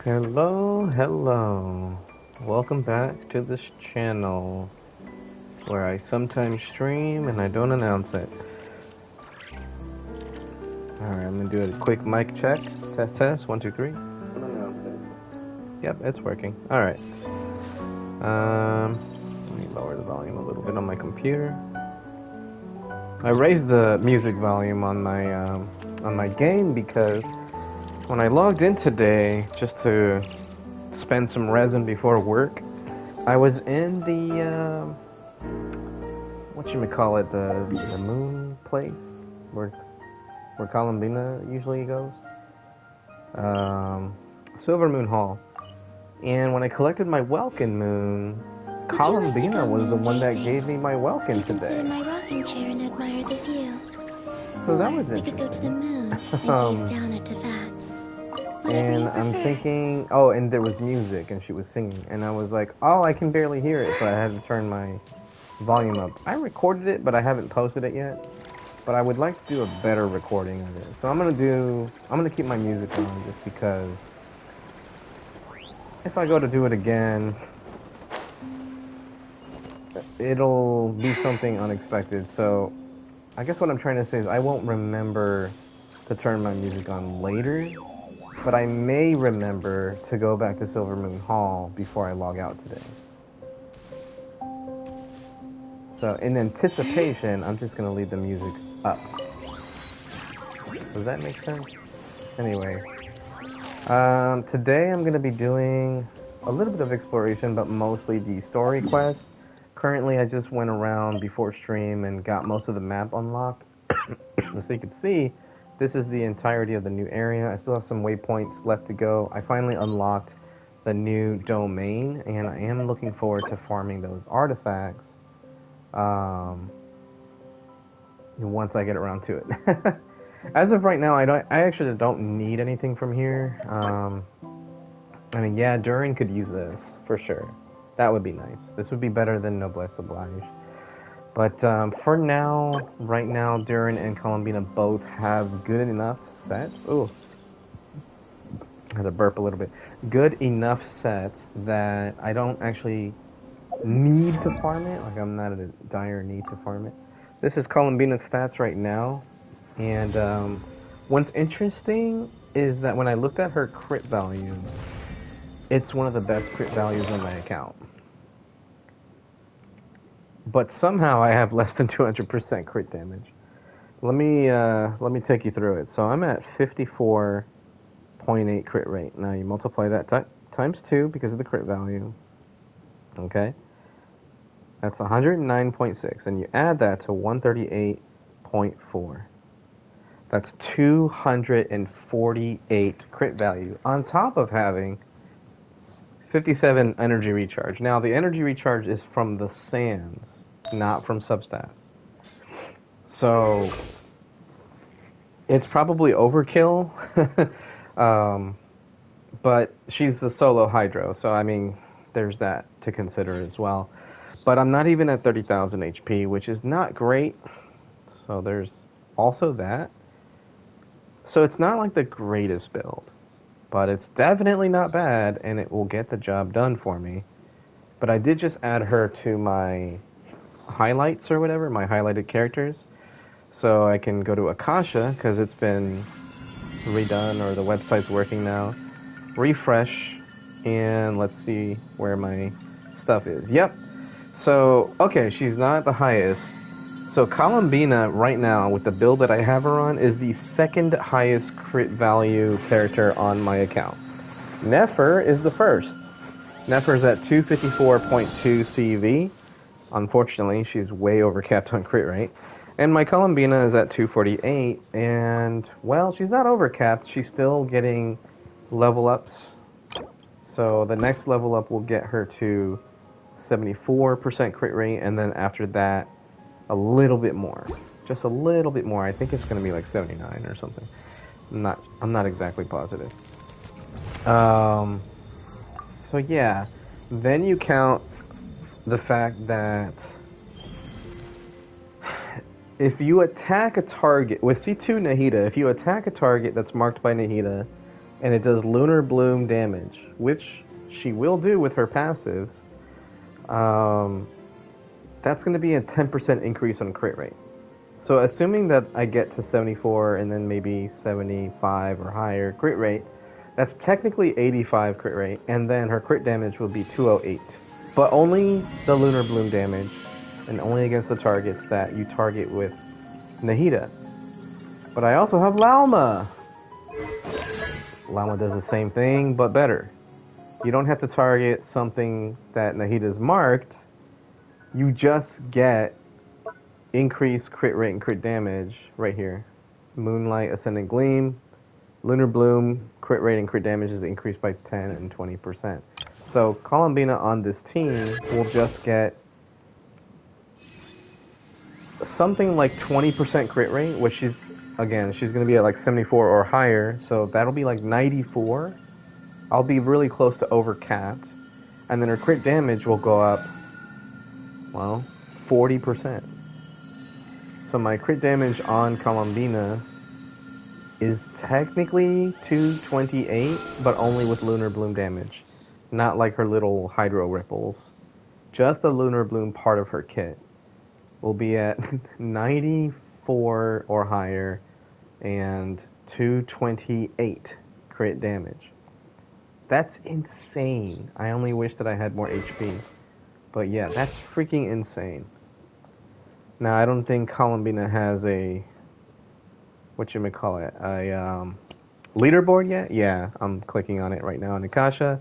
Hello, hello. Welcome back to this channel where I sometimes stream and I don't announce it. Alright, I'm gonna do a quick mic check. Test, 1, 2, 3. Yep, it's working. Alright. Let me lower the volume a little bit on my computer. I raised the music volume on my game because when I logged in today just to spend some resin before work, I was in the whatchamacallit, the moon place where Columbina usually goes. Silver Moon Hall. And when I collected my Welkin moon, Columbina was the one that gave me my Welkin today. You can sit in my rocking chair and admire the view. So that was We interesting. could go to the moon and gaze down at that. And I'm thinking, oh, and there was music and she was singing, and I was like, oh, I can barely hear it, so I had to turn my volume up. I recorded it, but I haven't posted it yet. But I would like to do a better recording of it. So I'm gonna keep my music on just because if I go to do it again, it'll be something unexpected. So I guess what I'm trying to say is I won't remember to turn my music on later, but I may remember to go back to Silver Moon Hall before I log out today. So in anticipation, I'm just gonna leave the music up. Does that make sense? Anyway, today I'm gonna be doing a little bit of exploration, but mostly the story quest. Currently, I just went around before stream and got most of the map unlocked. So you can see, this is the entirety of the new area. I still have some waypoints left to go. I finally unlocked the new domain, and I am looking forward to farming those artifacts once I get around to it. As of right now, I actually don't need anything from here. I mean, yeah, Durin could use this for sure. That would be nice. This would be better than Noblesse Oblige. But for now, right now, Durin and Columbina both have good enough sets. Ooh, I had to burp a little bit. Good enough sets that I don't actually need to farm it. Like, I'm not in a dire need to farm it. This is Columbina's stats right now. And what's interesting is that when I looked at her crit value, it's one of the best crit values on my account. But somehow I have less than 200% crit damage. Let me take you through it. So I'm at 54.8 crit rate. Now you multiply that times 2 because of the crit value. Okay? That's 109.6, and you add that to 138.4. That's 248 crit value on top of having 57 energy recharge. Now, the energy recharge is from the sands, not from substats. So, it's probably overkill, but she's the solo Hydro, so I mean, there's that to consider as well. But I'm not even at 30,000 HP, which is not great, so there's also that. So it's not like the greatest build, but it's definitely not bad, and it will get the job done for me. But I did just add her to my highlights or whatever, my highlighted characters, so I can go to Akasha, because it's been redone, or the website's working now. Refresh, and let's see where my stuff is. Yep. So, okay, she's not the highest. So Columbina, right now, with the build that I have her on, is the second highest crit value character on my account. Nefer is the first. Nefer's at 254.2 CV. Unfortunately, she's way overcapped on crit rate. And my Columbina is at 248, and, well, she's not overcapped. She's still getting level ups. So the next level up will get her to 74% crit rate, and then after that, a little bit more. Just a little bit more. I think it's going to be like 79 or something. I'm not exactly positive. So yeah. Then you count the fact that if you attack a target with C2 Nahida, if you attack a target that's marked by Nahida, and it does Lunar Bloom damage, which she will do with her passives. That's going to be a 10% increase on crit rate. So assuming that I get to 74 and then maybe 75 or higher crit rate, that's technically 85 crit rate, and then her crit damage will be 208. But only the Lunar Bloom damage, and only against the targets that you target with Nahida. But I also have Lauma. Lauma does the same thing, but better. You don't have to target something that Nahida's marked. You just get increased crit rate and crit damage right here. Moonlight, Ascendant Gleam, Lunar Bloom, crit rate and crit damage is increased by 10 and 20%. So Columbina on this team will just get something like 20% crit rate, which is, again, she's going to be at like 74 or higher, so that'll be like 94. I'll be really close to overcapped. And then her crit damage will go up, well, 40%. So my crit damage on Columbina is technically 228, but only with Lunar Bloom damage. Not like her little Hydro Ripples. Just the Lunar Bloom part of her kit will be at 94 or higher and 228 crit damage. That's insane. I only wish that I had more HP. But yeah, that's freaking insane. Now, I don't think Columbina has a, a leaderboard yet? Yeah, I'm clicking on it right now in Akasha.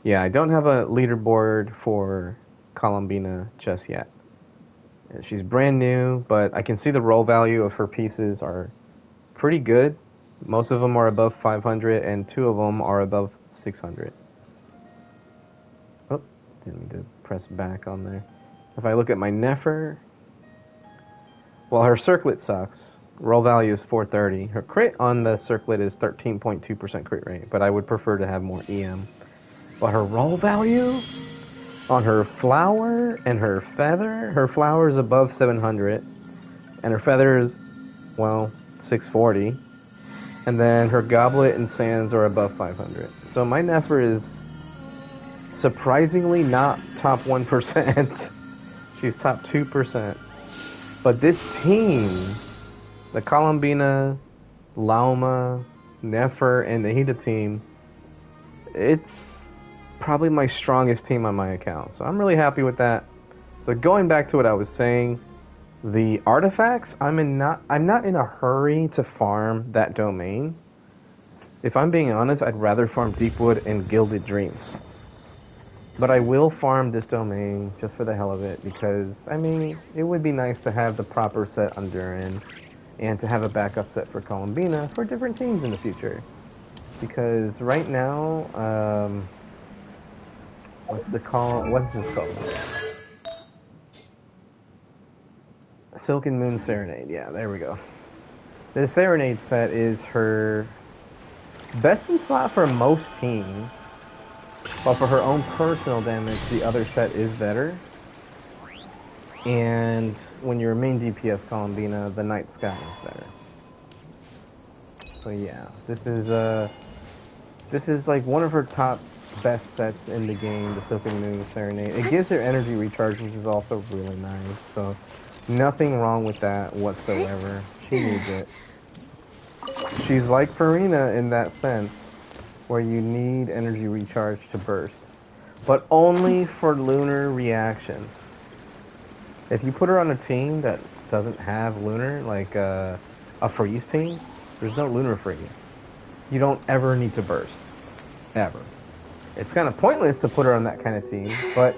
Yeah, I don't have a leaderboard for Columbina just yet. She's brand new, but I can see the roll value of her pieces are pretty good. Most of them are above 500, and 2 of them are above 600. Oh, didn't mean to press back on there. If I look at my Nefer, well, her circlet sucks. Roll value is 430. Her crit on the circlet is 13.2% crit rate, but I would prefer to have more EM. But her roll value on her flower and her flower is above 700, and her feather is, well, 640. And then her goblet and sands are above 500. So my Nefer is surprisingly not top 1%. She's top 2%. But this team, the Columbina, Lauma, Nefer, and Nahida team, it's probably my strongest team on my account. So I'm really happy with that. So going back to what I was saying, the artifacts, I'm not in a hurry to farm that domain. If I'm being honest, I'd rather farm Deepwood and Gilded Dreams. But I will farm this domain just for the hell of it, because, I mean, it would be nice to have the proper set on Durin and to have a backup set for Columbina for different teams in the future. Because right now, what's this called? Silken Moon Serenade, yeah, there we go. The Serenade set is her best in slot for most teams, but for her own personal damage, the other set is better. And when you're a main DPS Columbina, the Night Sky is better. So yeah, this is like one of her top best sets in the game, the Silken Moon Serenade. It gives her energy recharge, which is also really nice. So nothing wrong with that whatsoever. She needs it. She's like Farina in that sense, where you need energy recharge to burst, but only for lunar reactions. If you put her on a team that doesn't have lunar, like a freeze team, there's no lunar freeze. You don't ever need to burst. Ever. It's kind of pointless to put her on that kind of team, but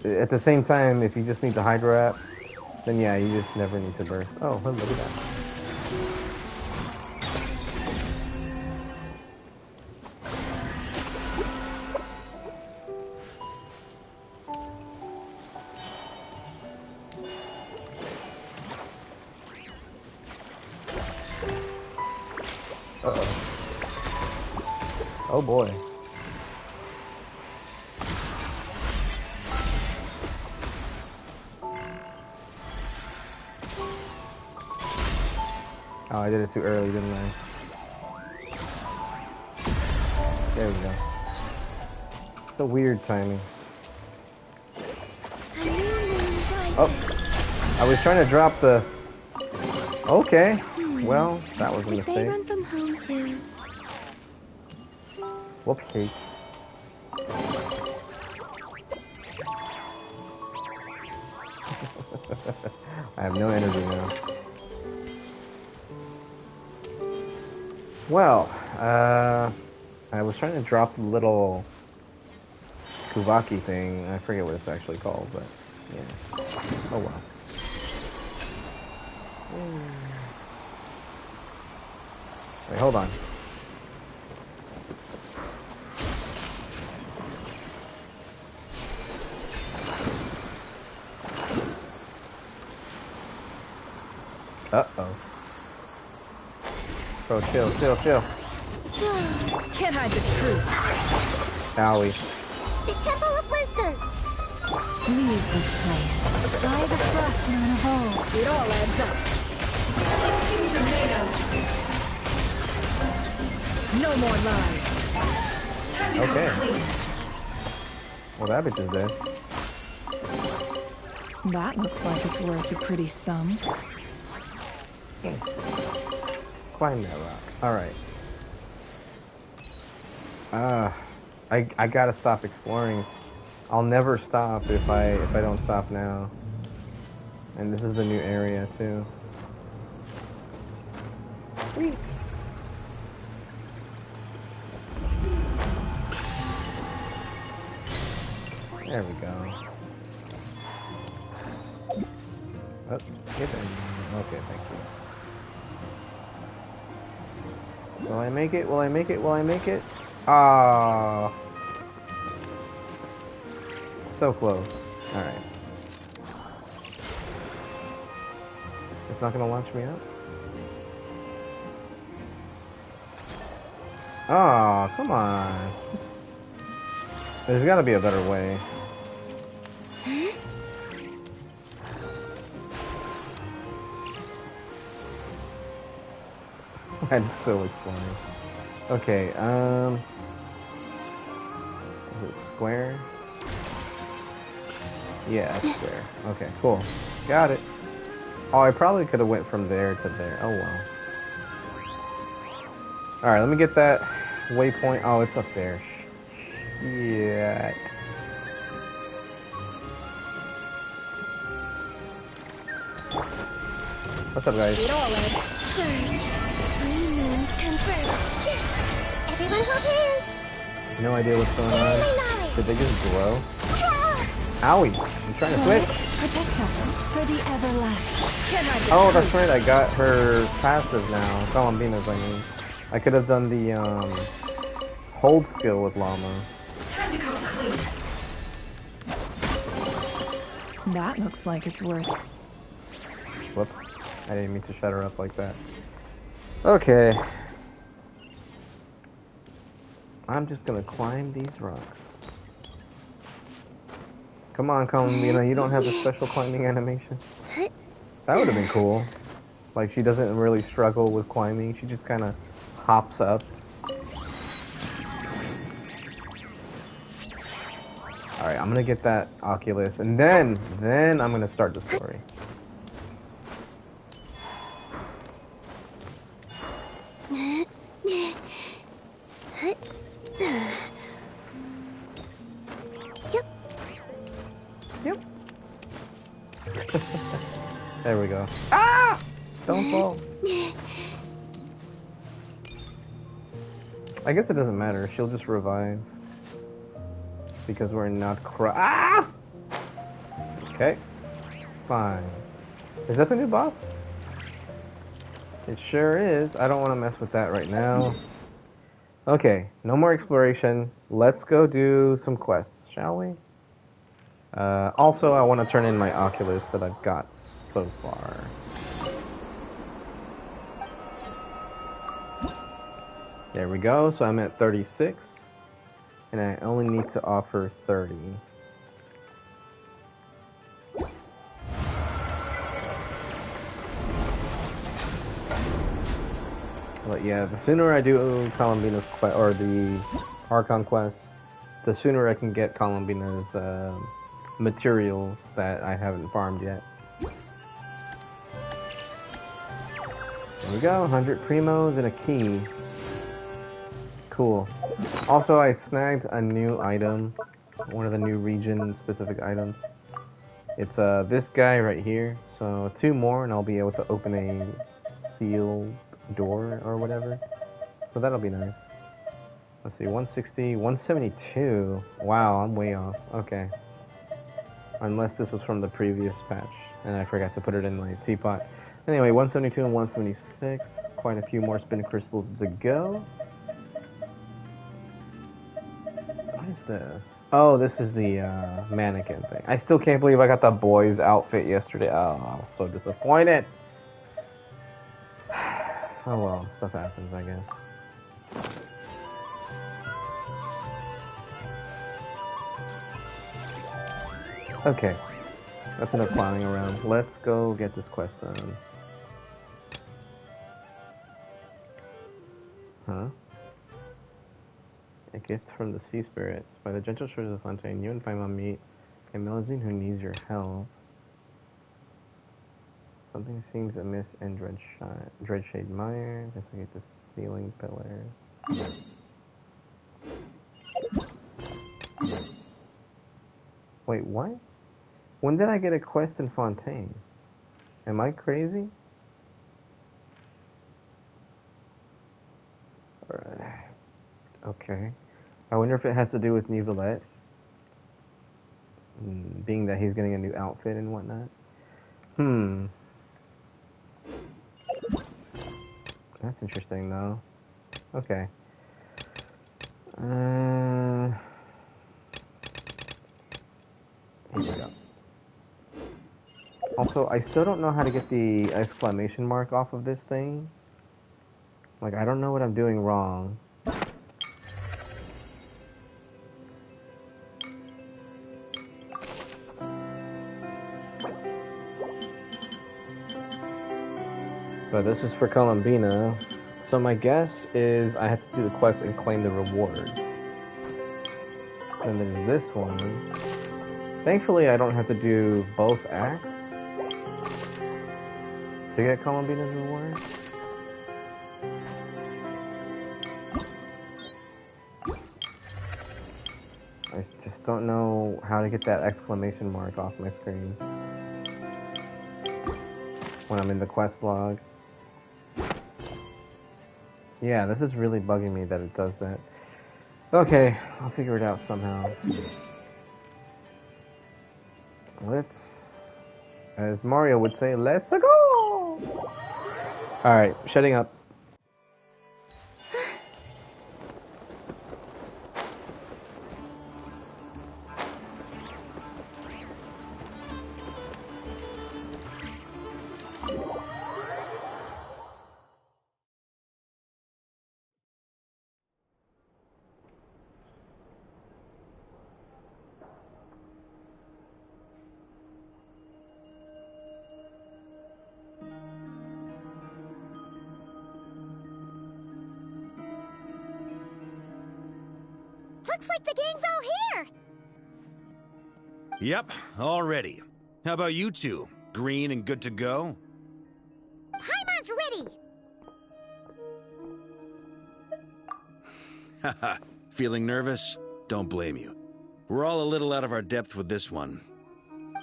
at the same time, if you just need the Hydro app, then yeah, you just never need to burst. Oh, look at that. Uh-oh. Oh boy. Oh, I did it too early, didn't I? There we go. It's a weird timing. Oh, I was trying to drop the... Okay, well, that was a mistake. They run from home too. Whoopsie. I have no energy now. Well, I was trying to drop the little Kuvaki thing. I forget what it's actually called, but yeah. Oh well. Wait, hold on. Uh-oh. Bro, chill. Can't hide the truth. Owie. The Temple of Wisdom. Leave this place. Fly the frost in a hole. It all adds up. No more lies. Okay. Well, that bitch is dead. That looks like it's worth a pretty sum. Climb that rock. Alright. I gotta stop exploring. I'll never stop if I don't stop now. And this is a new area too. Whee. There we go. Oh, get in. Okay, thank you. Will I make it? Will I make it? Will I make it? Ah, so close. All right. It's not gonna launch me up. Oh, come on. There's gotta be a better way. I'm still exploring. Okay, is it square? Yeah, it's square. Okay, cool. Got it. Oh, I probably could have went from there to there. Oh well. Alright, let me get that waypoint. Oh, it's up there. Yeah. What's up, guys? Surge. 3 moons confirmed. Everyone hold hands. No idea what's going Share on. my knowledge. Did they just glow? Ah! Owie! I'm trying to switch. Protect us for the everlasting. Can't hide the Oh, truth. that's right. I got her passive now. Columbinas, I mean. I could have done the hold skill with Llama. Time to come clean. That looks like it's worth. Whoops. I didn't mean to shut her up like that. Okay. I'm just gonna climb these rocks. Come on, Columbina. You don't have the special climbing animation. That would have been cool. Like, she doesn't really struggle with climbing. She just kind of hops up. Alright, I'm gonna get that Oculus, and then I'm gonna start the story. Yep. There we go. Ah! Don't fall. I guess it doesn't matter. She'll just revive. Because we're not Ah! Okay. Fine. Is that the new boss? It sure is. I don't want to mess with that right now. Okay. No more exploration. Let's go do some quests, shall we? Also, I want to turn in my Oculus that I've got so far. There we go. So I'm at 36. And I only need to offer 30. But yeah, the sooner I do Columbina's quest, or the our conquest, the sooner I can get Columbina's materials that I haven't farmed yet. There we go, 100 primos and a key. Cool. Also, I snagged a new item, one of the new region-specific items. It's this guy right here. So 2 more, and I'll be able to open a sealed door or whatever. So that'll be nice. Let's see, 160, 172. Wow, I'm way off. Okay. Unless this was from the previous patch, and I forgot to put it in my teapot. Anyway, 172 and 176. Quite a few more spin crystals to go. What is this? Oh, this is the mannequin thing. I still can't believe I got the boy's outfit yesterday. Oh, I was so disappointed. Oh well, stuff happens, I guess. Okay, that's enough clowning around. Let's go get this quest done. Huh? A gift from the sea spirits. By the gentle shores of the fontaine, you and Paimon meet a Melusine who needs your help. Something seems amiss in Dreadshade Mire. Investigate the ceiling pillars. Wait, what? When did I get a quest in Fontaine? Am I crazy? Okay. I wonder if it has to do with Nivelette. Being that he's getting a new outfit and whatnot. That's interesting though. Okay. Here we go. Also, I still don't know how to get the exclamation mark off of this thing. Like, I don't know what I'm doing wrong. But this is for Columbina. So my guess is I have to do the quest and claim the reward. Then there's this one. Thankfully, I don't have to do both acts to get Columbina's reward. I just don't know how to get that exclamation mark off my screen when I'm in the quest log. Yeah, this is really bugging me that it does that. Okay, I'll figure it out somehow. Let's, as Mario would say, let's go! Alright, shutting up. Looks like the gang's all here! Yep, all ready. How about you two? Green and good to go? Paimon's ready! Haha, feeling nervous? Don't blame you. We're all a little out of our depth with this one.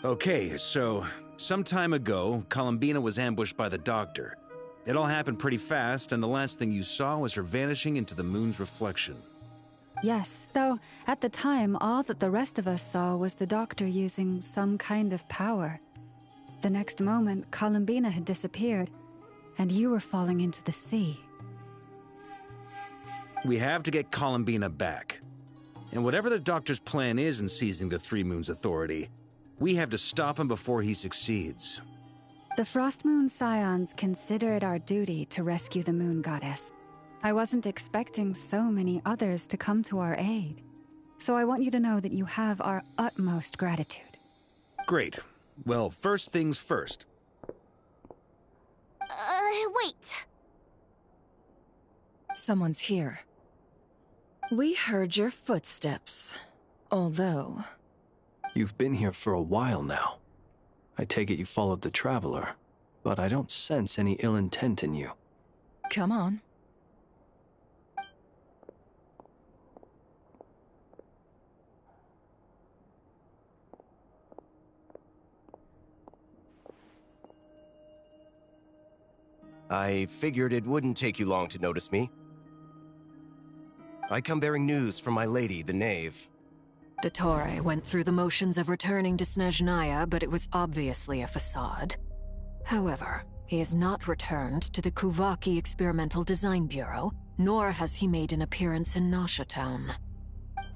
Okay, so, some time ago, Columbina was ambushed by the Doctor. It all happened pretty fast, and the last thing you saw was her vanishing into the moon's reflection. Yes, though at the time, all that the rest of us saw was the Doctor using some kind of power. The next moment, Columbina had disappeared, and you were falling into the sea. We have to get Columbina back. And whatever the Doctor's plan is in seizing the Three Moons Authority, we have to stop him before he succeeds. The Frost Moon Scions consider it our duty to rescue the Moon Goddess. I wasn't expecting so many others to come to our aid. So I want you to know that you have our utmost gratitude. Great. Well, first things first. Wait. Someone's here. We heard your footsteps. Although... You've been here for a while now. I take it you followed the Traveler, but I don't sense any ill intent in you. Come on. I figured it wouldn't take you long to notice me. I come bearing news from my lady, the Knave. Dottore went through the motions of returning to Snezhnaya, but it was obviously a facade. However, he has not returned to the Kuvaki Experimental Design Bureau, nor has he made an appearance in Nasha Town.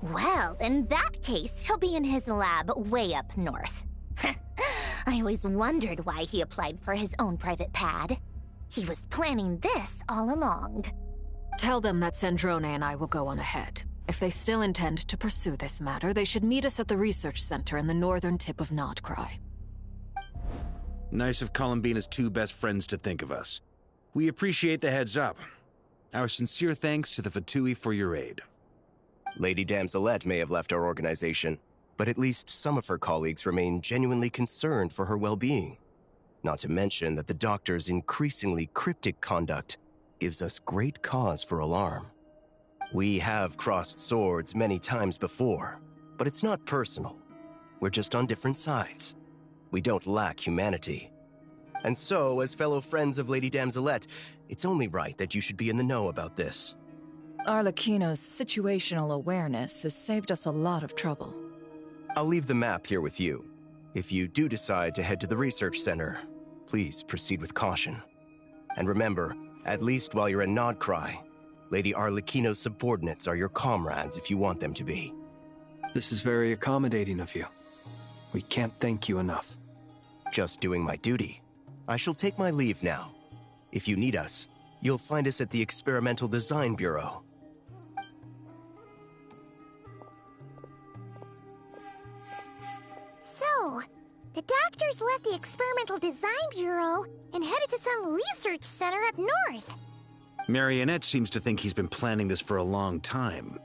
Well, in that case, he'll be in his lab way up north. I always wondered why he applied for his own private pad. He was planning this all along. Tell them that Sandrone and I will go on ahead. If they still intend to pursue this matter, they should meet us at the research center in the northern tip of Notcry. Nice of Columbina's two best friends to think of us. We appreciate the heads up. Our sincere thanks to the Fatui for your aid. Lady Damselette may have left our organization, but at least some of her colleagues remain genuinely concerned for her well-being. Not to mention that the Doctor's increasingly cryptic conduct gives us great cause for alarm. We have crossed swords many times before, but it's not personal. We're just on different sides. We don't lack humanity. And so, as fellow friends of Lady Damselette, it's only right that you should be in the know about this. Arlecchino's situational awareness has saved us a lot of trouble. I'll leave the map here with you. If you do decide to head to the research center, please proceed with caution. And remember, at least while you're in Nodcry, Lady Arlecchino's subordinates are your comrades if you want them to be. This is very accommodating of you. We can't thank you enough. Just doing my duty. I shall take my leave now. If you need us, you'll find us at the Experimental Design Bureau. So, the doctors left the Experimental Design Bureau and headed to some research center up north. Marionette seems to think he's been planning this for a long time.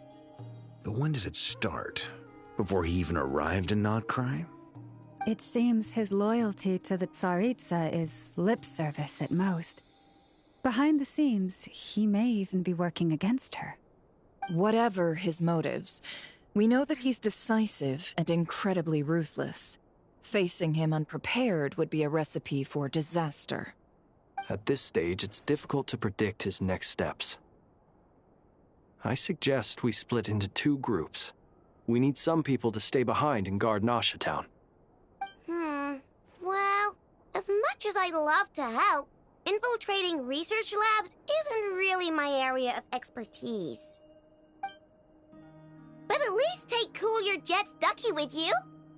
But when did it start? Before he even arrived in Notcry? It seems his loyalty to the Tsaritsa is lip service at most. Behind the scenes, he may even be working against her. Whatever his motives, we know that he's decisive and incredibly ruthless. Facing him unprepared would be a recipe for disaster. At this stage, it's difficult to predict his next steps. I suggest we split into two groups. We need some people to stay behind and guard Nasha Town. Well, as much as I'd love to help, infiltrating research labs isn't really my area of expertise. But at least take Cool Your Jet's Ducky with you.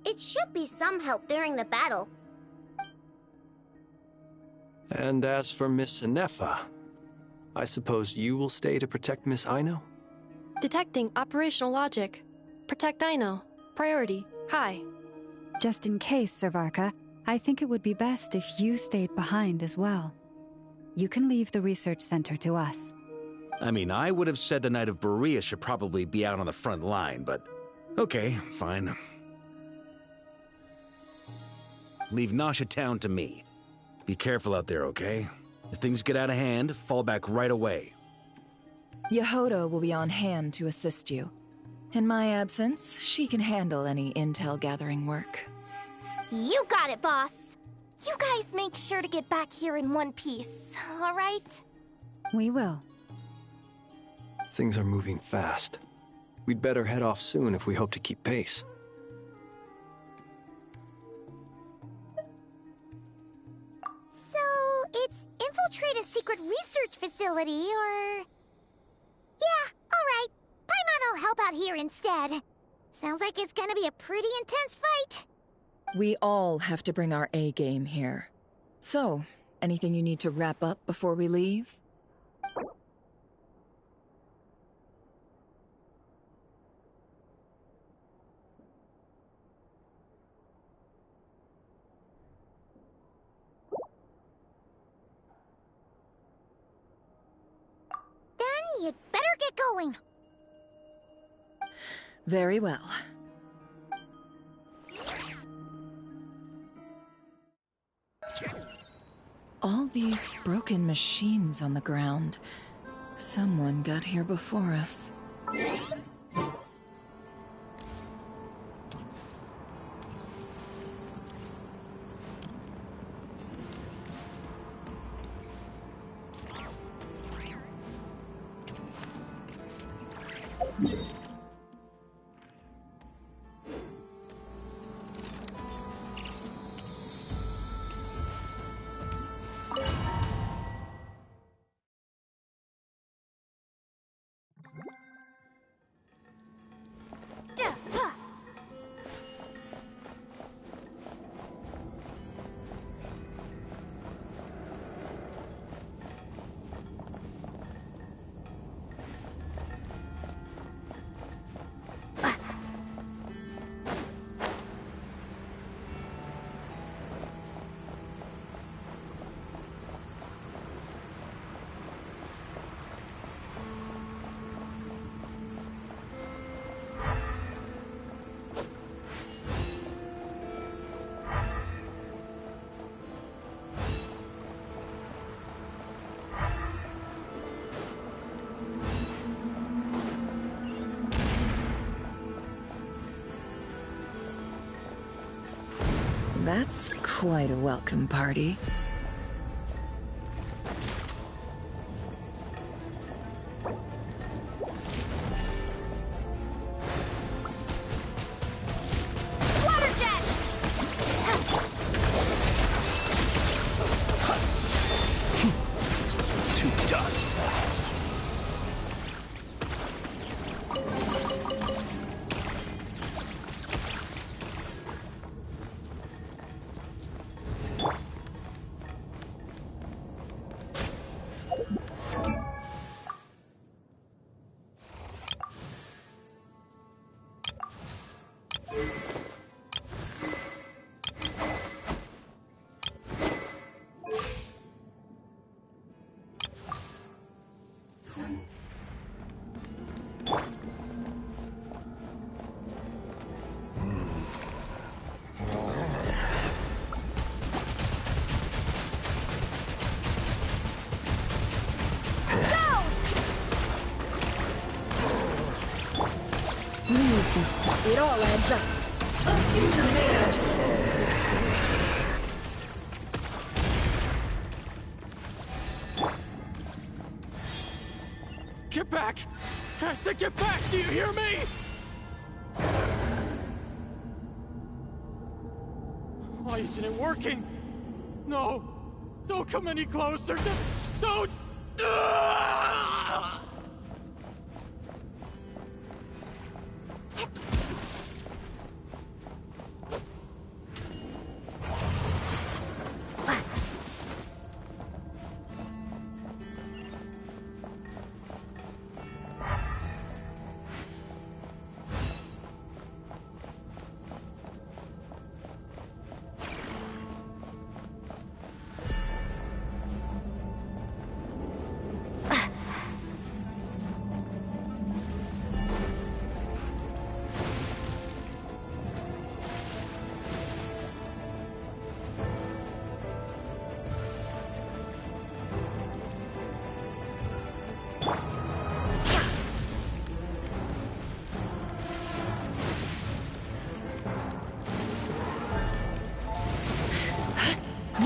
It should be some help during the battle. And as for Miss Inefa, I suppose you will stay to protect Miss Aino? Detecting operational logic. Protect Aino. Priority. High. Just in case, Servarka, I think it would be best if you stayed behind as well. You can leave the research center to us. I mean, I would have said the Knight of Berea should probably be out on the front line, but okay, fine. Leave Nasha Town to me. Be careful out there, okay? If things get out of hand, fall back right away. Yehoda will be on hand to assist you. In my absence, she can handle any intel gathering work. You got it, boss. You guys make sure to get back here in one piece, all right? We will. Things are moving fast. We'd better head off soon if we hope to keep pace. So, it's infiltrate a secret research facility, or... Yeah, alright. Paimon will help out here instead. Sounds like it's gonna be a pretty intense fight. We all have to bring our A game here. So, anything you need to wrap up before we leave? Then you'd better get going. Very well. All these broken machines on the ground. Someone got here before us. That's quite a welcome party. Water jet! To dust. It all adds up. Get back! I said get back! Do you hear me? Why isn't it working? No! Don't come any closer! Don't!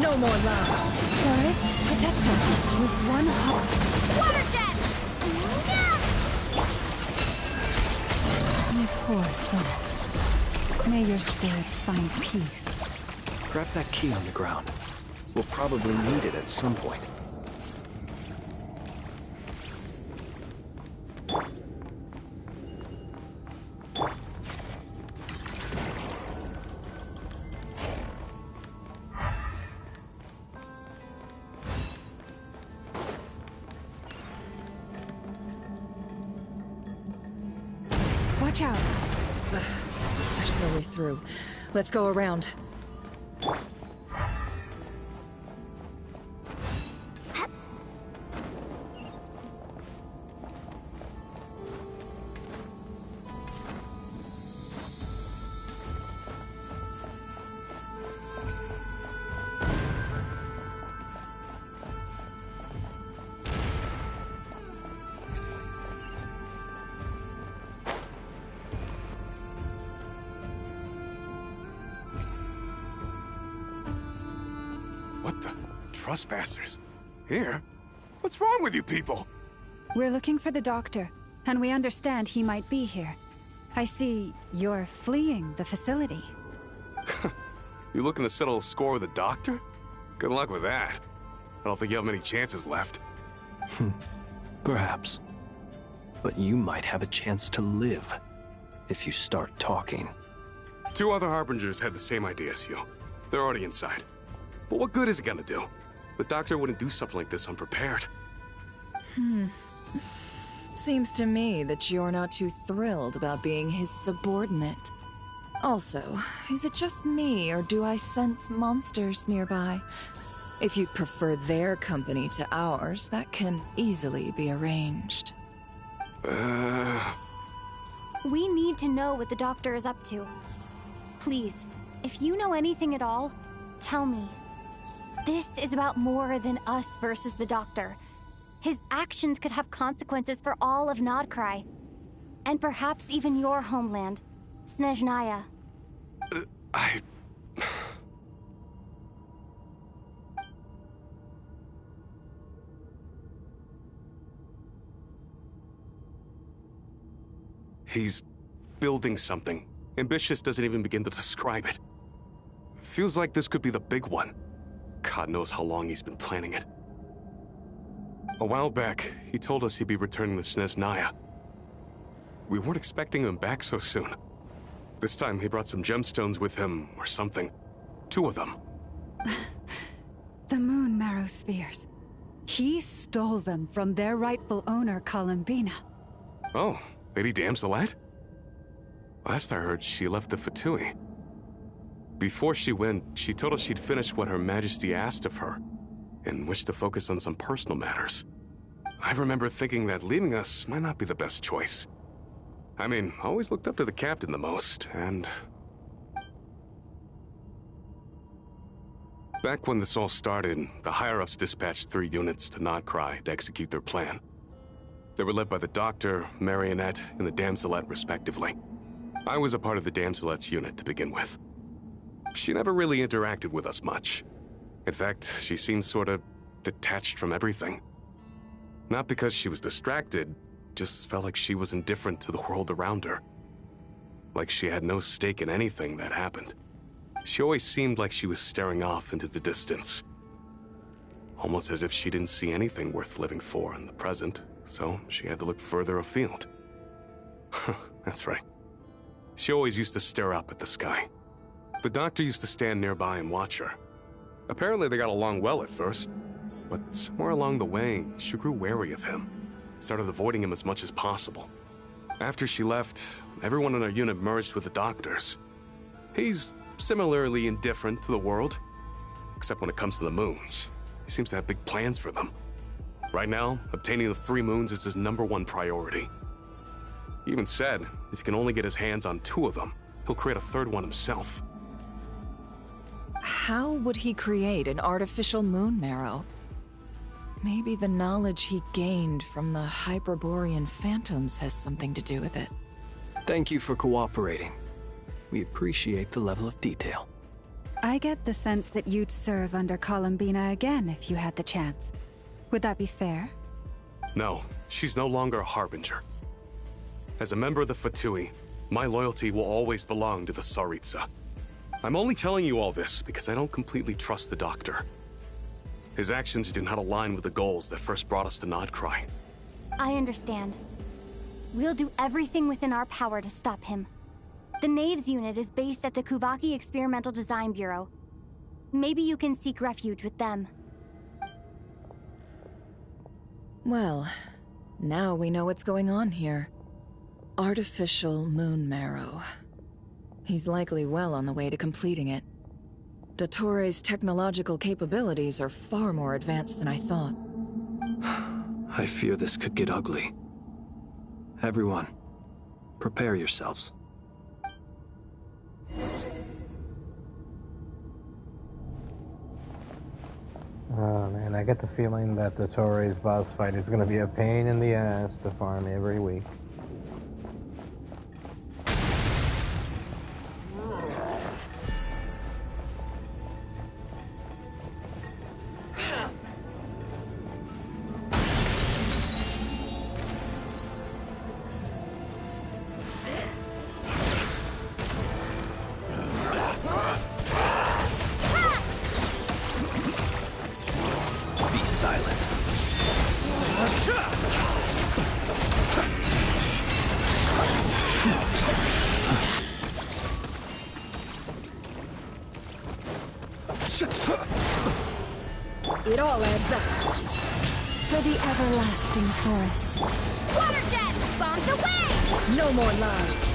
No more lava. Forest, protect us with one heart. Water jet! You poor souls. May your spirits find peace. Grab that key on the ground. We'll probably need it at some point. Watch out. There's no way through. Let's go around. trespassers. Here? What's wrong with you people? We're looking for the doctor, and we understand he might be here. I see you're fleeing the facility. You looking to settle a score with the doctor? Good luck with that. I don't think you have many chances left. Perhaps. But you might have a chance to live if you start talking. 2 other Harbingers had the same idea as you. They're already inside. But what good is it gonna do? The doctor wouldn't do something like this unprepared. Seems to me that you're not too thrilled about being his subordinate. Also, is it just me, or do I sense monsters nearby? If you'd prefer their company to ours, that can easily be arranged. We need to know what the doctor is up to. Please, if you know anything at all, tell me. This is about more than us versus the doctor. His actions could have consequences for all of Nodcry. And perhaps even your homeland, Snezhnaya. He's building something. Ambitious doesn't even begin to describe it. Feels like this could be the big one. God knows how long he's been planning it. A while back, he told us he'd be returning to Snezhnaya. We weren't expecting him back so soon. This time he brought some gemstones with him, or something. 2 of them. The moon marrow spheres. He stole them from their rightful owner, Columbina. Oh, Lady Damselet? Last I heard, she left the Fatui. Before she went, she told us she'd finished what Her Majesty asked of her, and wished to focus on some personal matters. I remember thinking that leaving us might not be the best choice. I mean, I always looked up to the captain the most, and... Back when this all started, the higher-ups dispatched 3 units to Nodcry to execute their plan. They were led by the Doctor, Marionette, and the Damselet, respectively. I was a part of the Damselet's unit to begin with. She never really interacted with us much. In fact, she seemed sort of detached from everything. Not because she was distracted, just felt like she was indifferent to the world around her. Like she had no stake in anything that happened. She always seemed like she was staring off into the distance. Almost as if she didn't see anything worth living for in the present, so she had to look further afield. That's right. She always used to stare up at the sky. The Doctor used to stand nearby and watch her. Apparently they got along well at first, but somewhere along the way, she grew wary of him, and started avoiding him as much as possible. After she left, everyone in our unit merged with the Doctor's. He's similarly indifferent to the world, except when it comes to the moons. He seems to have big plans for them. Right now, obtaining the 3 moons is his #1 priority. He even said, if he can only get his hands on 2 of them, he'll create a 3rd one himself. How would he create an artificial moon marrow? Maybe the knowledge he gained from the Hyperborean phantoms has something to do with it. Thank you for cooperating. We appreciate the level of detail. I get the sense that you'd serve under Columbina again if you had the chance. Would that be fair? No, she's no longer a Harbinger. As a member of the Fatui, my loyalty will always belong to the Tsaritsa. I'm only telling you all this because I don't completely trust the Doctor. His actions do not align with the goals that first brought us to Nodcry. I understand. We'll do everything within our power to stop him. The Knaves unit is based at the Kuvaki Experimental Design Bureau. Maybe you can seek refuge with them. Well, now we know what's going on here. Artificial moon marrow. He's likely well on the way to completing it. Dottore's technological capabilities are far more advanced than I thought. I fear this could get ugly. Everyone, prepare yourselves. Oh man, I get the feeling that the Torres boss fight is going to be a pain in the ass to farm every week. It all adds up. For the everlasting forest. Water jet! Bombs away! No more lies.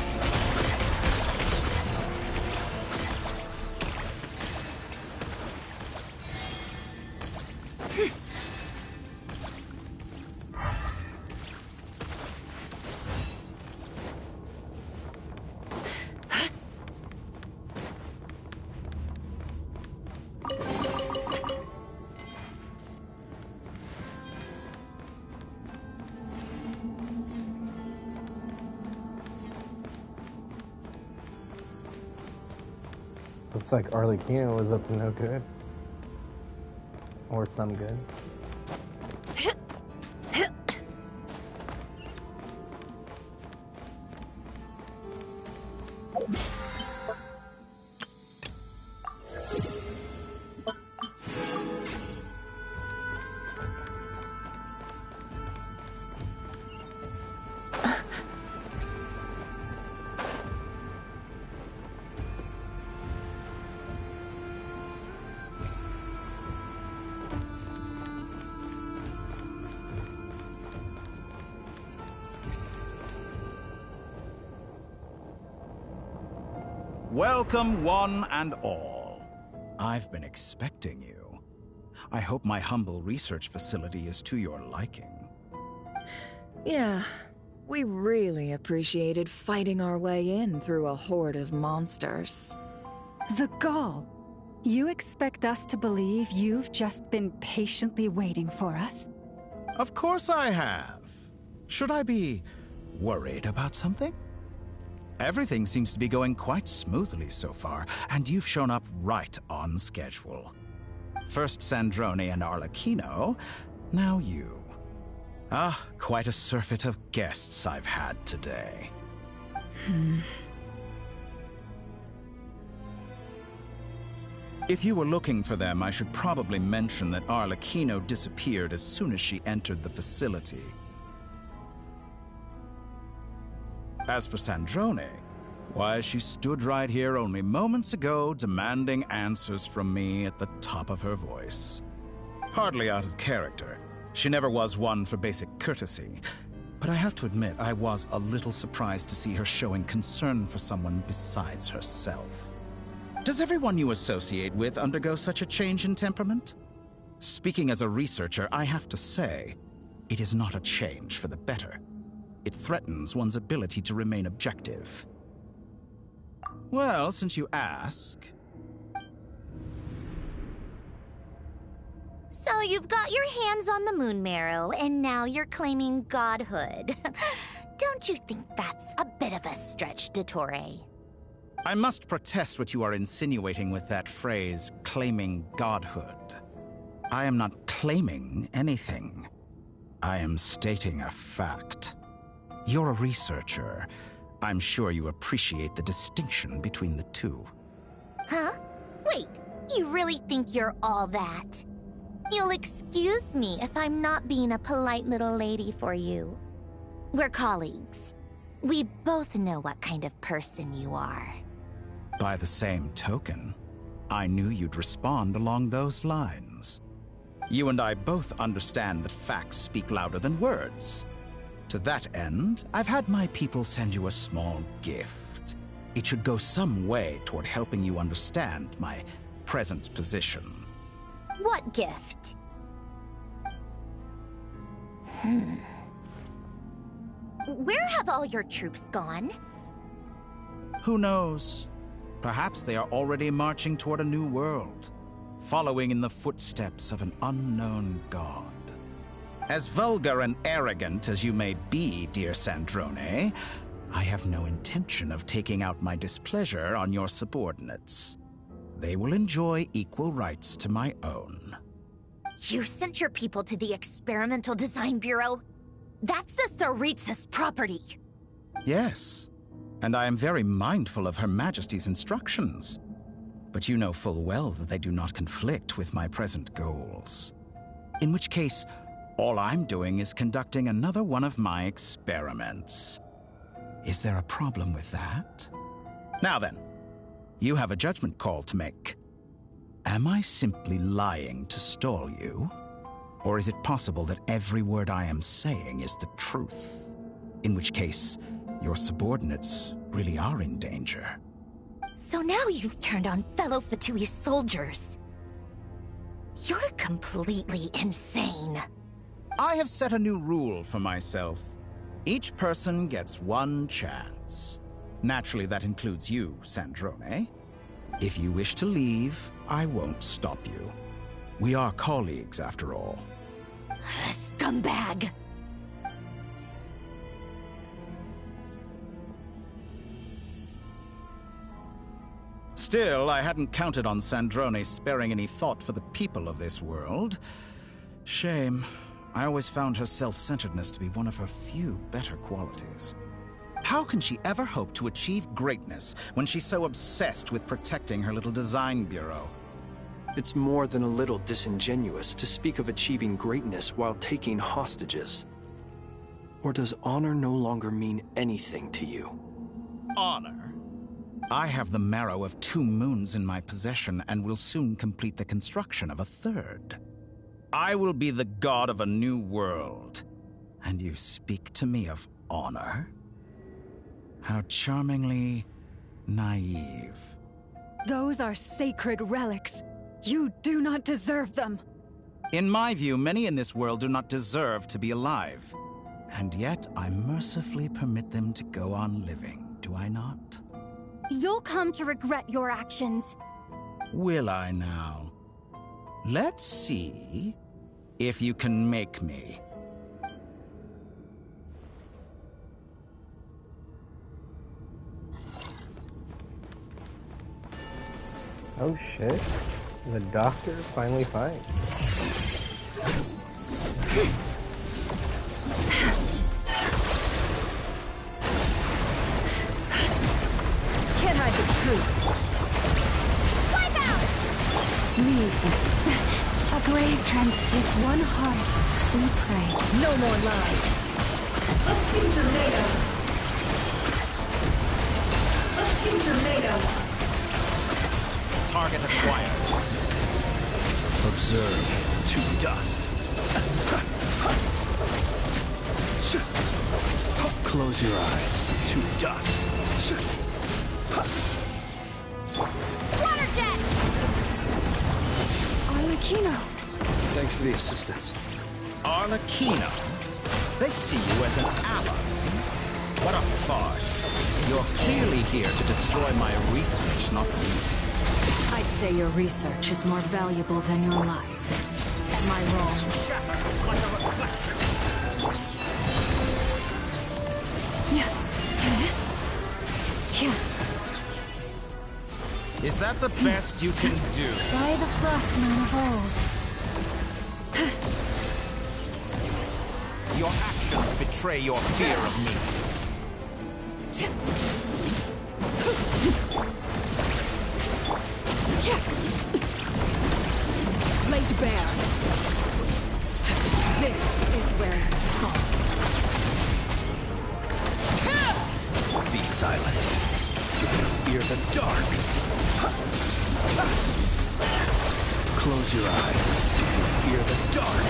Looks like Arlecchino was up to no good. Or some good. Welcome, one and all. I've been expecting you. I hope my humble research facility is to your liking. Yeah, we really appreciated fighting our way in through a horde of monsters. The gall! You expect us to believe you've just been patiently waiting for us? Of course I have. Should I be worried about something? Everything seems to be going quite smoothly so far, and you've shown up right on schedule. First Sandrone and Arlecchino, now you. Ah, quite a surfeit of guests I've had today. If you were looking for them, I should probably mention that Arlecchino disappeared as soon as she entered the facility. As for Sandrone, why, she stood right here only moments ago demanding answers from me at the top of her voice. Hardly out of character. She never was one for basic courtesy. But I have to admit, I was a little surprised to see her showing concern for someone besides herself. Does everyone you associate with undergo such a change in temperament? Speaking as a researcher, I have to say, it is not a change for the better. It threatens one's ability to remain objective. Well, since you ask... So you've got your hands on the moon marrow, and now you're claiming godhood. Don't you think that's a bit of a stretch, Dottore? I must protest what you are insinuating with that phrase, claiming godhood. I am not claiming anything. I am stating a fact. You're a researcher. I'm sure you appreciate the distinction between the two. Huh? Wait, you really think you're all that? You'll excuse me if I'm not being a polite little lady for you. We're colleagues. We both know what kind of person you are. By the same token, I knew you'd respond along those lines. You and I both understand that facts speak louder than words. To that end, I've had my people send you a small gift. It should go some way toward helping you understand my present position. What gift? Where have all your troops gone? Who knows? Perhaps they are already marching toward a new world, following in the footsteps of an unknown god. As vulgar and arrogant as you may be, dear Sandrone, I have no intention of taking out my displeasure on your subordinates. They will enjoy equal rights to my own. You sent your people to the Experimental Design Bureau? That's the Tsaritsa's property. Yes, and I am very mindful of Her Majesty's instructions. But you know full well that they do not conflict with my present goals. In which case, all I'm doing is conducting another one of my experiments. Is there a problem with that? Now then, you have a judgment call to make. Am I simply lying to stall you? Or is it possible that every word I am saying is the truth? In which case, your subordinates really are in danger. So now you've turned on fellow Fatui soldiers. You're completely insane. I have set a new rule for myself. Each person gets one chance. Naturally, that includes you, Sandrone. If you wish to leave, I won't stop you. We are colleagues, after all. Scumbag! Still, I hadn't counted on Sandrone sparing any thought for the people of this world. Shame. I always found her self-centeredness to be one of her few better qualities. How can she ever hope to achieve greatness when she's so obsessed with protecting her little design bureau? It's more than a little disingenuous to speak of achieving greatness while taking hostages. Or does honor no longer mean anything to you? Honor? I have the marrow of 2 moons in my possession and will soon complete the construction of a 3rd. I will be the god of a new world. And you speak to me of honor? How charmingly naive. Those are sacred relics. You do not deserve them. In my view, many in this world do not deserve to be alive. And yet, I mercifully permit them to go on living, do I not? You'll come to regret your actions. Will I now? Let's see if you can make me. Oh shit. The doctor finally fights. Can't hide the truth. Wipe out! Leave this. A grave with one heart. We pray. No more lies. Let's see tornado. Let's see tornado. Target acquired. Observe to dust. Close your eyes. To dust. Water jet! Arlecchino. Thanks for the assistance. Arlecchino? They see you as an ally. What a farce. You're clearly here to destroy my research, not me. I'd say your research is more valuable than your life. Am I wrong? Is that the best you can do? By the frost moon of old. Your actions betray your fear of me. Laid bare. This is where you fall. Be silent. Fear the dark. Close your eyes. Fear the dark.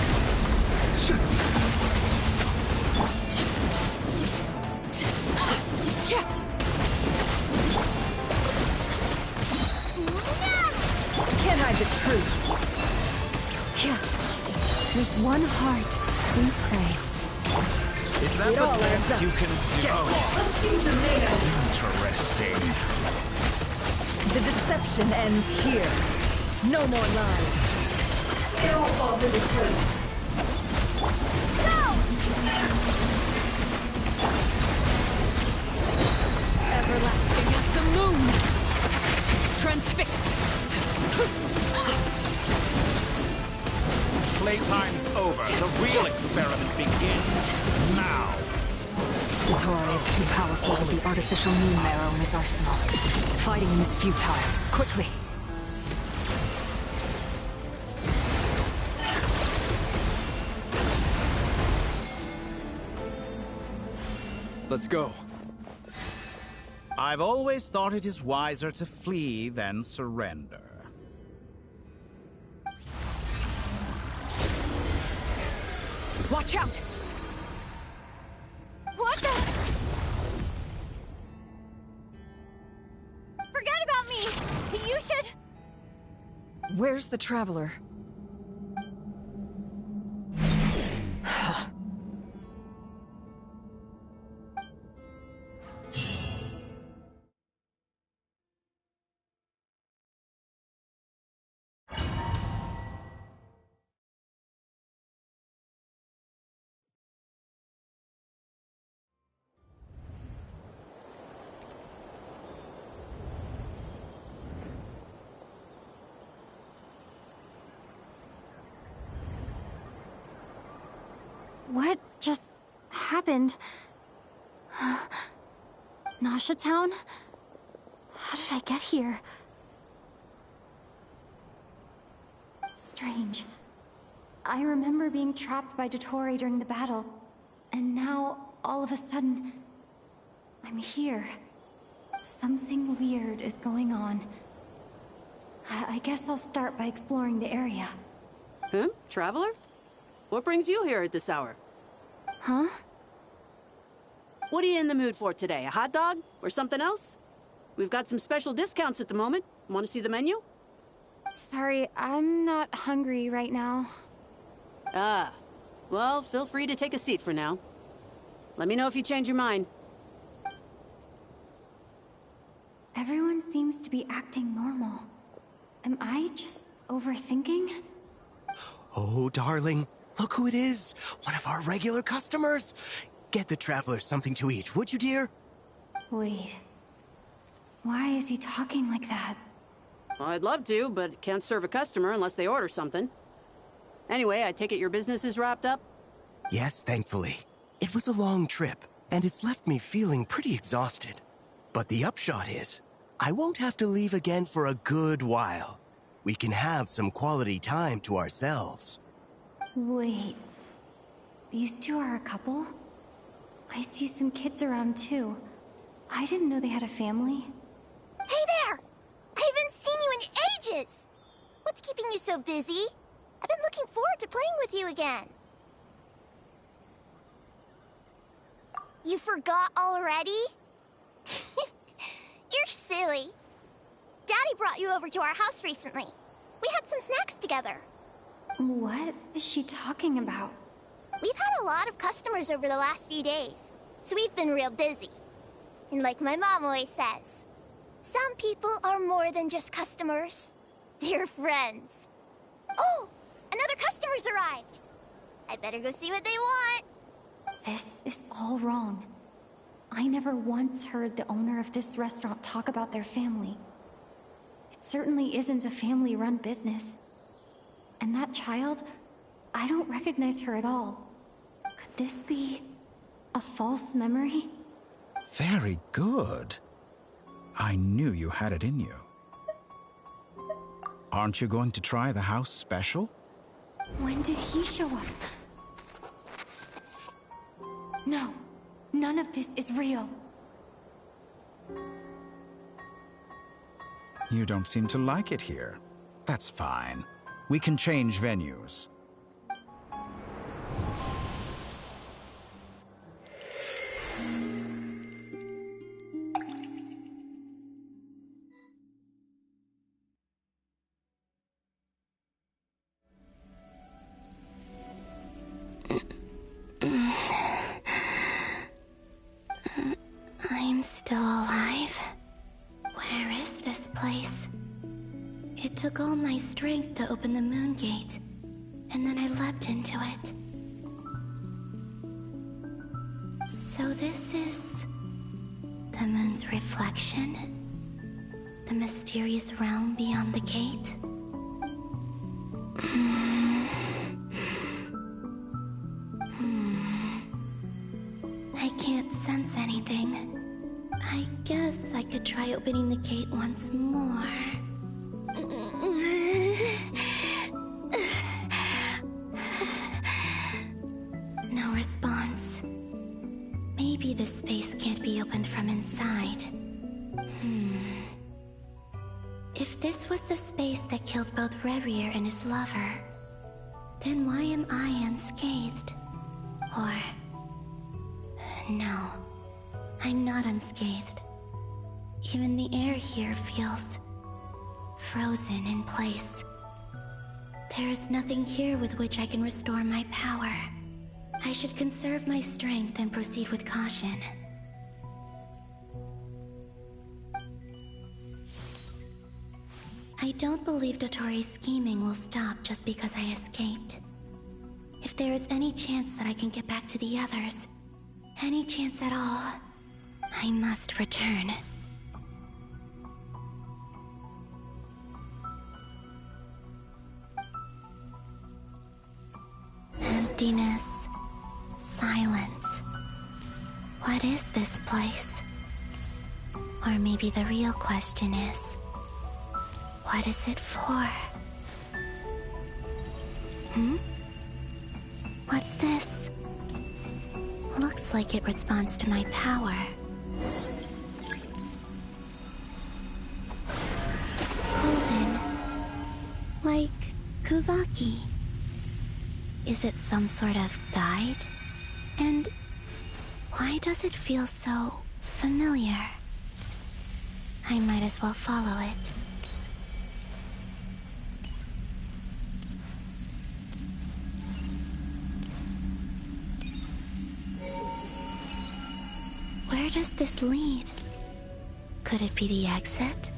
Can't hide the truth. With one heart, we pray. Is that the best you can do? Let's do tornado. Interesting. The deception ends here. No more lies. It all falls into place. Go! Everlasting as the moon. Transfixed. Playtime's over. The real experiment begins now. The Torah is too powerful with the artificial moon marrow in his arsenal. Fighting him is futile. Quickly! Let's go. I've always thought it is wiser to flee than surrender. Watch out! What the? Forget about me! You should... Where's the Traveler? What just happened? Nasha Town? How did I get here? Strange. I remember being trapped by Dottore during the battle, and now, all of a sudden, I'm here. Something weird is going on. I guess I'll start by exploring the area. Huh? Traveler? What brings you here at this hour? Huh? What are you in the mood for today? A hot dog? Or something else? We've got some special discounts at the moment. Want to see the menu? Sorry, I'm not hungry right now. Ah. Well, feel free to take a seat for now. Let me know if you change your mind. Everyone seems to be acting normal. Am I just overthinking? Oh, darling, look who it is. One of our regular customers. Get the Traveler something to eat, would you, dear? Wait. Why is he talking like that? Well, I'd love to, but can't serve a customer unless they order something. Anyway, I take it your business is wrapped up? Yes, thankfully. It was a long trip, and it's left me feeling pretty exhausted. But the upshot is, I won't have to leave again for a good while. We can have some quality time to ourselves. Wait. These two are a couple? I see some kids around too. I didn't know they had a family. Hey there! I haven't seen you in ages! What's keeping you so busy? I've been looking forward to playing with you again. You forgot already? You're silly. Daddy brought you over to our house recently. We had some snacks together. What is she talking about? We've had a lot of customers over the last few days, so we've been real busy. And like my mom always says, some people are more than just customers. They're friends. Oh, another customer's arrived. I better go see what they want. This is all wrong. I never once heard the owner of this restaurant talk about their family. It certainly isn't a family-run business. And that child, I don't recognize her at all. Could this be a false memory? Very good. I knew you had it in you. Aren't you going to try the house special? When did he show up? No, none of this is real. You don't seem to like it here. That's fine. We can change venues. I'm still alive. Where is this place? It took all my strength to open the moon gate, and then I leapt into it. So this is the moon's reflection? The mysterious realm beyond the gate? I can't sense anything. I guess I could try opening the gate once more. No response. Maybe this space can't be opened from inside. If this was the space that killed both Revier and his lover, then why am I unscathed? Or... no, I'm not unscathed. Even the air here feels... frozen in place. There is nothing here with which I can restore my power. I should conserve my strength and proceed with caution. I don't believe Dotori's scheming will stop just because I escaped. If there is any chance that I can get back to the others, any chance at all, I must return. Emptiness, silence. What is this place? Or maybe the real question is, what is it for? What's this? Looks like it responds to my power. Golden. Like Kuvaki. Is it some sort of guide? And why does it feel so familiar? I might as well follow it. Where does this lead? Could it be the exit?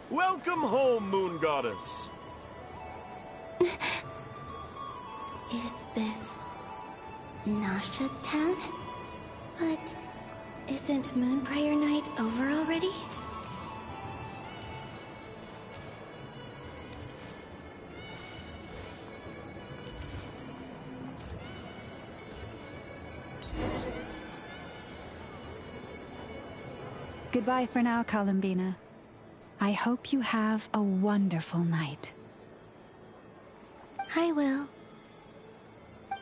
Welcome home, Moon Goddess. Is this... Nasha Town? But... isn't Moon Prayer Night over already? Goodbye for now, Columbina. I hope you have a wonderful night. I will.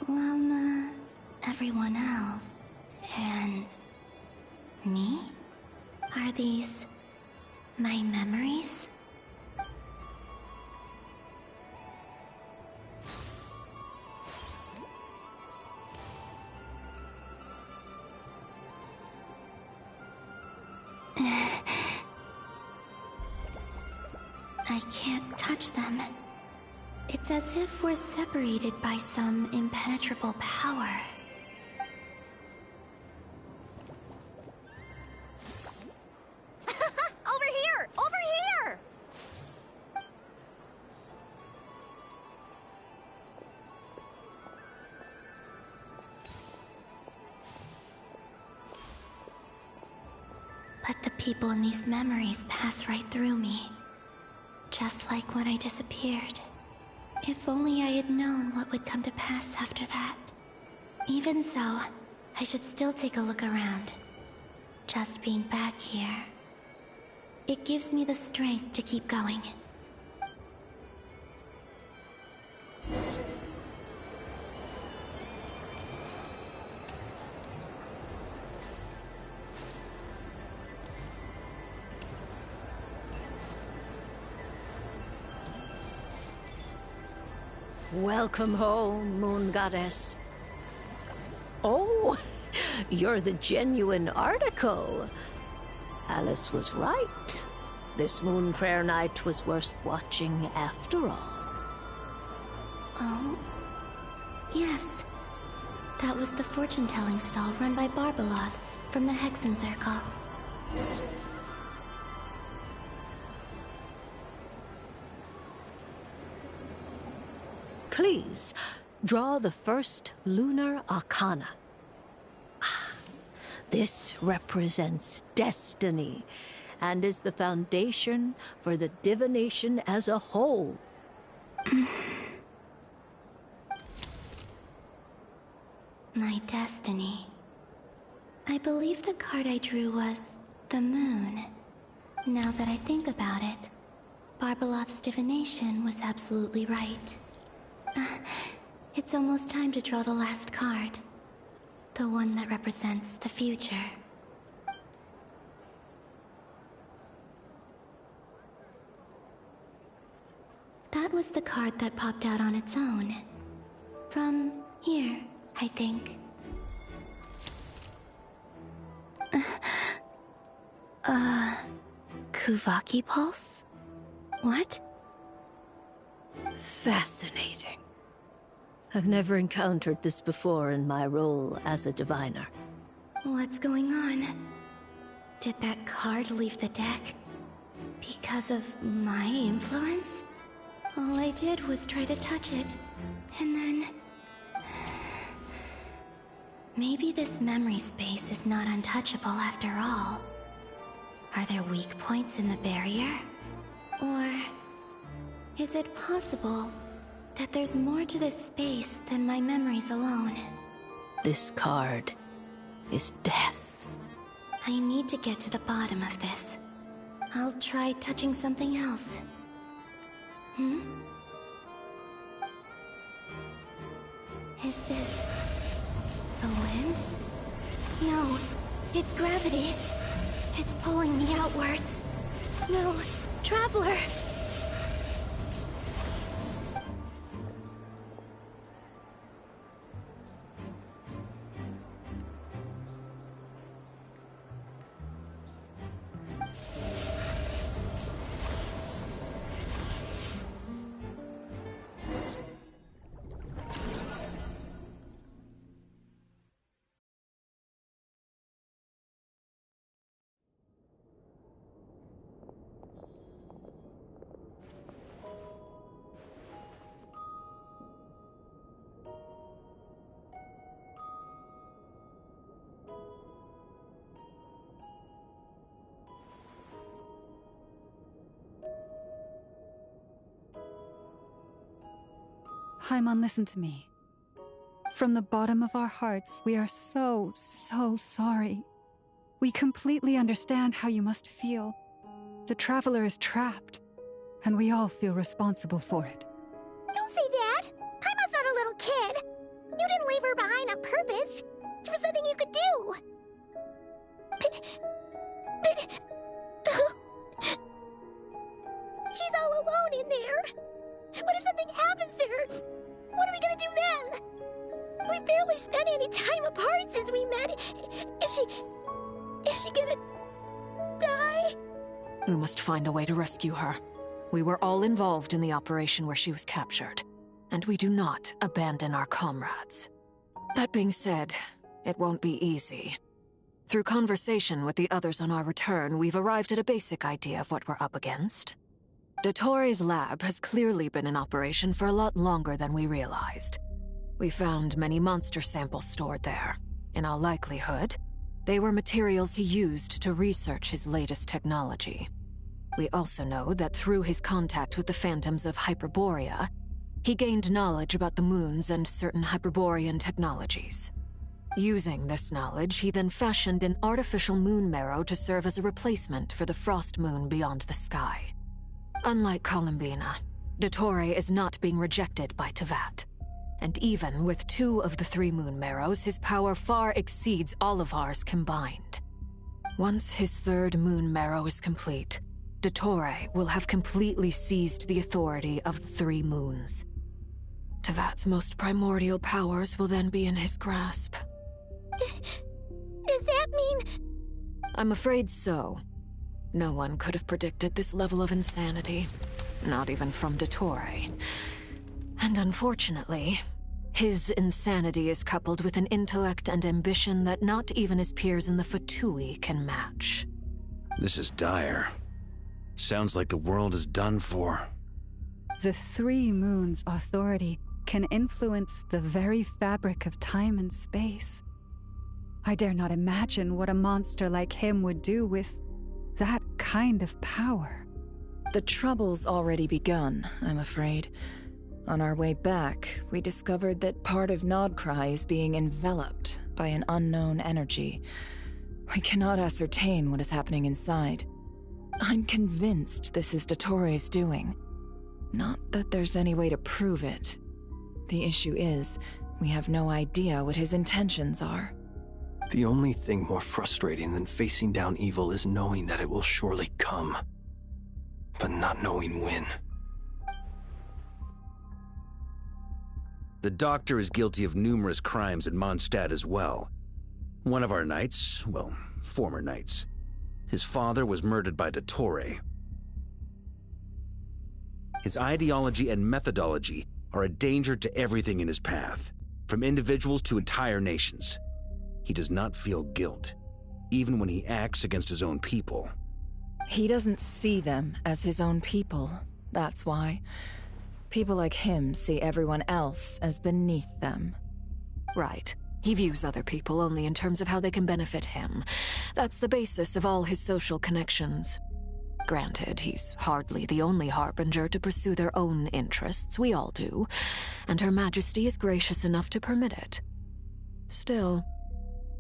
Lama, everyone else, and... me? Are these... my memories? I can't touch them. It's as if we're separated by some impenetrable power. Over here! Over here! But the people in these memories pass right through me. Just like when I disappeared. If only I had known what would come to pass after that. Even so, I should still take a look around. Just being back here. It gives me the strength to keep going. Welcome home, Moon Goddess. Oh, you're the genuine article. Alice was right. This Moon Prayer Night was worth watching after all. Oh? Yes. That was the fortune-telling stall run by Barbeloth from the Hexen Circle. Please, draw the first lunar arcana. This represents destiny, and is the foundation for the divination as a whole. My destiny. I believe the card I drew was the moon. Now that I think about it, Barbalot's divination was absolutely right. It's almost time to draw the last card. The one that represents the future. That was the card that popped out on its own. From here, I think. Kuvaki Pulse? What? Fascinating. I've never encountered this before in my role as a diviner. What's going on? Did that card leave the deck? Because of my influence? All I did was try to touch it, and then... Maybe this memory space is not untouchable after all. Are there weak points in the barrier? Or... is it possible that there's more to this space than my memories alone? This card is death. I need to get to the bottom of this. I'll try touching something else. Is this... the wind? No, it's gravity. It's pulling me outwards. No, Traveler! Paimon, listen to me. From the bottom of our hearts, we are so sorry. We completely understand how you must feel. The Traveler is trapped, and we all feel responsible for it. Don't say that! Paimon's not a little kid! You didn't leave her behind on purpose! There was nothing you could do! She's all alone in there! What if something happens to her? What are we gonna do then? We've barely spent any time apart since we met. Is she gonna die? We must find a way to rescue her. We were all involved in the operation where she was captured, and we do not abandon our comrades. That being said, it won't be easy. Through conversation with the others on our return, we've arrived at a basic idea of what we're up against. Dottore's lab has clearly been in operation for a lot longer than we realized. We found many monster samples stored there. In all likelihood, they were materials he used to research his latest technology. We also know that through his contact with the phantoms of Hyperborea, he gained knowledge about the moons and certain Hyperborean technologies. Using this knowledge, he then fashioned an artificial moon marrow to serve as a replacement for the frost moon beyond the sky. Unlike Columbina, Dottore is not being rejected by Teyvat. And even with 2 of the 3 moon marrows, his power far exceeds all of ours combined. Once his 3rd moon marrow is complete, Dottore will have completely seized the authority of the 3 moons. Teyvat's most primordial powers will then be in his grasp. Does that mean... I'm afraid so. No one could have predicted this level of insanity, not even from Dottore. And unfortunately, his insanity is coupled with an intellect and ambition that not even his peers in the Fatui can match. This is dire. Sounds like the world is done for. The 3 moons' authority can influence the very fabric of time and space. I dare not imagine what a monster like him would do with that kind of power. The trouble's already begun, I'm afraid. On our way back, we discovered that part of Nodcry is being enveloped by an unknown energy. We cannot ascertain what is happening inside. I'm convinced this is Dottoro's doing. Not that there's any way to prove it. The issue is, we have no idea what his intentions are. The only thing more frustrating than facing down evil is knowing that it will surely come, but not knowing when. The Doctor is guilty of numerous crimes in Mondstadt as well. One of our knights, well, former knights, his father was murdered by Dottore. His ideology and methodology are a danger to everything in his path, from individuals to entire nations. He does not feel guilt, even when he acts against his own people. He doesn't see them as his own people, that's why. People like him see everyone else as beneath them. Right. He views other people only in terms of how they can benefit him. That's the basis of all his social connections. Granted, he's hardly the only harbinger to pursue their own interests. We all do. And Her Majesty is gracious enough to permit it. Still,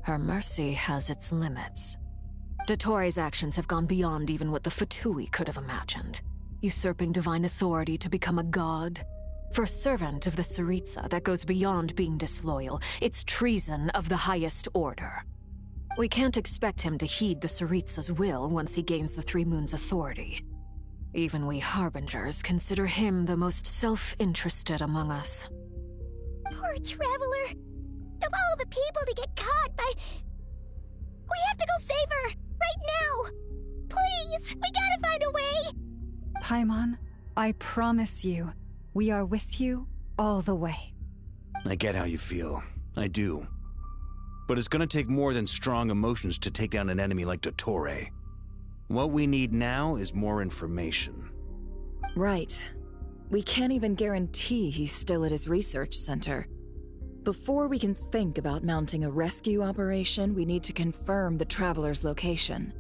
her mercy has its limits. Dottore's actions have gone beyond even what the Fatui could have imagined. Usurping divine authority to become a god. For a servant of the Tsaritsa, that goes beyond being disloyal. It's treason of the highest order. We can't expect him to heed the Tsaritsa's will once he gains the Three Moons' authority. Even we Harbingers consider him the most self-interested among us. Poor Traveler. Of all the people to get caught by... We have to go save her! Right now! Please! We gotta find a way! Paimon, I promise you, we are with you all the way. I get how you feel. I do. But it's gonna take more than strong emotions to take down an enemy like Dottore. What we need now is more information. Right. We can't even guarantee he's still at his research center. Before we can think about mounting a rescue operation, we need to confirm the Traveler's location.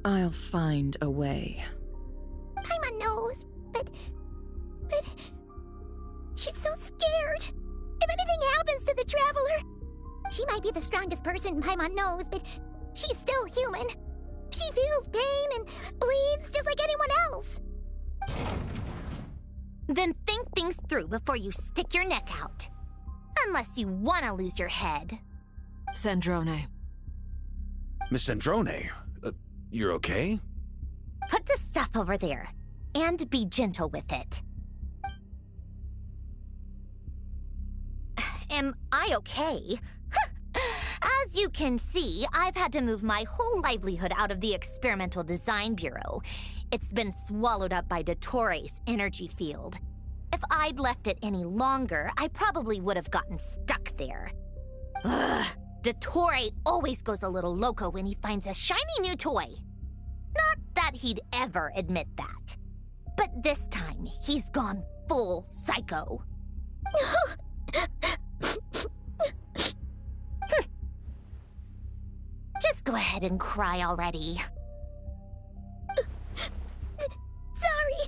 I'll find a way. Paimon knows, but... She's so scared. If anything happens to the Traveler... She might be the strongest person Paimon knows, but she's still human. She feels pain and bleeds just like anyone else. Then think things through before you stick your neck out. Unless you want to lose your head. Sandrone. Miss Sandrone, you're okay? Put the stuff over there, and be gentle with it. Am I okay? As you can see, I've had to move my whole livelihood out of the Experimental Design Bureau. It's been swallowed up by Dottore's energy field. If I'd left it any longer, I probably would have gotten stuck there. Ugh, Dottore always goes a little loco when he finds a shiny new toy. Not that he'd ever admit that. But this time, he's gone full psycho. Just go ahead and cry already. Sorry.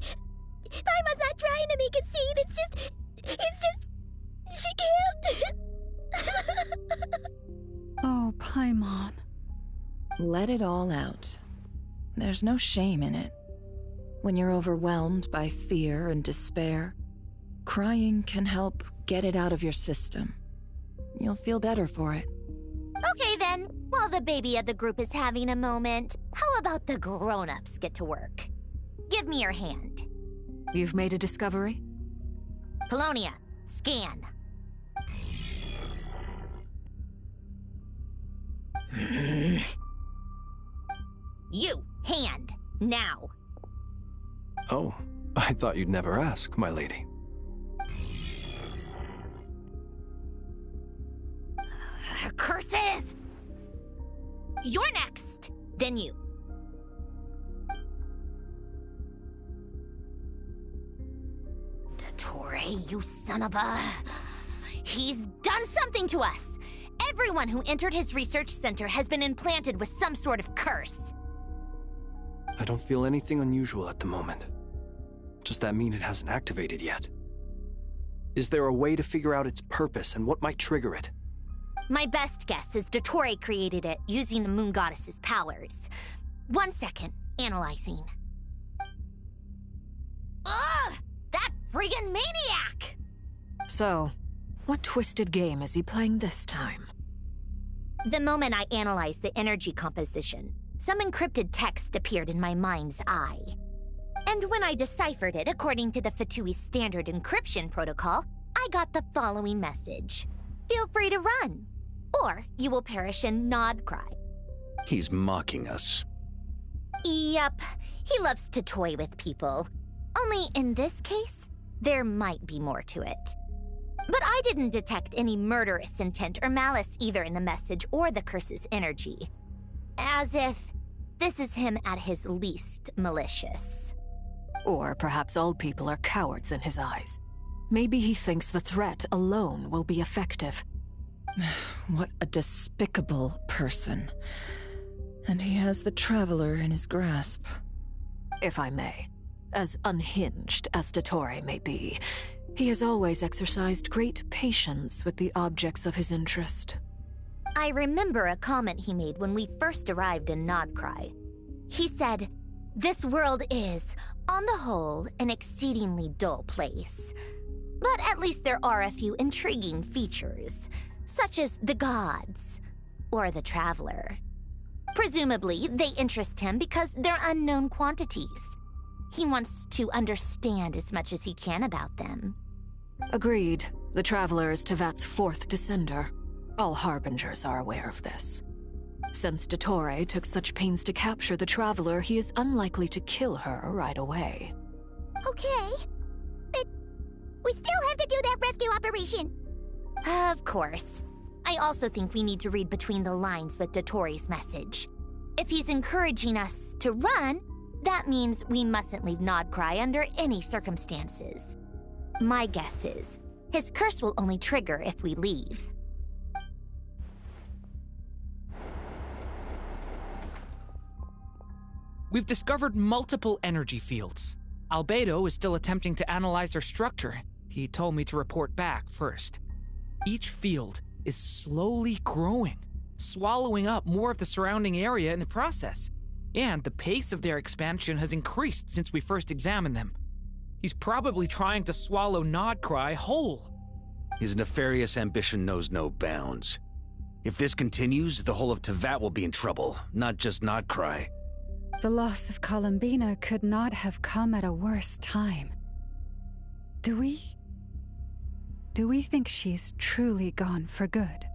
Paimon's not trying to make a scene. It's just... She can't. Oh, Paimon. Let it all out. There's no shame in it. When you're overwhelmed by fear and despair, crying can help get it out of your system. You'll feel better for it. Okay then, while the baby of the group is having a moment, how about the grown-ups get to work? Give me your hand. You've made a discovery? Polonia, scan. You, hand, now. Oh, I thought you'd never ask, my lady. Curses! You're next, then you. Dottore, you son of a... He's done something to us! Everyone who entered his research center has been implanted with some sort of curse. I don't feel anything unusual at the moment. Does that mean it hasn't activated yet? Is there a way to figure out its purpose and what might trigger it? My best guess is Dottore created it using the Moon Goddess's powers. 1 second, analyzing. Ugh! That friggin' maniac! So, what twisted game is he playing this time? The moment I analyzed the energy composition, some encrypted text appeared in my mind's eye. And when I deciphered it according to the pt2 standard encryption protocol, I got the following message. Feel free to run, or you will perish in nod cry. He's mocking us. Yep, he loves to toy with people. Only in this case, there might be more to it. But I didn't detect any murderous intent or malice either in the message or the curse's energy. As if this is him at his least malicious. Or perhaps all people are cowards in his eyes. Maybe he thinks the threat alone will be effective. What a despicable person. And he has the Traveler in his grasp. If I may, as unhinged as Dottore may be, he has always exercised great patience with the objects of his interest. I remember a comment he made when we first arrived in Nodcry. He said, "This world is, on the whole, an exceedingly dull place. But at least there are a few intriguing features, such as the gods, or the Traveler. Presumably, they interest him because they're unknown quantities. He wants to understand as much as he can about them." Agreed. The Traveler is Tevat's fourth descender. All Harbingers are aware of this. Since Dottore took such pains to capture the Traveler, he is unlikely to kill her right away. Okay, but we still have to do that rescue operation. Of course. I also think we need to read between the lines with Dottore's message. If he's encouraging us to run, that means we mustn't leave Nodcry under any circumstances. My guess is, his curse will only trigger if we leave. We've discovered multiple energy fields. Albedo is still attempting to analyze their structure. He told me to report back first. Each field is slowly growing, swallowing up more of the surrounding area in the process. And the pace of their expansion has increased since we first examined them. He's probably trying to swallow Nodcry whole. His nefarious ambition knows no bounds. If this continues, the whole of Tevat will be in trouble, not just Nodcry. The loss of Columbina could not have come at a worse time. Do we think she's truly gone for good?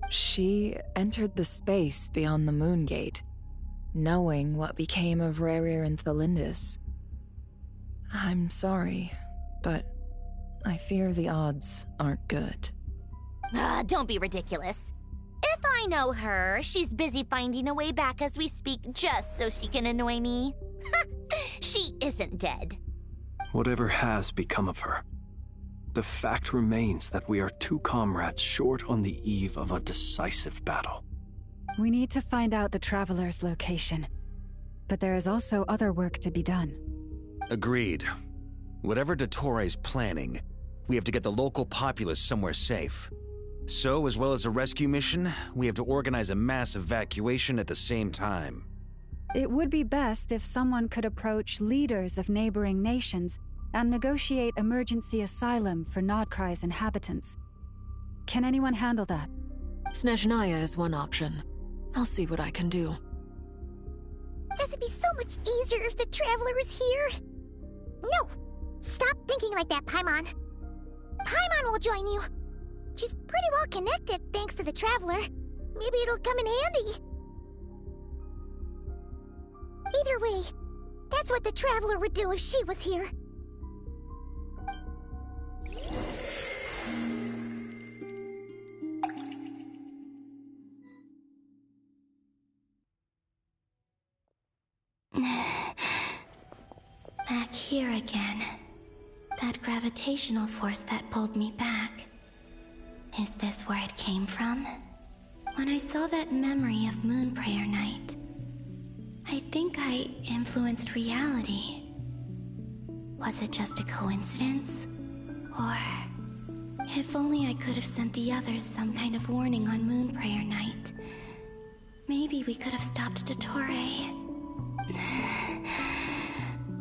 She entered the space beyond the Moon Gate, knowing what became of Rerir and Thalindus. I'm sorry, but I fear the odds aren't good. Don't be ridiculous. If I know her, she's busy finding a way back as we speak just so she can annoy me. She isn't dead. Whatever has become of her, the fact remains that we are two comrades short on the eve of a decisive battle. We need to find out the Traveler's location, but there is also other work to be done. Agreed. Whatever Dottore's planning, we have to get the local populace somewhere safe. So, as well as a rescue mission, we have to organize a mass evacuation at the same time. It would be best if someone could approach leaders of neighboring nations and negotiate emergency asylum for Nodcry's inhabitants. Can anyone handle that? Snezhnaya is one option. I'll see what I can do. This would be so much easier if the Traveler was here. No! Stop thinking like that, Paimon. Paimon will join you. She's pretty well connected thanks to the Traveler. Maybe it'll come in handy. Either way, that's what the Traveler would do if she was here. Back here again. That gravitational force that pulled me back. Is this where it came from? When I saw that memory of Moon Prayer Night, I think I influenced reality. Was it just a coincidence? Or If only I could have sent the others some kind of warning on Moon Prayer Night. Maybe we could have stopped Dottore.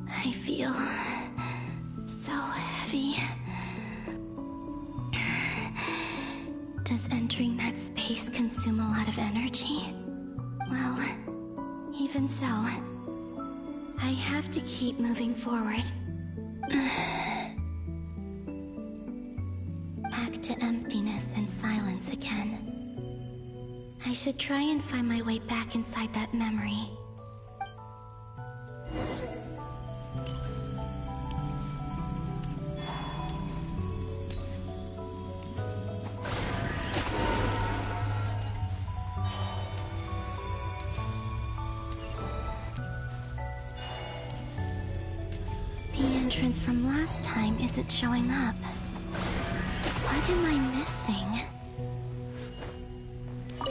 I feel so heavy. Does entering that space consume a lot of energy? Well, even so, I have to keep moving forward. Back to emptiness and silence again. I should try and find my way back inside that memory. The entrance from last time isn't showing up. What am I missing?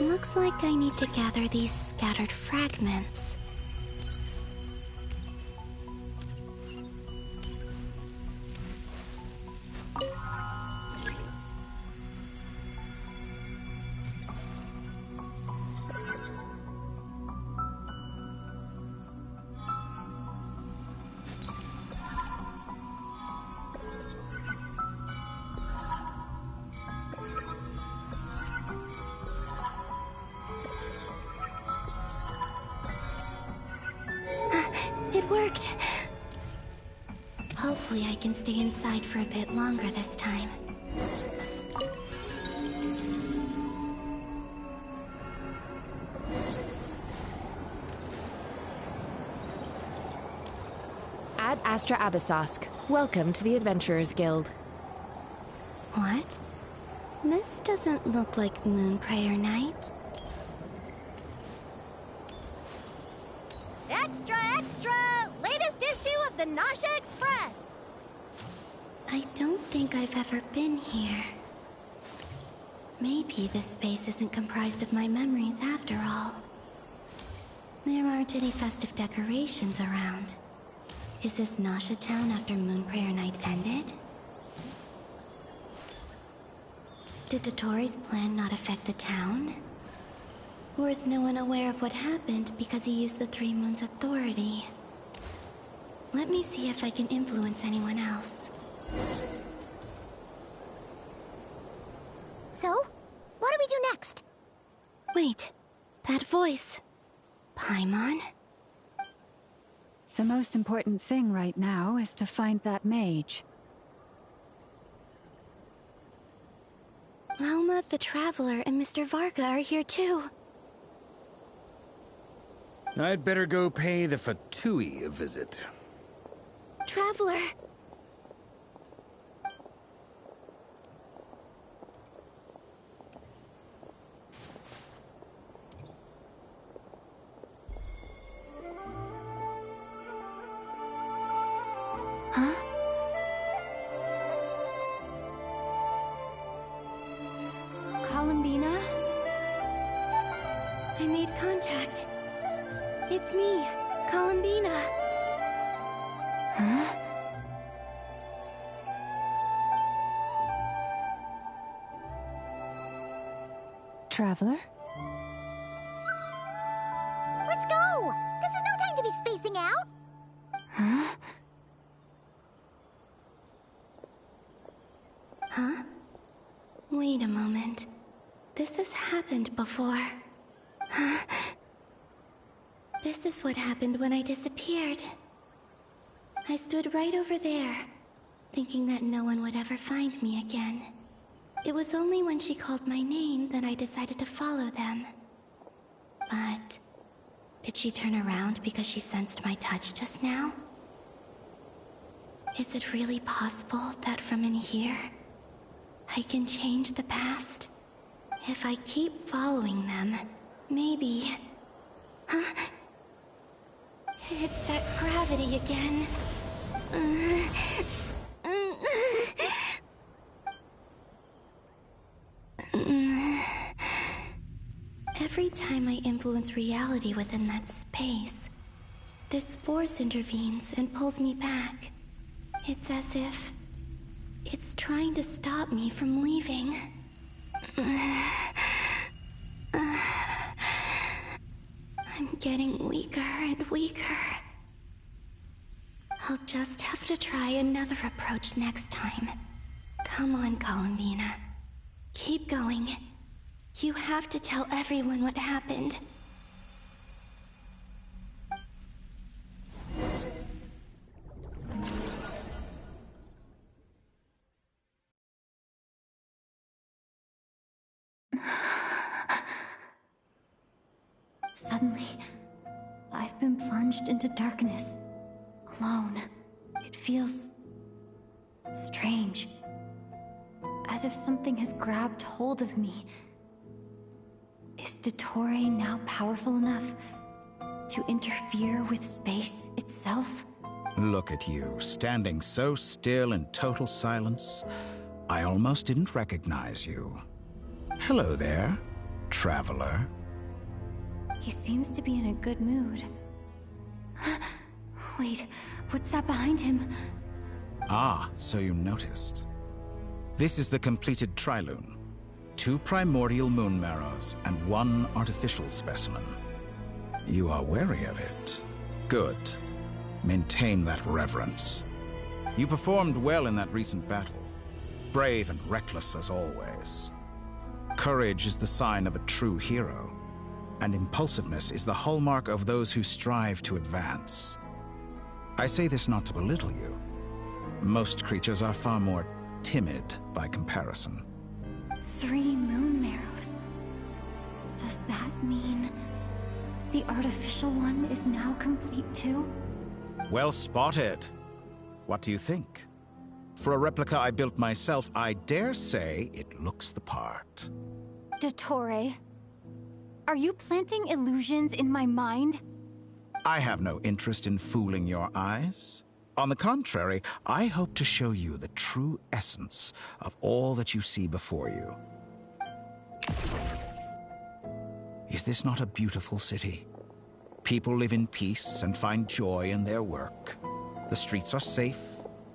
Looks like I need to gather these scattered fragments. It worked! Hopefully I can stay inside for a bit longer this time. Ad Astra Abyssosk. Welcome to the Adventurers Guild. What? This doesn't look like Moon Prayer Night. Extra, extra! Latest issue of the Nasha Express! I don't think I've ever been here. Maybe this space isn't comprised of my memories after all. There aren't any festive decorations around. Is this Nasha town after Moon Prayer Night ended? Did Dottore's plan not affect the town? Or is no one aware of what happened because he used the Three Moons' authority? Let me see if I can influence anyone else. So, what do we do next? Wait, that voice. Paimon? The most important thing right now is to find that mage. Lauma the Traveler and Mr. Varga are here too. I'd better go pay the Fatui a visit. Traveler! Huh? Columbina? I made contact. It's me, Columbina. Huh? Traveler? Let's go! This is no time to be spacing out! Huh? Huh? Wait a moment. This has happened before. Huh? This is what happened when I disappeared. I stood right over there, thinking that no one would ever find me again. It was only when she called my name that I decided to follow them. But did she turn around because she sensed my touch just now? Is it really possible that from in here, I can change the past? If I keep following them, maybe... Huh? It's that gravity again. Every time I influence reality within that space, this force intervenes and pulls me back. It's as if it's trying trying to stop me from leaving. I'm getting weaker and weaker. I'll just have to try another approach next time. Come on, Columbina. Keep going. You have to tell everyone what happened. Suddenly, I've been plunged into darkness, alone. It feels strange, as if something has grabbed hold of me. Is Dottore now powerful enough to interfere with space itself? Look at you, standing so still in total silence. I almost didn't recognize you. Hello there, traveler. He seems to be in a good mood. Wait, what's that behind him? Ah, so you noticed. This is the completed Trilune. 2 primordial moon marrows and 1 artificial specimen. You are wary of it. Good. Maintain that reverence. You performed well in that recent battle. Brave and reckless as always. Courage is the sign of a true hero. And impulsiveness is the hallmark of those who strive to advance. I say this not to belittle you. Most creatures are far more timid by comparison. 3 moon marrows. Does that mean the artificial one is now complete too? Well spotted. What do you think? For a replica I built myself, I dare say it looks the part. Dottore, are you planting illusions in my mind? I have no interest in fooling your eyes. On the contrary, I hope to show you the true essence of all that you see before you. Is this not a beautiful city? People live in peace and find joy in their work. The streets are safe.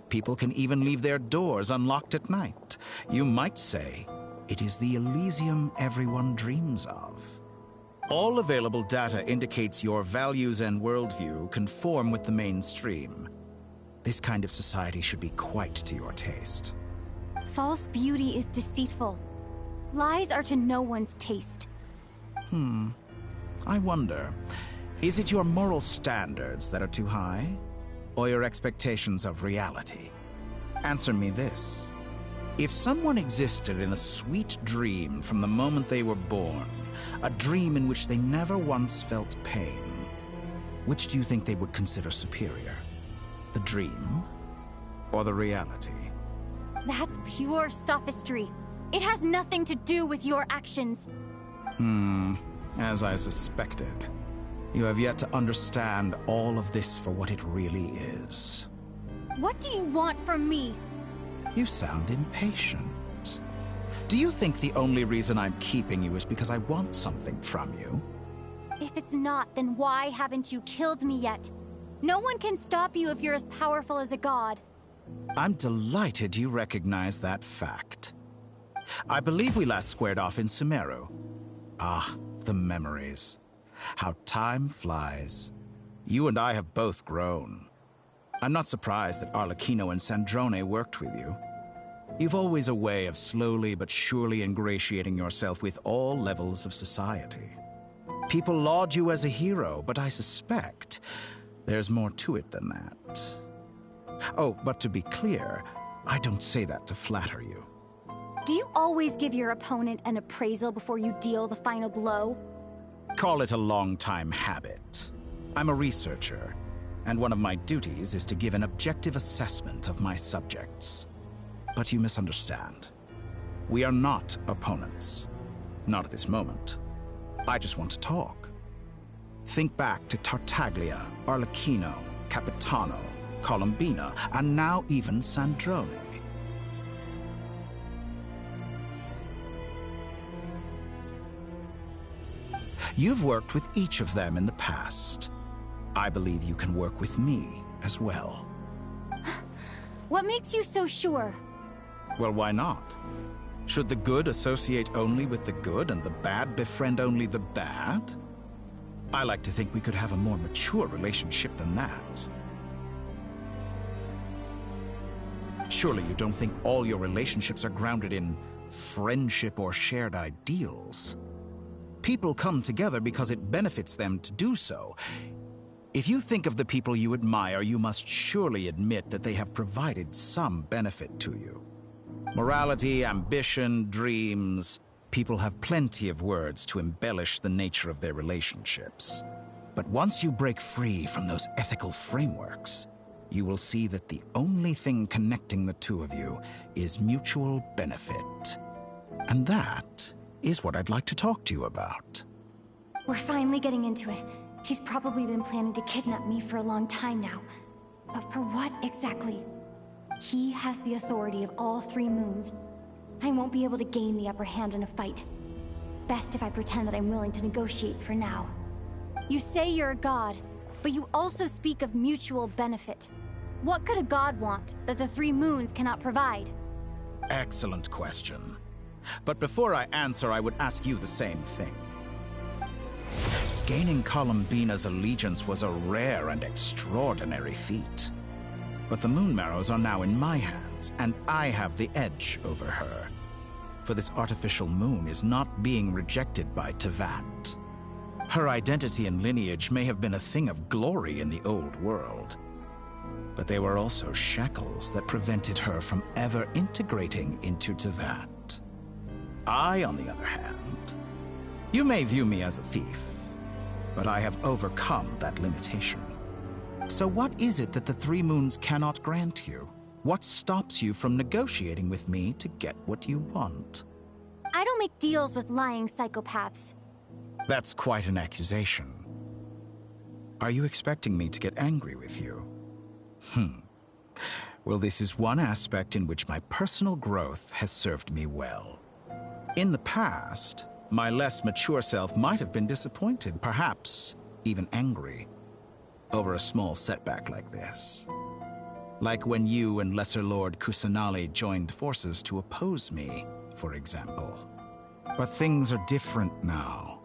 People can even leave their doors unlocked at night. You might say it is the Elysium everyone dreams of. All available data indicates your values and worldview conform with the mainstream. This kind of society should be quite to your taste. False beauty is deceitful. Lies are to no one's taste. I wonder, is it your moral standards that are too high? Or your expectations of reality? Answer me this. If someone existed in a sweet dream from the moment they were born, a dream in which they never once felt pain, which do you think they would consider superior? The dream or the reality? That's pure sophistry. It has nothing to do with your actions. As I suspected. You have yet to understand all of this for what it really is. What do you want from me? You sound impatient. Do you think the only reason I'm keeping you is because I want something from you? If it's not, then why haven't you killed me yet? No one can stop you if you're as powerful as a god. I'm delighted you recognize that fact. I believe we last squared off in Sumeru. Ah, the memories. How time flies. You and I have both grown. I'm not surprised that Arlecchino and Sandrone worked with you. You've always a way of slowly but surely ingratiating yourself with all levels of society. People laud you as a hero, but I suspect there's more to it than that. Oh, but to be clear, I don't say that to flatter you. Do you always give your opponent an appraisal before you deal the final blow? Call it a long-time habit. I'm a researcher, and one of my duties is to give an objective assessment of my subjects. But you misunderstand. We are not opponents. Not at this moment. I just want to talk. Think back to Tartaglia, Arlecchino, Capitano, Columbina, and now even Sandrone. You've worked with each of them in the past. I believe you can work with me as well. What makes you so sure? Well, why not? Should the good associate only with the good and the bad befriend only the bad? I like to think we could have a more mature relationship than that. Surely you don't think all your relationships are grounded in friendship or shared ideals? People come together because it benefits them to do so. If you think of the people you admire, you must surely admit that they have provided some benefit to you. Morality, ambition, dreams. People have plenty of words to embellish the nature of their relationships. But once you break free from those ethical frameworks, you will see that the only thing connecting the two of you is mutual benefit. And that is what I'd like to talk to you about. We're finally getting into it. He's probably been planning to kidnap me for a long time now. But for what exactly? He has the authority of all 3 moons. I won't be able to gain the upper hand in a fight. Best if I pretend that I'm willing to negotiate for now. You say you're a god, but you also speak of mutual benefit. What could a god want that the 3 moons cannot provide? Excellent question. But before I answer, I would ask you the same thing. Gaining Columbina's allegiance was a rare and extraordinary feat. But the Moon Marrows are now in my hands, and I have the edge over her. For this artificial moon is not being rejected by Tevat. Her identity and lineage may have been a thing of glory in the old world, but they were also shackles that prevented her from ever integrating into Tevat. I, on the other hand, you may view me as a thief, but I have overcome that limitation. So what is it that the 3 moons cannot grant you? What stops you from negotiating with me to get what you want? I don't make deals with lying psychopaths. That's quite an accusation. Are you expecting me to get angry with you? Well, this is one aspect in which my personal growth has served me well. In the past, my less mature self might have been disappointed, perhaps even angry, over a small setback like this. Like when you and Lesser Lord Kusanali joined forces to oppose me, for example. But things are different now.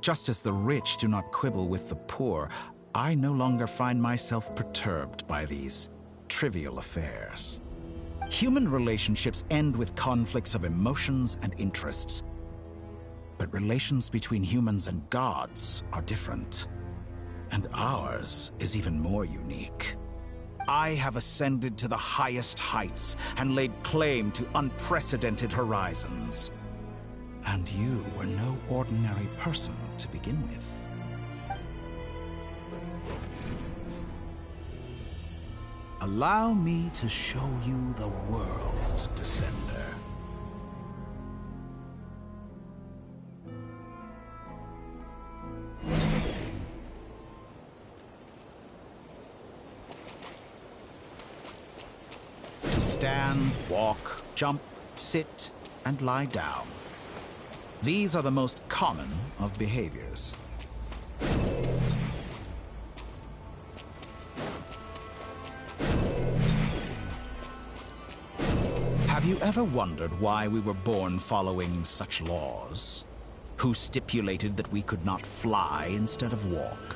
Just as the rich do not quibble with the poor, I no longer find myself perturbed by these trivial affairs. Human relationships end with conflicts of emotions and interests. But relations between humans and gods are different. And ours is even more unique. I have ascended to the highest heights and laid claim to unprecedented horizons. And you were no ordinary person to begin with. Allow me to show you the world, Descender. To stand, walk, jump, sit, and lie down. These are the most common of behaviors. Have you ever wondered why we were born following such laws? Who stipulated that we could not fly instead of walk?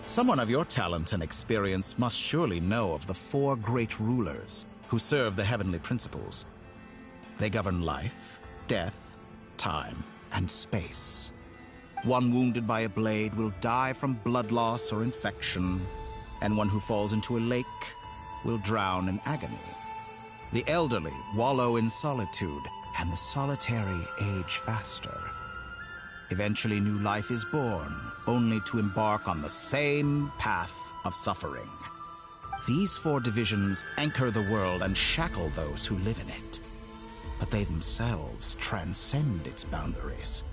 Someone of your talent and experience must surely know of the 4 great rulers who serve the heavenly principles. They govern life, death, time, and space. One wounded by a blade will die from blood loss or infection, and one who falls into a lake will drown in agony. The elderly wallow in solitude, and the solitary age faster. Eventually, new life is born, only to embark on the same path of suffering. These 4 divisions anchor the world and shackle those who live in it. But they themselves transcend its boundaries.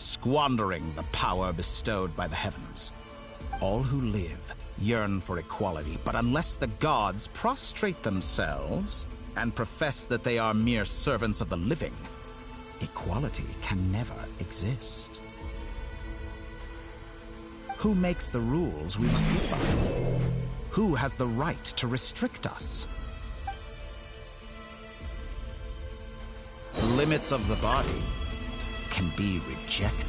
squandering the power bestowed by the heavens. All who live yearn for equality, but unless the gods prostrate themselves and profess that they are mere servants of the living, equality can never exist. Who makes the rules we must live by? Who has the right to restrict us? The limits of the body can be rejected.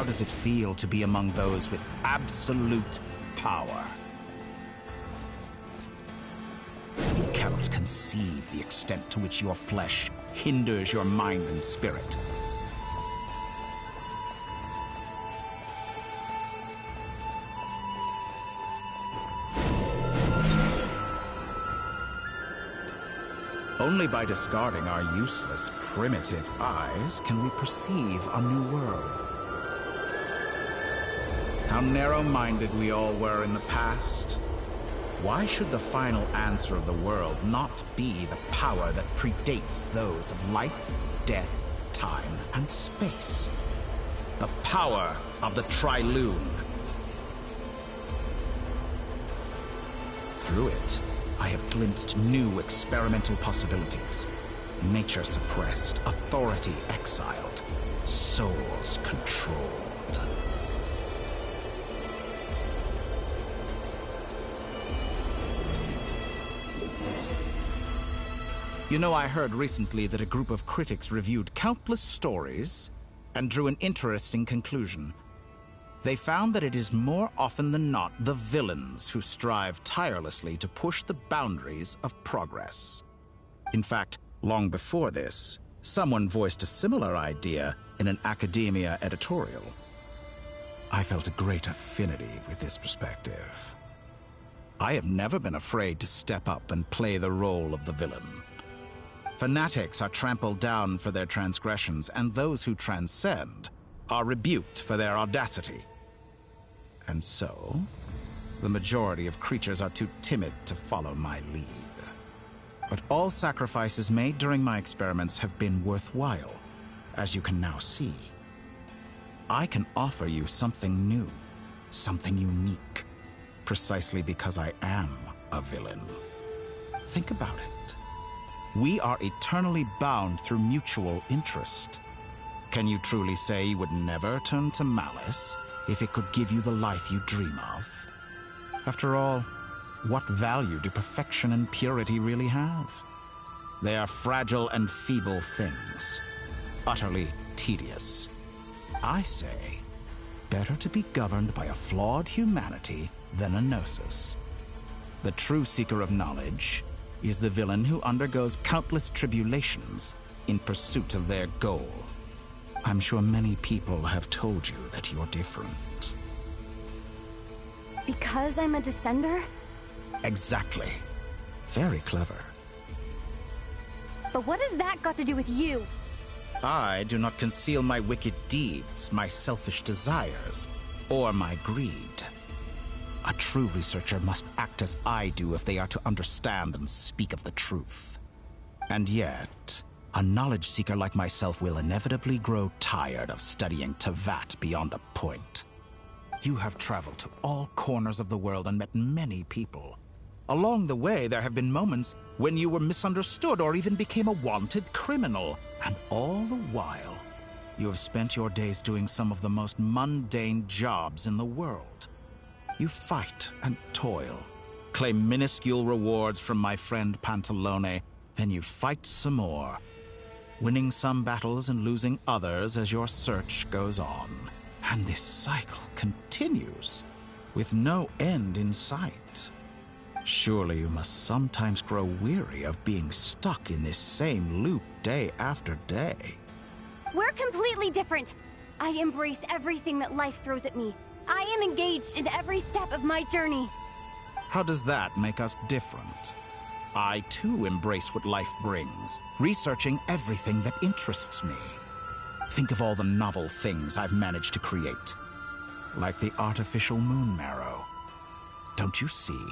How does it feel to be among those with absolute power? You cannot conceive the extent to which your flesh hinders your mind and spirit. Only by discarding our useless, primitive eyes can we perceive a new world. How narrow-minded we all were in the past. Why should the final answer of the world not be the power that predates those of life, death, time, and space? The power of the Trilune. Through it, I have glimpsed new experimental possibilities. Nature suppressed, authority exiled, souls controlled. You know, I heard recently that a group of critics reviewed countless stories and drew an interesting conclusion. They found that it is more often than not the villains who strive tirelessly to push the boundaries of progress. In fact, long before this, someone voiced a similar idea in an academia editorial. I felt a great affinity with this perspective. I have never been afraid to step up and play the role of the villain. Fanatics are trampled down for their transgressions, and those who transcend are rebuked for their audacity. And so, the majority of creatures are too timid to follow my lead. But all sacrifices made during my experiments have been worthwhile, as you can now see. I can offer you something new, something unique, precisely because I am a villain. Think about it. We are eternally bound through mutual interest. Can you truly say you would never turn to malice if it could give you the life you dream of? After all, what value do perfection and purity really have? They are fragile and feeble things, utterly tedious. I say, better to be governed by a flawed humanity than a gnosis. The true seeker of knowledge is the villain who undergoes countless tribulations in pursuit of their goal. I'm sure many people have told you that you're different. Because I'm a descender? Exactly. Very clever. But what has that got to do with you? I do not conceal my wicked deeds, my selfish desires, or my greed. A true researcher must act as I do if they are to understand and speak of the truth. And yet, a knowledge seeker like myself will inevitably grow tired of studying Tevat beyond a point. You have traveled to all corners of the world and met many people. Along the way, there have been moments when you were misunderstood or even became a wanted criminal. And all the while, you have spent your days doing some of the most mundane jobs in the world. You fight and toil, claim minuscule rewards from my friend Pantalone, then you fight some more, winning some battles and losing others as your search goes on. And this cycle continues, with no end in sight. Surely you must sometimes grow weary of being stuck in this same loop day after day. We're completely different. I embrace everything that life throws at me. I am engaged in every step of my journey. How does that make us different? I too embrace what life brings, researching everything that interests me. Think of all the novel things I've managed to create. Like the artificial moon marrow. Don't you see?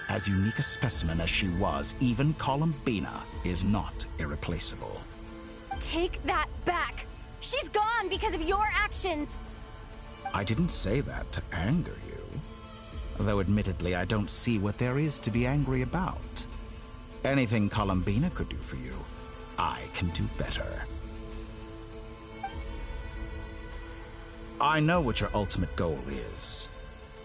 As unique a specimen as she was, even Columbina is not irreplaceable. Take that back! She's gone because of your actions! I didn't say that to anger you. Though admittedly, I don't see what there is to be angry about. Anything Columbina could do for you, I can do better. I know what your ultimate goal is.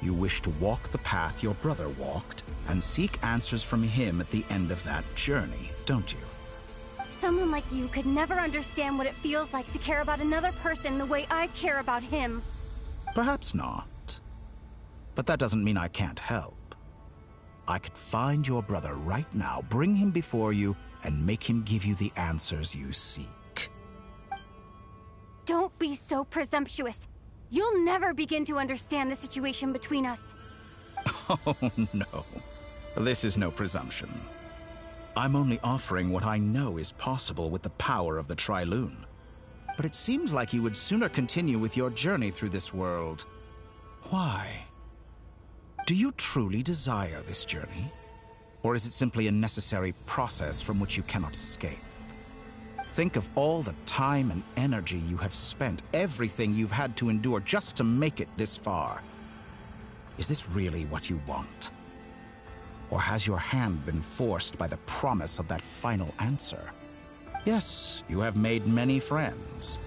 You wish to walk the path your brother walked and seek answers from him at the end of that journey, don't you? Someone like you could never understand what it feels like to care about another person the way I care about him. Perhaps not. But that doesn't mean I can't help. I could find your brother right now, bring him before you, and make him give you the answers you seek. Don't be so presumptuous. You'll never begin to understand the situation between us. Oh, no. This is no presumption. I'm only offering what I know is possible with the power of the Trilune. But it seems like you would sooner continue with your journey through this world. Why? Do you truly desire this journey? Or is it simply a necessary process from which you cannot escape? Think of all the time and energy you have spent, everything you've had to endure just to make it this far. Is this really what you want? Or has your hand been forced by the promise of that final answer? Yes, you have made many friends.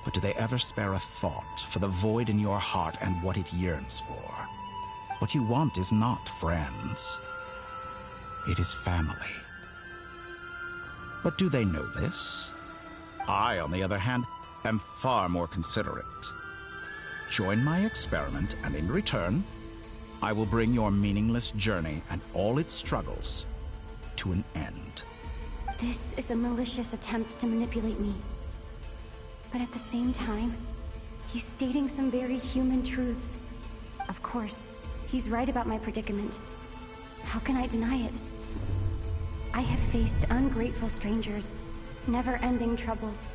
But do they ever spare a thought for the void in your heart and what it yearns for? What you want is not friends. It is family. But do they know this? I, on the other hand, am far more considerate. Join my experiment, and in return, I will bring your meaningless journey and all its struggles to an end. This is a malicious attempt to manipulate me. But at the same time, he's stating some very human truths. Of course, he's right about my predicament. How can I deny it? I have faced ungrateful strangers, never-ending troubles,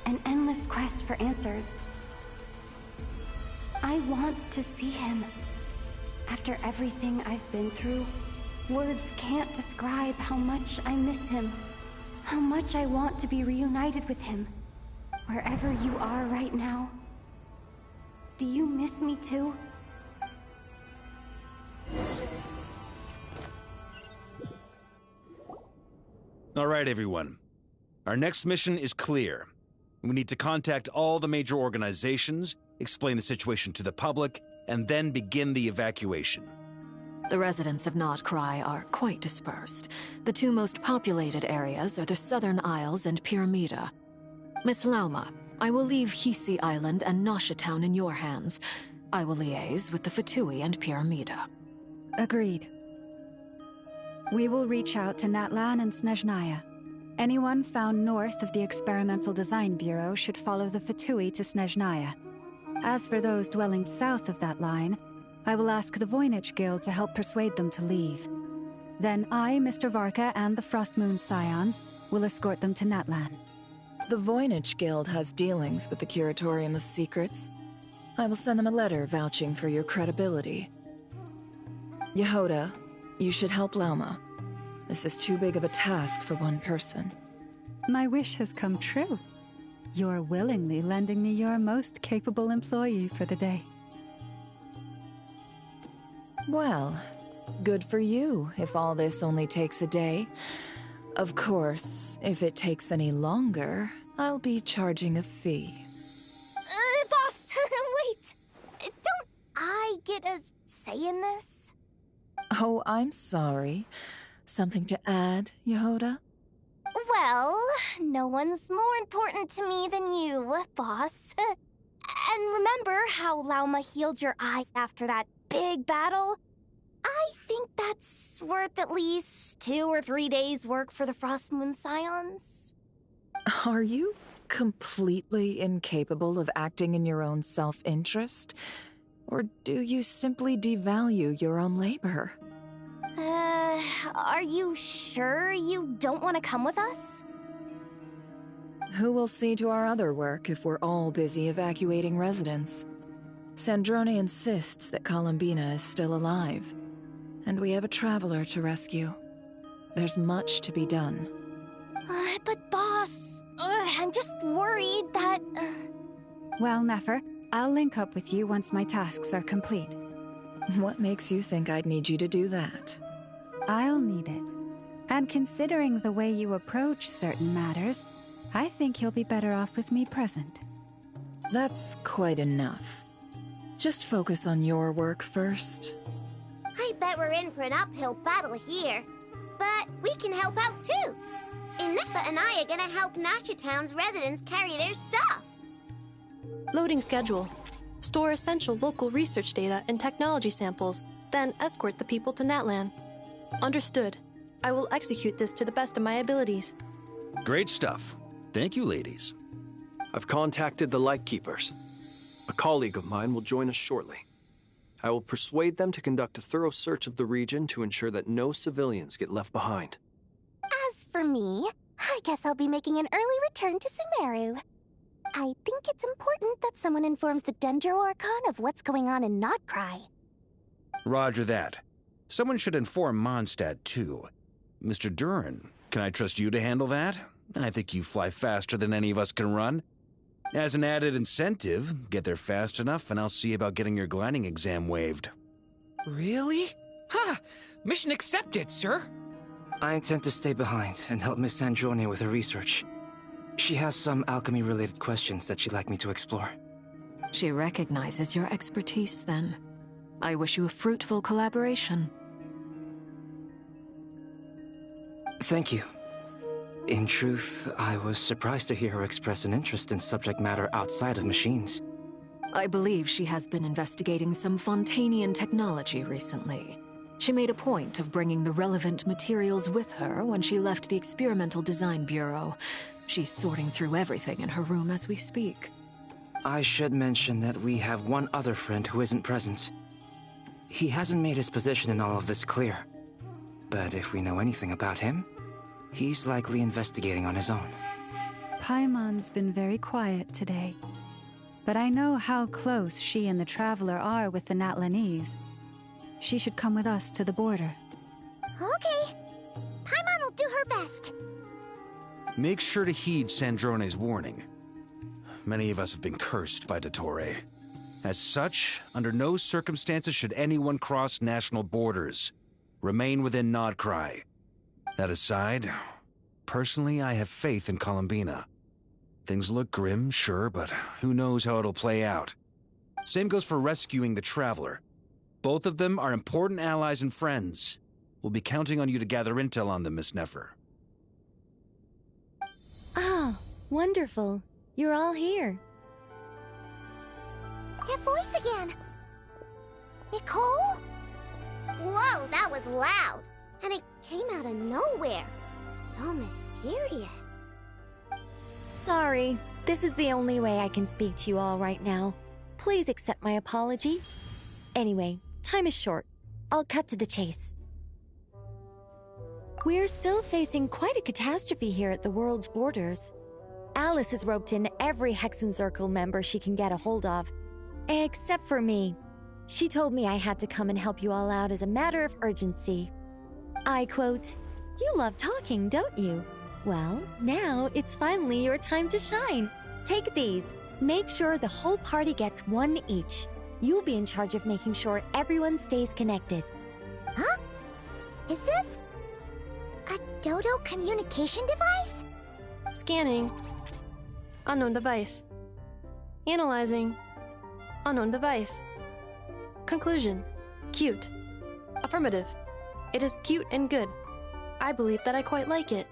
an endless quest for answers. I want to see him. After everything I've been through, words can't describe how much I miss him. How much I want to be reunited with him. Wherever you are right now. Do you miss me too? All right, everyone. Our next mission is clear. We need to contact all the major organizations, explain the situation to the public, and then begin the evacuation. The residents of Notcry are quite dispersed. The two most populated areas are the Southern Isles and Pyramida. Miss Lauma, I will leave Hisi Island and Nasha Town in your hands. I will liaise with the Fatui and Pyramida. Agreed. We will reach out to Natlan and Snezhnaya. Anyone found north of the Experimental Design Bureau should follow the Fatui to Snezhnaya. As for those dwelling south of that line, I will ask the Voynich Guild to help persuade them to leave. Then I, Mr. Varka, and the Frostmoon Scions will escort them to Natlan. The Voynich Guild has dealings with the Curatorium of Secrets. I will send them a letter vouching for your credibility. Yehoda, you should help Lauma. This is too big of a task for one person. My wish has come true. You're willingly lending me your most capable employee for the day. Well, good for you if all this only takes a day. Of course, if it takes any longer, I'll be charging a fee. Boss, wait! Don't I get a say in this? Oh, I'm sorry. Something to add, Yehoda? Well, no one's more important to me than you, boss. And remember how Lauma healed your eyes after that big battle? I think that's worth at least 2 or 3 days' work for the Frostmoon Scions. Are you completely incapable of acting in your own self-interest? Or do you simply devalue your own labor? Are you sure you don't want to come with us? Who will see to our other work if we're all busy evacuating residents? Sandrone insists that Columbina is still alive, and we have a traveler to rescue. There's much to be done. But boss, I'm just worried that... Well, Nefer, I'll link up with you once my tasks are complete. What makes you think I'd need you to do that? I'll need it. And considering the way you approach certain matters, I think you'll be better off with me present. That's quite enough. Just focus on your work first. I bet we're in for an uphill battle here. But we can help out too. Inepa and I are gonna help Nasha Town's residents carry their stuff. Loading schedule. Store essential local research data and technology samples, then escort the people to Natlan. Understood. I will execute this to the best of my abilities. Great stuff. Thank you, ladies. I've contacted the Lightkeepers. A colleague of mine will join us shortly. I will persuade them to conduct a thorough search of the region to ensure that no civilians get left behind. As for me, I guess I'll be making an early return to Sumeru. I think it's important that someone informs the Dendro Archon of what's going on in Notcry. Roger that. Someone should inform Mondstadt, too. Mr. Duran, can I trust you to handle that? I think you fly faster than any of us can run. As an added incentive, get there fast enough and I'll see about getting your gliding exam waived. Really? Ha! Mission accepted, sir. I intend to stay behind and help Miss Sandrone with her research. She has some alchemy-related questions that she'd like me to explore. She recognizes your expertise, then. I wish you a fruitful collaboration. Thank you. In truth, I was surprised to hear her express an interest in subject matter outside of machines. I believe she has been investigating some Fontanian technology recently. She made a point of bringing the relevant materials with her when she left the Experimental Design Bureau. She's sorting through everything in her room as we speak. I should mention that we have one other friend who isn't present. He hasn't made his position in all of this clear. But if we know anything about him, he's likely investigating on his own. Paimon's been very quiet today. but I know how close she and the Traveler are with the Natlanese. She should come with us to the border. Okay. Paimon will do her best. Make sure to heed Sandrone's warning. Many of us have been cursed by Dottore. As such, under no circumstances should anyone cross national borders. Remain within Nodcry. That aside, personally, I have faith in Columbina. Things look grim, sure, but who knows how it'll play out. Same goes for rescuing the Traveler. Both of them are important allies and friends. We'll be counting on you to gather intel on them, Miss Nefer. Ah, wonderful. You're all here. That voice again! Nicole? Whoa, that was loud! And it came out of nowhere. So mysterious. Sorry, this is the only way I can speak to you all right now. Please accept my apology. Anyway, time is short. I'll cut to the chase. We're still facing quite a catastrophe here at the world's borders. Alice has roped in every Hexen Circle member she can get a hold of. Except for me. She told me I had to come and help you all out as a matter of urgency. I quote, "You love talking, don't you? Well, now it's finally your time to shine. Take these. Make sure the whole party gets one each. You'll be in charge of making sure everyone stays connected." Huh? Is this a Dodo communication device? Scanning. Unknown device. Analyzing. Unknown device. Conclusion. Cute. Affirmative. It is cute and good. I believe that I quite like it.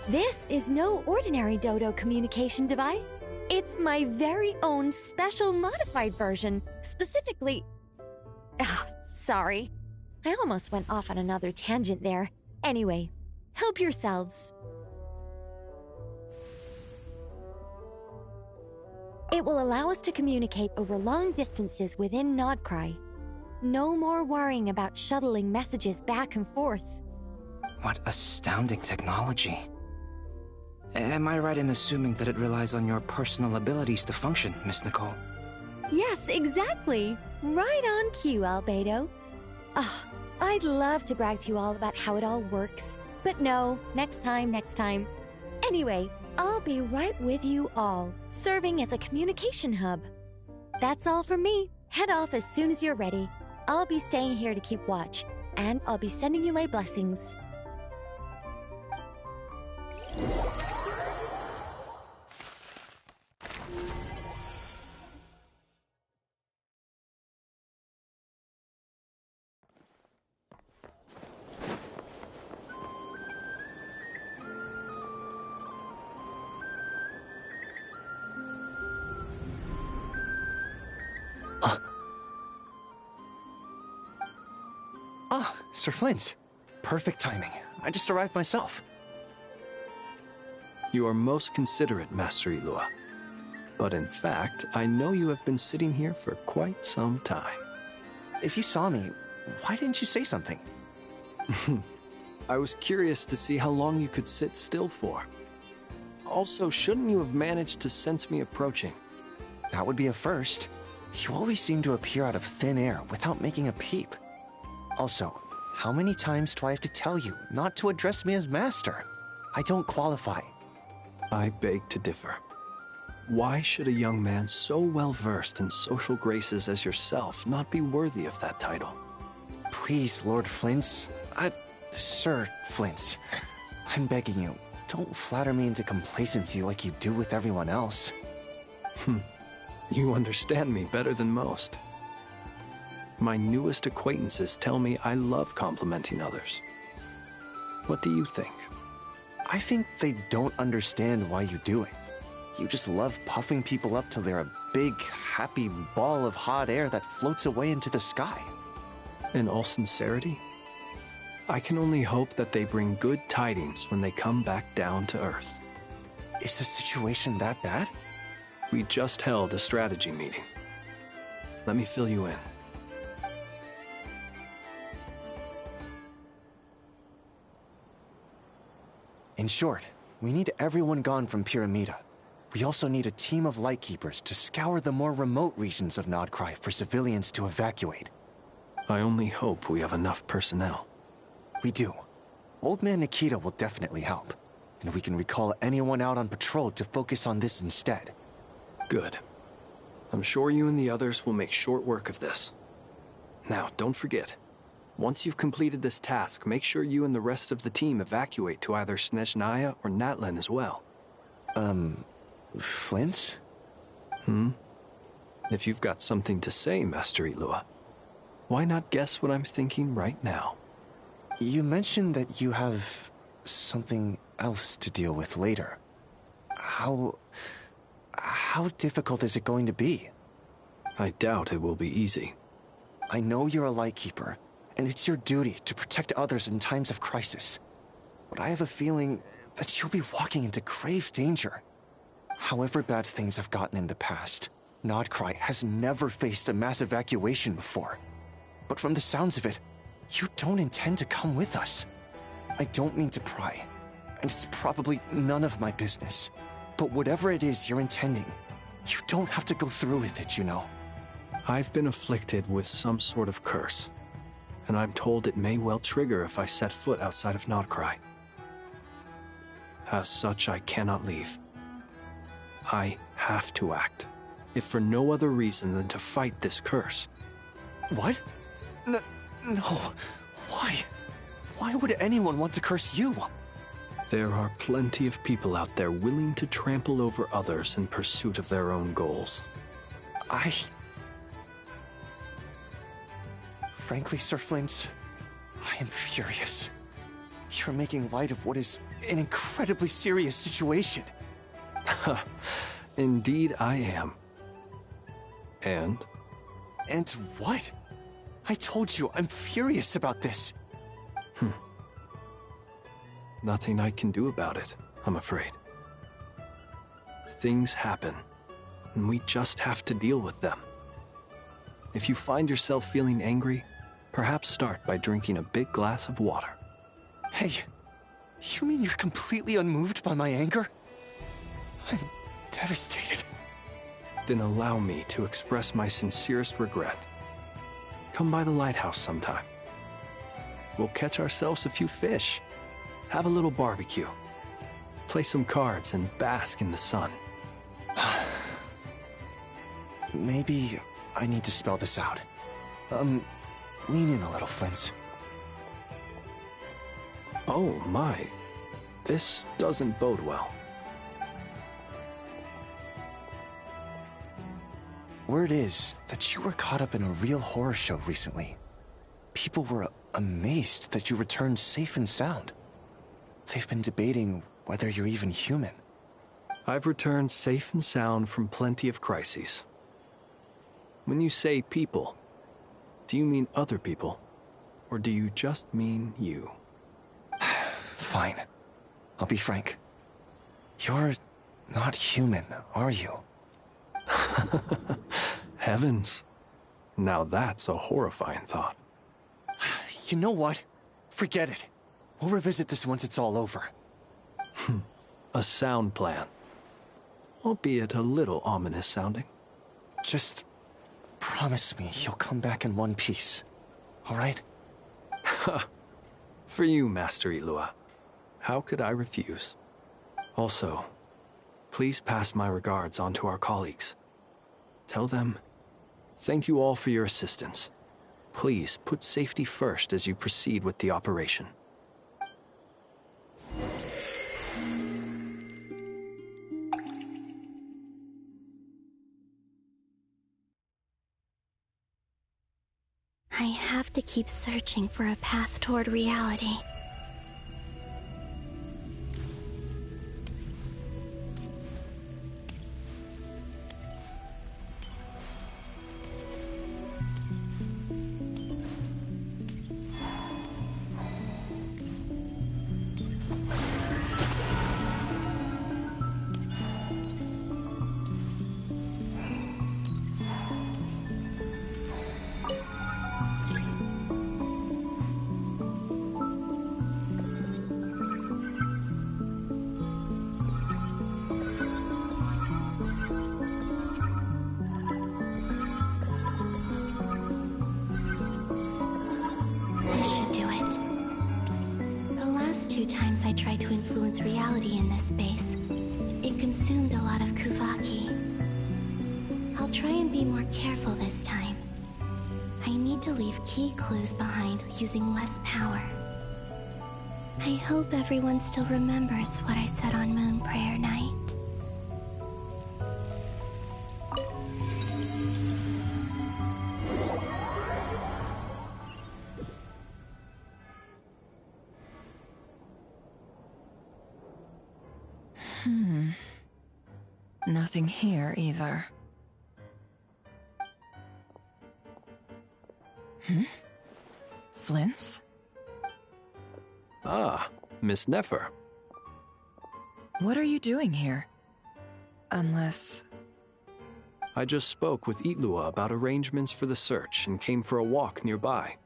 This is no ordinary Dodo communication device. It's my very own special modified version, specifically... sorry. I almost went off on another tangent there. Anyway, help yourselves. It will allow us to communicate over long distances within Nodcry. No more worrying about shuttling messages back and forth. What astounding technology. Am I right in assuming that it relies on your personal abilities to function, Miss Nicole? Yes, exactly. Right on cue, Albedo. I'd love to brag to you all about how it all works. But no, next time. Anyway, I'll be right with you all, serving as a communication hub. That's all from me. Head off as soon as you're ready. I'll be staying here to keep watch, and I'll be sending you my blessings. Sir Flint. Perfect timing. I just arrived myself. You are most considerate, Master Ilua. But in fact, I know you have been sitting here for quite some time. If you saw me, why didn't you say something? I was curious to see how long you could sit still for. Also, shouldn't you have managed to sense me approaching? That would be a first. You always seem to appear out of thin air without making a peep. Also, how many times do I have to tell you not to address me as master? I don't qualify. I beg to differ. Why should a young man so well versed in social graces as yourself not be worthy of that title? Please, Lord Flint's... Sir Flint's. I'm begging you, don't flatter me into complacency like you do with everyone else. You understand me better than most. My newest acquaintances tell me I love complimenting others. What do you think? I think they don't understand why you do it. You just love puffing people up till they're a big, happy ball of hot air that floats away into the sky. In all sincerity, I can only hope that they bring good tidings when they come back down to Earth. Is the situation that bad? We just held a strategy meeting. Let me fill you in. In short, we need everyone gone from Pyramida. We also need a team of Lightkeepers to scour the more remote regions of Nodcry for civilians to evacuate. I only hope we have enough personnel. We do. Old Man Nikita will definitely help, and we can recall anyone out on patrol to focus on this instead. Good. I'm sure you and the others will make short work of this. Now, don't forget, once you've completed this task, make sure you and the rest of the team evacuate to either Snezhnaya or Natlan as well. Flint? If you've got something to say, Master Ilua, why not guess what I'm thinking right now? You mentioned that you have something else to deal with later. How difficult is it going to be? I doubt it will be easy. I know you're a Lightkeeper, and it's your duty to protect others in times of crisis. But I have a feeling that you'll be walking into grave danger. However bad things have gotten in the past, Nodcry has never faced a mass evacuation before. But from the sounds of it, you don't intend to come with us. I don't mean to pry, and it's probably none of my business. But whatever it is you're intending, you don't have to go through with it, you know. I've been afflicted with some sort of curse, and I'm told it may well trigger if I set foot outside of Nodcry. As such, I cannot leave. I have to act, if for no other reason than to fight this curse. What? No. Why? Why would anyone want to curse you? There are plenty of people out there willing to trample over others in pursuit of their own goals. Frankly, Sir Flint, I am furious. You're making light of what is an incredibly serious situation. Indeed I am. And? And what? I told you, I'm furious about this. Nothing I can do about it, I'm afraid. Things happen, and we just have to deal with them. If you find yourself feeling angry, perhaps start by drinking a big glass of water. Hey, you mean you're completely unmoved by my anger? I'm devastated. Then allow me to express my sincerest regret. Come by the lighthouse sometime. We'll catch ourselves a few fish, have a little barbecue, play some cards, and bask in the sun. Maybe I need to spell this out. Lean in a little, Flint. Oh my, this doesn't bode well. Word is that you were caught up in a real horror show recently. People were amazed that you returned safe and sound. They've been debating whether you're even human. I've returned safe and sound from plenty of crises. When you say people, do you mean other people? Or do you just mean you? Fine. I'll be frank. You're not human, are you? Heavens. Now that's a horrifying thought. You know what? Forget it. We'll revisit this once it's all over. A sound plan. Albeit a little ominous sounding. Just promise me you'll come back in one piece. All right? For you, Master Ilua. How could I refuse? Also, please pass my regards on to our colleagues. Tell them, thank you all for your assistance. Please put safety first as you proceed with the operation. I have to keep searching for a path toward reality. times I tried to influence reality in this space, it consumed a lot of Kuvaki. I'll try and be more careful this time. I need to leave key clues behind using less power. I hope everyone still remembers what I said on Moon Prayer Night. Nothing here either. Flint's? Ah, Miss Nefer. What are you doing here? Unless... I just spoke with Itlua about arrangements for the search and came for a walk nearby.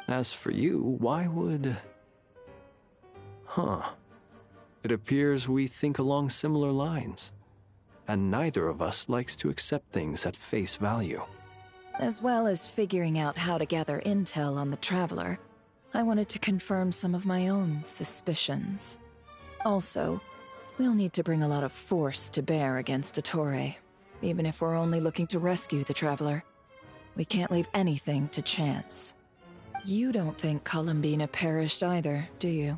As for you, why would... It appears we think along similar lines. And neither of us likes to accept things at face value. As well as figuring out how to gather intel on the Traveler, I wanted to confirm some of my own suspicions. Also, we'll need to bring a lot of force to bear against Ettore, even if we're only looking to rescue the Traveler. We can't leave anything to chance. You don't think Columbina perished either, do you?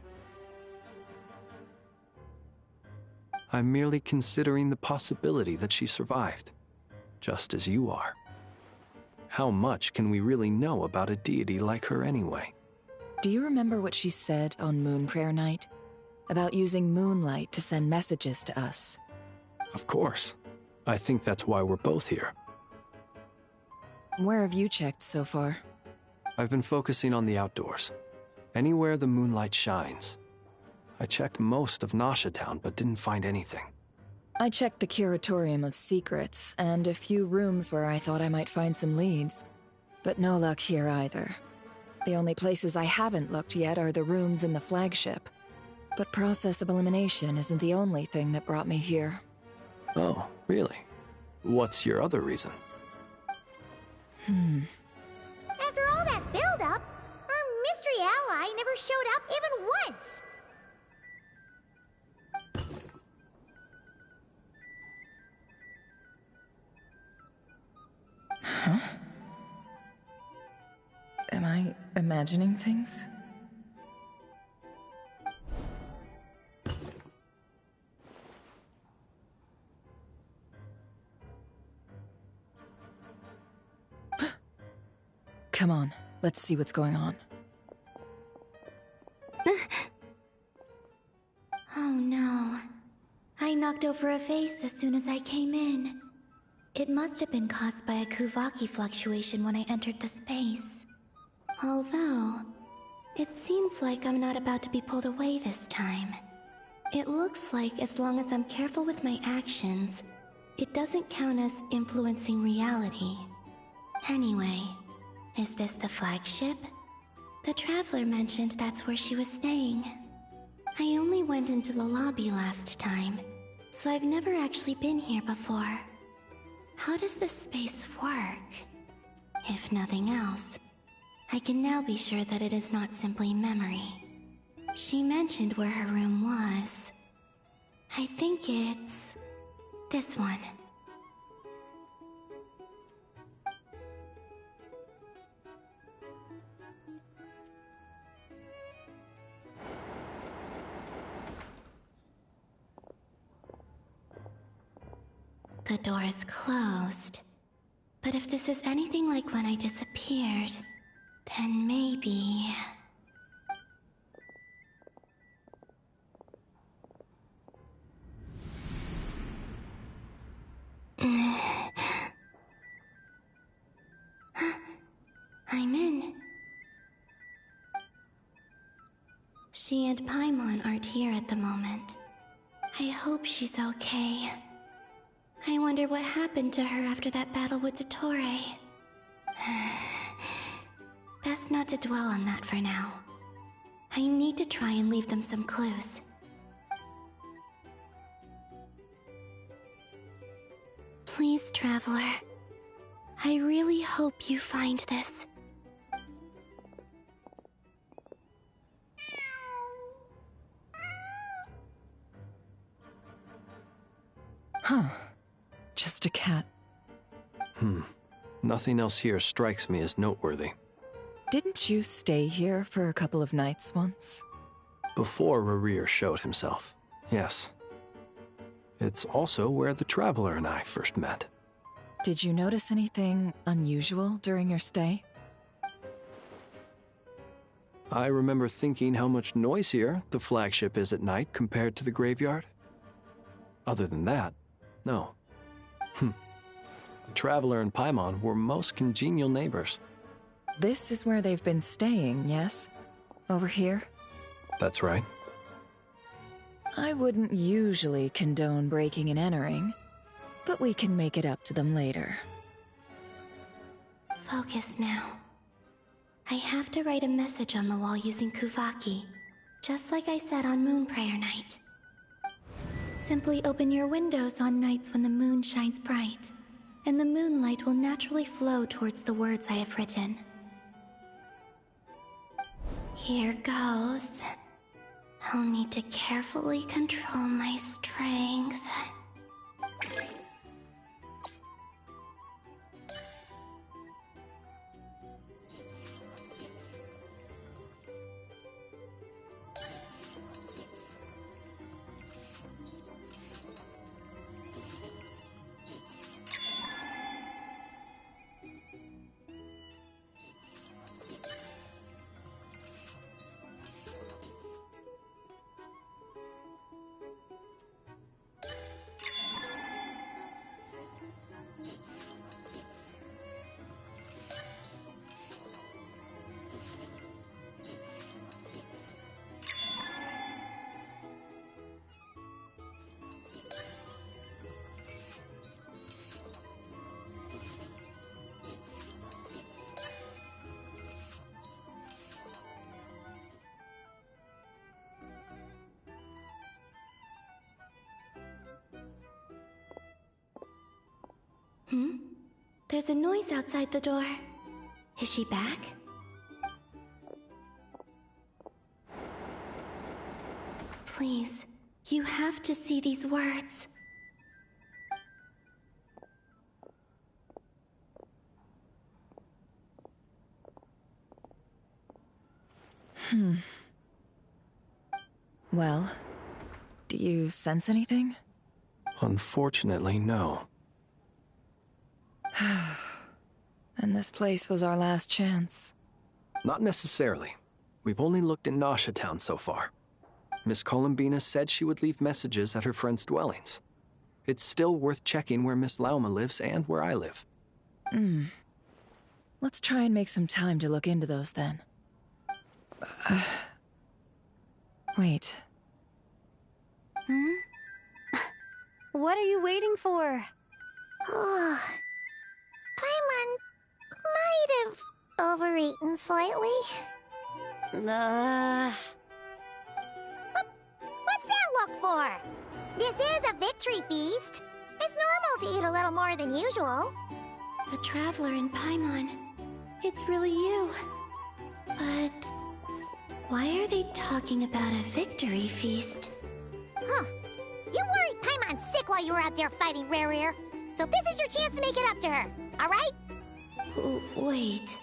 I'm merely considering the possibility that she survived, just as you are. How much can we really know about a deity like her anyway? Do you remember what she said on Moon Prayer Night? About using moonlight to send messages to us? Of course. I think that's why we're both here. Where have you checked so far? I've been focusing on the outdoors. Anywhere the moonlight shines. I checked most of Nasha Town, but didn't find anything. I checked the Curatorium of Secrets, and a few rooms where I thought I might find some leads. But no luck here either. The only places I haven't looked yet are the rooms in the flagship. But process of elimination isn't the only thing that brought me here. Oh, really? What's your other reason? After all that build-up, our mystery ally never showed up even once! Huh? Am I imagining things? Come on, let's see what's going on. Oh no. I knocked over a vase as soon as I came in. It must have been caused by a Kuvaki fluctuation when I entered the space. Although, it seems like I'm not about to be pulled away this time. It looks like as long as I'm careful with my actions, it doesn't count as influencing reality. Anyway, is this the flagship? The Traveler mentioned that's where she was staying. I only went into the lobby last time, so I've never actually been here before. How does this space work? If nothing else, I can now be sure that it is not simply memory. She mentioned where her room was. I think it's... this one. The door is closed. But if this is anything like when I disappeared, then maybe... I'm in. She and Paimon aren't here at the moment. I hope she's okay. I wonder what happened to her after that battle with Ettore. Best not to dwell on that for now. I need to try and leave them some clues. Please, Traveler. I really hope you find this. Huh. Just a cat. Nothing else here strikes me as noteworthy. Didn't you stay here for a couple of nights once? Before Rerir showed himself, yes. It's also where the Traveler and I first met. Did you notice anything unusual during your stay? I remember thinking how much noisier the flagship is at night compared to the graveyard. Other than that, no. The Traveler and Paimon were most congenial neighbors. This is where they've been staying, yes? Over here? That's right. I wouldn't usually condone breaking and entering, but we can make it up to them later. Focus now. I have to write a message on the wall using Kuvaki, just like I said on Moon Prayer Night. Simply open your windows on nights when the moon shines bright, and the moonlight will naturally flow towards the words I have written. Here goes. I'll need to carefully control my strength. There's a noise outside the door. Is she back? Please, you have to see these words. Well, do you sense anything? Unfortunately, no. And this place was our last chance. Not necessarily. We've only looked in Nasha Town so far. Miss Columbina said she would leave messages at her friends' dwellings. It's still worth checking where Miss Lauma lives and where I live. Let's try and make some time to look into those then. Wait. What are you waiting for? Paimon might have overeaten slightly. What's that look for? This is a victory feast. It's normal to eat a little more than usual. The Traveler in Paimon. It's really you. But why are they talking about a victory feast? Huh. You worried Paimon sick while you were out there fighting Rerir. So this is your chance to make it up to her, alright? Wait.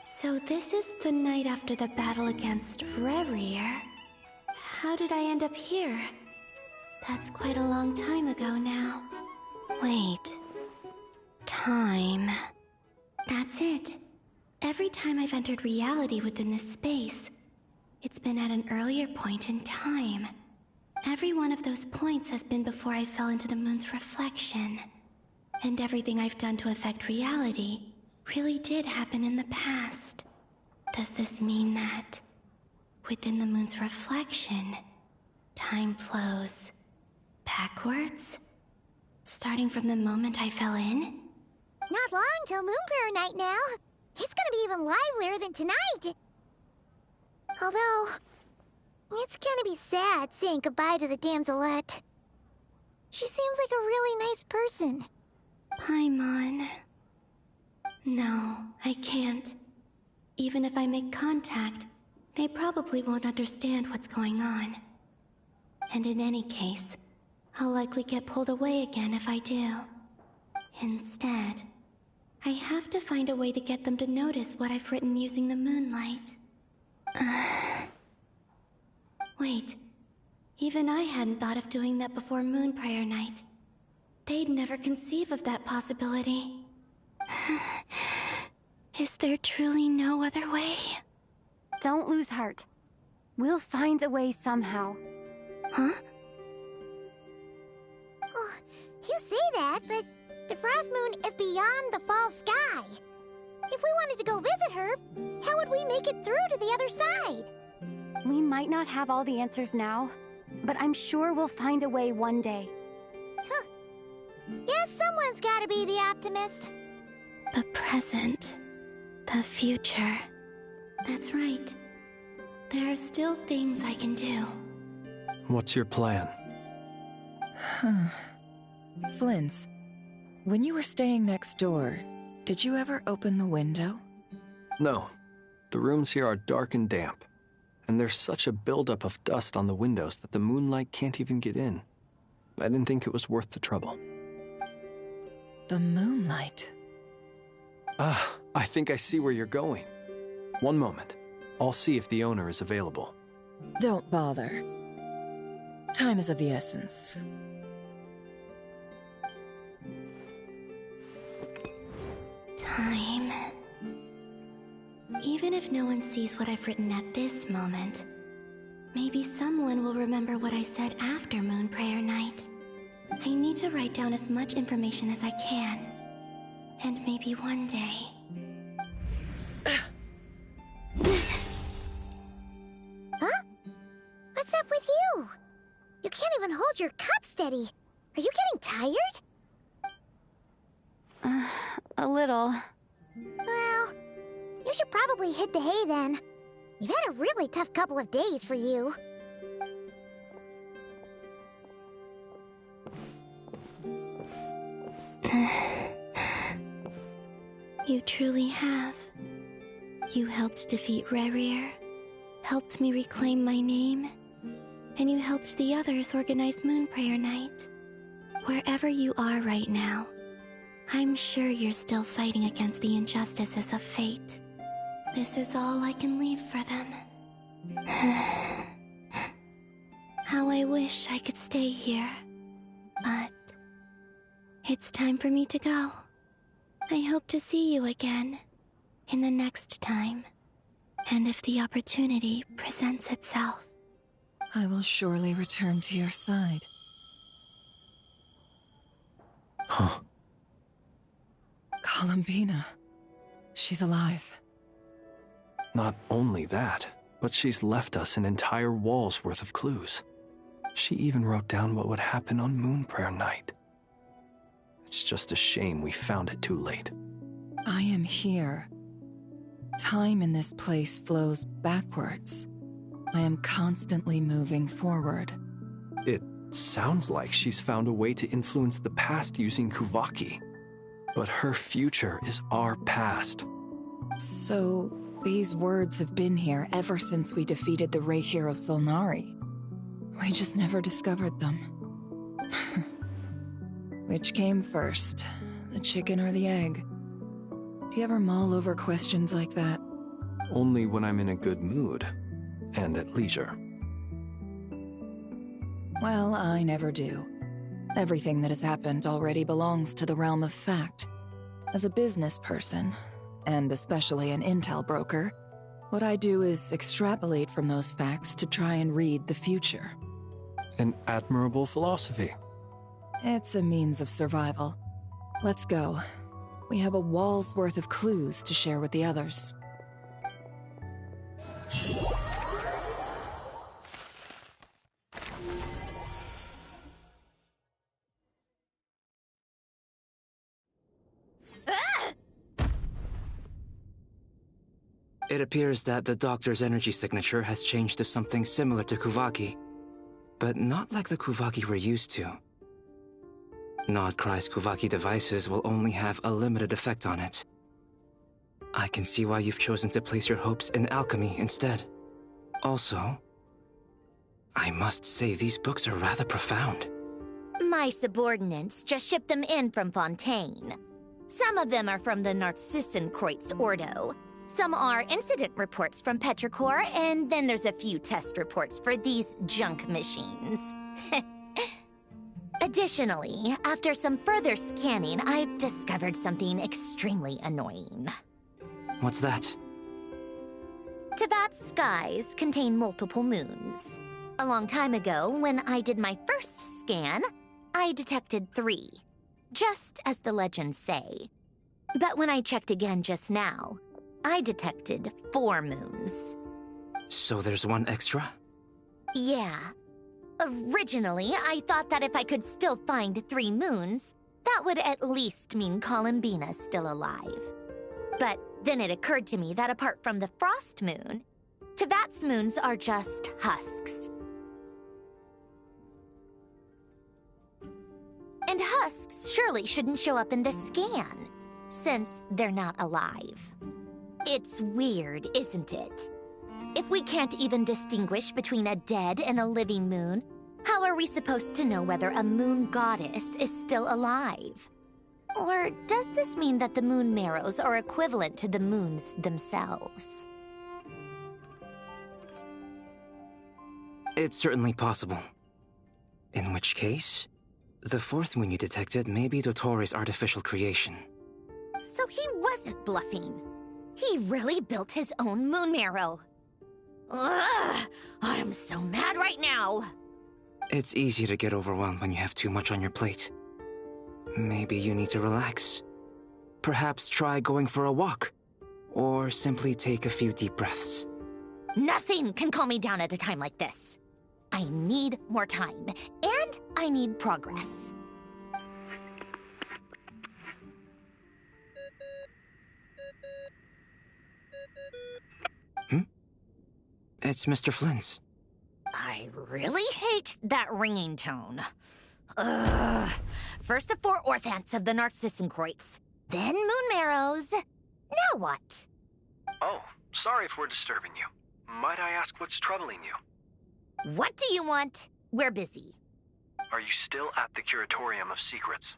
So this is the night after the battle against Rerir? How did I end up here? That's quite a long time ago now. Wait. Time. That's it. Every time I've entered reality within this space, it's been at an earlier point in time. Every one of those points has been before I fell into the moon's reflection. And everything I've done to affect reality really did happen in the past. Does this mean that within the moon's reflection, time flows backwards? Starting from the moment I fell in? Not long till Moon Prayer Night now. It's gonna be even livelier than tonight. Although, it's gonna be sad saying goodbye to the damselette. She seems like a really nice person. Paimon. No, I can't. Even if I make contact, they probably won't understand what's going on. And in any case, I'll likely get pulled away again if I do. Instead, I have to find a way to get them to notice what I've written using the moonlight. Wait, even I hadn't thought of doing that before Moon Prayer Night. They'd never conceive of that possibility. Is there truly no other way? Don't lose heart. We'll find a way somehow. Huh? Oh, you say that, but the Frost Moon is beyond the fall sky. If we wanted to go visit her, how would we make it through to the other side? We might not have all the answers now, but I'm sure we'll find a way one day. Huh. Guess someone's gotta be the optimist. The present. The future. That's right. There are still things I can do. What's your plan? Flint's, when you were staying next door, did you ever open the window? No. The rooms here are dark and damp, and there's such a buildup of dust on the windows that the moonlight can't even get in. I didn't think it was worth the trouble. The moonlight? Ah, I think I see where you're going. One moment. I'll see if the owner is available. Don't bother. Time is of the essence. Time. Even if no one sees what I've written at this moment, maybe someone will remember what I said after Moon Prayer Night. I need to write down as much information as I can. And maybe one day... Huh? What's up with you? You can't even hold your cup steady. Are you getting tired? A little. Well, you should probably hit the hay then. You've had a really tough couple of days for you. You truly have. You helped defeat Rerir, helped me reclaim my name, and you helped the others organize Moon Prayer Night. Wherever you are right now, I'm sure you're still fighting against the injustices of fate. This is all I can leave for them. How I wish I could stay here. But it's time for me to go. I hope to see you again in the next time. And if the opportunity presents itself. I will surely return to your side. Huh. Columbina. She's alive. Not only that, but she's left us an entire wall's worth of clues. She even wrote down what would happen on Moon Prayer Night. It's just a shame we found it too late. I am here. Time in this place flows backwards. I am constantly moving forward. It sounds like she's found a way to influence the past using Kuvaki. But her future is our past. So, these words have been here ever since we defeated the Ray Hero Solnari. We just never discovered them. Which came first, the chicken or the egg? Do you ever mull over questions like that? Only when I'm in a good mood, and at leisure. Well, I never do. Everything that has happened already belongs to the realm of fact. As a business person, and especially an intel broker, what I do is extrapolate from those facts to try and read the future. An admirable philosophy. It's a means of survival. Let's go. We have a wall's worth of clues to share with the others. It appears that the doctor's energy signature has changed to something similar to Kuvaki, but not like the Kuvaki we're used to. Nodcry's Kuvaki devices will only have a limited effect on it. I can see why you've chosen to place your hopes in alchemy instead. Also, I must say these books are rather profound. My subordinates just shipped them in from Fontaine. Some of them are from the Narcissenkreuz Ordo. Some are incident reports from Petrichor, and then there's a few test reports for these junk machines. Additionally, after some further scanning, I've discovered something extremely annoying. What's that? Teyvat's skies contain multiple moons. A long time ago, when I did my first scan, I detected 3, just as the legends say. But when I checked again just now, I detected 4 moons. So there's one extra? Yeah. Originally, I thought that if I could still find 3 moons, that would at least mean Columbina's still alive. But then it occurred to me that apart from the Frost Moon, Teyvat's moons are just husks. And husks surely shouldn't show up in the scan, since they're not alive. It's weird, isn't it? If we can't even distinguish between a dead and a living moon, how are we supposed to know whether a moon goddess is still alive? Or does this mean that the moon marrows are equivalent to the moons themselves? It's certainly possible. In which case, the 4th moon you detected may be Dottores' artificial creation. So he wasn't bluffing. He really built his own moon marrow. Ugh! I'm so mad right now! It's easy to get overwhelmed when you have too much on your plate. Maybe you need to relax. Perhaps try going for a walk. Or simply take a few deep breaths. Nothing can calm me down at a time like this. I need more time, and I need progress. It's Mr. Flynn's. I really hate that ringing tone. Ugh. First the 4 orthants of the Narcissenkreuz, then moon marrows. Now what? Oh, sorry if we're disturbing you. Might I ask what's troubling you? What do you want? We're busy. Are you still at the Curatorium of Secrets?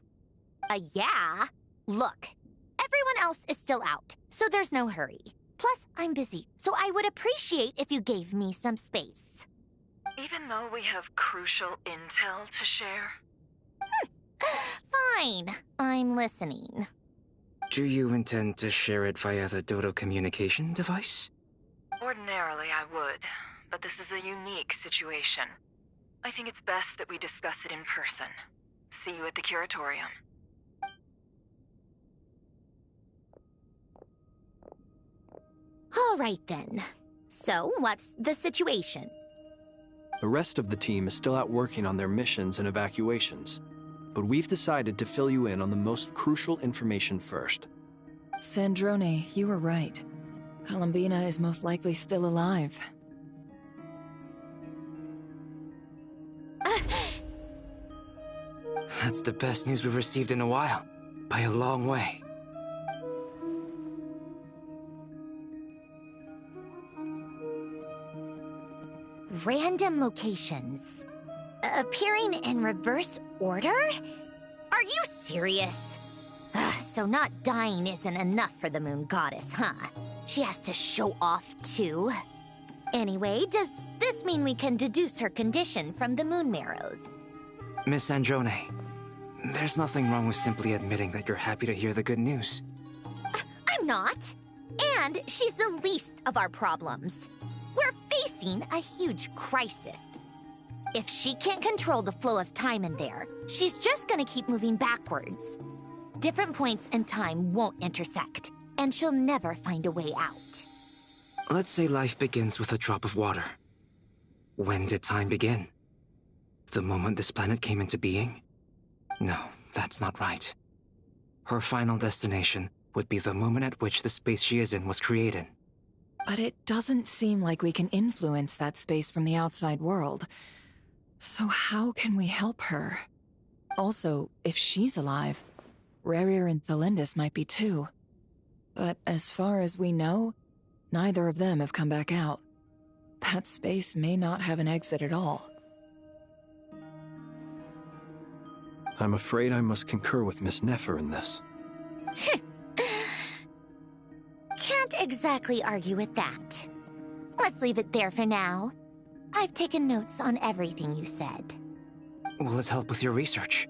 Yeah. Look, everyone else is still out, so there's no hurry. Plus, I'm busy, so I would appreciate if you gave me some space. Even though we have crucial intel to share? Fine. I'm listening. Do you intend to share it via the Dodo communication device? Ordinarily, I would, but this is a unique situation. I think it's best that we discuss it in person. See you at the Curatorium. All right, then. So, what's the situation? The rest of the team is still out working on their missions and evacuations, but we've decided to fill you in on the most crucial information first. Sandrone, you were right. Columbina is most likely still alive. That's the best news we've received in a while, by a long way. Random locations. Appearing in reverse order? Are you serious? So not dying isn't enough for the moon goddess, huh? She has to show off too. Anyway, does this mean we can deduce her condition from the moon marrows? Miss Androne, there's nothing wrong with simply admitting that you're happy to hear the good news. I'm not. And she's the least of our problems. We're facing a huge crisis. If she can't control the flow of time in there, she's just gonna keep moving backwards. Different points in time won't intersect, and she'll never find a way out. Let's say life begins with a drop of water. When did time begin? The moment this planet came into being? No, that's not right. Her final destination would be the moment at which the space she is in was created. But it doesn't seem like we can influence that space from the outside world. So how can we help her? Also, if she's alive, Rerir and Thelindis might be too. But as far as we know, neither of them have come back out. That space may not have an exit at all. I'm afraid I must concur with Miss Nefer in this. Can't exactly argue with that. Let's leave it there for now. I've taken notes on everything you said. Will it help with your research?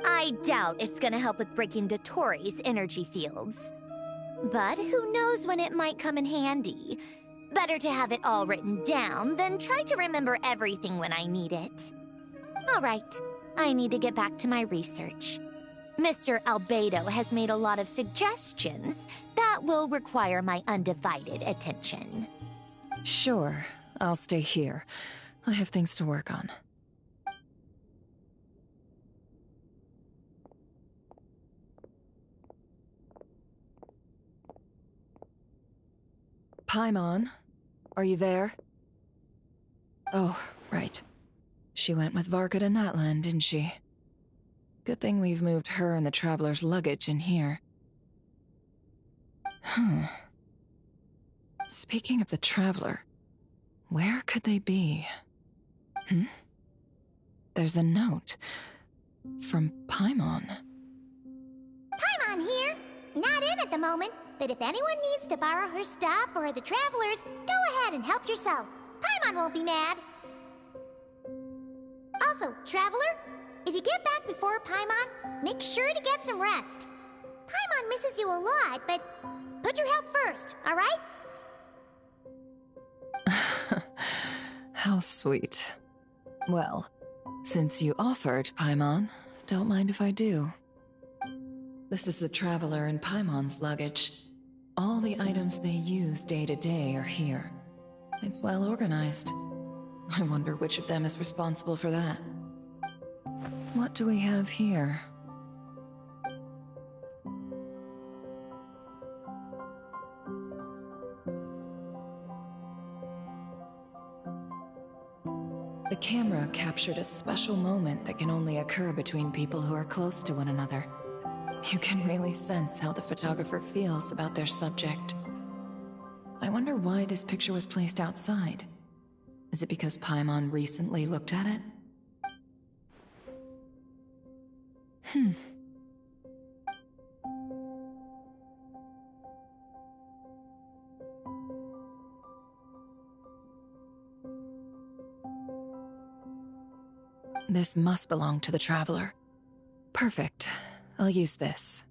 I doubt it's gonna help with breaking Dotori's energy fields. But who knows when it might come in handy. Better to have it all written down than try to remember everything when I need it. Alright, I need to get back to my research. Mr. Albedo has made a lot of suggestions that will require my undivided attention. Sure, I'll stay here. I have things to work on. Paimon, are you there? Oh, right. She went with Varka to Natlan, didn't she? Good thing we've moved her and the Traveler's luggage in here. Speaking of the Traveler, where could they be? There's a note from Paimon. Paimon here. Not in at the moment, but if anyone needs to borrow her stuff or the Travelers, go ahead and help yourself. Paimon won't be mad. Also, Traveler, if you get back before Paimon, make sure to get some rest. Paimon misses you a lot, but put your health first, alright? How sweet. Well, since you offered, Paimon, don't mind if I do. This is the Traveler and Paimon's luggage. All the items they use day to day are here. It's well organized. I wonder which of them is responsible for that. What do we have here? The camera captured a special moment that can only occur between people who are close to one another. You can really sense how the photographer feels about their subject. I wonder why this picture was placed outside. Is it because Paimon recently looked at it? This must belong to the Traveler. Perfect. I'll use this.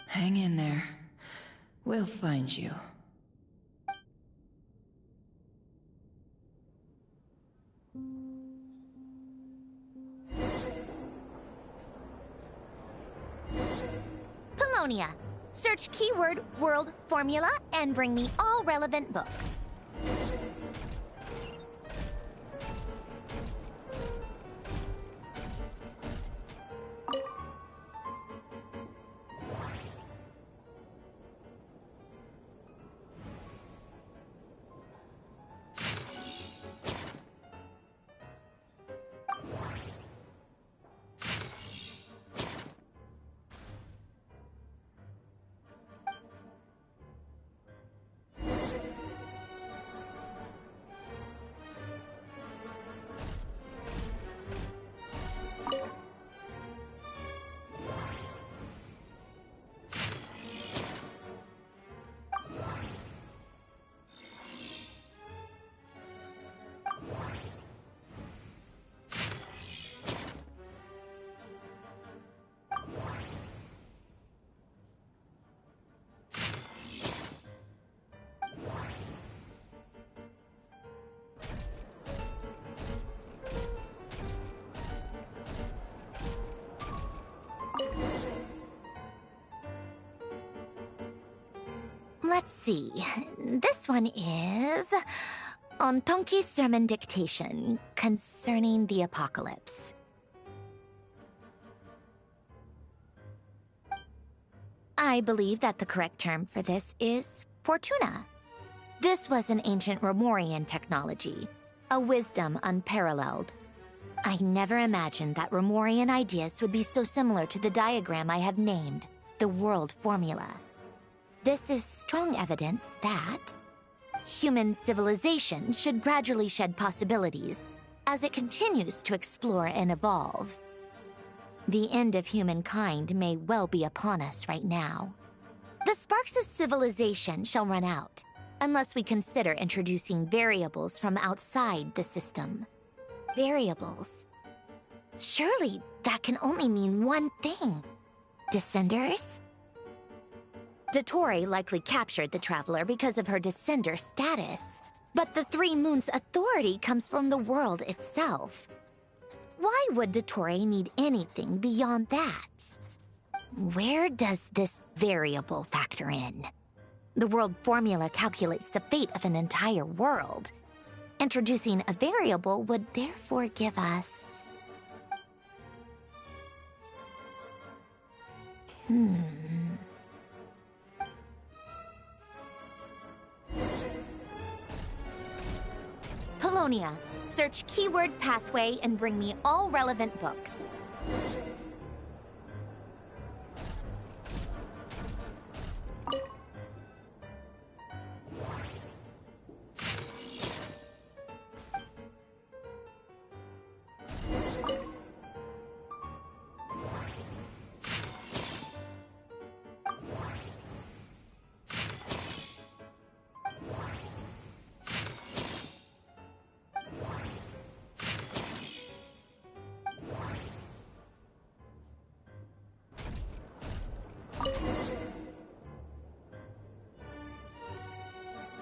Hang in there. We'll find you. Polonia. Search keyword world formula and bring me all relevant books. Let's see. This one is on Tonki's sermon dictation concerning the apocalypse. I believe that the correct term for this is Fortuna. This was an ancient Romorian technology, a wisdom unparalleled. I never imagined that Romorian ideas would be so similar to the diagram I have named, the world formula. This is strong evidence that human civilization should gradually shed possibilities as it continues to explore and evolve. The end of humankind may well be upon us right now. The sparks of civilization shall run out, unless we consider introducing variables from outside the system. Variables? Surely that can only mean one thing. Descenders? Dottore likely captured the Traveler because of her descender status. But the Three Moons' authority comes from the world itself. Why would Dottore need anything beyond that? Where does this variable factor in? The world formula calculates the fate of an entire world. Introducing a variable would therefore give us... Polonia, search keyword pathway and bring me all relevant books.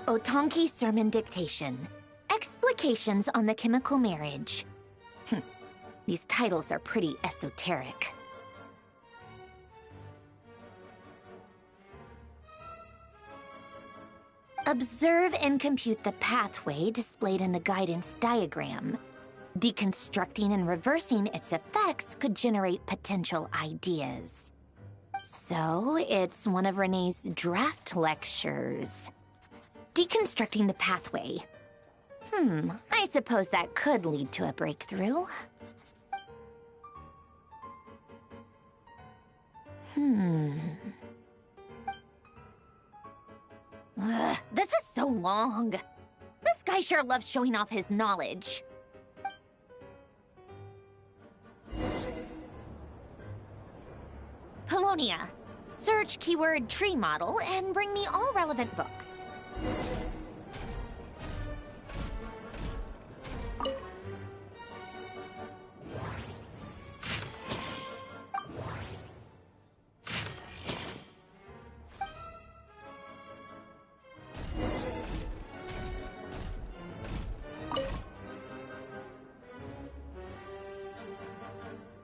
Otonki Sermon Dictation. Explications on the Chemical Marriage. These titles are pretty esoteric. Observe and compute the pathway displayed in the guidance diagram. Deconstructing and reversing its effects could generate potential ideas. So, it's one of Renee's draft lectures. Deconstructing the pathway. I suppose that could lead to a breakthrough. This is so long. This guy sure loves showing off his knowledge. Polonia, search keyword tree model and bring me all relevant books.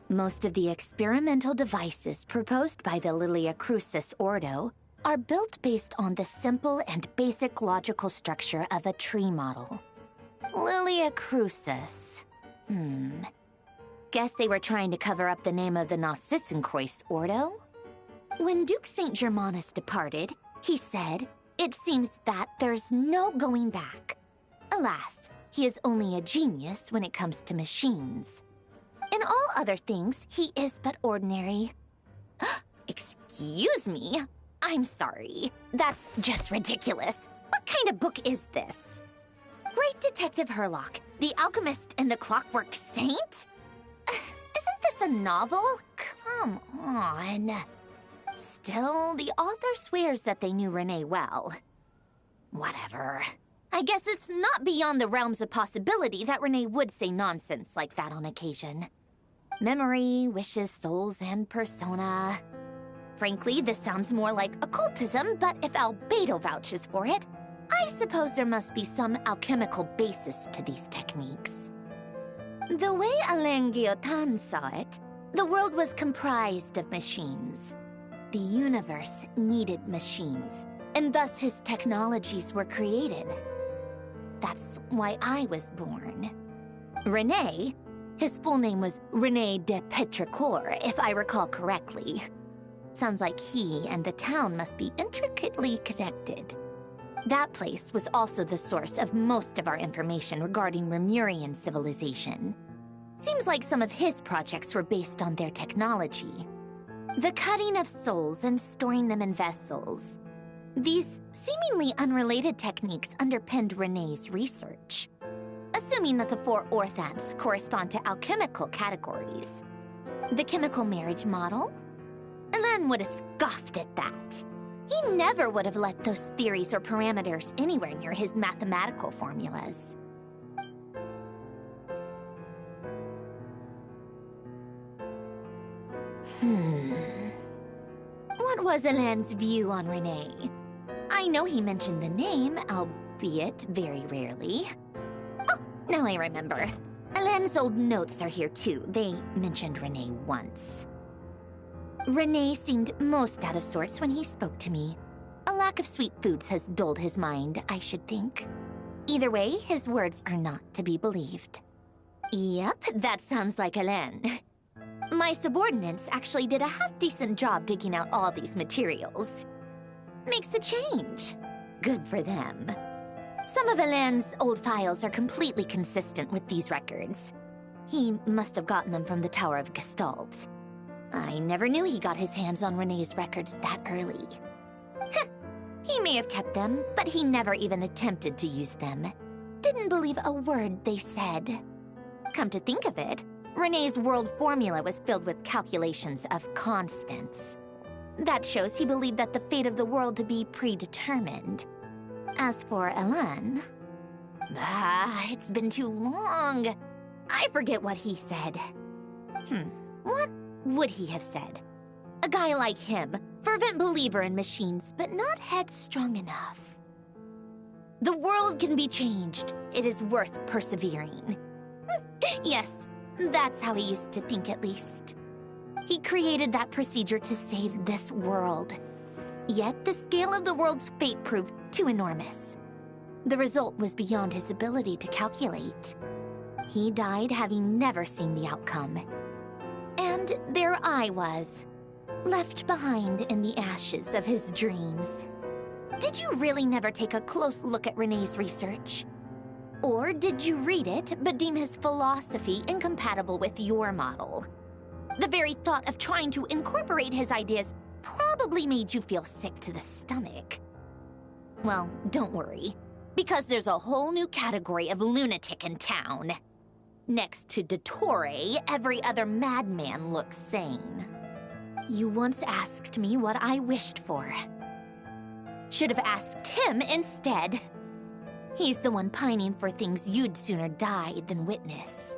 Most of the experimental devices proposed by the Lilia Crucis Ordo are built based on the simple and basic logical structure of a tree model. Lilia Crucis. Guess they were trying to cover up the name of the Nausitzenkreuz Ordo? When Duke St. Germanus departed, he said, "It seems that there's no going back." Alas, he is only a genius when it comes to machines. In all other things, he is but ordinary. Excuse me? I'm sorry. That's just ridiculous. What kind of book is this? Great Detective Herlock, the Alchemist and the Clockwork Saint? Isn't this a novel? Come on. Still, the author swears that they knew Renee well. Whatever. I guess it's not beyond the realms of possibility that Renee would say nonsense like that on occasion. Memory, wishes, souls, and persona. Frankly, this sounds more like occultism, but if Albedo vouches for it, I suppose there must be some alchemical basis to these techniques. The way Alain Guillotin saw it, the world was comprised of machines. The universe needed machines, and thus his technologies were created. That's why I was born. René, his full name was René de Petrichor, if I recall correctly. Sounds like he and the town must be intricately connected. That place was also the source of most of our information regarding Remurian civilization. Seems like some of his projects were based on their technology. The cutting of souls and storing them in vessels. These seemingly unrelated techniques underpinned René's research. Assuming that the four orthants correspond to alchemical categories. The chemical marriage model? Elen would have scoffed at that. He never would have let those theories or parameters anywhere near his mathematical formulas. What was Elen's view on Renee? I know he mentioned the name, albeit very rarely. Oh, now I remember. Elen's old notes are here too. They mentioned Renee once. Renee seemed most out of sorts when he spoke to me. A lack of sweet foods has dulled his mind, I should think. Either way, his words are not to be believed. Yep, that sounds like Elen. My subordinates actually did a half-decent job digging out all these materials. Makes a change. Good for them. Some of Elen's old files are completely consistent with these records. He must have gotten them from the Tower of Gestalt. I never knew he got his hands on Renee's records that early. Heh, he may have kept them, but he never even attempted to use them. Didn't believe a word they said. Come to think of it, Renee's world formula was filled with calculations of constants. That shows he believed that the fate of the world to be predetermined. As for Elen... it's been too long. I forget what he said. What would he have said? A guy like him, fervent believer in machines, but not headstrong enough. The world can be changed. It is worth persevering. Yes, that's how he used to think at least. He created that procedure to save this world. Yet the scale of the world's fate proved too enormous. The result was beyond his ability to calculate. He died having never seen the outcome. And there I was, left behind in the ashes of his dreams. Did you really never take a close look at Renee's research? Or did you read it, but deem his philosophy incompatible with your model? The very thought of trying to incorporate his ideas probably made you feel sick to the stomach. Well, don't worry, because there's a whole new category of lunatic in town. Next to Dottore, every other madman looks sane. You once asked me what I wished for. Should have asked him instead. He's the one pining for things you'd sooner die than witness.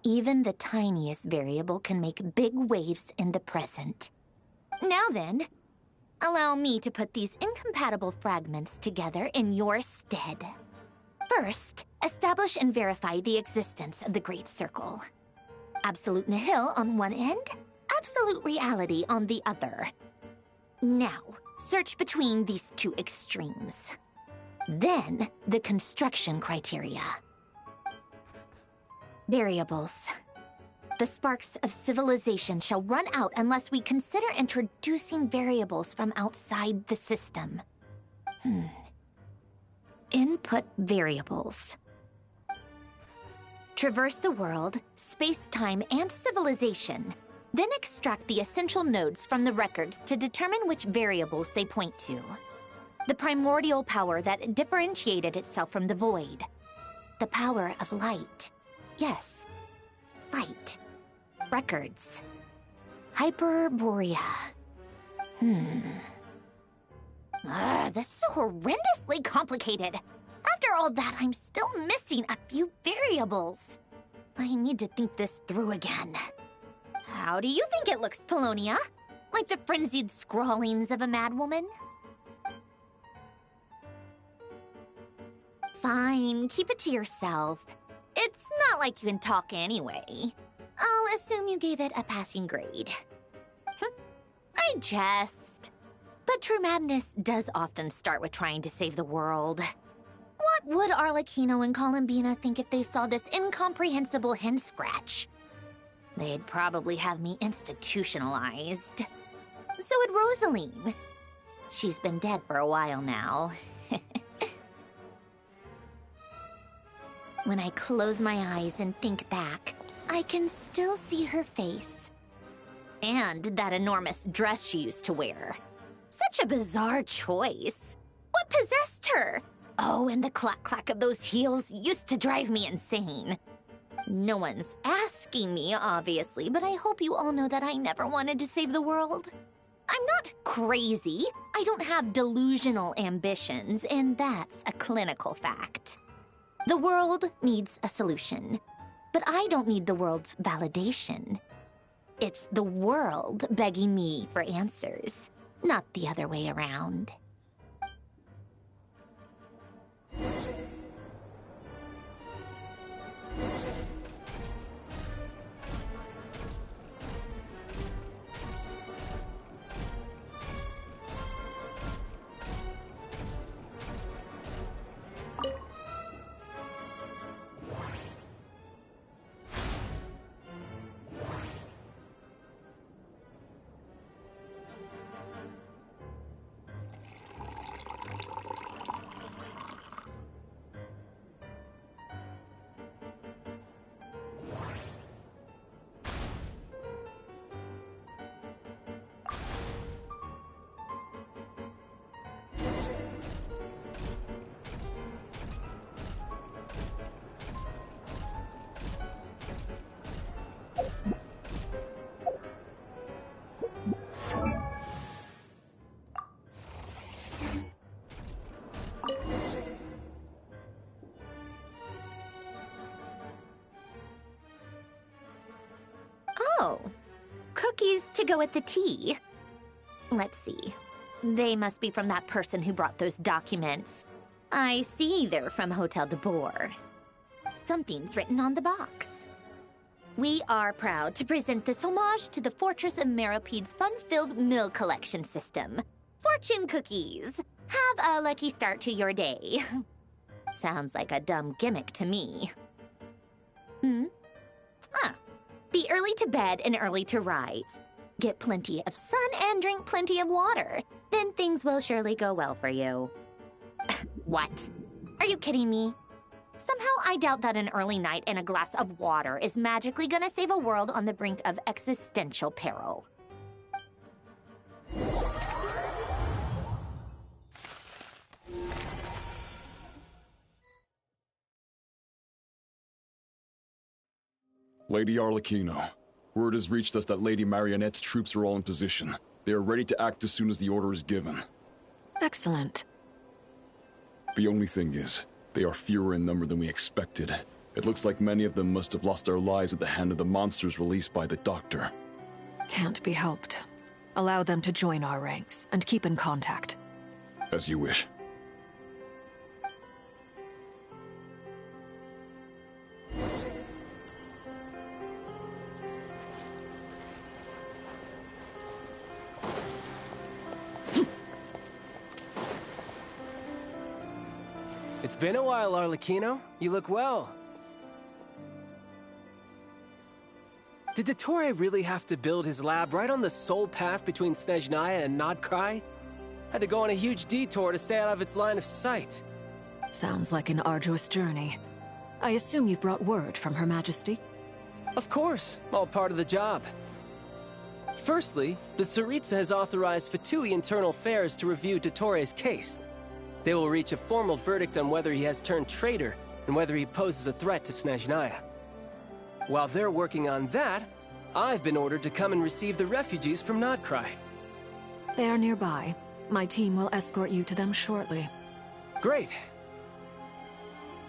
Even the tiniest variable can make big waves in the present. Now then, allow me to put these incompatible fragments together in your stead. First, establish and verify the existence of the Great Circle. Absolute nihil on one end, absolute reality on the other. Now, search between these two extremes. Then, the construction criteria. Variables. The sparks of civilization shall run out unless we consider introducing variables from outside the system. Input variables. Traverse the world, space-time, and civilization. Then extract the essential nodes from the records to determine which variables they point to. The primordial power that differentiated itself from the void. The power of light. Yes, light. Records. Hyperborea. This is so horrendously complicated. After all that, I'm still missing a few variables. I need to think this through again. How do you think it looks, Polonia? Like the frenzied scrawlings of a madwoman? Fine, keep it to yourself. It's not like you can talk anyway. I'll assume you gave it a passing grade. I jest. But true madness does often start with trying to save the world. What would Arlecchino and Columbina think if they saw this incomprehensible hen scratch? They'd probably have me institutionalized. So would Rosaline. She's been dead for a while now. When I close my eyes and think back, I can still see her face. And that enormous dress she used to wear. Such a bizarre choice. What possessed her? Oh, and the clack-clack of those heels used to drive me insane. No one's asking me, obviously, but I hope you all know that I never wanted to save the world. I'm not crazy. I don't have delusional ambitions, and that's a clinical fact. The world needs a solution, but I don't need the world's validation. It's the world begging me for answers, not the other way around. Oh, cookies to go with the tea. Let's see. They must be from that person who brought those documents. I see they're from Hotel de Boer. Something's written on the box. We are proud to present this homage to the Fortress of Meropede's fun-filled mill collection system. Fortune cookies. Have a lucky start to your day. Sounds like a dumb gimmick to me. Be early to bed and early to rise. Get plenty of sun and drink plenty of water. Then things will surely go well for you. What? Are you kidding me? Somehow I doubt that an early night and a glass of water is magically gonna save a world on the brink of existential peril. Lady Arlecchino, word has reached us that Lady Marionette's troops are all in position. They are ready to act as soon as the order is given. Excellent. The only thing is, they are fewer in number than we expected. It looks like many of them must have lost their lives at the hand of the monsters released by the Doctor. Can't be helped. Allow them to join our ranks, and keep in contact. As you wish. It's been a while, Arlecchino. You look well. Did Dottore really have to build his lab right on the sole path between Snezhnaya and Nodkrai? Had to go on a huge detour to stay out of its line of sight. Sounds like an arduous journey. I assume you've brought word from Her Majesty? Of course, all part of the job. Firstly, the Tsaritsa has authorized pt2 Internal Affairs to review Dottore's case. They will reach a formal verdict on whether he has turned traitor and whether he poses a threat to Snezhnaya. While they're working on that, I've been ordered to come and receive the refugees from Nodkrai. They are nearby. My team will escort you to them shortly. Great.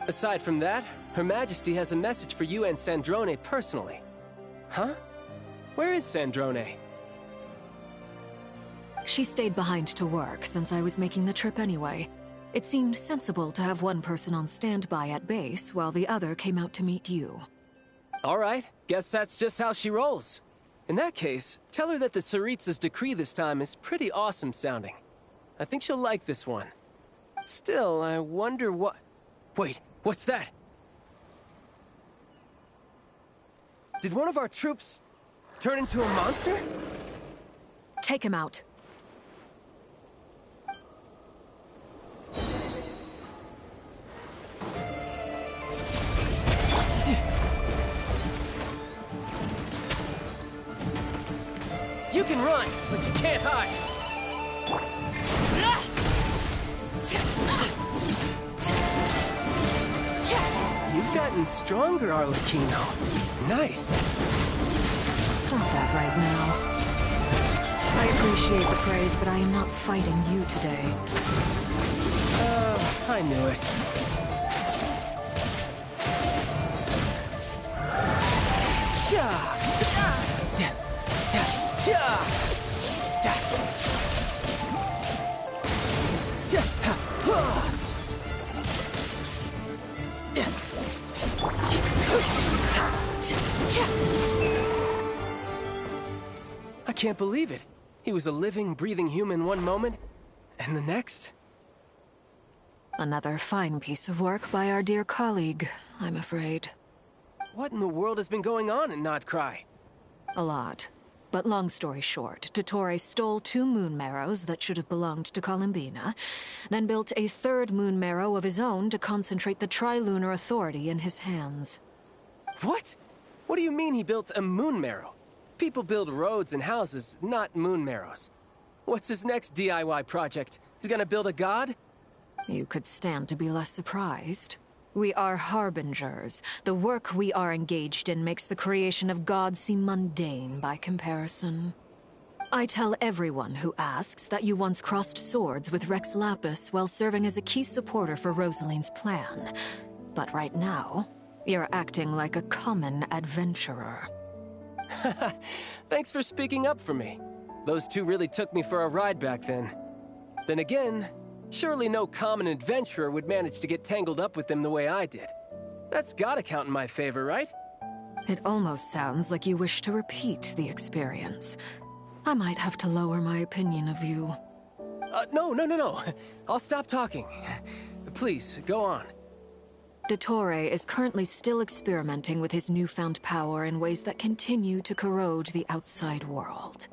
Aside from that, Her Majesty has a message for you and Sandrone personally. Huh? Where is Sandrone? She stayed behind to work since I was making the trip anyway. It seemed sensible to have one person on standby at base while the other came out to meet you. All right, guess that's just how she rolls. In that case, tell her that the Tsaritsa's decree this time is pretty awesome sounding. I think she'll like this one. Still, I wonder what... Wait, what's that? Did one of our troops turn into a monster? Take him out. You can run, but you can't hide. gotten stronger, Arlecchino. Nice. Stop that right now. I appreciate the praise, but I am not fighting you today. I knew it. I can't believe it. He was a living, breathing human one moment, and the next? Another fine piece of work by our dear colleague, I'm afraid. What in the world has been going on in Nodcry? A lot. But long story short, Dottore stole 2 moon marrows that should have belonged to Columbina, then built a 3rd moon marrow of his own to concentrate the Trilunar Authority in his hands. What? What do you mean he built a moon marrow? People build roads and houses, not moon marrows. What's his next DIY project? He's gonna build a god? You could stand to be less surprised. We are harbingers. The work we are engaged in makes the creation of gods seem mundane by comparison. I tell everyone who asks that you once crossed swords with Rex Lapis while serving as a key supporter for Rosaline's plan. But right now, you're acting like a common adventurer. Thanks for speaking up for me. Those 2 really took me for a ride back then. Then again, surely no common adventurer would manage to get tangled up with them the way I did. That's gotta count in my favor, right? It almost sounds like you wish to repeat the experience. I might have to lower my opinion of you. No. I'll stop talking. Please, go on. Dottore is currently still experimenting with his newfound power in ways that continue to corrode the outside world.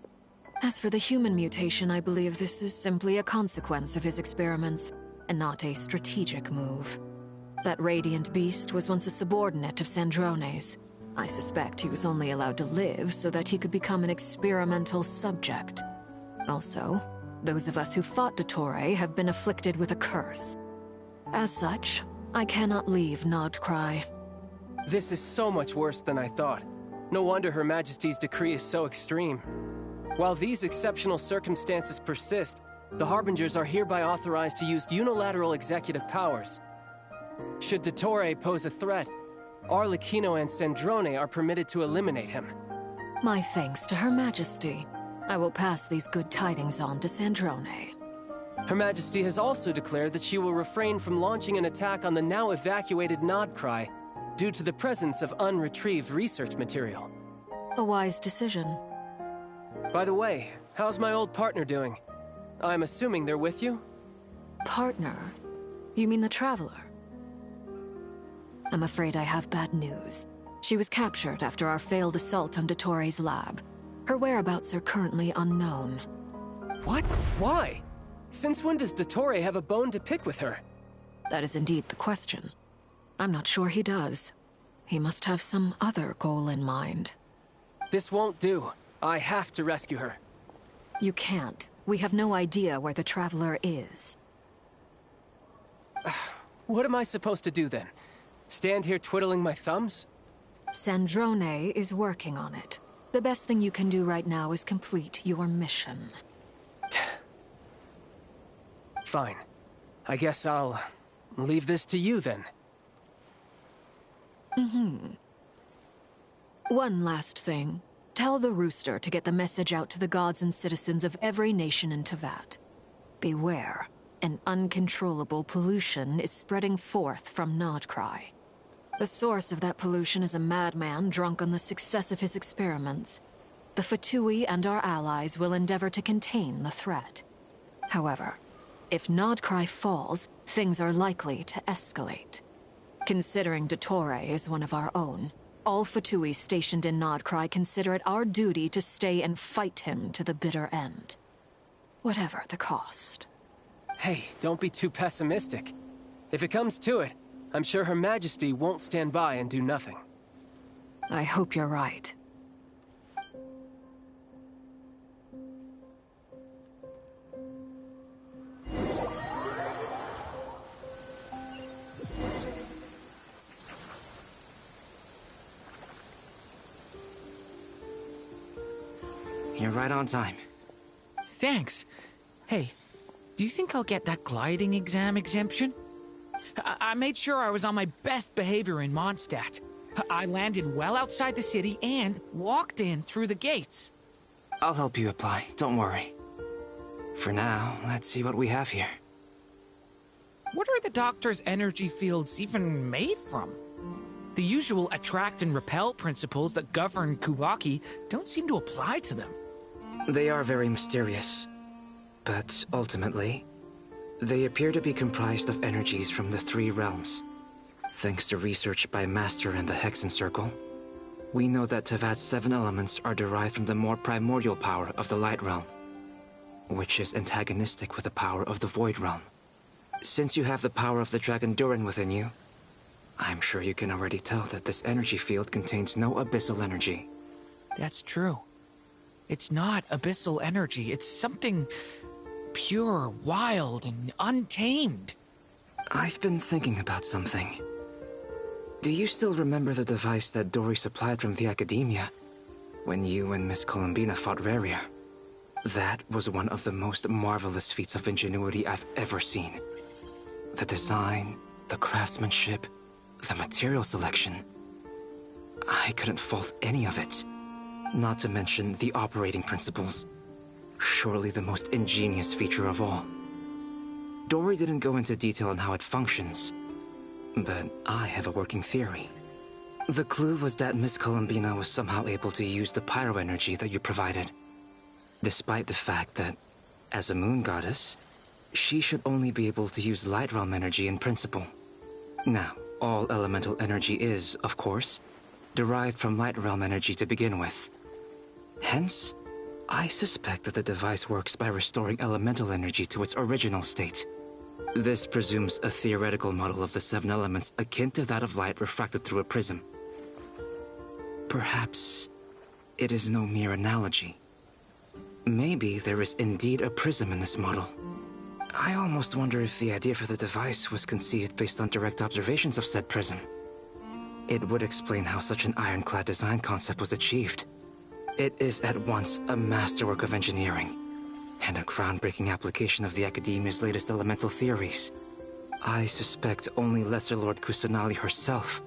As for the human mutation, I believe this is simply a consequence of his experiments, and not a strategic move. That radiant beast was once a subordinate of Sandrone's. I suspect he was only allowed to live so that he could become an experimental subject. Also, those of us who fought Dottore have been afflicted with a curse. As such, I cannot leave Nodcry. This is so much worse than I thought. No wonder Her Majesty's decree is so extreme. While these exceptional circumstances persist, the Harbingers are hereby authorized to use unilateral executive powers. Should Dottore pose a threat, Arlecchino and Sandrone are permitted to eliminate him. My thanks to Her Majesty. I will pass these good tidings on to Sandrone. Her Majesty has also declared that she will refrain from launching an attack on the now evacuated Nodcry due to the presence of unretrieved research material. A wise decision. By the way, how's my old partner doing? I'm assuming they're with you? Partner? You mean the Traveler? I'm afraid I have bad news. She was captured after our failed assault on Dottore's lab. Her whereabouts are currently unknown. What? Why? Since when does Dottore have a bone to pick with her? That is indeed the question. I'm not sure he does. He must have some other goal in mind. This won't do. I have to rescue her. You can't. We have no idea where the Traveler is. What am I supposed to do then? Stand here twiddling my thumbs? Sandrone is working on it. The best thing you can do right now is complete your mission. Fine. I guess I'll leave this to you then. One last thing. Tell the Rooster to get the message out to the gods and citizens of every nation in Teyvat. Beware. An uncontrollable pollution is spreading forth from Nodcry. The source of that pollution is a madman drunk on the success of his experiments. The Fatui and our allies will endeavor to contain the threat. However, if Nodcry falls, things are likely to escalate. Considering Dottore is one of our own, all Fatui stationed in Nodcry consider it our duty to stay and fight him to the bitter end. Whatever the cost. Hey, don't be too pessimistic. If it comes to it, I'm sure Her Majesty won't stand by and do nothing. I hope you're right. You're right on time. Thanks. Hey, do you think I'll get that gliding exam exemption? I made sure I was on my best behavior in Mondstadt. I landed well outside the city and walked in through the gates. I'll help you apply, don't worry. For now, let's see what we have here. What are the doctor's energy fields even made from? The usual attract and repel principles that govern Kuvaki don't seem to apply to them. They are very mysterious, but ultimately, they appear to be comprised of energies from the 3 realms. Thanks to research by Master and the Hexen Circle, we know that Tevat's 7 elements are derived from the more primordial power of the Light Realm, which is antagonistic with the power of the Void Realm. Since you have the power of the Dragon Durin within you, I'm sure you can already tell that this energy field contains no abyssal energy. That's true. It's not abyssal energy, it's something pure, wild, and untamed. I've been thinking about something. Do you still remember the device that Dory supplied from the Academia when you and Miss Columbina fought Raria? That was one of the most marvelous feats of ingenuity I've ever seen. The design, the craftsmanship, the material selection. I couldn't fault any of it. Not to mention the operating principles. Surely the most ingenious feature of all. Dory didn't go into detail on how it functions, but I have a working theory. The clue was that Miss Columbina was somehow able to use the pyro energy that you provided, despite the fact that, as a moon goddess, she should only be able to use Light Realm energy in principle. Now, all elemental energy is, of course, derived from Light Realm energy to begin with. Hence, I suspect that the device works by restoring elemental energy to its original state. This presumes a theoretical model of the 7 elements akin to that of light refracted through a prism. Perhaps it is no mere analogy. Maybe there is indeed a prism in this model. I almost wonder if the idea for the device was conceived based on direct observations of said prism. It would explain how such an ironclad design concept was achieved. It is at once a masterwork of engineering and a groundbreaking application of the Academia's latest elemental theories. I suspect only Lesser Lord Kusanali herself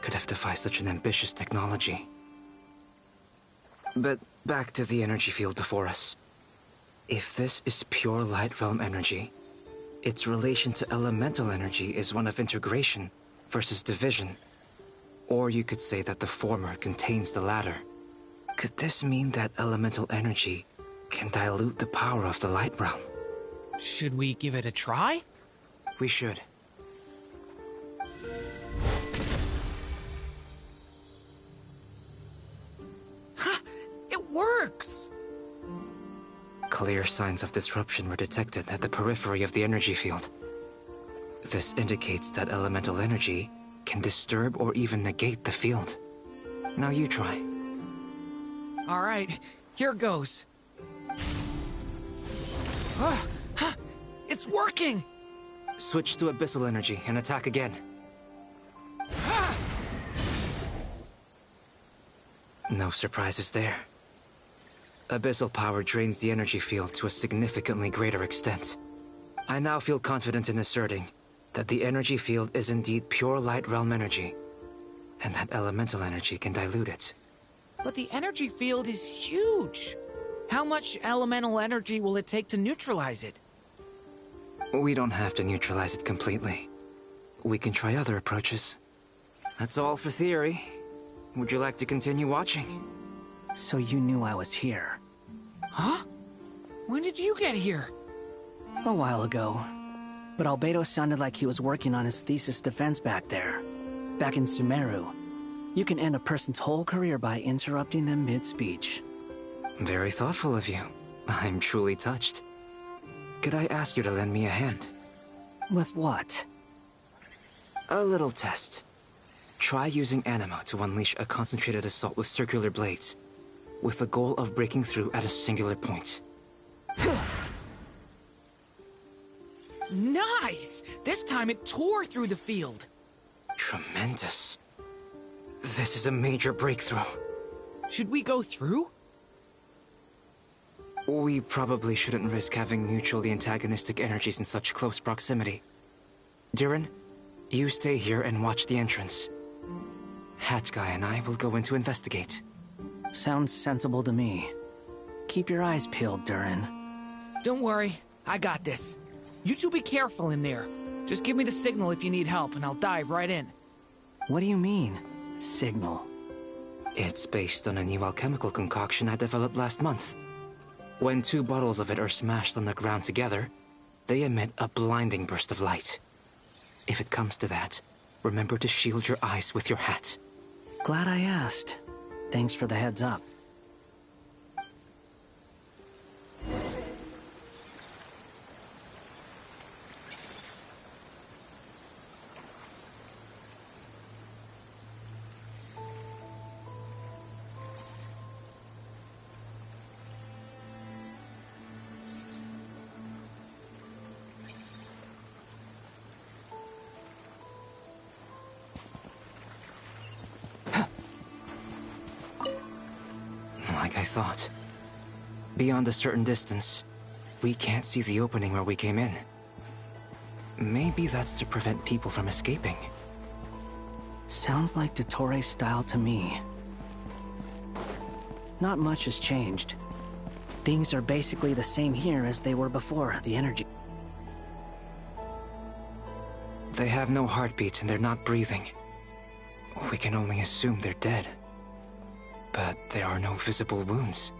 could have devised such an ambitious technology. But back to the energy field before us. If this is pure Light Realm energy, its relation to elemental energy is one of integration versus division. Or you could say that the former contains the latter. Could this mean that elemental energy can dilute the power of the Light Realm? Should we give it a try? We should. Ha! It works! Clear signs of disruption were detected at the periphery of the energy field. This indicates that elemental energy can disturb or even negate the field. Now you try. All right, here goes. It's working! Switch to abyssal energy and attack again. No surprises there. Abyssal power drains the energy field to a significantly greater extent. I now feel confident in asserting that the energy field is indeed pure Light Realm energy, and that elemental energy can dilute it. But the energy field is huge! How much elemental energy will it take to neutralize it? We don't have to neutralize it completely. We can try other approaches. That's all for theory. Would you like to continue watching? So you knew I was here. Huh? When did you get here? A while ago. But Albedo sounded like he was working on his thesis defense back there. Back in Sumeru. You can end a person's whole career by interrupting them mid-speech. Very thoughtful of you. I'm truly touched. Could I ask you to lend me a hand? With what? A little test. Try using Anima to unleash a concentrated assault with circular blades, with the goal of breaking through at a singular point. Nice! This time it tore through the field. Tremendous. This is a major breakthrough. Should we go through? We probably shouldn't risk having mutually antagonistic energies in such close proximity. Durin, you stay here and watch the entrance. Hat Guy and I will go in to investigate. Sounds sensible to me. Keep your eyes peeled, Durin. Don't worry, I got this. You two be careful in there. Just give me the signal if you need help, and I'll dive right in. What do you mean, signal? It's based on a new alchemical concoction I developed last month. When 2 bottles of it are smashed on the ground together, they emit a blinding burst of light. If it comes to that, remember to shield your eyes with your hat. Glad I asked. Thanks for the heads up. Like I thought. Beyond a certain distance, we can't see the opening where we came in. Maybe that's to prevent people from escaping. Sounds like Dottore style to me. Not much has changed. Things are basically the same here as they were before, the energy. They have no heartbeat and they're not breathing. We can only assume they're dead. But there are no visible wounds.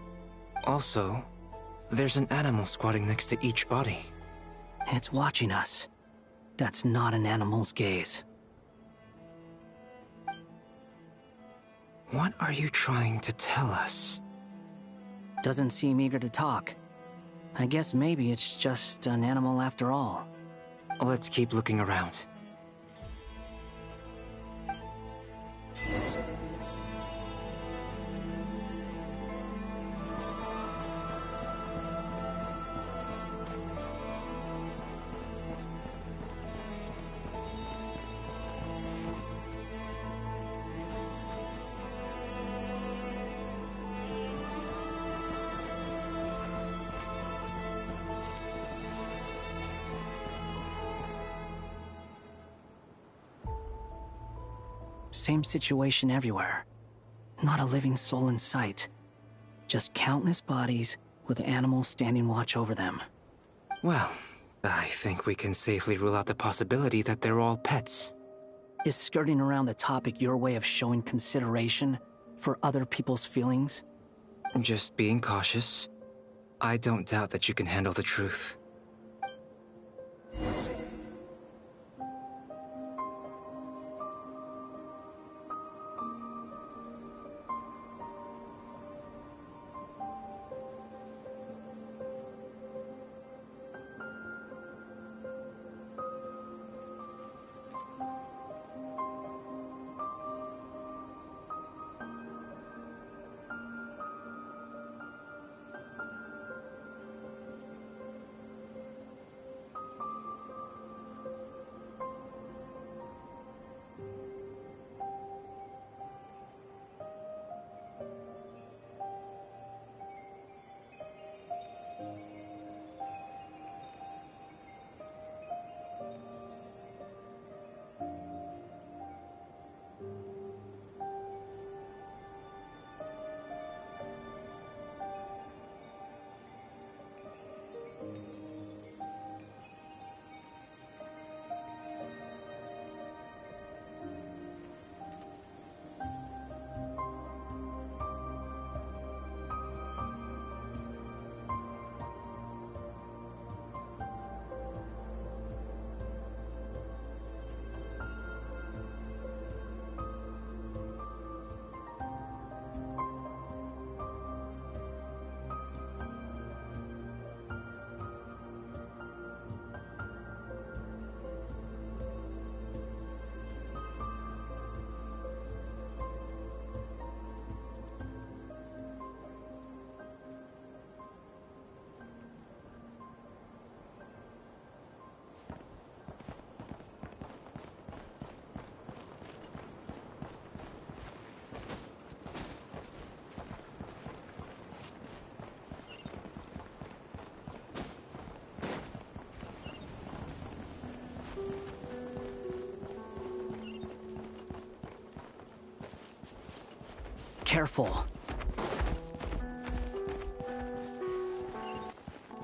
Also, there's an animal squatting next to each body. It's watching us. That's not an animal's gaze. What are you trying to tell us? Doesn't seem eager to talk. I guess maybe it's just an animal after all. Let's keep looking around. Same situation everywhere. Not a living soul in sight. Just countless bodies with animals standing watch over them. Well, I think we can safely rule out the possibility that they're all pets. Is skirting around the topic your way of showing consideration for other people's feelings? Just being cautious. I don't doubt that you can handle the truth. careful.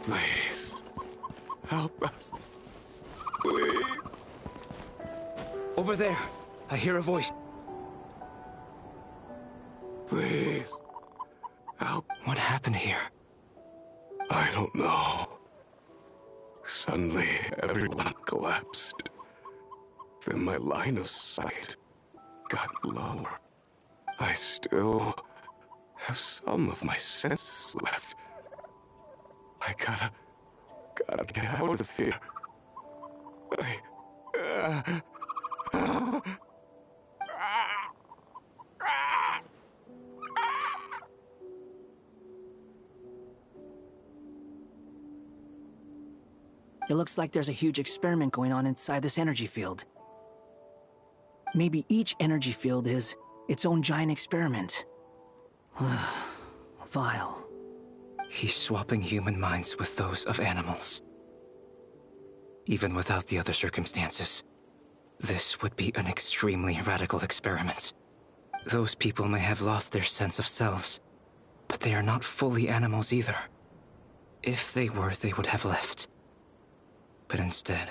Please, help us. Please. Over there, I hear a voice. Please, help. What happened here? I don't know. Suddenly, everyone collapsed. Then my line of sight got lower. I still have some of my senses left. I gotta get out of here. It looks like there's a huge experiment going on inside this energy field. Maybe each energy field is its own giant experiment. Vile. He's swapping human minds with those of animals. Even without the other circumstances, this would be an extremely radical experiment. Those people may have lost their sense of selves, but they are not fully animals either. If they were, they would have left. But instead,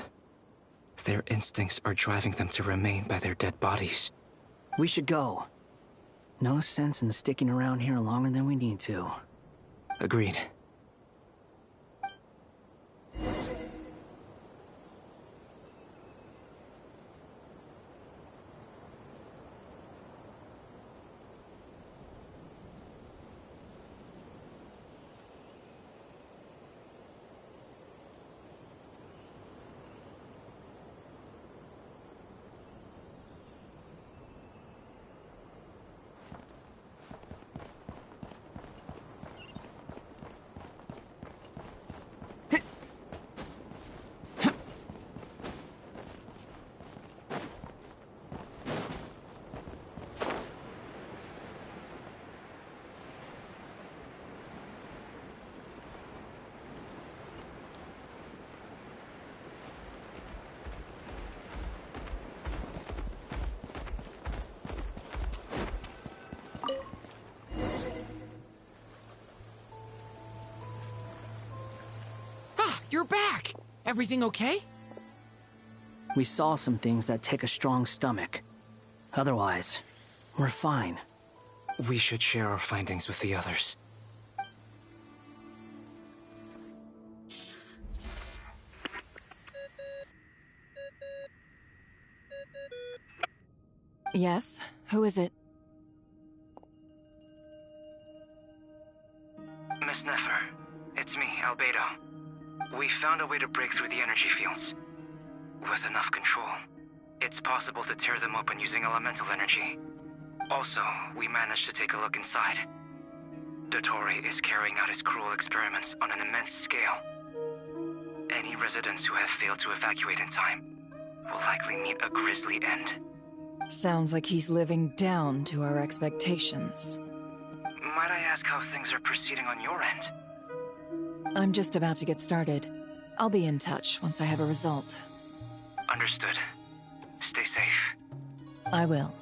their instincts are driving them to remain by their dead bodies. We should go. No sense in sticking around here longer than we need to. Agreed. You're back! Everything okay? We saw some things that take a strong stomach. Otherwise, we're fine. We should share our findings with the others. Yes? Who is it? Miss Nefer, it's me, Albedo. We found a way to break through the energy fields. With enough control, it's possible to tear them open using elemental energy. Also, we managed to take a look inside. Dottore is carrying out his cruel experiments on an immense scale. Any residents who have failed to evacuate in time will likely meet a grisly end. Sounds like he's living down to our expectations. Might I ask how things are proceeding on your end? I'm just about to get started. I'll be in touch once I have a result. Understood. Stay safe. I will.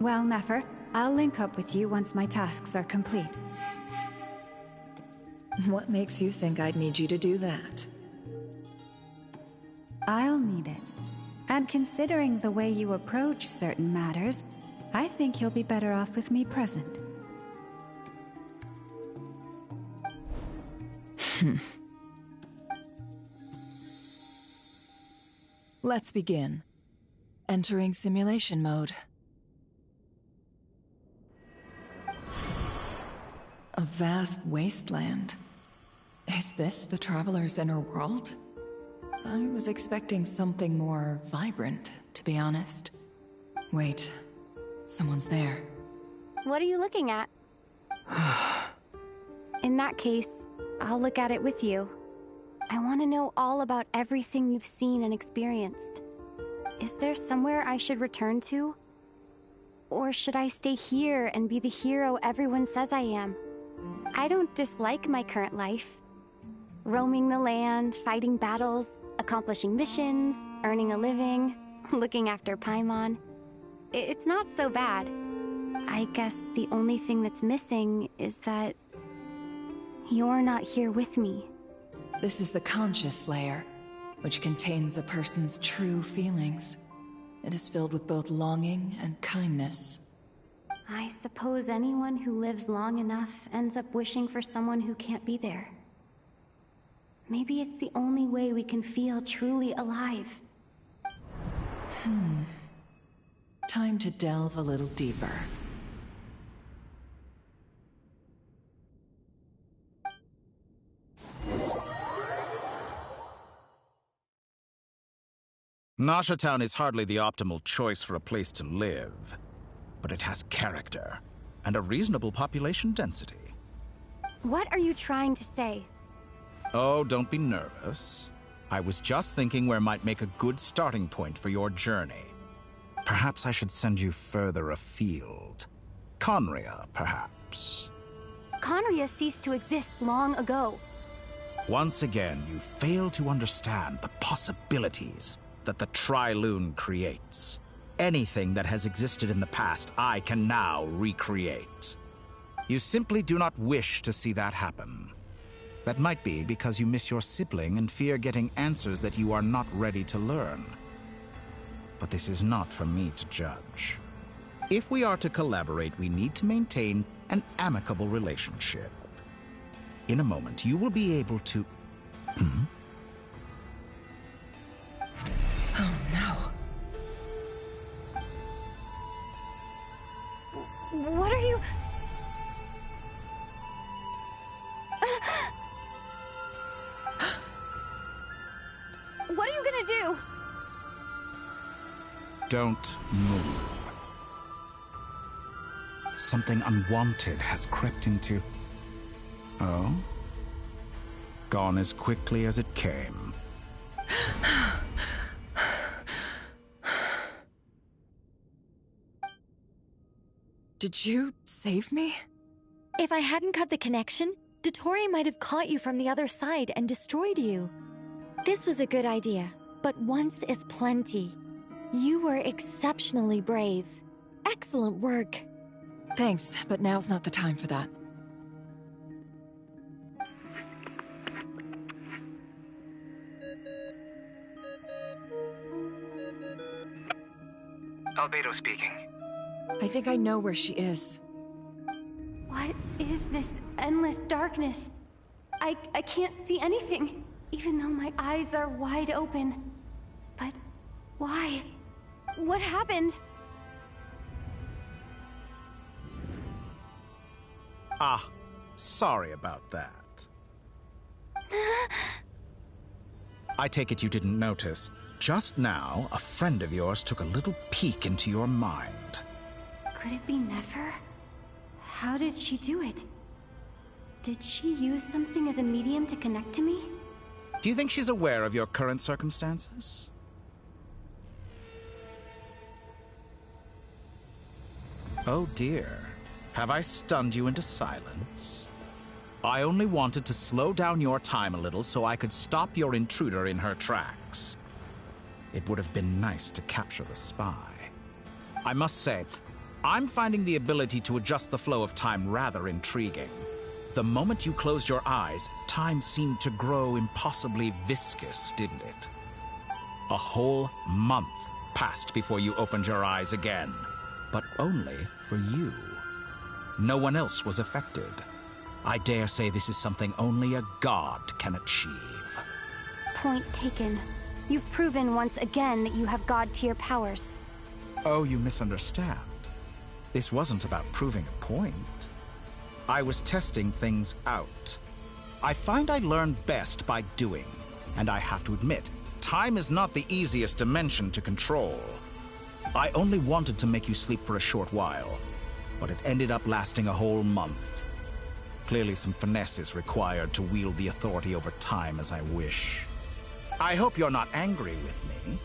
Well, Nefer, I'll link up with you once my tasks are complete. What makes you think I'd need you to do that? I'll need it. And considering the way you approach certain matters, I think you'll be better off with me present. Let's begin. Entering simulation mode. A vast wasteland. Is this the Traveler's inner world? I was expecting something more vibrant, to be honest. Wait, someone's there. What are you looking at? In that case, I'll look at it with you. I want to know all about everything you've seen and experienced. Is there somewhere I should return to? Or should I stay here and be the hero everyone says I am? I don't dislike my current life. Roaming the land, fighting battles, accomplishing missions, earning a living. looking after Paimon. It's not so bad. I guess the only thing that's missing is that you're not here with me. This is the conscious layer, which contains a person's true feelings. It is filled with both longing and kindness. I suppose anyone who lives long enough ends up wishing for someone who can't be there. Maybe it's the only way we can feel truly alive. Time to delve a little deeper. Nasha Town is hardly the optimal choice for a place to live, but it has character and a reasonable population density. What are you trying to say? Oh, don't be nervous. I was just thinking where might make a good starting point for your journey. Perhaps I should send you further afield. Conria, perhaps. Conria ceased to exist long ago. Once again, you fail to understand the possibilities that the Tri-Lune creates. Anything that has existed in the past, I can now recreate. You simply do not wish to see that happen. That might be because you miss your sibling and fear getting answers that you are not ready to learn. But this is not for me to judge. If we are to collaborate, we need to maintain an amicable relationship. In a moment, you will be able to... Oh no. What are you... What are you gonna do? Don't move. Something unwanted has crept into... Oh? Gone as quickly as it came. Did you save me? If I hadn't cut the connection, Dottore might have caught you from the other side and destroyed you. This was a good idea, but once is plenty. You were exceptionally brave. Excellent work. Thanks, but now's not the time for that. Albedo speaking. I think I know where she is. What is this endless darkness? I can't see anything, even though my eyes are wide open. But why? What happened? Ah, sorry about that. I take it you didn't notice. Just now, a friend of yours took a little peek into your mind. Could it be Nefer? How did she do it? Did she use something as a medium to connect to me? Do you think she's aware of your current circumstances? Oh dear. Have I stunned you into silence? I only wanted to slow down your time a little so I could stop your intruder in her tracks. It would have been nice to capture the spy. I must say, I'm finding the ability to adjust the flow of time rather intriguing. The moment you closed your eyes, time seemed to grow impossibly viscous, didn't it? A whole month passed before you opened your eyes again, but only for you. No one else was affected. I dare say this is something only a god can achieve. Point taken. You've proven once again that you have god-tier powers. Oh, you misunderstand. This wasn't about proving a point. I was testing things out. I find I learn best by doing, and I have to admit, time is not the easiest dimension to control. I only wanted to make you sleep for a short while, but it ended up lasting a whole month. Clearly some finesse is required to wield the authority over time as I wish. I hope you're not angry with me.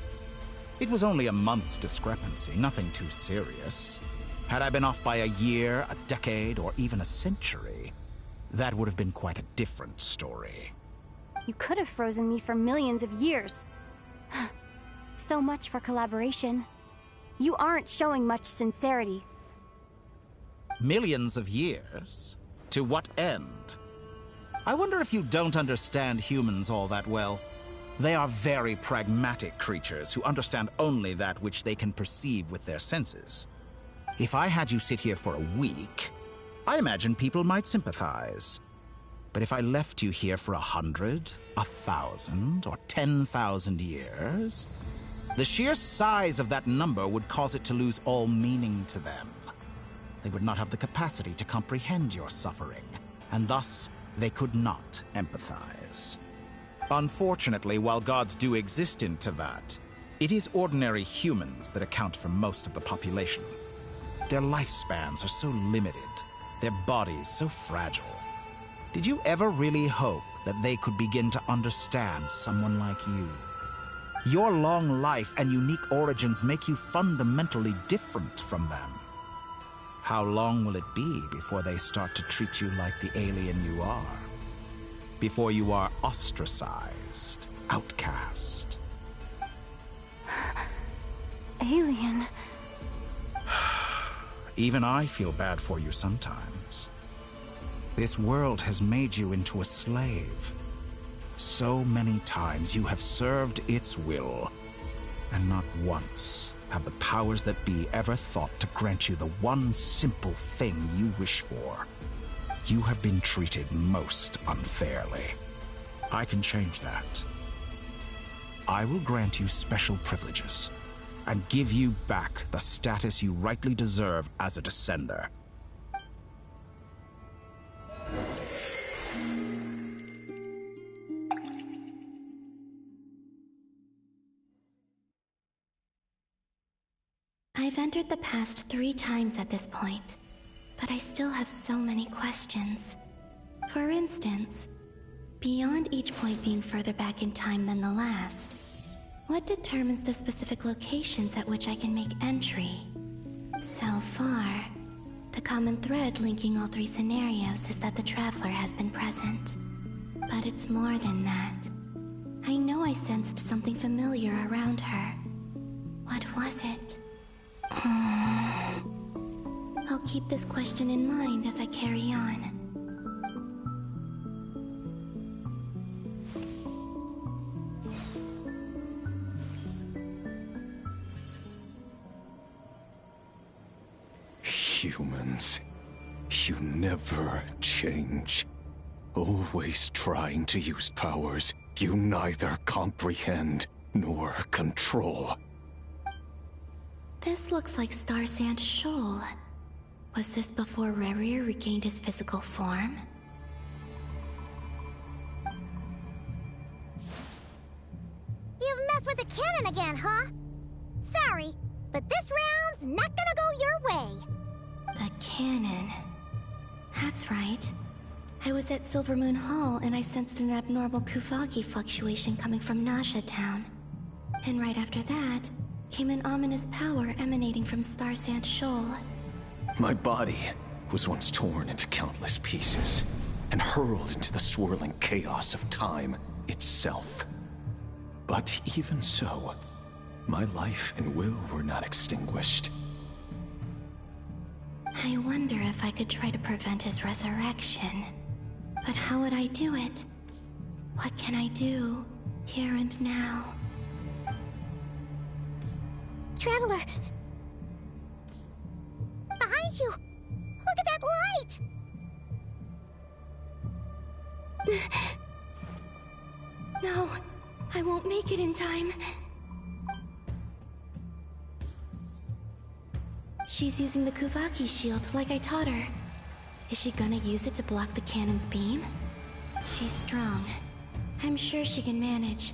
It was only a month's discrepancy, nothing too serious. Had I been off by a year, a decade, or even a century, that would have been quite a different story. You could have frozen me for millions of years. So much for collaboration. You aren't showing much sincerity. Millions of years? To what end? I wonder if you don't understand humans all that well. They are very pragmatic creatures who understand only that which they can perceive with their senses. If I had you sit here for a week, I imagine people might sympathize. But if I left you here for 100, 1,000, or 10,000 years, the sheer size of that number would cause it to lose all meaning to them. They would not have the capacity to comprehend your suffering, and thus they could not empathize. Unfortunately, while gods do exist in Teyvat, it is ordinary humans that account for most of the population. Their lifespans are so limited, their bodies so fragile. Did you ever really hope that they could begin to understand someone like you? Your long life and unique origins make you fundamentally different from them. How long will it be before they start to treat you like the alien you are? Before you are ostracized, outcast? Alien. Even I feel bad for you sometimes. This world has made you into a slave. So many times you have served its will, and not once have the powers that be ever thought to grant you the one simple thing you wish for. You have been treated most unfairly. I can change that. I will grant you special privileges, and give you back the status you rightly deserve as a descender. I've entered the past 3 times at this point, but I still have so many questions. For instance, beyond each point being further back in time than the last, what determines the specific locations at which I can make entry? So far, the common thread linking all 3 scenarios is that the Traveler has been present. But it's more than that. I know I sensed something familiar around her. What was it? I'll keep this question in mind as I carry on. Humans, you never change. Always trying to use powers you neither comprehend nor control. This looks like Star Sand Shoal. Was this before Rerir regained his physical form? You've messed with the cannon again, huh? Sorry, but this round's not gonna go your way. The cannon. That's right. I was at Silvermoon Hall and I sensed an abnormal Kuvaki fluctuation coming from Nasha Town. And right after that, came an ominous power emanating from Star Sand Shoal. My body was once torn into countless pieces and hurled into the swirling chaos of time itself. But even so, my life and will were not extinguished. I wonder if I could try to prevent his resurrection. But how would I do it? What can I do, here and now? Traveler! Behind you! Look at that light! No, I won't make it in time. She's using the Kuvaki shield like I taught her. Is she gonna use it to block the cannon's beam? She's strong. I'm sure she can manage.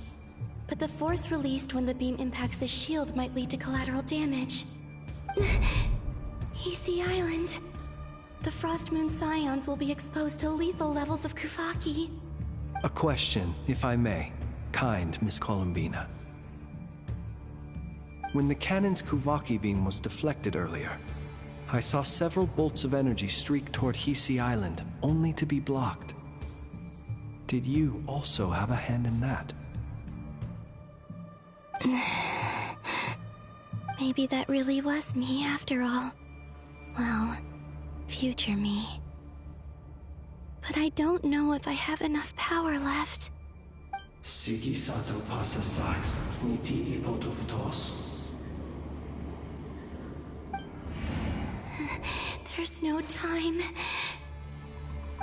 But the force released when the beam impacts the shield might lead to collateral damage. Easy Island. The Frost Moon Scions will be exposed to lethal levels of Kuvaki. A question, if I may. Kind Miss Columbina. When the cannon's Kuvaki beam was deflected earlier, I saw several bolts of energy streak toward Hisi Island, only to be blocked. Did you also have a hand in that? Maybe that really was me after all. Well, future me. But I don't know if I have enough power left. Siki sato pasa sax, sniti ipotuftos. There's no time.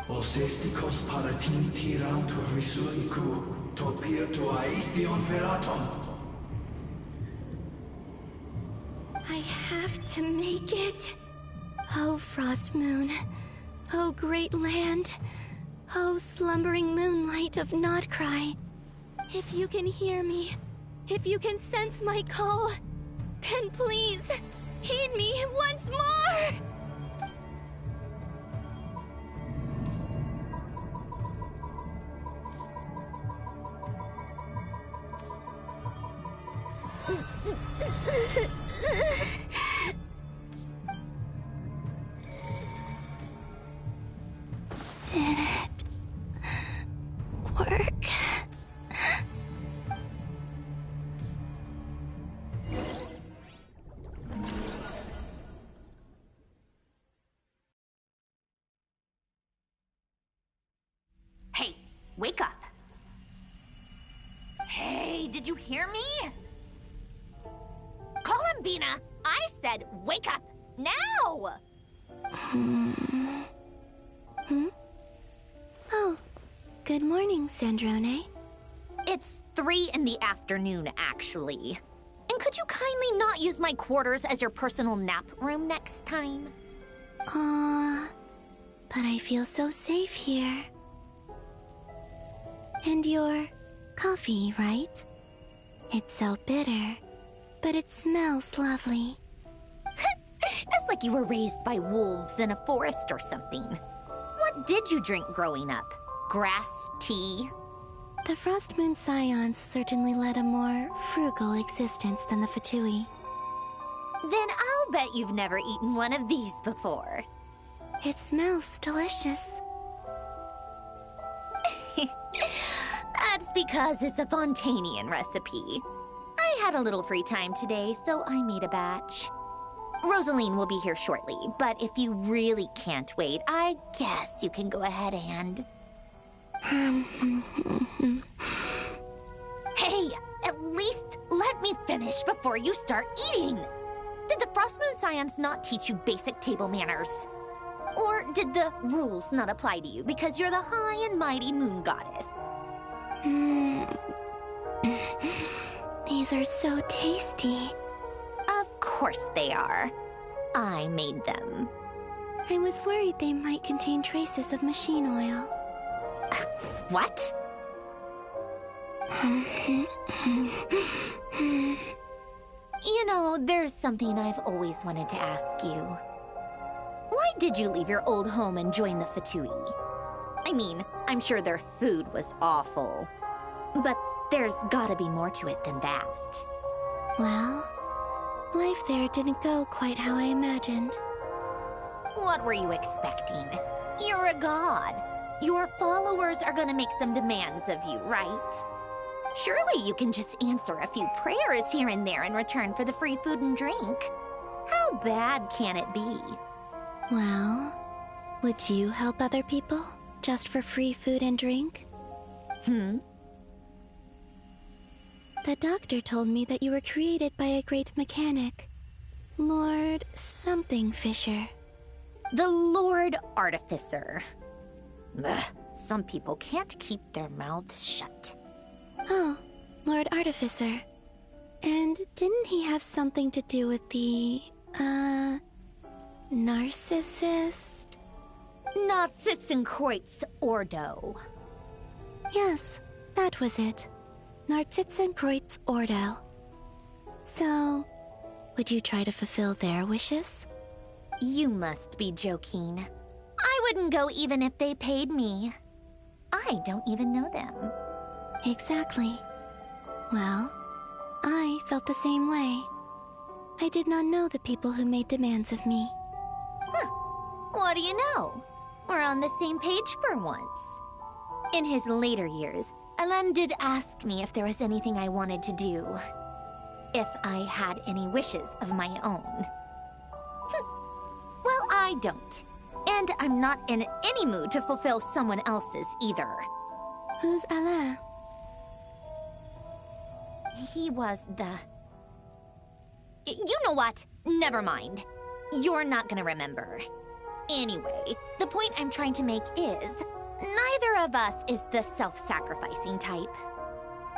Osestikos paratin tiran to risuiku, topir to aithion feraton. I have to make it. Oh, Frost Moon. Oh, great land. Oh, slumbering moonlight of Notcry. If you can hear me, if you can sense my call, then please, heed me once more! Did it work? Hey, wake up. Hey, did you hear me? Columbina, I said wake up now! Oh, good morning, Sandrone. It's 3 in the afternoon, actually. And could you kindly not use my quarters as your personal nap room next time? But I feel so safe here. And your coffee, right? It's so bitter, but it smells lovely. It's like you were raised by wolves in a forest or something. What did you drink growing up? Grass tea? The Frost Moon Scions certainly led a more frugal existence than the Fatui. Then I'll bet you've never eaten one of these before. It smells delicious. That's because it's a Fontanian recipe. I had a little free time today, so I made a batch. Rosaline will be here shortly, but if you really can't wait, I guess you can go ahead and... Hey, at least let me finish before you start eating! Did the Frost Moon Scions not teach you basic table manners? Or did the rules not apply to you because you're the high and mighty moon goddess? These are so tasty. Of course they are. I made them. I was worried they might contain traces of machine oil. What? You know, there's something I've always wanted to ask you. Why did you leave your old home and join the Fatui? I mean, I'm sure their food was awful. But there's gotta be more to it than that. Well, life there didn't go quite how I imagined. What were you expecting? You're a god. Your followers are gonna make some demands of you, right? Surely you can just answer a few prayers here and there in return for the free food and drink. How bad can it be? Well, would you help other people just for free food and drink? The doctor told me that you were created by a great mechanic, Lord something Fisher. The Lord Artificer. Ugh, some people can't keep their mouths shut. Oh, Lord Artificer. And didn't he have something to do with the, narcissist? Narcissenkreuz Ordo. Yes, that was it. Narcissenkreuz Ordo. So, would you try to fulfill their wishes? You must be joking. I wouldn't go even if they paid me. I don't even know them. Exactly. Well, I felt the same way. I did not know the people who made demands of me. Huh. What do you know? We're on the same page for once. In his later years, Alan did ask me if there was anything I wanted to do. If I had any wishes of my own. Well, I don't. And I'm not in any mood to fulfill someone else's either. Who's Alain? He was the... You know what? Never mind. You're not gonna remember. Anyway, the point I'm trying to make is, neither of us is the self-sacrificing type.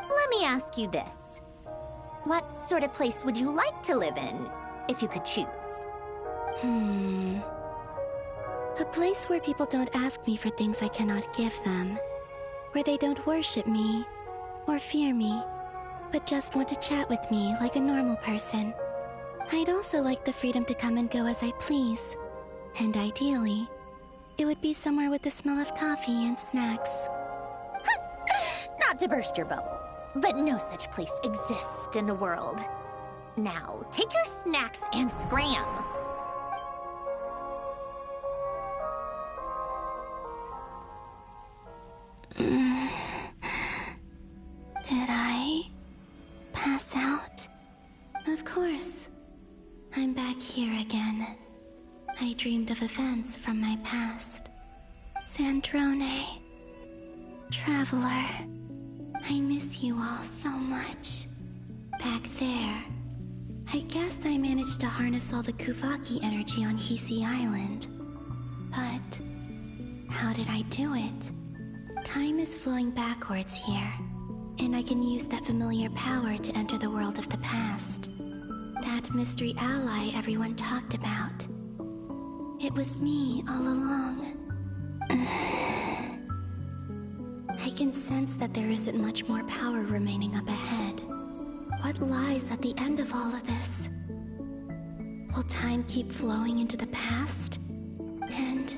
Let me ask you this. What sort of place would you like to live in, if you could choose? A place where people don't ask me for things I cannot give them. Where they don't worship me, or fear me, but just want to chat with me like a normal person. I'd also like the freedom to come and go as I please. And ideally, it would be somewhere with the smell of coffee and snacks. Not to burst your bubble, but no such place exists in the world. Now, take your snacks and scram. Did I pass out? Of course. I'm back here again. I dreamed of events from my past. Sandrone. Traveler. I miss you all so much. Back there. I guess I managed to harness all the Kuvaki energy on Hisi Island. But how did I do it? Time is flowing backwards here, and I can use that familiar power to enter the world of the past. That mystery ally everyone talked about. It was me all along. I can sense that there isn't much more power remaining up ahead. What lies at the end of all of this? Will time keep flowing into the past? And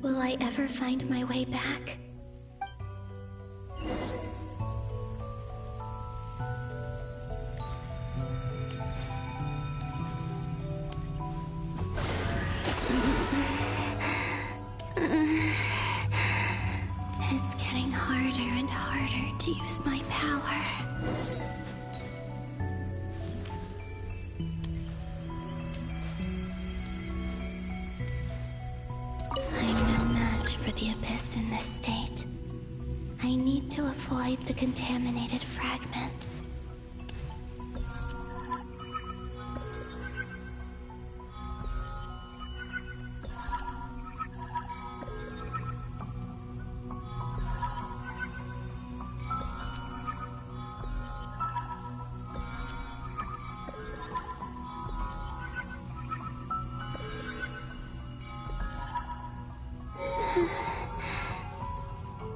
will I ever find my way back? It's getting harder and harder to use my power. I'm no match for the Abyss in this state. I need to avoid the contaminated fragments.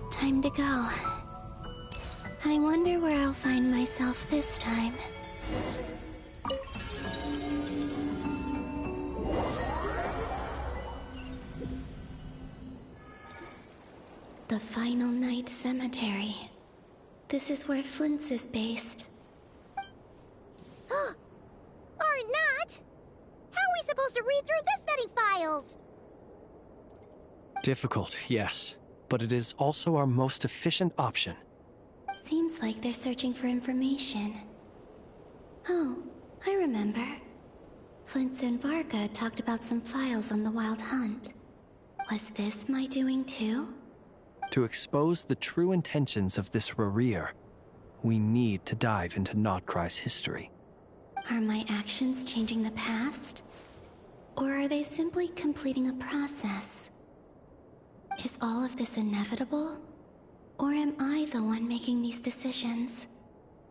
Time to go. I wonder where I'll find myself this time. The Final Night Cemetery. This is where Flint's is based. Or not! How are we supposed to read through this many files? Difficult, yes, but it is also our most efficient option. Seems like they're searching for information. Oh, I remember. Flint and Varga talked about some files on the Wild Hunt. Was this my doing too? To expose the true intentions of this Rereer, we need to dive into Notcry's history. Are my actions changing the past? Or are they simply completing a process? Is all of this inevitable? Or am I the one making these decisions?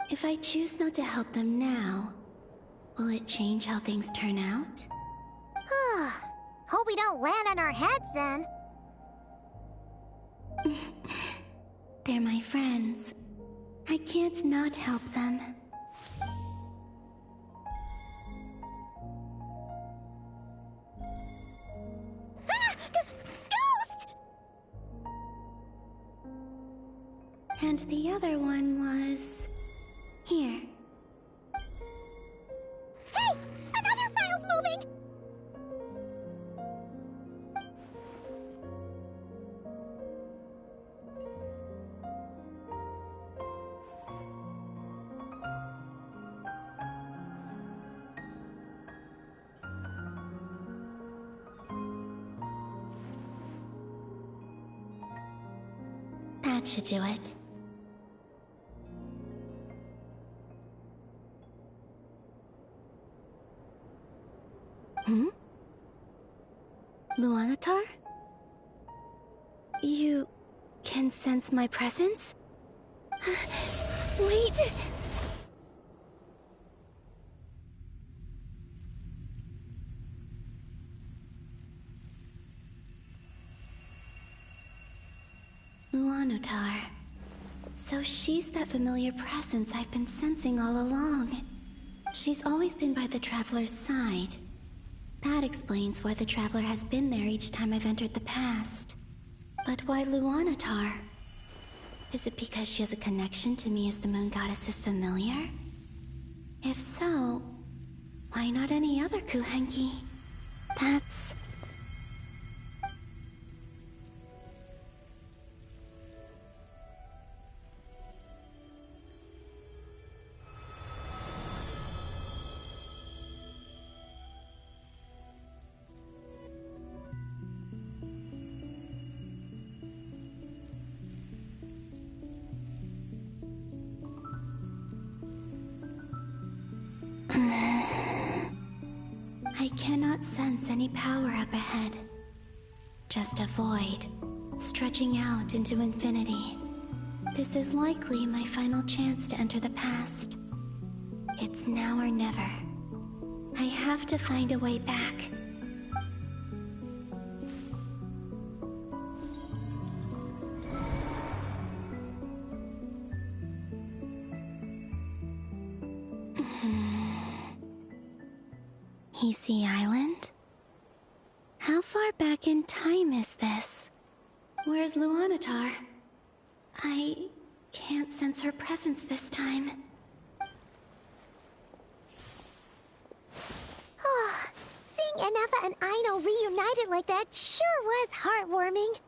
If I choose not to help them now, will it change how things turn out? Hope we don't land on our heads then. They're my friends. I can't not help them. Ghost! And the other one was... here. Hey! Another file's moving! That should do it. Luanatar? You can sense my presence? Wait! Luanatar. So she's that familiar presence I've been sensing all along. She's always been by the Traveler's side. That explains why the Traveler has been there each time I've entered the past. But why Luanatar? Is it because she has a connection to me as the Moon Goddess's familiar? If so, why not any other Kuhenki? That's... I cannot sense any power up ahead. Just a void, stretching out into infinity. This is likely my final chance to enter the past. It's now or never. I have to find a way back. Sea Island? How far back in time is this? Where's Luanatar? I can't sense her presence this time. Seeing Anafa and Aino reunited like that sure was heartwarming.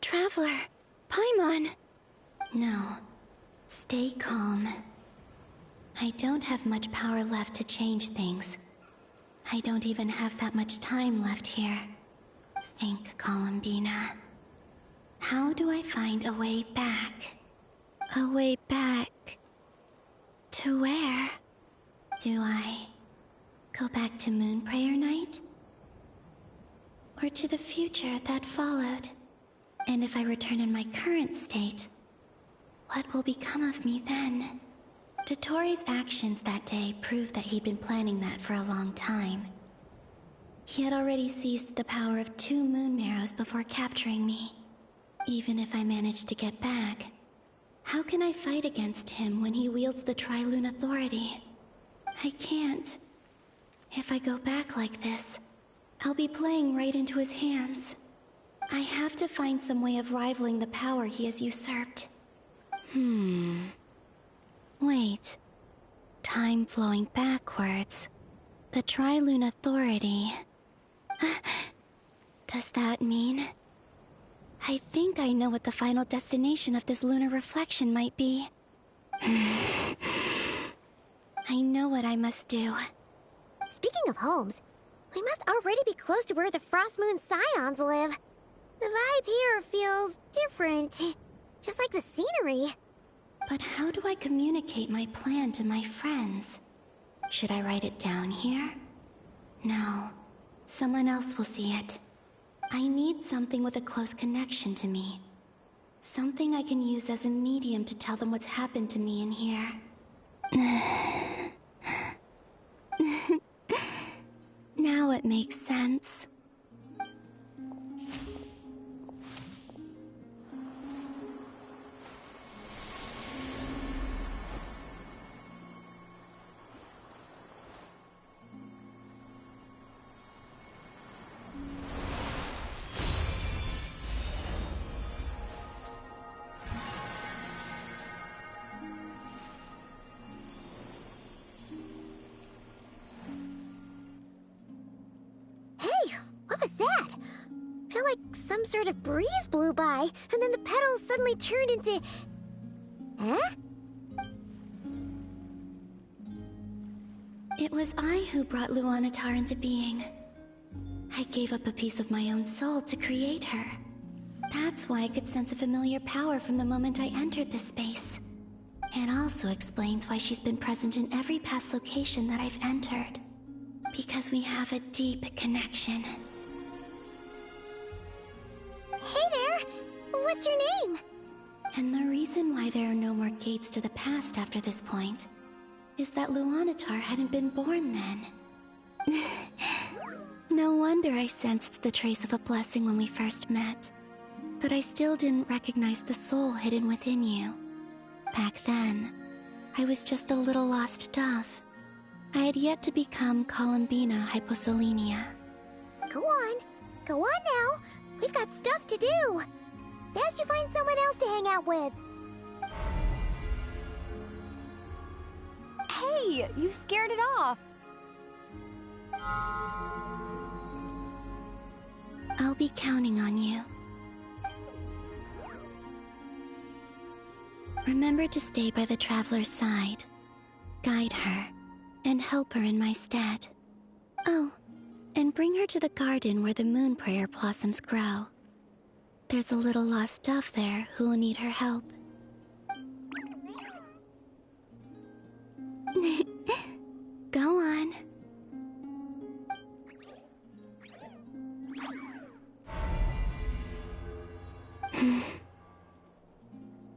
Traveler, Paimon. No, stay calm. I don't have much power left to change things. I don't even have that much time left here. Think, Columbina. How do I find a way back? A way back... to where? Do I go back to Moon Prayer Night? Or to the future that followed? And if I return in my current state, what will become of me then? Dottoro's actions that day proved that he'd been planning that for a long time. He had already seized the power of 2 moon marrows before capturing me. Even if I managed to get back, how can I fight against him when he wields the Tri-Lune Authority? I can't. If I go back like this, I'll be playing right into his hands. I have to find some way of rivaling the power he has usurped. Wait. Time flowing backwards. The Tri-Lune Authority. Does that mean... I think I know what the final destination of this lunar reflection might be. I know what I must do. Speaking of homes, we must already be close to where the Frost Moon Scions live. The vibe here feels different. Just like the scenery. But how do I communicate my plan to my friends? Should I write it down here? No. Someone else will see it. I need something with a close connection to me. Something I can use as a medium to tell them what's happened to me in here. Now it makes sense. Some sort of breeze blew by, and then the petals suddenly turned into... Huh? It was I who brought Luanatar into being. I gave up a piece of my own soul to create her. That's why I could sense a familiar power from the moment I entered this space. It also explains why she's been present in every past location that I've entered. Because we have a deep connection. Hey there! What's your name? And the reason why there are no more gates to the past after this point is that Luanatar hadn't been born then. No wonder I sensed the trace of a blessing when we first met. But I still didn't recognize the soul hidden within you. Back then, I was just a little lost dove. I had yet to become Columbina Hyposelenia. Go on now. We've got stuff to do. Best you find someone else to hang out with. Hey, you scared it off. I'll be counting on you. Remember to stay by the traveler's side, guide her, and help her in my stead. Oh, and bring her to the garden where the moon prayer blossoms grow. There's a little lost dove there who will need her help. Go on.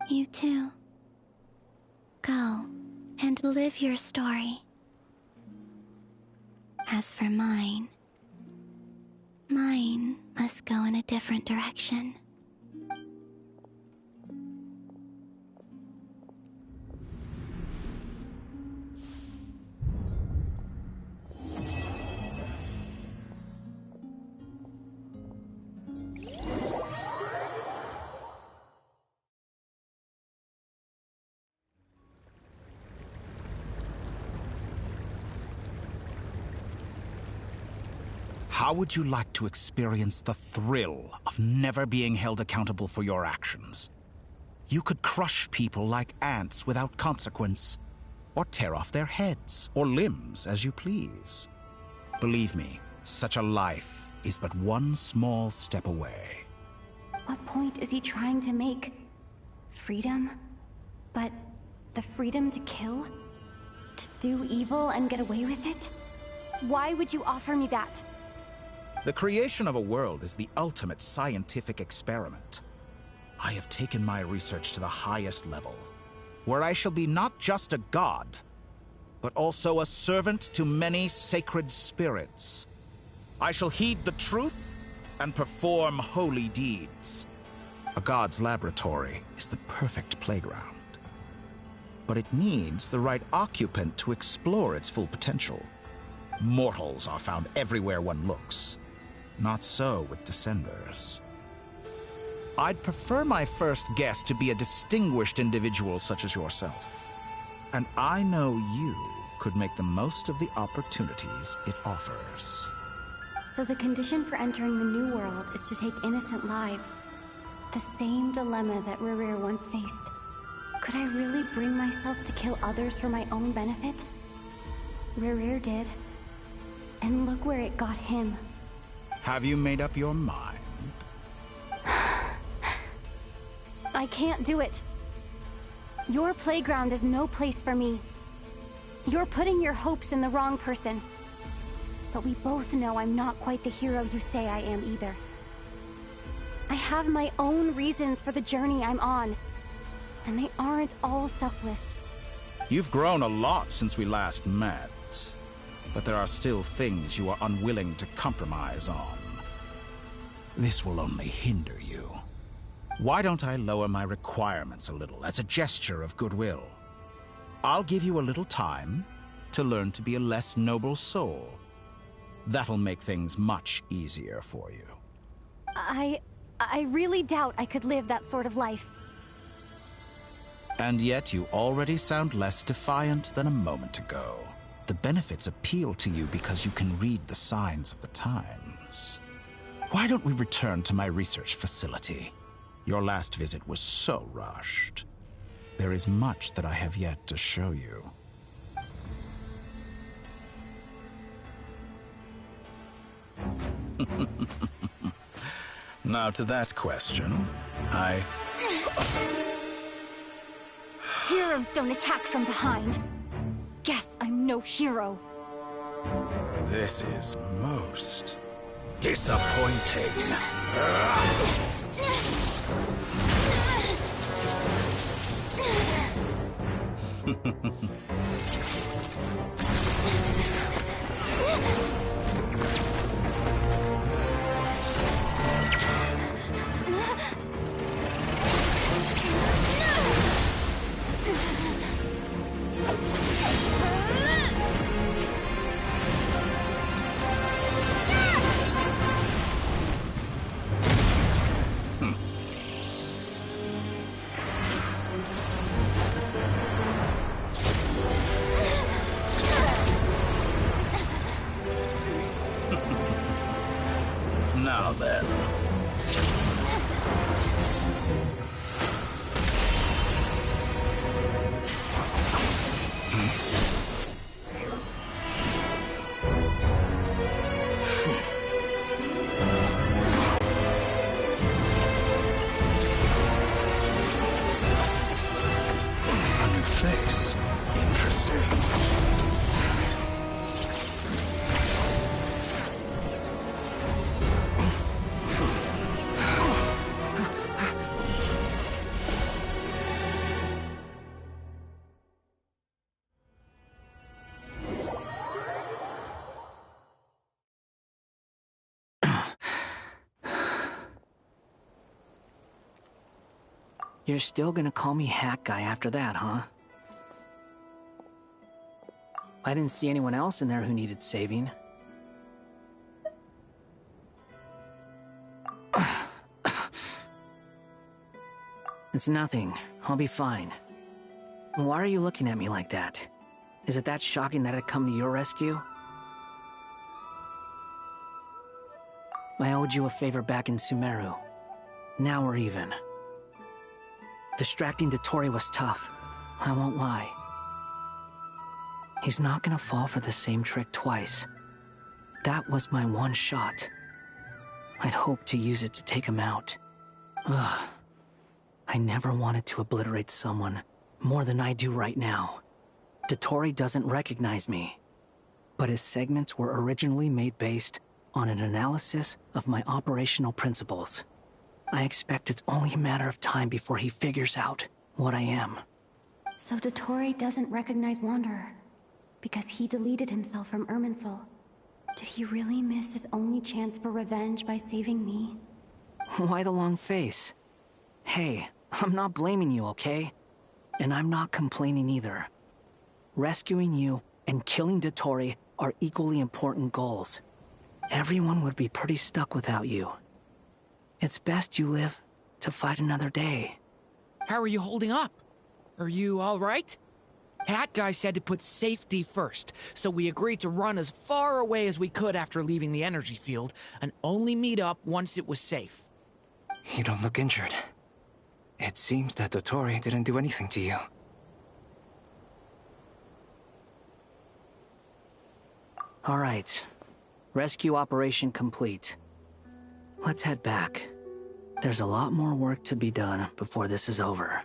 You too. Go and live your story. As for mine must go in a different direction. How would you like to experience the thrill of never being held accountable for your actions? You could crush people like ants without consequence, or tear off their heads or limbs as you please. Believe me, such a life is but one small step away. What point is he trying to make? Freedom? But the freedom to kill? To do evil and get away with it? Why would you offer me that? The creation of a world is the ultimate scientific experiment. I have taken my research to the highest level, where I shall be not just a god, but also a servant to many sacred spirits. I shall heed the truth and perform holy deeds. A god's laboratory is the perfect playground, but it needs the right occupant to explore its full potential. Mortals are found everywhere one looks. Not so with Descenders. I'd prefer my first guest to be a distinguished individual such as yourself. And I know you could make the most of the opportunities it offers. So the condition for entering the new world is to take innocent lives. The same dilemma that Rerir once faced. Could I really bring myself to kill others for my own benefit? Rerir did. And look where it got him. Have you made up your mind? I can't do it. Your playground is no place for me. You're putting your hopes in the wrong person. But we both know I'm not quite the hero you say I am either. I have my own reasons for the journey I'm on. And they aren't all selfless. You've grown a lot since we last met. But there are still things you are unwilling to compromise on. This will only hinder you. Why don't I lower my requirements a little as a gesture of goodwill? I'll give you a little time to learn to be a less noble soul. That'll make things much easier for you. I really doubt I could live that sort of life. And yet you already sound less defiant than a moment ago. The benefits appeal to you because you can read the signs of the times. Why don't we return to my research facility? Your last visit was so rushed. There is much that I have yet to show you. Now to that question, Heroes don't attack from behind. Guess I'm no hero. This is most disappointing. Now then. A new face. Interesting. You're still gonna call me Hack Guy after that, huh? I didn't see anyone else in there who needed saving. It's nothing. I'll be fine. Why are you looking at me like that? Is it that shocking that I'd come to your rescue? I owed you a favor back in Sumeru. Now we're even. Distracting Dottore was tough. I won't lie. He's not gonna fall for the same trick twice. That was my one shot. I'd hoped to use it to take him out. Ugh. I never wanted to obliterate someone more than I do right now. Dottore doesn't recognize me, but his segments were originally made based on an analysis of my operational principles. I expect it's only a matter of time before he figures out what I am. So Dottore doesn't recognize Wanderer because he deleted himself from Irminsul. Did he really miss his only chance for revenge by saving me? Why the long face? Hey, I'm not blaming you, okay? And I'm not complaining either. Rescuing you and killing Dottore are equally important goals. Everyone would be pretty stuck without you. It's best you live to fight another day. How are you holding up? Are you all right? Hat Guy said to put safety first, so we agreed to run as far away as we could after leaving the energy field, and only meet up once it was safe. You don't look injured. It seems that Dottore didn't do anything to you. All right. Rescue operation complete. Let's head back. There's a lot more work to be done before this is over.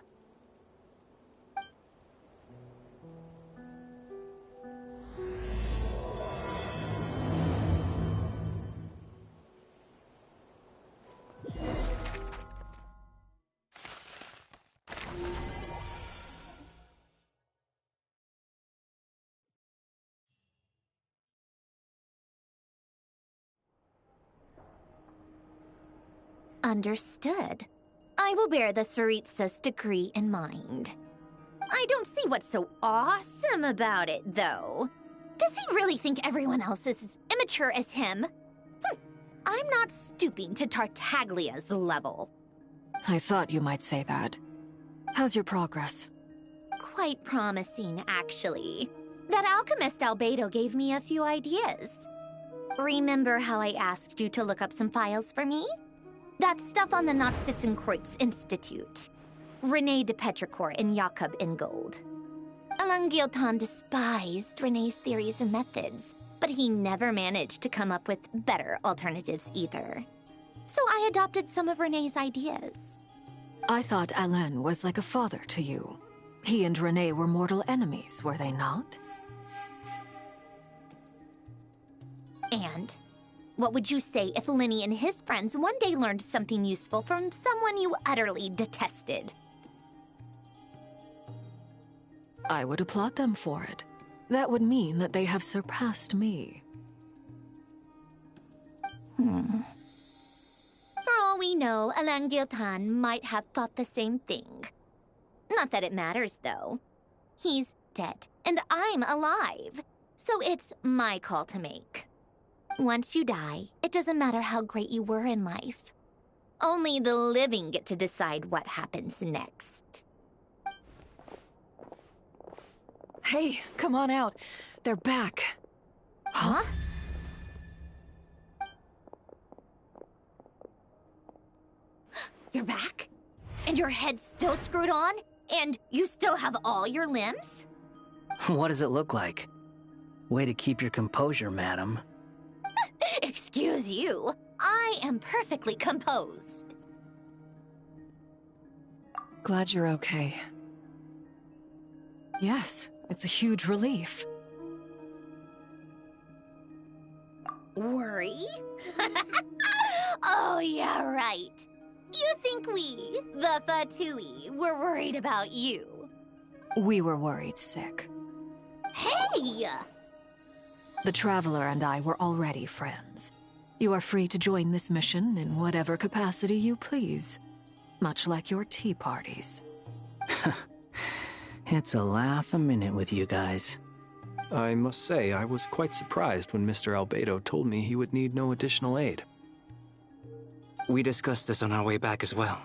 Understood. I will bear the Tsaritsa's decree in mind. I don't see what's so awesome about it, though. Does he really think everyone else is as immature as him? I'm not stooping to Tartaglia's level. I thought you might say that. How's your progress? Quite promising, actually. That alchemist Albedo gave me a few ideas. Remember how I asked you to look up some files for me? That stuff on the Nachtspitzenkreuz Institute. René de Petrichor and Jakob Ingold. Alain Guillotin despised René's theories and methods, but he never managed to come up with better alternatives either. so I adopted some of Renee's ideas. I thought Alain was like a father to you. He and Renee were mortal enemies, were they not? And what would you say if Linny and his friends one day learned something useful from someone you utterly detested? I would applaud them for it. That would mean that they have surpassed me. For all we know, Alain Giltan might have thought the same thing. Not that it matters, though. He's dead, and I'm alive. So it's my call to make. Once you die, it doesn't matter how great you were in life. Only the living get to decide what happens next. Hey, come on out. They're back. Huh? You're back? And your head's still screwed on? And you still have all your limbs? What does it look like? Way to keep your composure, madam. Excuse you. I am perfectly composed. Glad you're okay. Yes, it's a huge relief. Worry? Oh, yeah, right. You think we, the Fatui, were worried about you? We were worried sick. Hey! The Traveler and I were already friends. You are free to join this mission in whatever capacity you please. Much like your tea parties. It's a laugh a minute with you guys. I must say, I was quite surprised when Mr. Albedo told me he would need no additional aid. We discussed this on our way back as well.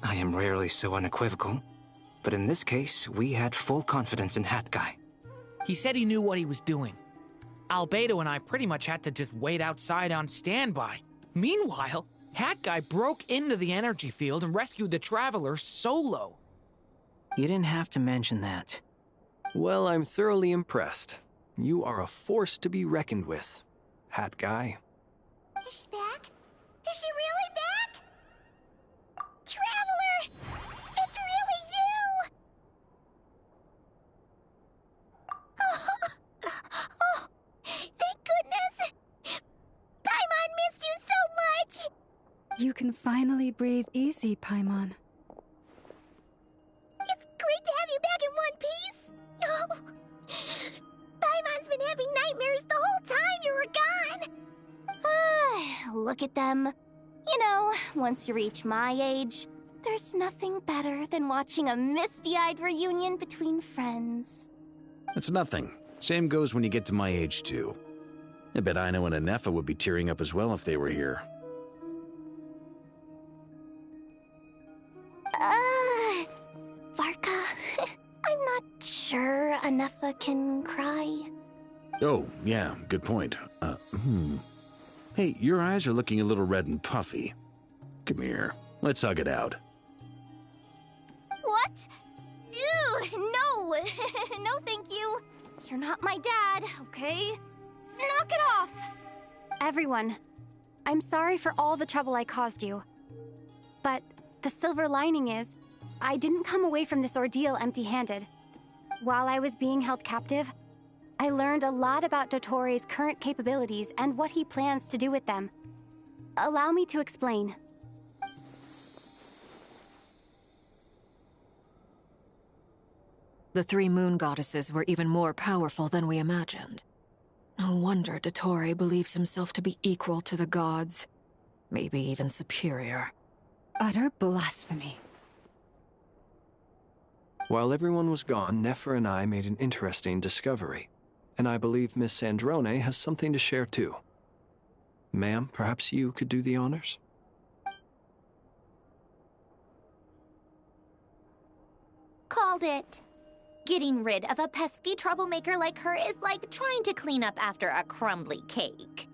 I am rarely so unequivocal, but in this case, we had full confidence in Hat Guy. He said he knew what he was doing. Albedo and I pretty much had to just wait outside on standby. Meanwhile, Hat Guy broke into the energy field and rescued the Traveler solo. You didn't have to mention that. Well, I'm thoroughly impressed. You are a force to be reckoned with, Hat Guy. Is she back? Is she really back? Traveler! It's really you! Oh, thank goodness! Paimon missed you so much! You can finally breathe easy, Paimon. It's great to have you back in one piece! Oh, Paimon's been having nightmares the whole time you were gone! Look at them. You know, once you reach my age, there's nothing better than watching a misty-eyed reunion between friends. It's nothing. Same goes when you get to my age, too. I bet Ino and Anefa would be tearing up as well if they were here. Varka, I'm not sure Anefa can cry. Oh, yeah, good point. Hey, your eyes are looking a little red and puffy. Come here, let's hug it out. What? Ew, no! No, thank you. You're not my dad, okay? Knock it off! Everyone, I'm sorry for all the trouble I caused you. But the silver lining is, I didn't come away from this ordeal empty-handed. While I was being held captive, I learned a lot about Dottoro's current capabilities and what he plans to do with them. Allow me to explain. The three moon goddesses were even more powerful than we imagined. No wonder Dottore believes himself to be equal to the gods. Maybe even superior. Utter blasphemy. While everyone was gone, Nefer and I made an interesting discovery. And I believe Miss Sandrone has something to share too. Ma'am, perhaps you could do the honors? Called it. Getting rid of a pesky troublemaker like her is like trying to clean up after a crumbly cake.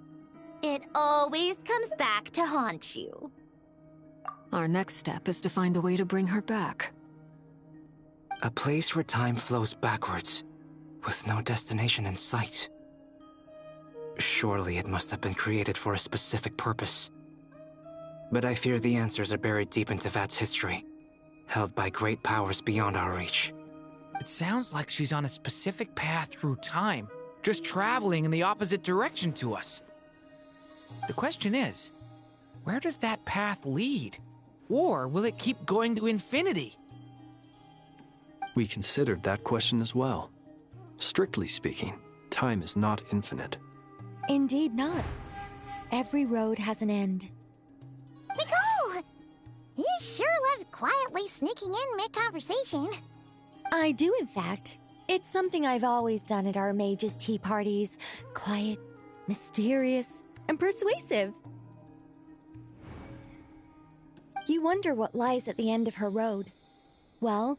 It always comes back to haunt you. Our next step is to find a way to bring her back. A place where time flows backwards, with no destination in sight. Surely it must have been created for a specific purpose. But I fear the answers are buried deep in Tevat's history, held by great powers beyond our reach. It sounds like she's on a specific path through time, just traveling in the opposite direction to us. The question is, where does that path lead? Or will it keep going to infinity? We considered that question as well. Strictly speaking, time is not infinite. Indeed not. Every road has an end. Nicole! You sure love quietly sneaking in mid-conversation. I do, in fact. It's something I've always done at our mages' tea parties. Quiet, mysterious, and persuasive. You wonder what lies at the end of her road. Well,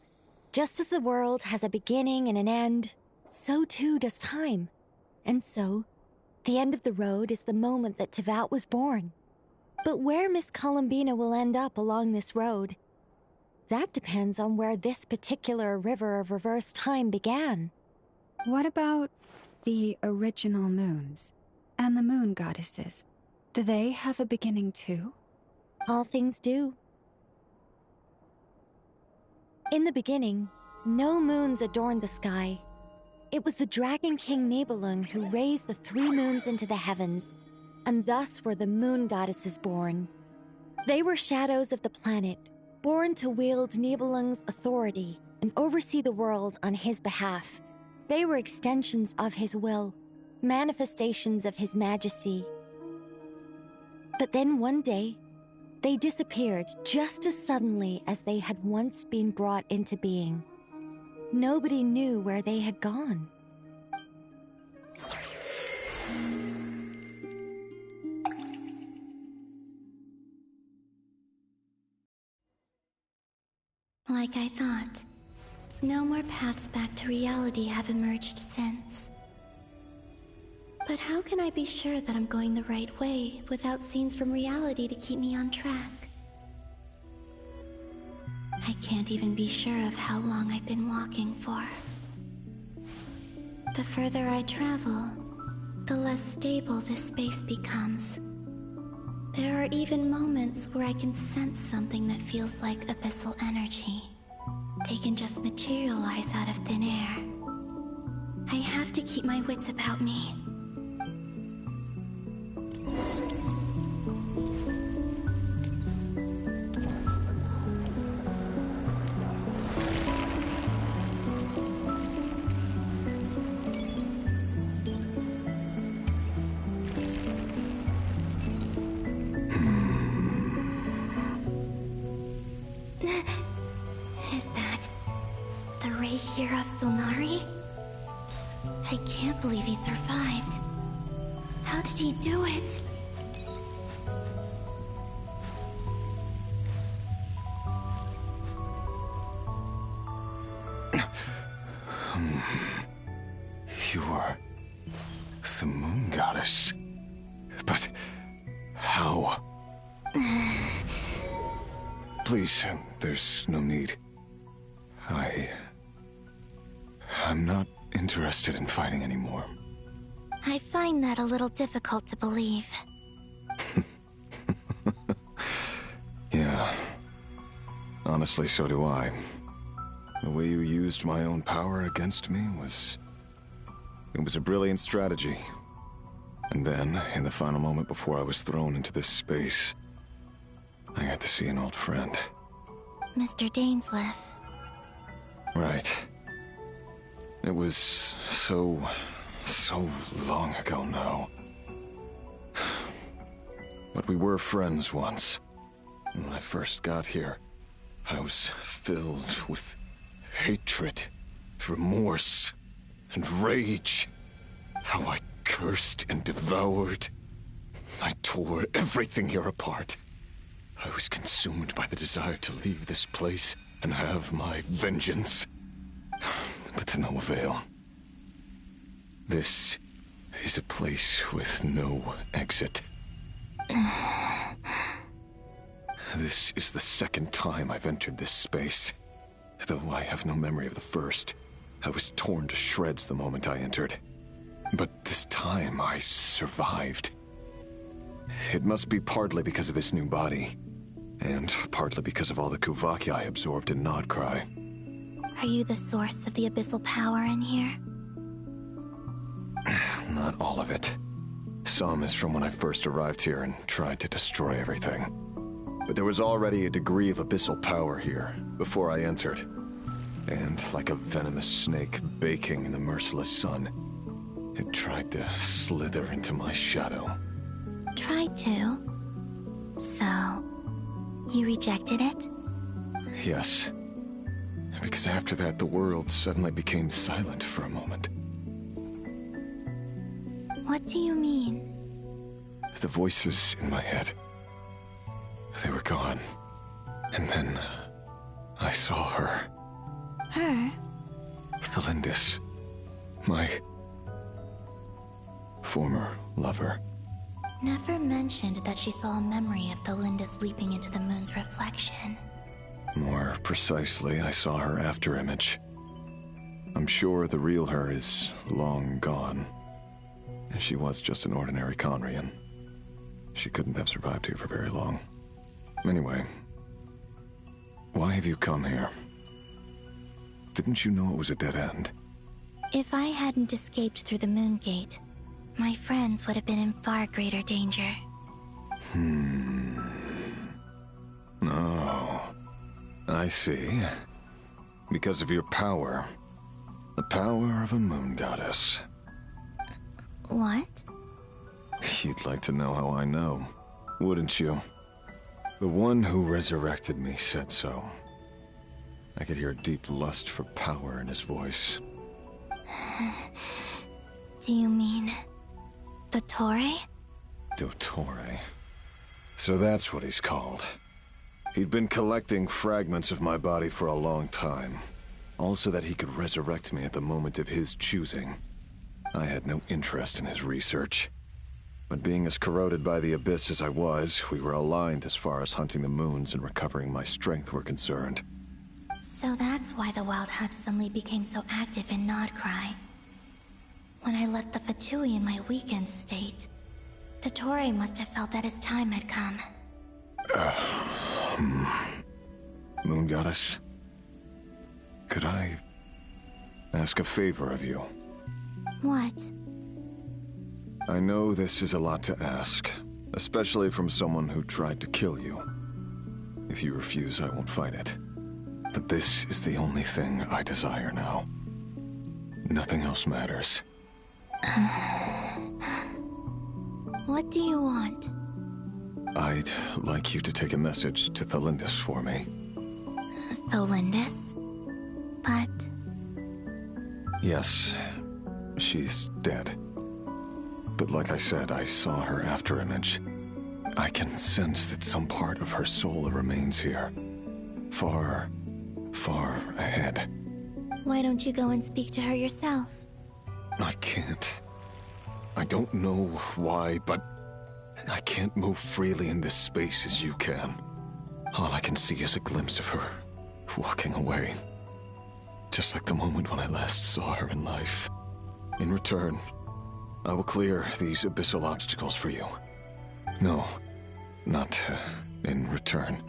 just as the world has a beginning and an end, so too does time. And so, the end of the road is the moment that Tevat was born. But where Miss Columbina will end up along this road, that depends on where this particular river of reverse time began. What about the original moons and the moon goddesses? Do they have a beginning too? All things do. In the beginning, no moons adorned the sky. It was the Dragon King Nibelung who raised the 3 moons into the heavens, and thus were the moon goddesses born. They were shadows of the planet, born to wield Nibelung's authority and oversee the world on his behalf. They were extensions of his will, manifestations of his majesty. But then one day, they disappeared just as suddenly as they had once been brought into being. Nobody knew where they had gone. Like I thought, no more paths back to reality have emerged since. But how can I be sure that I'm going the right way without scenes from reality to keep me on track? I can't even be sure of how long I've been walking for. The further I travel, the less stable this space becomes. There are even moments where I can sense something that feels like abyssal energy. They can just materialize out of thin air. I have to keep my wits about me. I can't believe he survived. How did he do it? You are the moon goddess. But how? Please, there's no need. I'm not interested in fighting anymore. I find that a little difficult to believe. Yeah. Honestly, so do I. The way you used my own power against me was... It was a brilliant strategy. And then, in the final moment before I was thrown into this space, I got to see an old friend. Mr. Dainsleif. Right. It was so long ago now. But we were friends once. When I first got here, I was filled with hatred, remorse, and rage. How I cursed and devoured. I tore everything here apart. I was consumed by the desire to leave this place and have my vengeance. But to no avail. This is a place with no exit. This is the second time I've entered this space. Though I have no memory of the first. I was torn to shreds the moment I entered. But this time I survived. It must be partly because of this new body, and partly because of all the Kuvaki I absorbed in Nodcry. Are you the source of the abyssal power in here? Not all of it. Some is from when I first arrived here and tried to destroy everything. But there was already a degree of abyssal power here before I entered. And like a venomous snake baking in the merciless sun, it tried to slither into my shadow. Tried to? So, you rejected it? Yes. Because after that, the world suddenly became silent for a moment. What do you mean? The voices in my head, they were gone. And then I saw her. Her? Thalindis. My former lover. Never mentioned that she saw a memory of Thalindis leaping into the moon's reflection. More precisely, I saw her afterimage. I'm sure the real her is long gone. She was just an ordinary Conrian. She couldn't have survived here for very long. Anyway, why have you come here? Didn't you know it was a dead end? If I hadn't escaped through the moon gate, my friends would have been in far greater danger. Oh, I see. Because of your power. The power of a moon goddess. What? You'd like to know how I know, wouldn't you? The one who resurrected me said so. I could hear a deep lust for power in his voice. Do you mean... Dottore? Dottore. So that's what he's called. He'd been collecting fragments of my body for a long time. Also that he could resurrect me at the moment of his choosing. I had no interest in his research. But being as corroded by the Abyss as I was, we were aligned as far as hunting the moons and recovering my strength were concerned. So that's why the Wild Hunt suddenly became so active in Nodcry. When I left the Fatui in my weakened state, Dottore must have felt that his time had come. Moon Goddess? Could I ask a favor of you? What? I know this is a lot to ask, especially from someone who tried to kill you. If you refuse, I won't fight it. But this is the only thing I desire now. Nothing else matters. What do you want? I'd like you to take a message to Thalindis for me. Thalindis? But... Yes, she's dead. But like I said, I saw her afterimage. I can sense that some part of her soul remains here. Far, far ahead. Why don't you go and speak to her yourself? I can't. I don't know why, but I can't move freely in this space as you can. All I can see is a glimpse of her, walking away. Just like the moment when I last saw her in life. In return, I will clear these abyssal obstacles for you. No, not in return.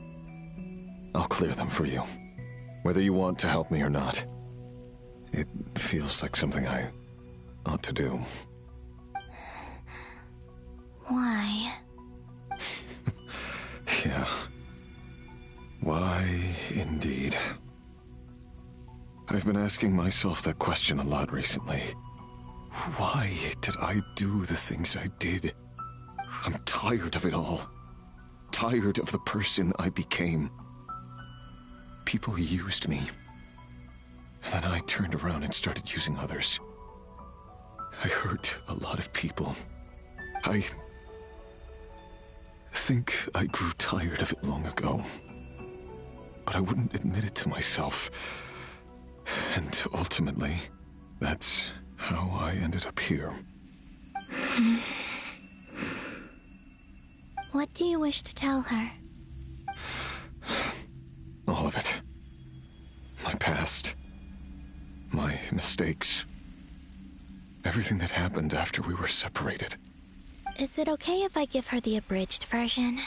I'll clear them for you, whether you want to help me or not. It feels like something I ought to do. Why? Yeah. Why, indeed. I've been asking myself that question a lot recently. Why did I do the things I did? I'm tired of it all. Tired of the person I became. People used me. And then I turned around and started using others. I hurt a lot of people. I think I grew tired of it long ago. But I wouldn't admit it to myself. And ultimately, that's how I ended up here. What do you wish to tell her? All of it. My past. My mistakes. Everything that happened after we were separated. Is it okay if I give her the abridged version?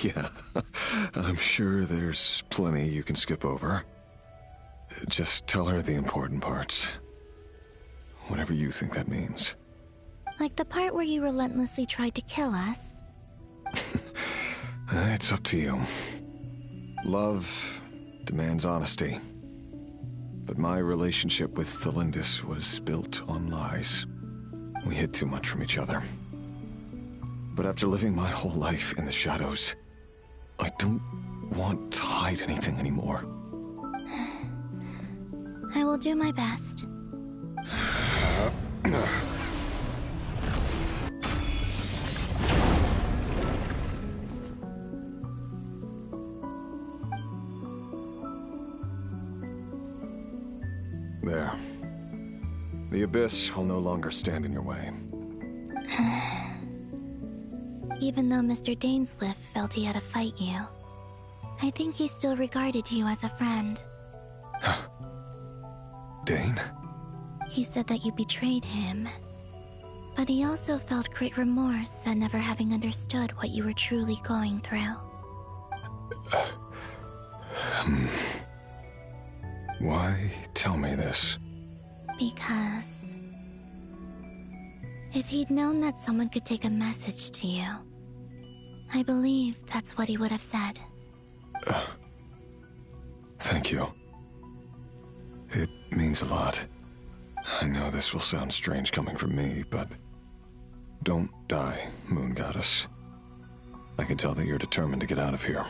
Yeah, I'm sure there's plenty you can skip over. Just tell her the important parts. Whatever you think that means. Like the part where you relentlessly tried to kill us? It's up to you. Love demands honesty. But my relationship with Thelindis was built on lies. We hid too much from each other. But after living my whole life in the shadows, I don't want to hide anything anymore. I will do my best. There. The Abyss will no longer stand in your way. Even though Mr. Dainsleif felt he had to fight you, I think he still regarded you as a friend. Dane? He said that you betrayed him, but he also felt great remorse at never having understood what you were truly going through. Why tell me this? Because if he'd known that someone could take a message to you, I believe that's what he would have said. Thank you. It means a lot. I know this will sound strange coming from me, but don't die, Moon Goddess. I can tell that you're determined to get out of here.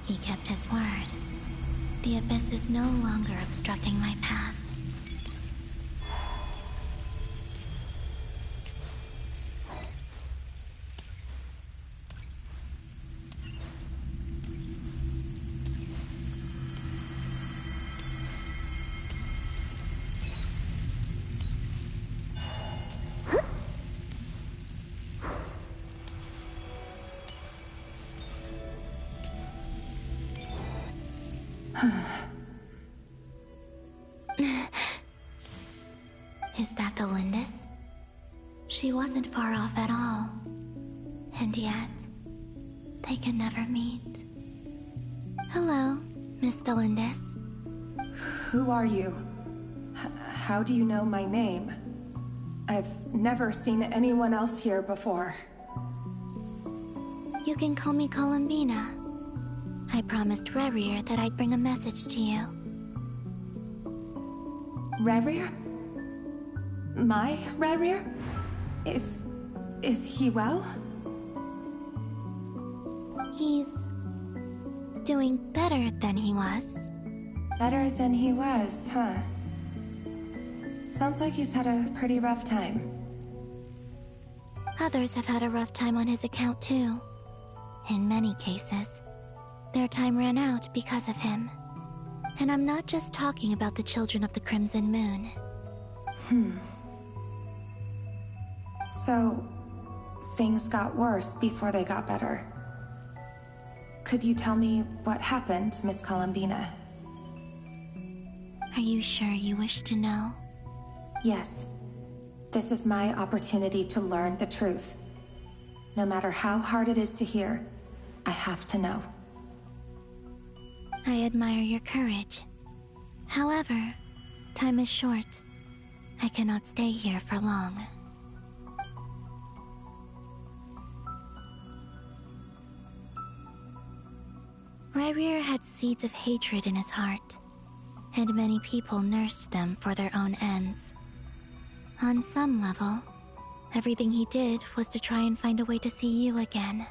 He kept his word. The Abyss is no longer obstructing my path. Is that Thelindis? She wasn't far off at all. And yet, they can never meet. Hello, Miss Thelindis. Who are you? How do you know my name? I've never seen anyone else here before. You can call me Columbina. I promised Rerir that I'd bring a message to you. Rerir? My Rerir? Is he well? He's doing better than he was. Better than he was, huh? Sounds like he's had a pretty rough time. Others have had a rough time on his account too. In many cases, their time ran out because of him. And I'm not just talking about the children of the Crimson Moon. So, things got worse before they got better. Could you tell me what happened, Miss Columbina? Are you sure you wish to know? Yes. This is my opportunity to learn the truth. No matter how hard it is to hear, I have to know. I admire your courage. However, time is short. I cannot stay here for long. Rerir had seeds of hatred in his heart, and many people nursed them for their own ends. On some level, everything he did was to try and find a way to see you again.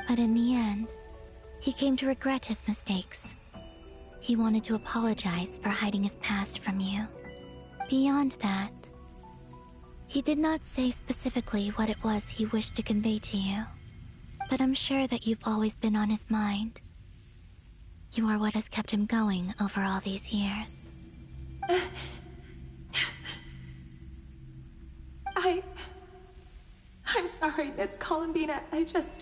But in the end, he came to regret his mistakes. He wanted to apologize for hiding his past from you. Beyond that, He did not say specifically what it was he wished to convey to you, but I'm sure that you've always been on his mind. You are what has kept him going over all these years. I'm sorry, Miss Columbina. This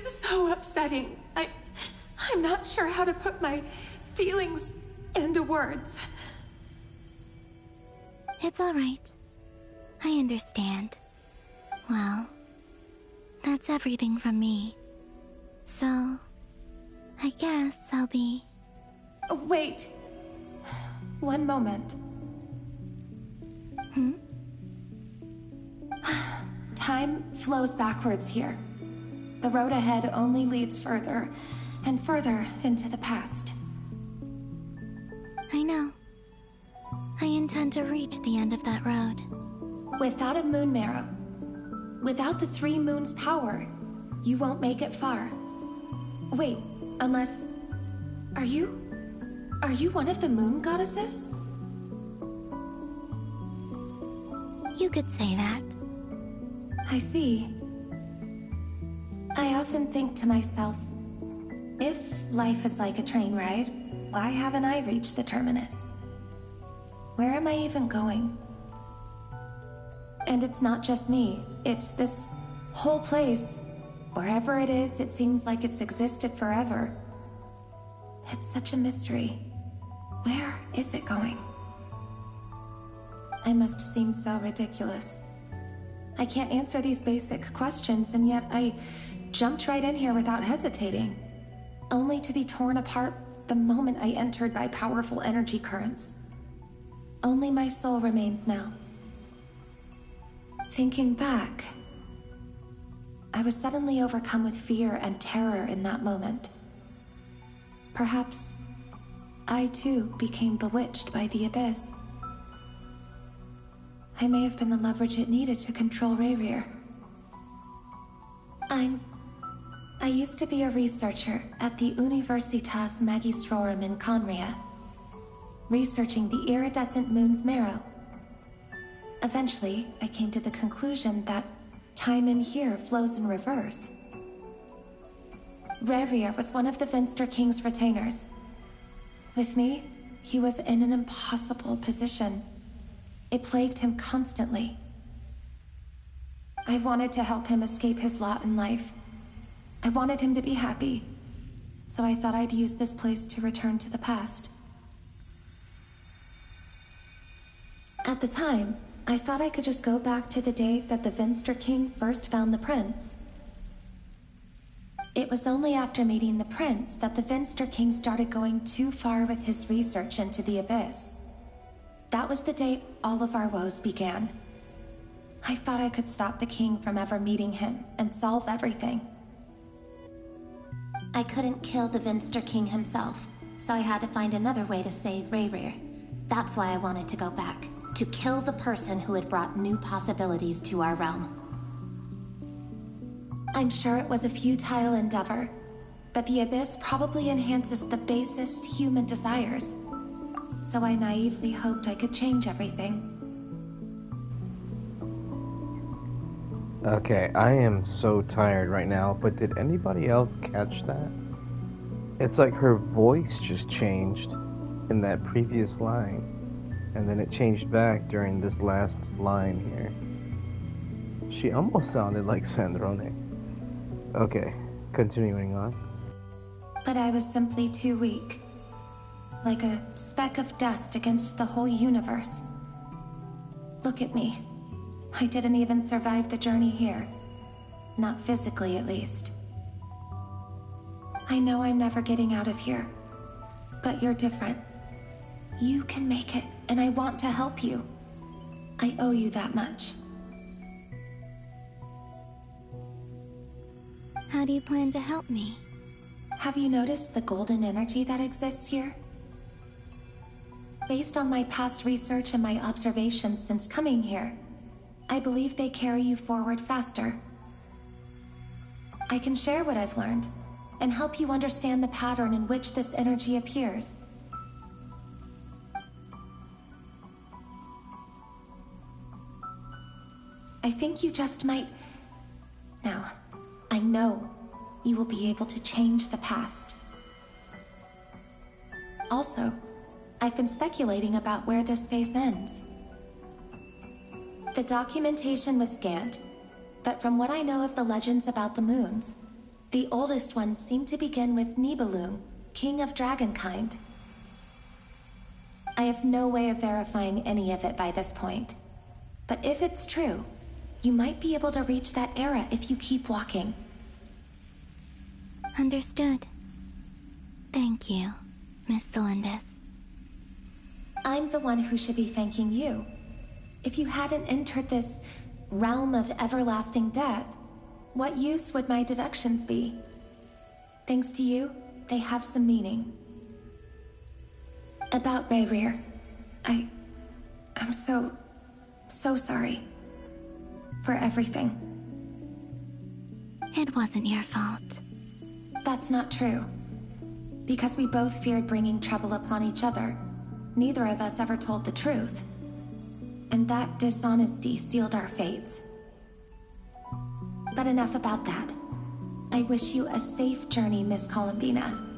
is so upsetting. I'm not sure how to put my feelings into words. It's all right. I understand. Well, that's everything from me. So, I guess I'll be... Wait. One moment. Time flows backwards here. The road ahead only leads further and further into the past. I know. I intend to reach the end of that road. Without a moon marrow, without the 3 moons' power, you won't make it far. Wait, unless... Are you one of the moon goddesses? You could say that. I see. I often think to myself, if life is like a train ride, why haven't I reached the terminus? Where am I even going? And it's not just me, it's this whole place. Wherever it is, it seems like it's existed forever. It's such a mystery. Where is it going? I must seem so ridiculous. I can't answer these basic questions, and yet I jumped right in here without hesitating, only to be torn apart the moment I entered by powerful energy currents. Only my soul remains now. Thinking back, I was suddenly overcome with fear and terror in that moment. Perhaps I too became bewitched by the abyss. I may have been the leverage it needed to control Rayrir. I used to be a researcher at the Universitas Magistrorum in Conria, researching the iridescent moon's marrow. Eventually, I came to the conclusion that time in here flows in reverse. Rayrir was one of the Venster King's retainers. With me, he was in an impossible position. It plagued him constantly. I wanted to help him escape his lot in life. I wanted him to be happy, so I thought I'd use this place to return to the past. At the time, I thought I could just go back to the day that the Venster King first found the prince. It was only after meeting the prince that the Venster King started going too far with his research into the abyss. That was the day all of our woes began. I thought I could stop the king from ever meeting him and solve everything. I couldn't kill the Venster King himself, so I had to find another way to save Rayrir. That's why I wanted to go back, to kill the person who had brought new possibilities to our realm. I'm sure it was a futile endeavor, but the abyss probably enhances the basest human desires. So I naively hoped I could change everything. Okay, I am so tired right now, but did anybody else catch that? It's like her voice just changed in that previous line, and then it changed back during this last line here. She almost sounded like Sandrone. Okay, continuing on. But I was simply too weak. Like a speck of dust against the whole universe. Look at me. I didn't even survive the journey here. Not physically, at least. I know I'm never getting out of here. But you're different. You can make it, and I want to help you. I owe you that much. How do you plan to help me? Have you noticed the golden energy that exists here? Based on my past research and my observations since coming here, I believe they carry you forward faster. I can share what I've learned, and help you understand the pattern in which this energy appears. I think you just might... Now, I know you will be able to change the past. Also, I've been speculating about where this space ends. The documentation was scanned, but from what I know of the legends about the moons, the oldest ones seem to begin with Nibelung, king of dragonkind. I have no way of verifying any of it by this point, but if it's true, you might be able to reach that era if you keep walking. Understood. Thank you, Miss Thelindis. I'm the one who should be thanking you. If you hadn't entered this realm of everlasting death, what use would my deductions be? Thanks to you, they have some meaning. About Rayrir, I'm so sorry. For everything. It wasn't your fault. That's not true. Because we both feared bringing trouble upon each other, neither of us ever told the truth. And that dishonesty sealed our fates. But enough about that. I wish you a safe journey, Miss Columbina.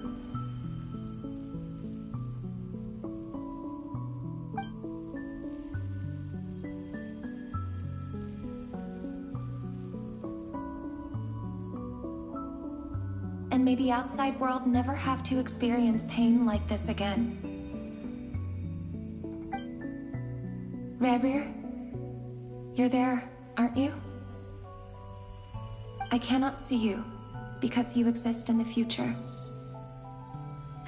And may the outside world never have to experience pain like this again. Rayrir, you're there, aren't you? I cannot see you, because you exist in the future.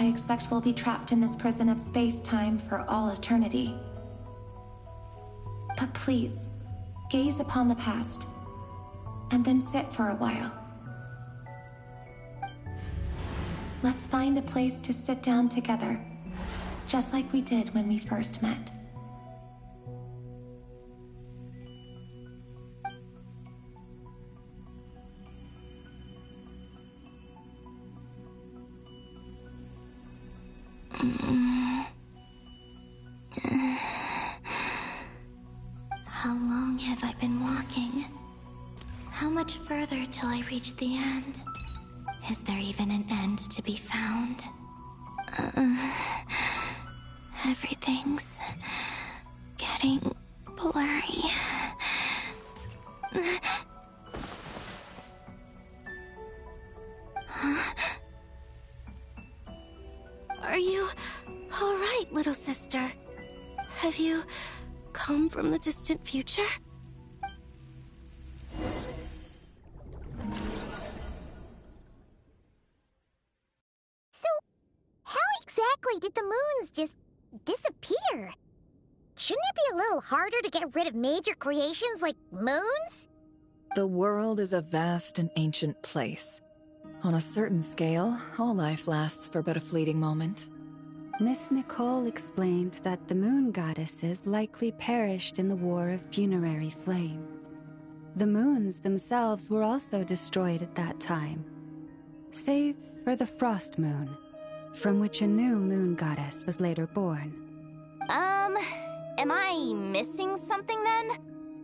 I expect we'll be trapped in this prison of space-time for all eternity. But please, gaze upon the past, and then sit for a while. Let's find a place to sit down together, just like we did when we first met. How long have I been walking? How much further till I reach the end? Is there even an end to be found? Everything's getting blurry. Huh? Are you all right, little sister? Have you come from the distant future? Exactly did the moons just disappear? Shouldn't it be a little harder to get rid of major creations like moons? The world is a vast and ancient place. On a certain scale, all life lasts for but a fleeting moment. Miss Nicole explained that the moon goddesses likely perished in the War of Funerary Flame. The moons themselves were also destroyed at that time, save for the Frost Moon, from which a new moon goddess was later born. Am I missing something then?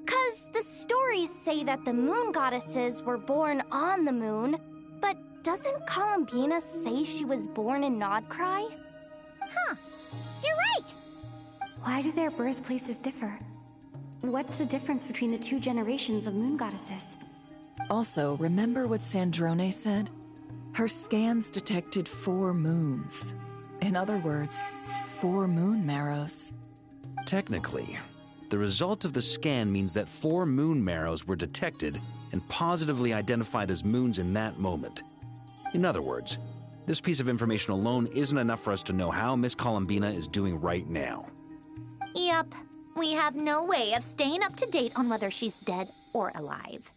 'Cause the stories say that the moon goddesses were born on the moon, but doesn't Columbina say she was born in Nodcry? Huh, you're right! Why do their birthplaces differ? What's the difference between the two generations of moon goddesses? Also, remember what Sandrone said? Her scans detected 4 moons. In other words, 4 moon marrows. Technically, the result of the scan means that 4 moon marrows were detected and positively identified as moons in that moment. In other words, this piece of information alone isn't enough for us to know how Miss Columbina is doing right now. Yep, we have no way of staying up to date on whether she's dead or alive.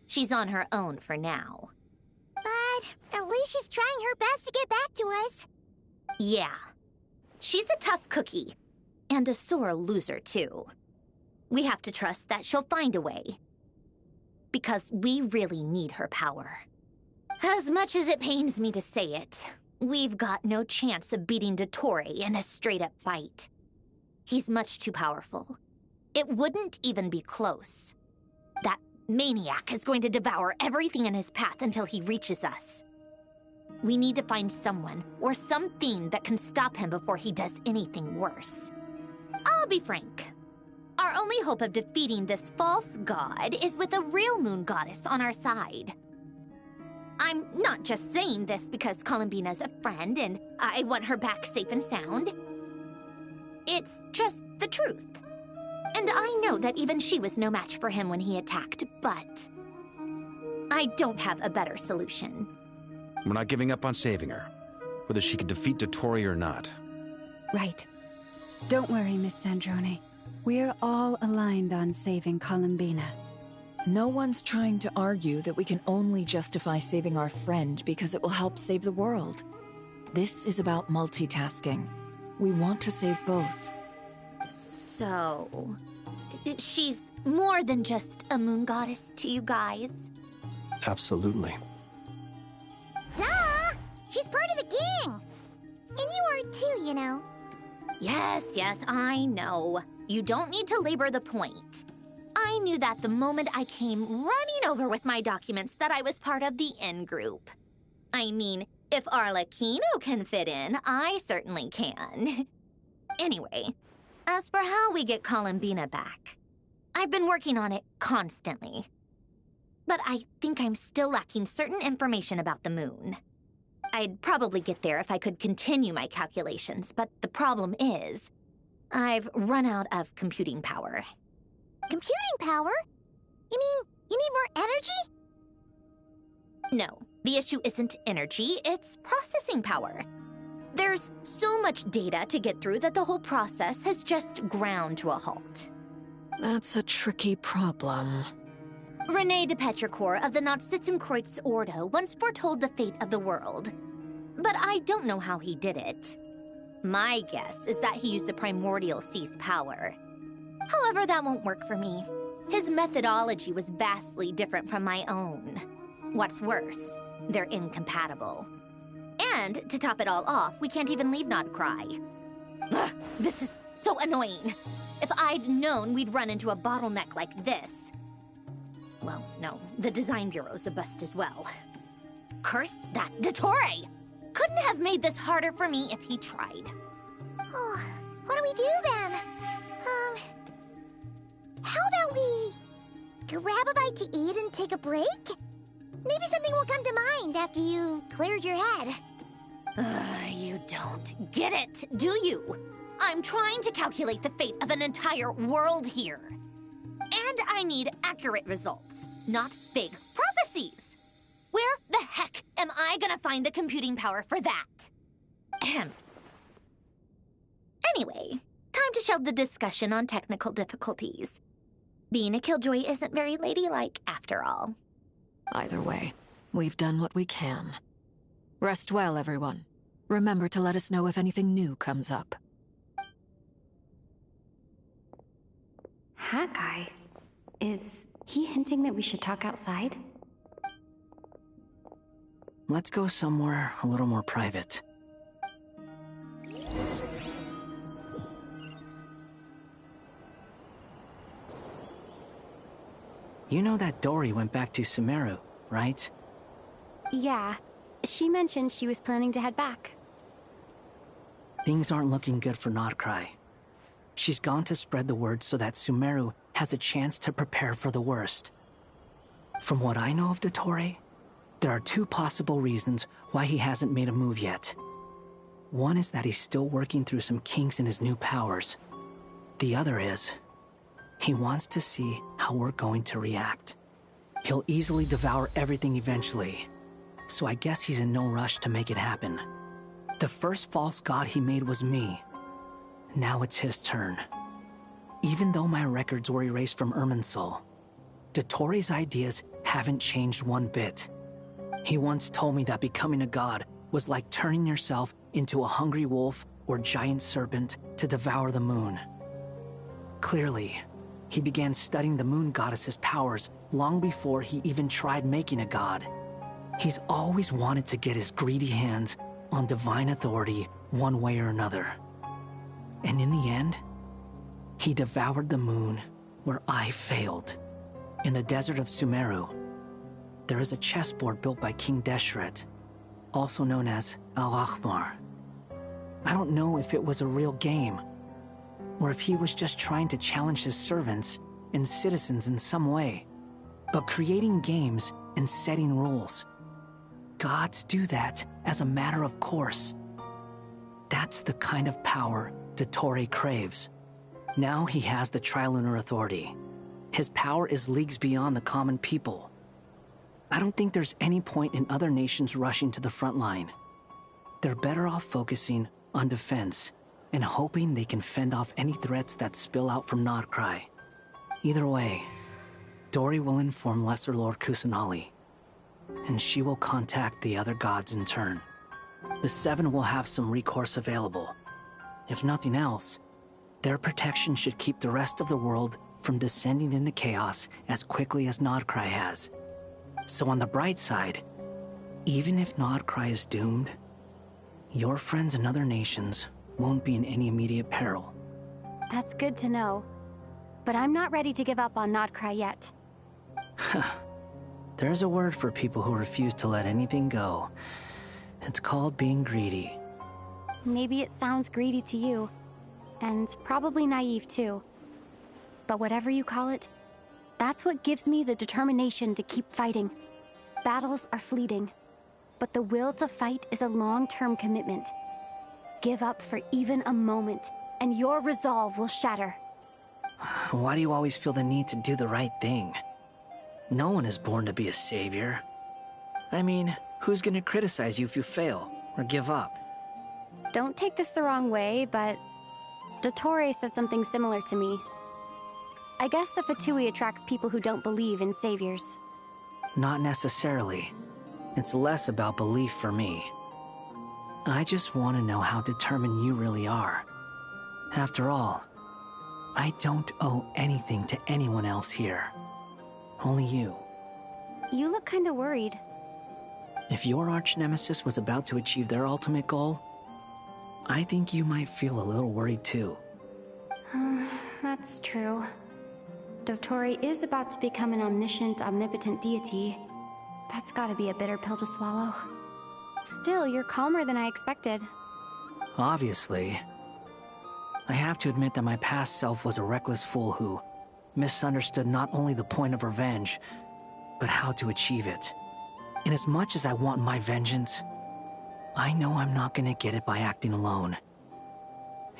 She's on her own for now. But at least she's trying her best to get back to us. Yeah. She's a tough cookie. And a sore loser, too. We have to trust that she'll find a way. Because we really need her power. As much as it pains me to say it, we've got no chance of beating Dottore in a straight-up fight. He's much too powerful. It wouldn't even be close. maniac is going to devour everything in his path until he reaches us. We need to find someone or something that can stop him before he does anything worse. I'll be frank. Our only hope of defeating this false god is with a real moon goddess on our side. I'm not just saying this because Columbina's a friend and I want her back safe and sound. It's just the truth. And I know that even she was no match for him when he attacked, but I don't have a better solution. We're not giving up on saving her, whether she can defeat Dottore or not. Right. Don't worry, Miss Sandrone. We're all aligned on saving Columbina. No one's trying to argue that we can only justify saving our friend because it will help save the world. This is about multitasking. We want to save both. So, she's more than just a moon goddess to you guys? Absolutely. Duh! She's part of the gang! And you are too, you know. Yes, I know. You don't need to labor the point. I knew that the moment I came running over with my documents that I was part of the in-group. I mean, if Arlecchino can fit in, I certainly can. Anyway, as for how we get Columbina back, I've been working on it constantly. But I think I'm still lacking certain information about the moon. I'd probably get there if I could continue my calculations, but the problem is, I've run out of computing power. Computing power? You mean you need more energy? No, the issue isn't energy, it's processing power. There's so much data to get through that the whole process has just ground to a halt. That's a tricky problem. René de Petrichor of the Nazissenkreuz Ordo once foretold the fate of the world. But I don't know how he did it. My guess is that he used the primordial sea's power. However, that won't work for me. His methodology was vastly different from my own. What's worse, they're incompatible. And, to top it all off, we can't even leave Nodcry. Ugh, this is so annoying. If I'd known we'd run into a bottleneck like this... Well, no, the design bureau's a bust as well. Curse that Dottore! Couldn't have made this harder for me if he tried. Oh, what do we do then? How about we grab a bite to eat and take a break? Maybe something will come to mind after you've cleared your head. You don't get it, do you? I'm trying to calculate the fate of an entire world here. And I need accurate results, not big prophecies. Where the heck am I gonna find the computing power for that? Ahem. Anyway, time to shelve the discussion on technical difficulties. Being a killjoy isn't very ladylike, after all. Either way, we've done what we can. Rest well, everyone. Remember to let us know if anything new comes up. Haggai? Is he hinting that we should talk outside? Let's go somewhere a little more private. You know that Dory went back to Sumeru, right? Yeah. She mentioned she was planning to head back. Things aren't looking good for Nodcry. She's gone to spread the word so that Sumeru has a chance to prepare for the worst. From what I know of Dottore, there are two possible reasons why he hasn't made a move yet. One is that he's still working through some kinks in his new powers. The other is, he wants to see how we're going to react. He'll easily devour everything eventually, so I guess he's in no rush to make it happen. The first false god he made was me. Now it's his turn. Even though my records were erased from Irminsul, Dottore's ideas haven't changed one bit. He once told me that becoming a god was like turning yourself into a hungry wolf or giant serpent to devour the moon. Clearly, he began studying the moon goddess's powers long before he even tried making a god. He's always wanted to get his greedy hands on divine authority one way or another. And in the end, he devoured the moon where I failed. In the desert of Sumeru, there is a chessboard built by King Deshret, also known as Al-Ahmar. I don't know if it was a real game, or if he was just trying to challenge his servants and citizens in some way. But creating games and setting rules, gods do that as a matter of course. That's the kind of power Dottore craves. Now he has the Trilunar Authority. His power is leagues beyond the common people. I don't think there's any point in other nations rushing to the front line. They're better off focusing on defense and hoping they can fend off any threats that spill out from Nodcry. Either way, Dori will inform Lesser Lord Kusanali, and she will contact the other gods in turn. The Seven will have some recourse available. If nothing else, their protection should keep the rest of the world from descending into chaos as quickly as Nodcry has. So on the bright side, even if Nodcry is doomed, your friends in other nations won't be in any immediate peril. That's good to know. But I'm not ready to give up on Nodcry yet. There's a word for people who refuse to let anything go. It's called being greedy. Maybe it sounds greedy to you, and probably naive too. But whatever you call it, that's what gives me the determination to keep fighting. Battles are fleeting, but the will to fight is a long-term commitment. Give up for even a moment, and your resolve will shatter. Why do you always feel the need to do the right thing? No one is born to be a savior. I mean, who's gonna criticize you if you fail, or give up? Don't take this the wrong way, but Dottore said something similar to me. I guess the Fatui attracts people who don't believe in saviors. Not necessarily. It's less about belief for me. I just want to know how determined you really are. After all, I don't owe anything to anyone else here. Only you. You look kinda worried. If your arch-nemesis was about to achieve their ultimate goal, I think you might feel a little worried too. That's true. Dottore is about to become an omniscient, omnipotent deity. That's gotta be a bitter pill to swallow. Still, you're calmer than I expected. Obviously. I have to admit that my past self was a reckless fool who misunderstood not only the point of revenge, but how to achieve it. And as much as I want my vengeance, I know I'm not gonna get it by acting alone.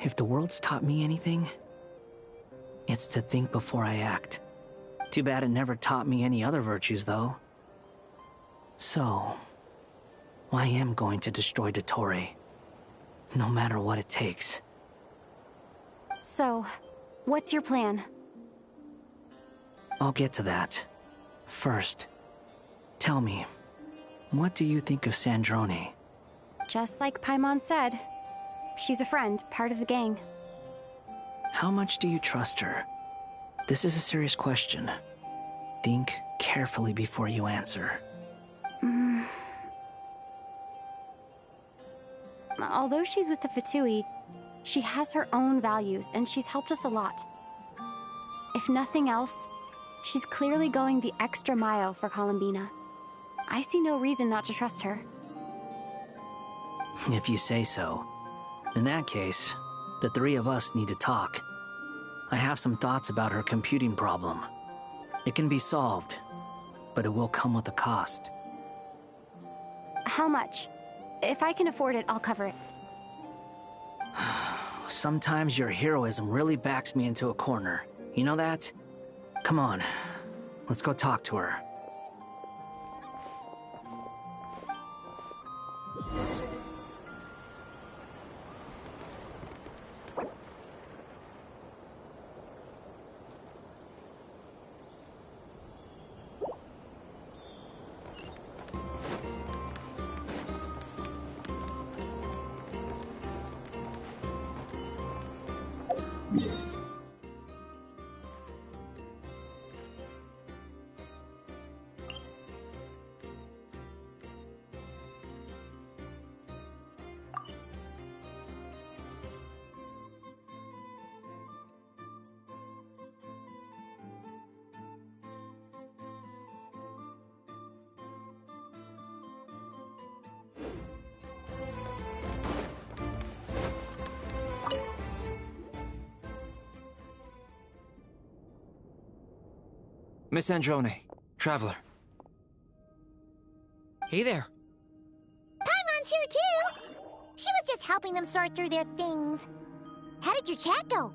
If the world's taught me anything, it's to think before I act. Too bad it never taught me any other virtues, though. So, I am going to destroy Dottore, no matter what it takes. So, what's your plan? I'll get to that. First, tell me, what do you think of Sandrone? Just like Paimon said, she's a friend, part of the gang. How much do you trust her? This is a serious question. Think carefully before you answer. Although she's with the Fatui, she has her own values, and she's helped us a lot. If nothing else, she's clearly going the extra mile for Columbina. I see no reason not to trust her. If you say so. In that case, the three of us need to talk. I have some thoughts about her computing problem. It can be solved, but it will come with a cost. How much? If I can afford it, I'll cover it. Sometimes your heroism really backs me into a corner. You know that? Come on, let's go talk to her. Miss Androne, Traveler. Hey there. Paimon's here too! She was just helping them sort through their things. How did your chat go?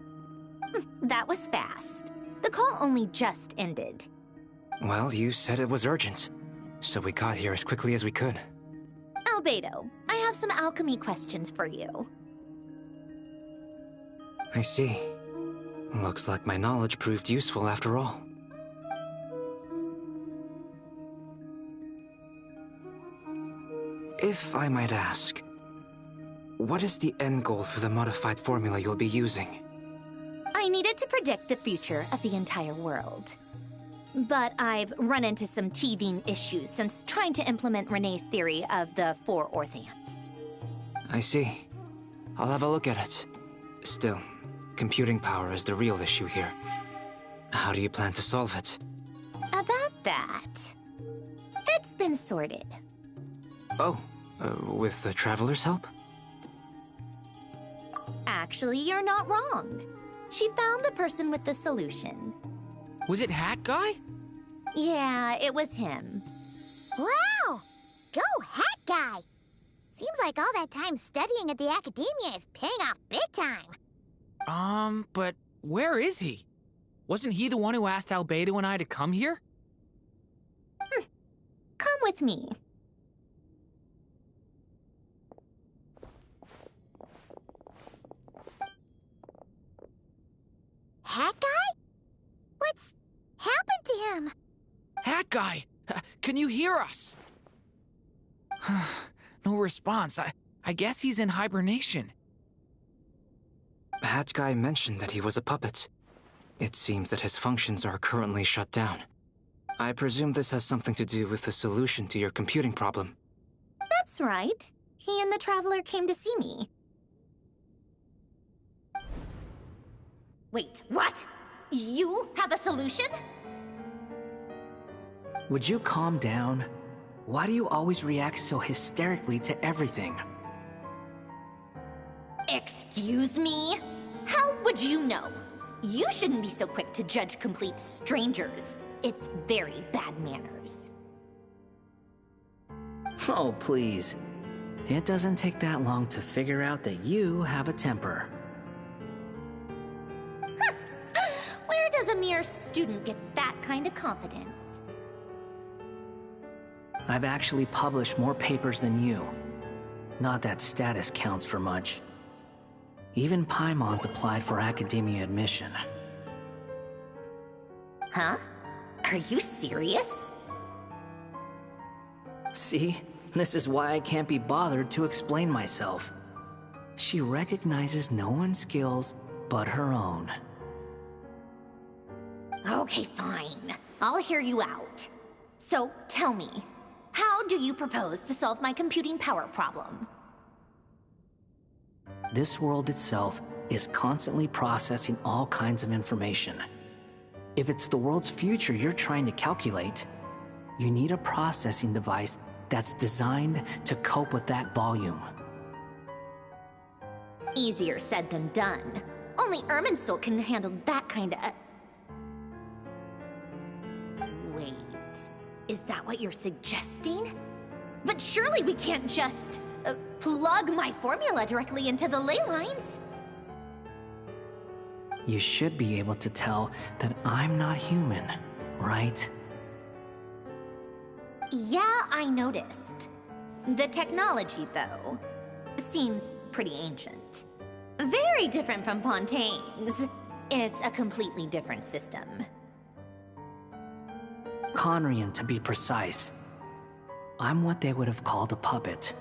That was fast. The call only just ended. Well, you said it was urgent, so we got here as quickly as we could. Albedo, I have some alchemy questions for you. I see. Looks like my knowledge proved useful after all. If I might ask, what is the end goal for the modified formula you'll be using? I needed to predict the future of the entire world. But I've run into some teething issues since trying to implement Renee's theory of the 4 Orthants. I see. I'll have a look at it. Still, computing power is the real issue here. How do you plan to solve it? About that, it's been sorted. Oh, with the Traveler's help? Actually, you're not wrong. She found the person with the solution. Was it Hat Guy? Yeah, it was him. Wow! Go Hat Guy! Seems like all that time studying at the academia is paying off big time. But where is he? Wasn't he the one who asked Albedo and I to come here? Come with me. Hat Guy? What's happened to him? Hat Guy! Can you hear us? No response. I guess he's in hibernation. Hat Guy mentioned that he was a puppet. It seems that his functions are currently shut down. I presume this has something to do with the solution to your computing problem. That's right. He and the Traveler came to see me. Wait, what? You have a solution? Would you calm down? Why do you always react so hysterically to everything? Excuse me? How would you know? You shouldn't be so quick to judge complete strangers. It's very bad manners. Oh, please. It doesn't take that long to figure out that you have a temper. Where does a mere student get that kind of confidence? I've actually published more papers than you. Not that status counts for much. Even Paimon's applied for academia admission. Huh? Are you serious? See? This is why I can't be bothered to explain myself. She recognizes no one's skills but her own. Okay, fine. I'll hear you out. So, tell me, how do you propose to solve my computing power problem? This world itself is constantly processing all kinds of information. If it's the world's future you're trying to calculate, you need a processing device that's designed to cope with that volume. Easier said than done. Only Irminsul can handle that kind of... Wait, is that what you're suggesting? But surely we can't just plug my formula directly into the ley lines. You should be able to tell that I'm not human, right? Yeah, I noticed. The technology, though, seems pretty ancient. Very different from Pontaine's. It's a completely different system. Conrian, to be precise. I'm what they would have called a puppet.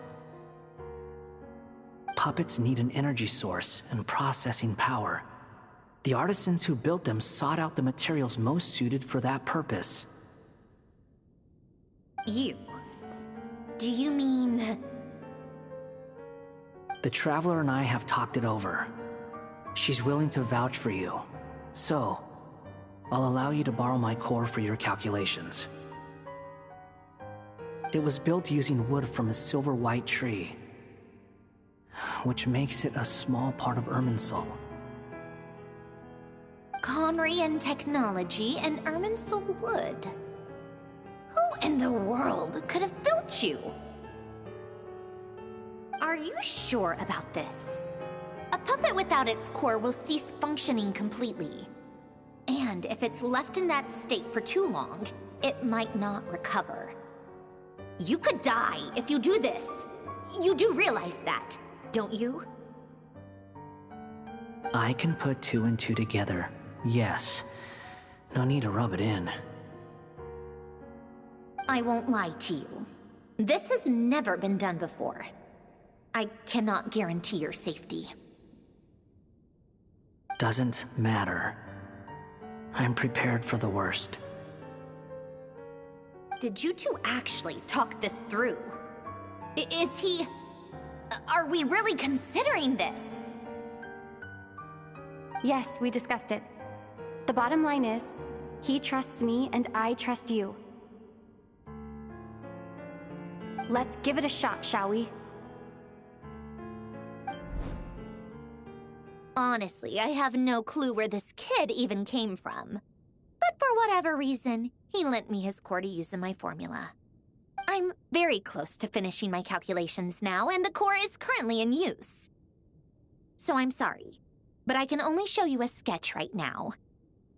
Puppets need an energy source and processing power. The artisans who built them sought out the materials most suited for that purpose. You? Do you mean... The Traveler and I have talked it over. She's willing to vouch for you. So, I'll allow you to borrow my core for your calculations. It was built using wood from a silver-white tree, which makes it a small part of Irminsul. Conrian technology and Irminsul wood. Who in the world could have built you? Are you sure about this? A puppet without its core will cease functioning completely. And if it's left in that state for too long, it might not recover. You could die if you do this. You do realize that, don't you? I can put 2 and 2 together, yes. No need to rub it in. I won't lie to you. This has never been done before. I cannot guarantee your safety. Doesn't matter. I'm prepared for the worst. Did you two actually talk this through? Is he... Are we really considering this? Yes, we discussed it. The bottom line is, he trusts me and I trust you. Let's give it a shot, shall we? Honestly, I have no clue where this kid even came from. But for whatever reason, he lent me his core to use in my formula. I'm very close to finishing my calculations now, and the core is currently in use. So I'm sorry, but I can only show you a sketch right now.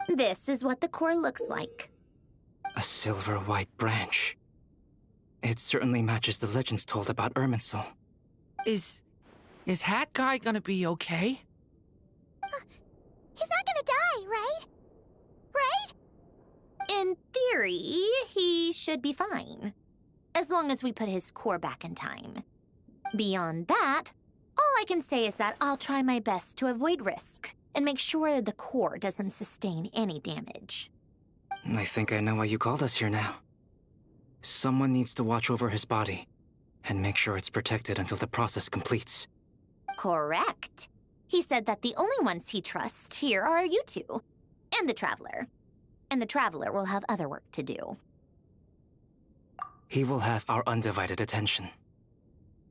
This is what the core looks like. A silver-white branch. It certainly matches the legends told about Irminsul. Is Hat Guy gonna be okay? He's not gonna die, right? Right? In theory, he should be fine. As long as we put his core back in time. Beyond that, all I can say is that I'll try my best to avoid risk and make sure the core doesn't sustain any damage. I think I know why you called us here now. Someone needs to watch over his body and make sure it's protected until the process completes. Correct. He said that the only ones he trusts here are you two, and the Traveler. And the Traveler will have other work to do. He will have our undivided attention.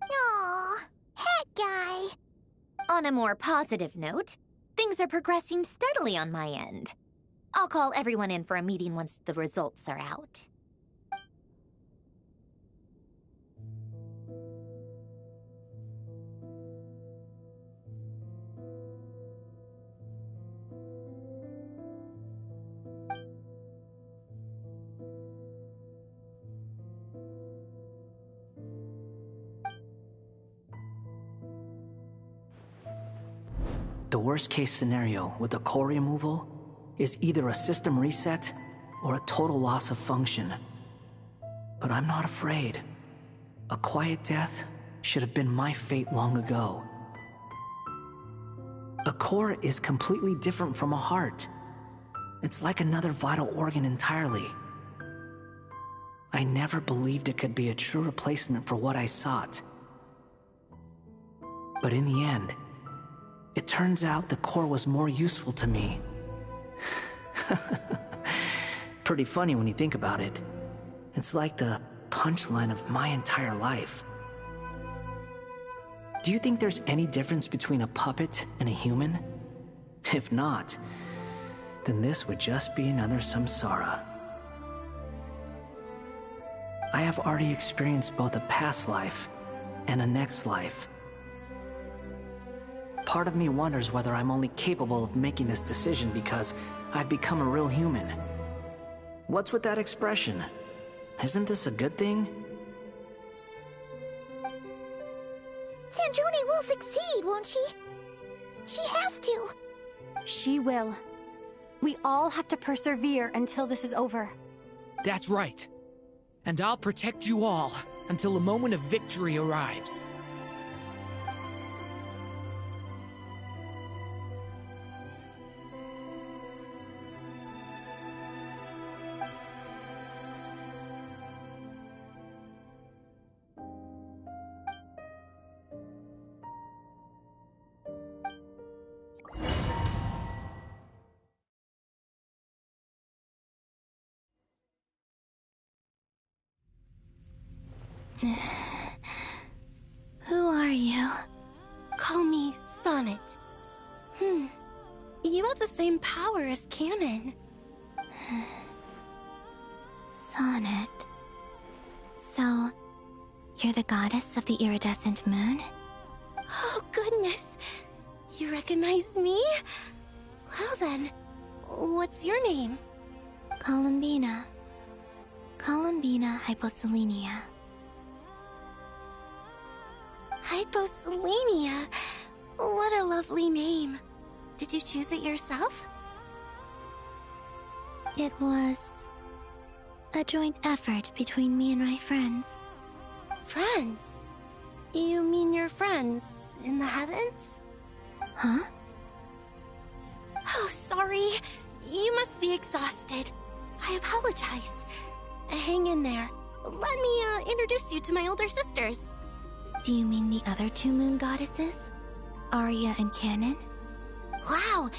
Aww, Hat Guy. On a more positive note, things are progressing steadily on my end. I'll call everyone in for a meeting once the results are out. The worst-case scenario with the core removal is either a system reset or a total loss of function. But I'm not afraid. A quiet death should have been my fate long ago. A core is completely different from a heart. It's like another vital organ entirely. I never believed it could be a true replacement for what I sought. But in the end, it turns out the core was more useful to me. Pretty funny when you think about it. It's like the punchline of my entire life. Do you think there's any difference between a puppet and a human? If not, then this would just be another samsara. I have already experienced both a past life and a next life. Part of me wonders whether I'm only capable of making this decision because I've become a real human. What's with that expression? Isn't this a good thing? Sandrone will succeed, won't she? She has to. She will. We all have to persevere until this is over. That's right. And I'll protect you all until a moment of victory arrives. Who are you? Call me Sonnet. You have the same power power is canon. Sonnet. So, you're the goddess of the iridescent moon? Oh, goodness. You recognize me? Well then, what's your name? Columbina. Columbina Hyposelenia. Hyposelenia? What a lovely name. Did you choose it yourself? It was a joint effort between me and my friends. Friends? You mean your friends in the heavens? Huh? Oh, sorry. You must be exhausted. I apologize. Hang in there. Let me introduce you to my older sisters. Do you mean the other two moon goddesses? Arya and Canon? Wow,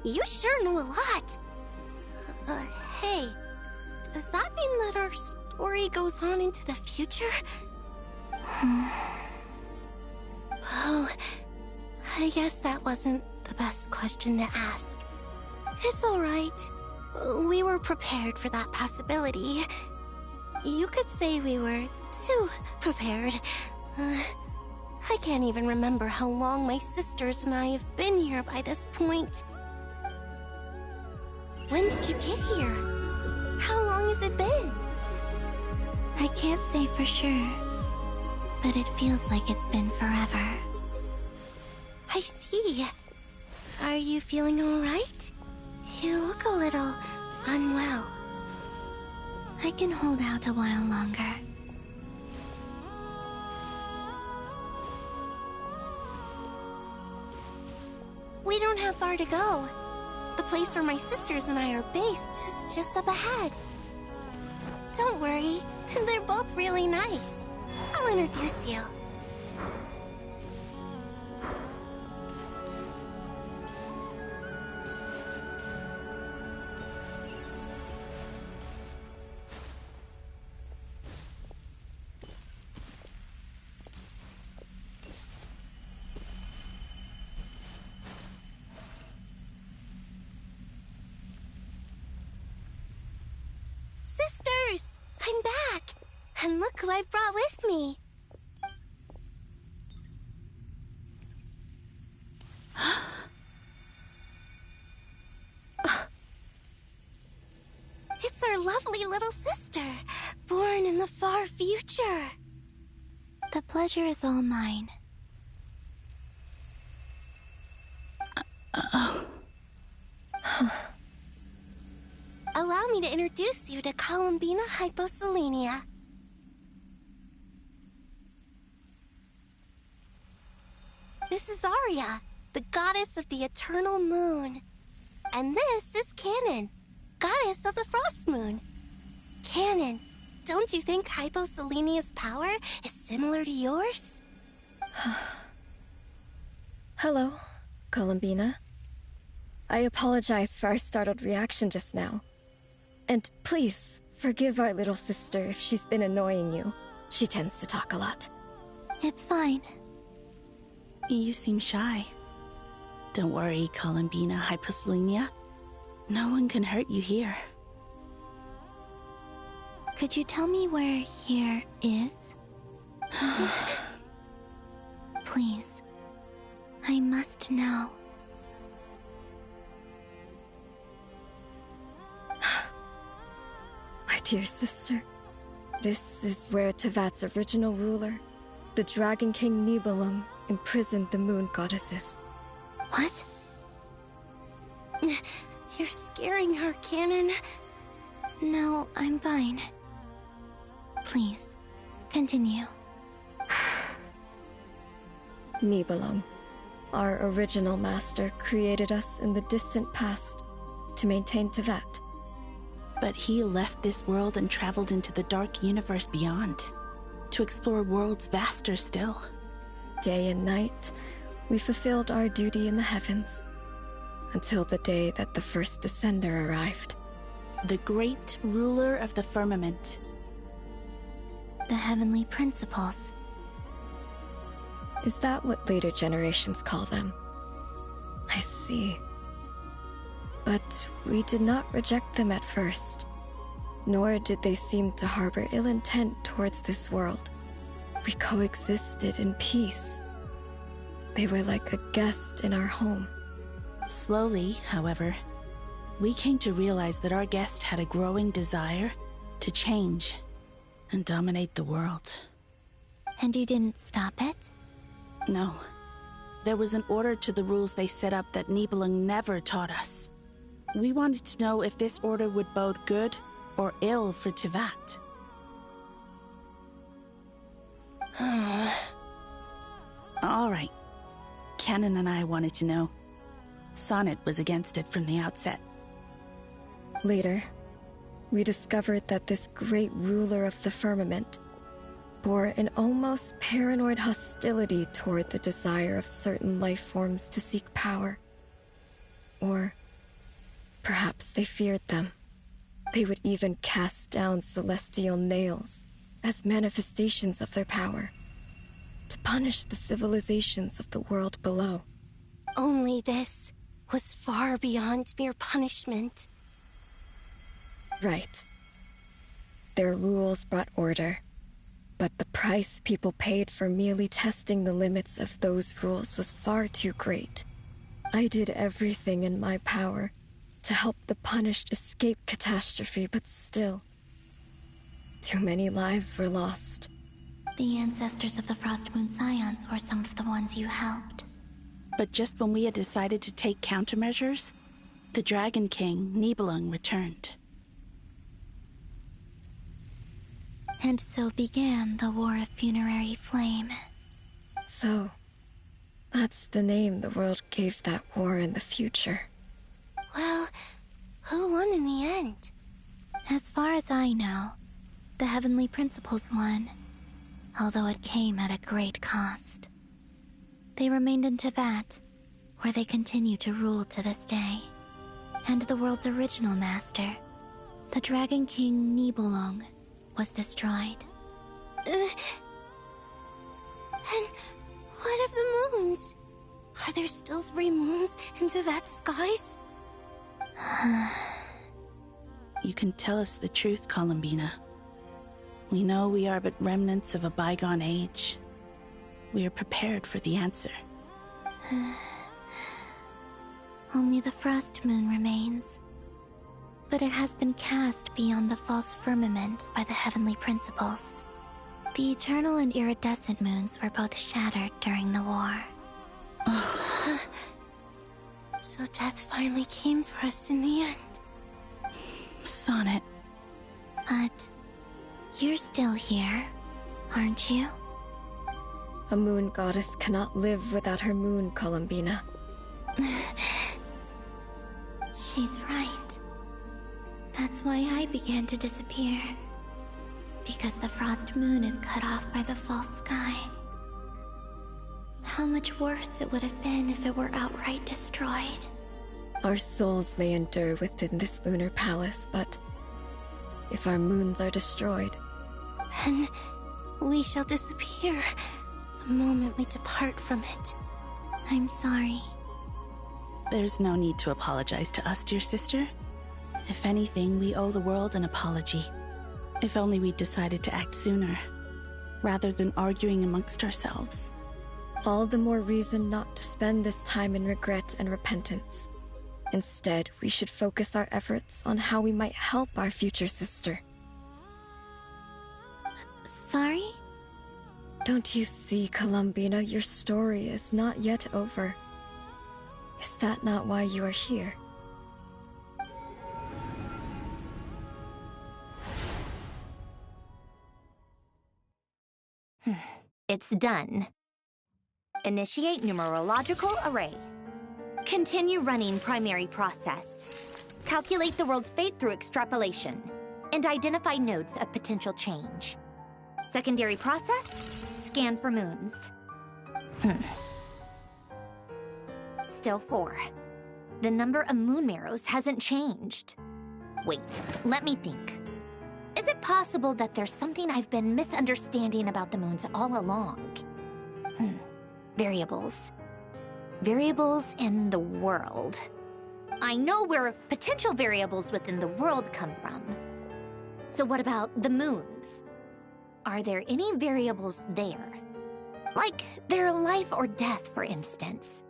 you sure know a lot. Hey, does that mean that our story goes on into the future? Oh, I guess that wasn't the best question to ask. It's alright. We were prepared for that possibility. You could say we were too prepared. I can't even remember how long my sisters and I have been here by this point. When did you get here? How long has it been? I can't say for sure, but it feels like it's been forever. I see. Are you feeling alright? You look a little unwell. I can hold out a while longer. We don't have far to go. The place where my sisters and I are based is just up ahead. Don't worry, they're both really nice. I'll introduce you. Sisters! I'm back! And look who I've brought with me! It's our lovely little sister, born in the far future. The pleasure is all mine. Allow me to introduce you to Columbina Hyposelenia. This is Arya, the goddess of the eternal moon. And this is Canon, goddess of the frost moon. Canon, don't you think Hyposelenia's power is similar to yours? Hello, Columbina. I apologize for our startled reaction just now. And please, forgive our little sister if she's been annoying you. She tends to talk a lot. It's fine. You seem shy. Don't worry, Columbina Hyposelenia. No one can hurt you here. Could you tell me where here is? Please. I must know. My dear sister, this is where Tevat's original ruler, the Dragon King Nibelung, imprisoned the moon goddesses. What? You're scaring her, Canon. No, I'm fine. Please, continue. Nibelung, our original master, created us in the distant past to maintain Tevat. But he left this world and traveled into the dark universe beyond, to explore worlds vaster still. Day and night, we fulfilled our duty in the heavens, until the day that the first Descender arrived. The great ruler of the firmament. The heavenly principles. Is that what later generations call them? I see. But we did not reject them at first, nor did they seem to harbor ill intent towards this world. We coexisted in peace. They were like a guest in our home. Slowly, however, we came to realize that our guest had a growing desire to change and dominate the world. And you didn't stop it? No. There was an order to the rules they set up that Nibelung never taught us. We wanted to know if this order would bode good or ill for Tivat. All right. Canon and I wanted to know. Sonnet was against it from the outset. Later, we discovered that this great ruler of the firmament bore an almost paranoid hostility toward the desire of certain life forms to seek power. Or perhaps they feared them. They would even cast down celestial nails as manifestations of their power, to punish the civilizations of the world below. Only this was far beyond mere punishment. Right. Their rules brought order, but the price people paid for merely testing the limits of those rules was far too great. I did everything in my power to help the punished escape catastrophe, but still, too many lives were lost. The ancestors of the Frost Moon Scions were some of the ones you helped. But just when we had decided to take countermeasures, the Dragon King, Nibelung, returned. And so began the War of Funerary Flame. So, that's the name the world gave that war in the future. Well, who won in the end? As far as I know, the Heavenly Principles won, although it came at a great cost. They remained in Tivat, where they continue to rule to this day. And the world's original master, the Dragon King Nibelung, was destroyed. And what of the moons? Are there still 3 moons in Tivat's skies? You can tell us the truth, Columbina. We know we are but remnants of a bygone age. We are prepared for the answer. Only the Frost Moon remains. But it has been cast beyond the false firmament by the Heavenly Principles. The eternal and iridescent moons were both shattered during the war. So death finally came for us in the end. Sonnet. But you're still here, aren't you? A moon goddess cannot live without her moon, Columbina. She's right. That's why I began to disappear. Because the Frost Moon is cut off by the false sky. How much worse it would have been if it were outright destroyed. Our souls may endure within this lunar palace, but if our moons are destroyed, then we shall disappear the moment we depart from it. I'm sorry. There's no need to apologize to us, dear sister. If anything, we owe the world an apology. If only we'd decided to act sooner, rather than arguing amongst ourselves. All the more reason not to spend this time in regret and repentance. Instead, we should focus our efforts on how we might help our future sister. Sorry? Don't you see, Columbina, your story is not yet over. Is that not why you are here? It's done. Initiate numerological array. Continue running primary process. Calculate the world's fate through extrapolation. And identify nodes of potential change. Secondary process, scan for moons. Still 4. The number of moon marrows hasn't changed. Wait, let me think. Is it possible that there's something I've been misunderstanding about the moons all along? Variables. Variables in the world. I know where potential variables within the world come from. So what about the moons? Are there any variables there? Like their life or death, for instance.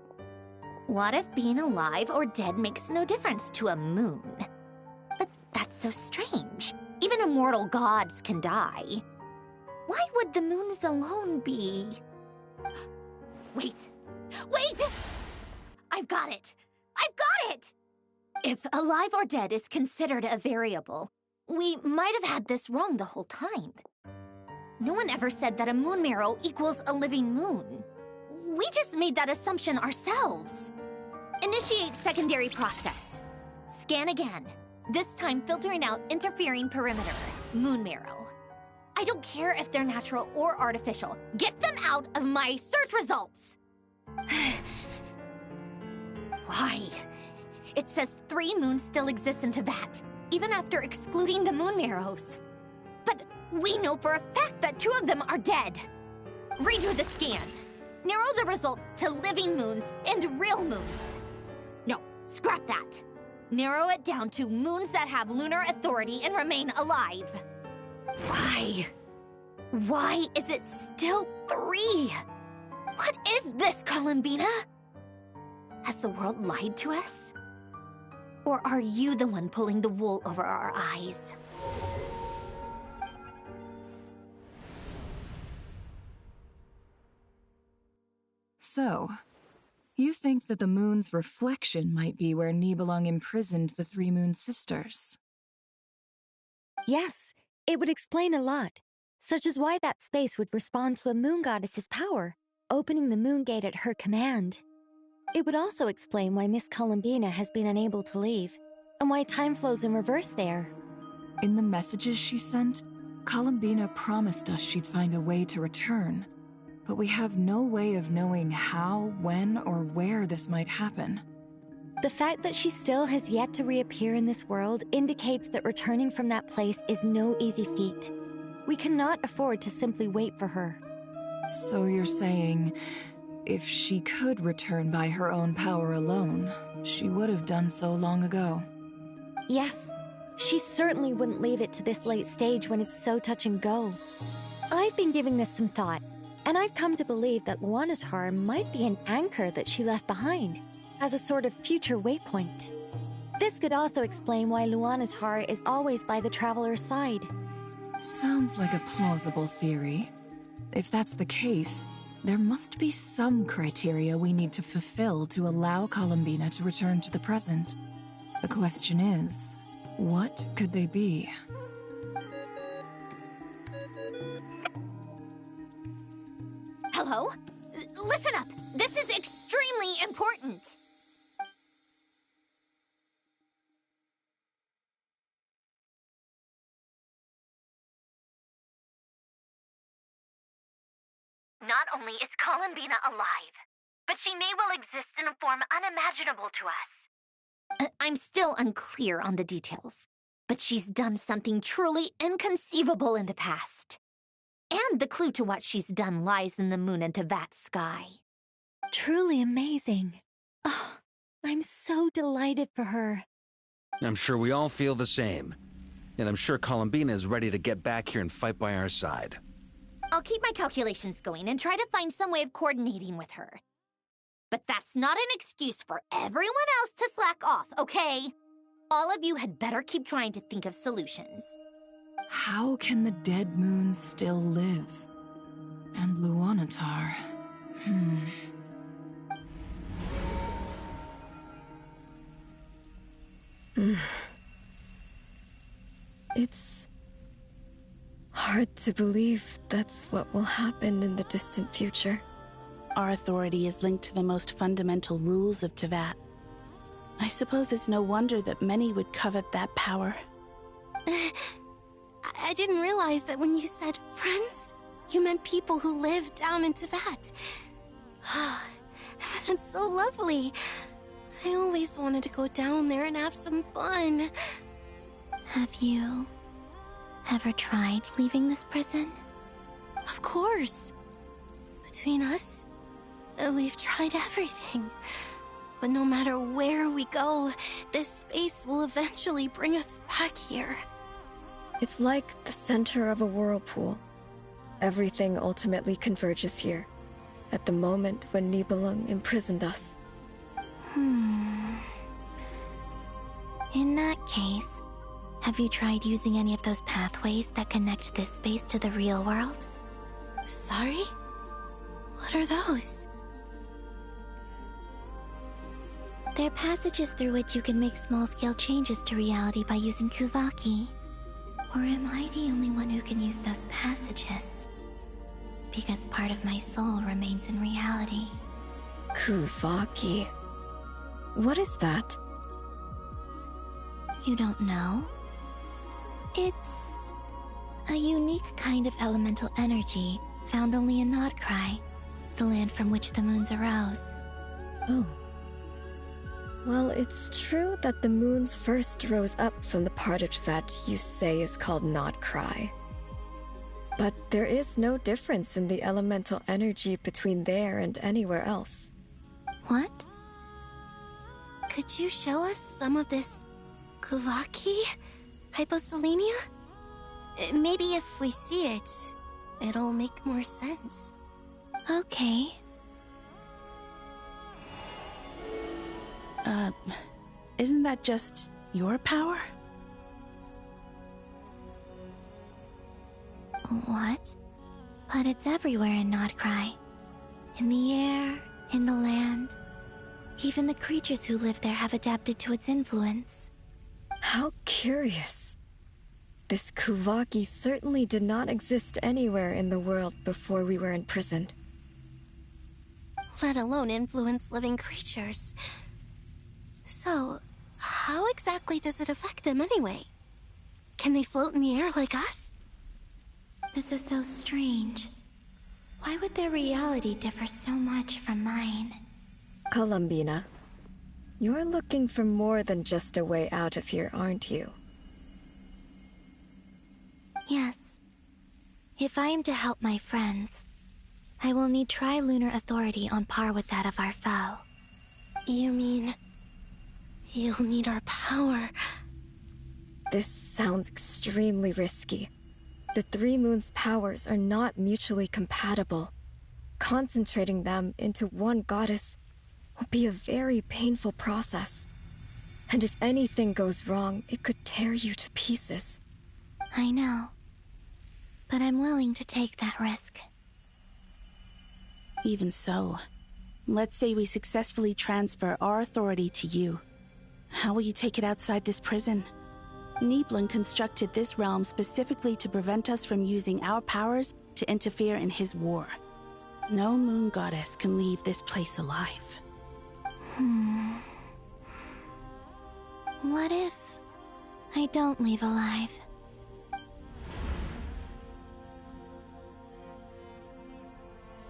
What if being alive or dead makes no difference to a moon? But that's so strange. Even immortal gods can die. Why would the moons alone be... Wait! Wait! I've got it! I've got it! If alive or dead is considered a variable, we might have had this wrong the whole time. No one ever said that a moon marrow equals a living moon. We just made that assumption ourselves. Initiate secondary process. Scan again. This time filtering out interfering perimeter. Moon marrow. I don't care if they're natural or artificial. Get them out of my search results! Why? It says 3 moons still exist in Teyvat, even after excluding the moon marrows. But we know for a fact that 2 of them are dead. Redo the scan. Narrow the results to living moons and real moons. No, scrap that. Narrow it down to moons that have lunar authority and remain alive. Why? Why is it still 3? What is this, Columbina? Has the world lied to us? Or are you the one pulling the wool over our eyes? So, you think that the moon's reflection might be where Nibelung imprisoned the 3 moon sisters? Yes, it would explain a lot, such as why that space would respond to a moon goddess's power, opening the moon gate at her command. It would also explain why Miss Columbina has been unable to leave, and why time flows in reverse there. In the messages she sent, Columbina promised us she'd find a way to return, but we have no way of knowing how, when, or where this might happen. The fact that she still has yet to reappear in this world indicates that returning from that place is no easy feat. We cannot afford to simply wait for her. So you're saying, if she could return by her own power alone, she would have done so long ago? Yes, she certainly wouldn't leave it to this late stage when it's so touch and go. I've been giving this some thought, and I've come to believe that Luanatar might be an anchor that she left behind, as a sort of future waypoint. This could also explain why Luanatar is always by the Traveler's side. Sounds like a plausible theory. If that's the case, there must be some criteria we need to fulfill to allow Columbina to return to the present. The question is, what could they be? Hello? Listen up! This is extremely important! Not only is Columbina alive, but she may well exist in a form unimaginable to us. I'm still unclear on the details, but she's done something truly inconceivable in the past. And the clue to what she's done lies in the moon and Teyvat sky. Truly amazing. Oh, I'm so delighted for her. I'm sure we all feel the same. And I'm sure Columbina is ready to get back here and fight by our side. I'll keep my calculations going and try to find some way of coordinating with her. But that's not an excuse for everyone else to slack off, okay? All of you had better keep trying to think of solutions. How can the dead moons still live? And Luanatar... It's hard to believe that's what will happen in the distant future. Our authority is linked to the most fundamental rules of Teyvat. I suppose it's no wonder that many would covet that power. I didn't realize that when you said friends, you meant people who live down in Teyvat. That's so lovely. I always wanted to go down there and have some fun. Have you ever tried leaving this prison? Of course. Between us, we've tried everything. But no matter where we go, this space will eventually bring us back here. It's like the center of a whirlpool. Everything ultimately converges here, at the moment when Nibelung imprisoned us. In that case, have you tried using any of those pathways that connect this space to the real world? Sorry? What are those? They're passages through which you can make small-scale changes to reality by using Kuvaki. Or am I the only one who can use those passages? Because part of my soul remains in reality. Kuvaki. What is that? You don't know? It's a unique kind of elemental energy found only in Nodcry, the land from which the moons arose. Oh. Well, it's true that the moons first rose up from the partage that you say is called Nodcry. But there is no difference in the elemental energy between there and anywhere else. What? Could you show us some of this Kuvaki? Hyposelenia? Maybe if we see it, it'll make more sense. Okay. Isn't that just your power? What? But it's everywhere in Nodcry. In the air, in the land. Even the creatures who live there have adapted to its influence. How curious. This Kuvaki certainly did not exist anywhere in the world before we were imprisoned. Let alone influence living creatures. So, how exactly does it affect them anyway? Can they float in the air like us? This is so strange. Why would their reality differ so much from mine? Columbina, you're looking for more than just a way out of here, aren't you? Yes. If I am to help my friends, I will need tri-lunar authority on par with that of our foe. You mean... you'll need our power? This sounds extremely risky. The Three Moons' powers are not mutually compatible. Concentrating them into one goddess will be a very painful process. And if anything goes wrong, it could tear you to pieces. I know. But I'm willing to take that risk. Even so, let's say we successfully transfer our authority to you. How will you take it outside this prison? Nibelung constructed this realm specifically to prevent us from using our powers to interfere in his war. No moon goddess can leave this place alive. What if I don't leave alive?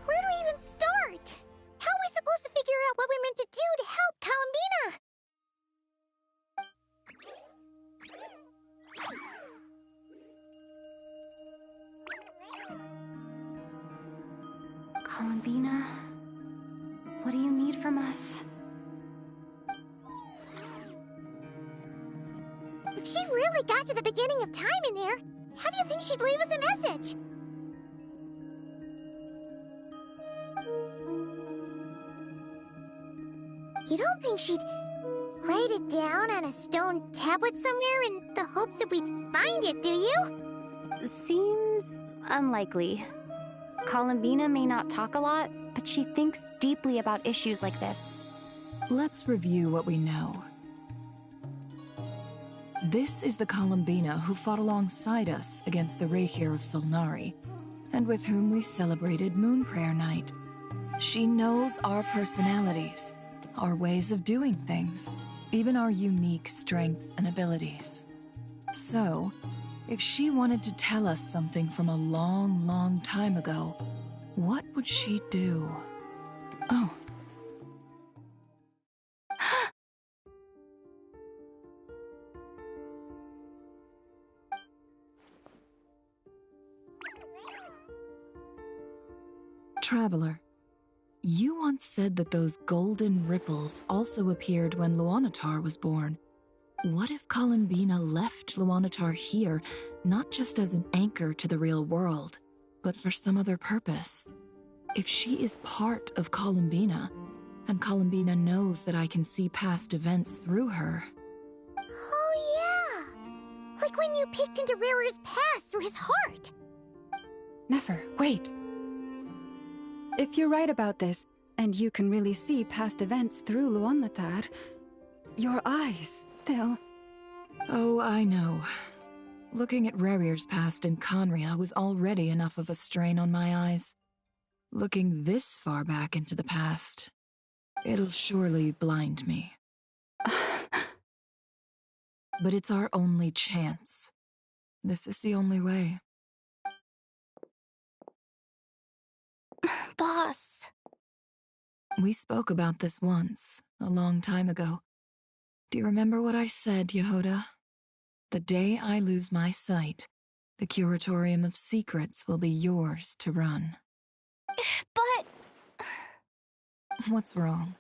Where do we even start? How are we supposed to figure out what we're meant to do to help Columbina? Columbina, what do you need from us? If she really got to the beginning of time in there, how do you think she'd leave us a message? You don't think she'd write it down on a stone tablet somewhere in the hopes that we'd find it, do you? Seems unlikely. Columbina may not talk a lot, but she thinks deeply about issues like this. Let's review what we know. This is the Columbina who fought alongside us against the Reykir of Solnari, and with whom we celebrated Moon Prayer Night. She knows our personalities, our ways of doing things, even our unique strengths and abilities. So, if she wanted to tell us something from a long, long time ago, what would she do? Oh. Traveler, You once said that those golden ripples also appeared when Luanatar was born. What if Columbina left Luanatar here, not just as an anchor to the real world, but for some other purpose? If she is part of Columbina, and Columbina knows that I can see past events through her... Oh yeah! Like when you peeked into Rarer's past through his heart! Nefer, wait! If you're right about this, and you can really see past events through Luanatar, your eyes, they'll... Oh, I know. Looking at Rerir's past in Conria was already enough of a strain on my eyes. Looking this far back into the past, it'll surely blind me. But it's our only chance. This is the only way. Boss. We spoke about this once, a long time ago. Do you remember what I said, Yehoda? The day I lose my sight, the Curatorium of Secrets will be yours to run. But... What's wrong?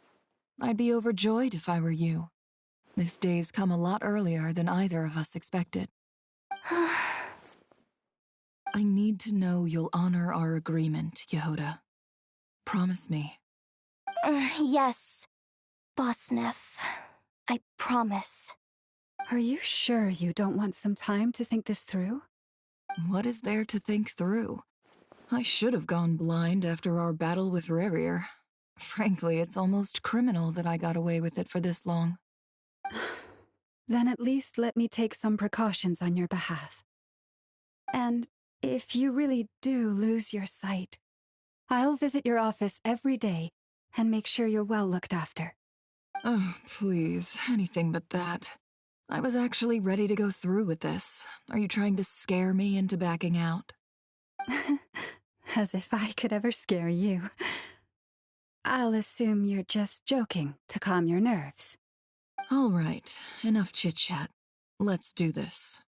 I'd be overjoyed if I were you. This day's come a lot earlier than either of us expected. I need to know you'll honor our agreement, Yehoda. Promise me. Yes, Boss Neff. I promise. Are you sure you don't want some time to think this through? What is there to think through? I should have gone blind after our battle with Rerir. Frankly, it's almost criminal that I got away with it for this long. Then at least let me take some precautions on your behalf. And if you really do lose your sight, I'll visit your office every day and make sure you're well looked after. Oh, please, anything but that. I was actually ready to go through with this. Are you trying to scare me into backing out? As if I could ever scare you. I'll assume you're just joking to calm your nerves. All right, enough chit-chat. Let's do this.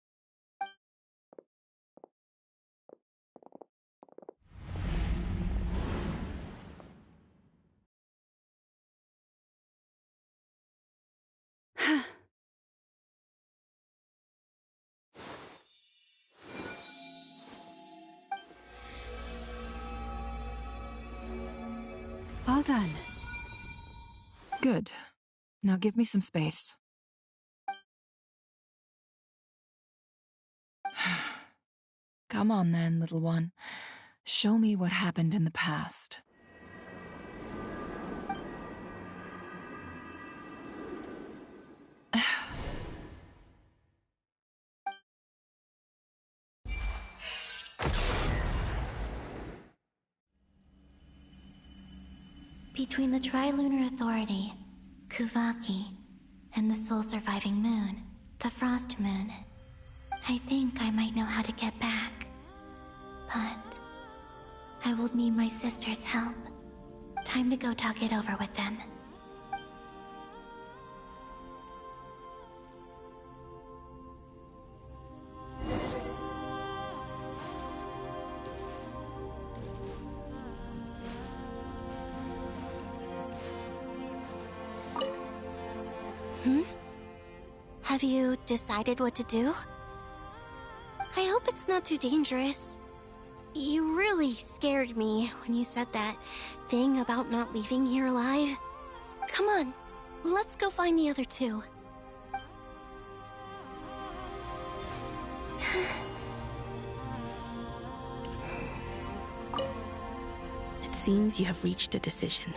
All done. Good. Now give me some space. Come on then, little one. Show me what happened in the past. Between the Trilunar Authority, Kuvaki, and the sole surviving moon, the Frost Moon, I think I might know how to get back. But I will need my sister's help. Time to go talk it over with them. Have you decided what to do? I hope it's not too dangerous. You really scared me when you said that thing about not leaving here alive. Come on, let's go find the other two. It seems you have reached a decision.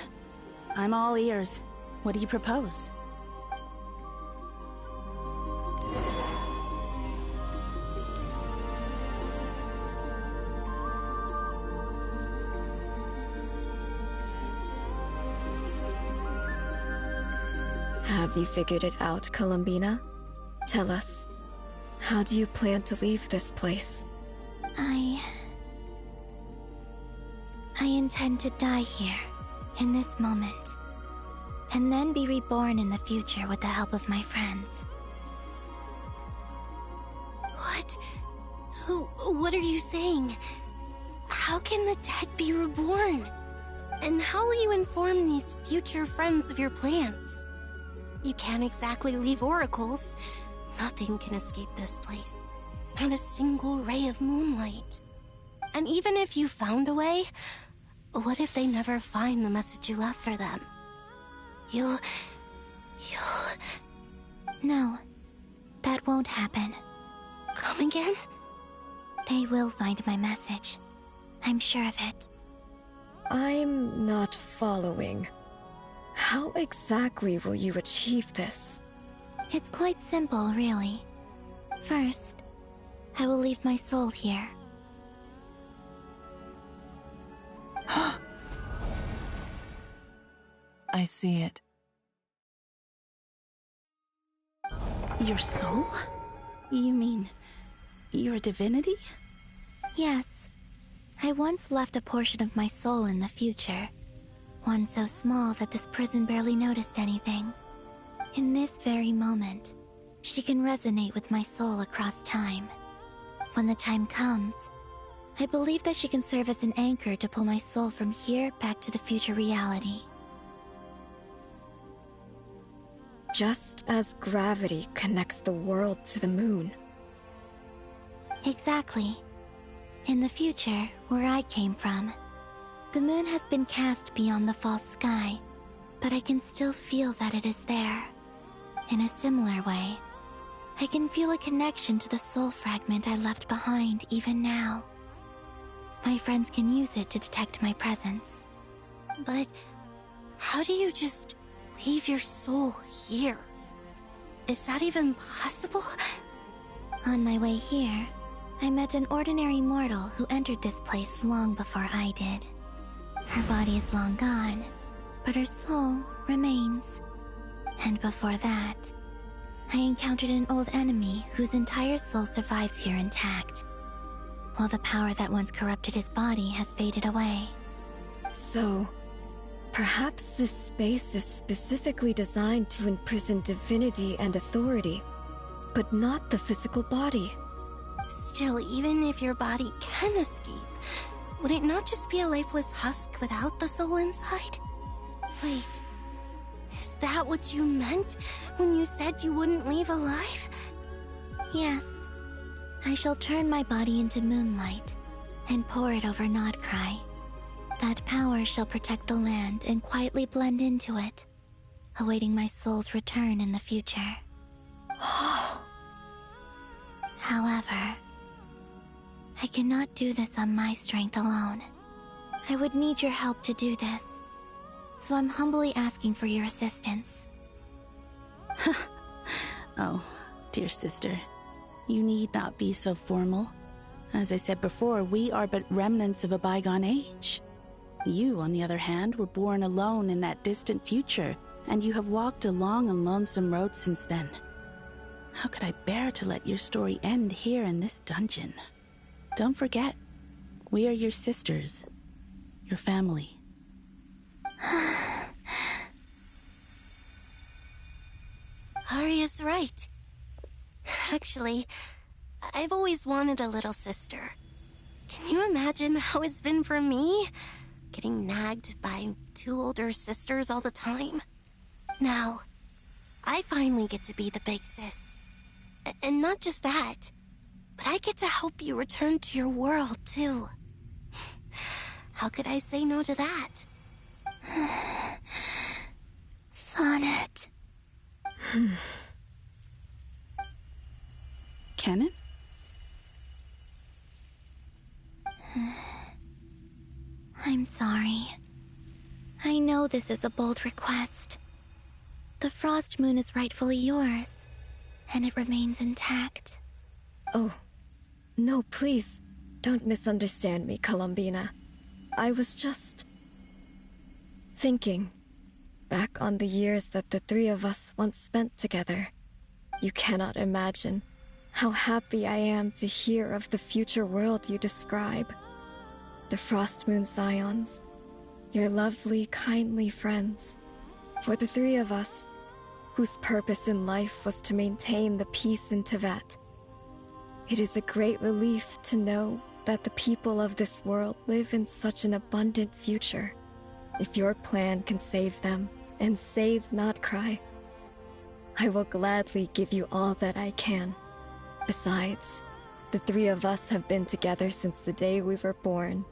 I'm all ears. What do you propose? Have you figured it out, Columbina? Tell us. How do you plan to leave this place? I intend to die here, in this moment. And then be reborn in the future with the help of my friends. What? What are you saying? How can the dead be reborn? And how will you inform these future friends of your plans? You can't exactly leave oracles. Nothing can escape this place. Not a single ray of moonlight. And even if you found a way, what if they never find the message you left for them? You'll... No, that won't happen. Come again? They will find my message. I'm sure of it. I'm not following. How exactly will you achieve this? It's quite simple, really. First, I will leave my soul here. I see it. Your soul? You mean you're a divinity? Yes. I once left a portion of my soul in the future. One so small that this prison barely noticed anything. In this very moment, she can resonate with my soul across time. When the time comes, I believe that she can serve as an anchor to pull my soul from here back to the future reality. Just as gravity connects the world to the moon. Exactly. In the future, where I came from, the moon has been cast beyond the false sky, but I can still feel that it is there. In a similar way, I can feel a connection to the soul fragment I left behind even now. My friends can use it to detect my presence. But how do you just leave your soul here? Is that even possible? On my way here, I met an ordinary mortal who entered this place long before I did. Her body is long gone, but her soul remains. And before that, I encountered an old enemy whose entire soul survives here intact, while the power that once corrupted his body has faded away. So, perhaps this space is specifically designed to imprison divinity and authority, but not the physical body. Still, even if your body can escape, would it not just be a lifeless husk without the soul inside? Wait, is that what you meant when you said you wouldn't leave alive? Yes. I shall turn my body into moonlight and pour it over Nodcry. That power shall protect the land and quietly blend into it, awaiting my soul's return in the future. However, I cannot do this on my strength alone. I would need your help to do this, so I'm humbly asking for your assistance. Oh, dear sister, you need not be so formal. As I said before, we are but remnants of a bygone age. You, on the other hand, were born alone in that distant future, and you have walked a long and lonesome road since then. How could I bear to let your story end here in this dungeon? Don't forget, we are your sisters, your family. Arya's right. Actually, I've always wanted a little sister. Can you imagine how it's been for me? Getting nagged by two older sisters all the time. Now, I finally get to be the big sis. And not just that, but I get to help you return to your world, too. How could I say no to that? Sonnet. Canon? I'm sorry. I know this is a bold request. The Frost Moon is rightfully yours, and it remains intact. Oh, no, please, don't misunderstand me, Columbina. I was just thinking back on the years that the three of us once spent together. You cannot imagine how happy I am to hear of the future world you describe. The Frost Moon Scions, your lovely, kindly friends. For the three of us, whose purpose in life was to maintain the peace in Teyvat. It is a great relief to know that the people of this world live in such an abundant future. If your plan can save them, and save not cry, I will gladly give you all that I can. Besides, the three of us have been together since the day we were born.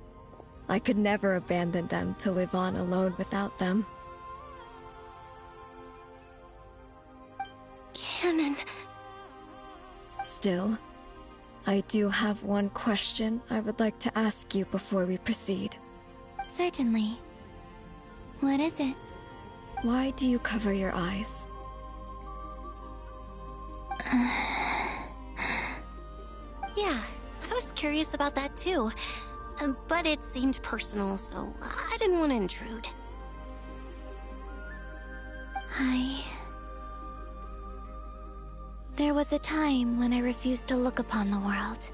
I could never abandon them to live on alone without them. Canon. Still, I do have one question I would like to ask you before we proceed. Certainly. What is it? Why do you cover your eyes? Yeah, I was curious about that too. But it seemed personal, so I didn't want to intrude. There was a time when I refused to look upon the world.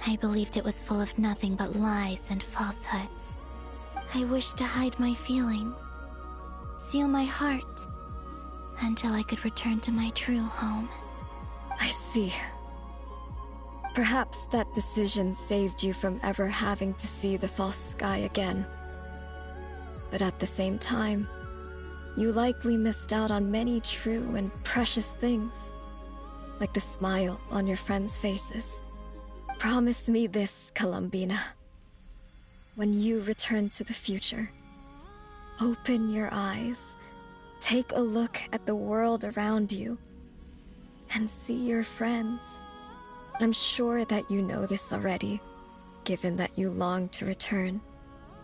I believed it was full of nothing but lies and falsehoods. I wished to hide my feelings, seal my heart, until I could return to my true home. I see. Perhaps that decision saved you from ever having to see the false sky again. But at the same time, you likely missed out on many true and precious things, like the smiles on your friends' faces. Promise me this, Columbina. When you return to the future, open your eyes, take a look at the world around you, and see your friends. I'm sure that you know this already, given that you long to return,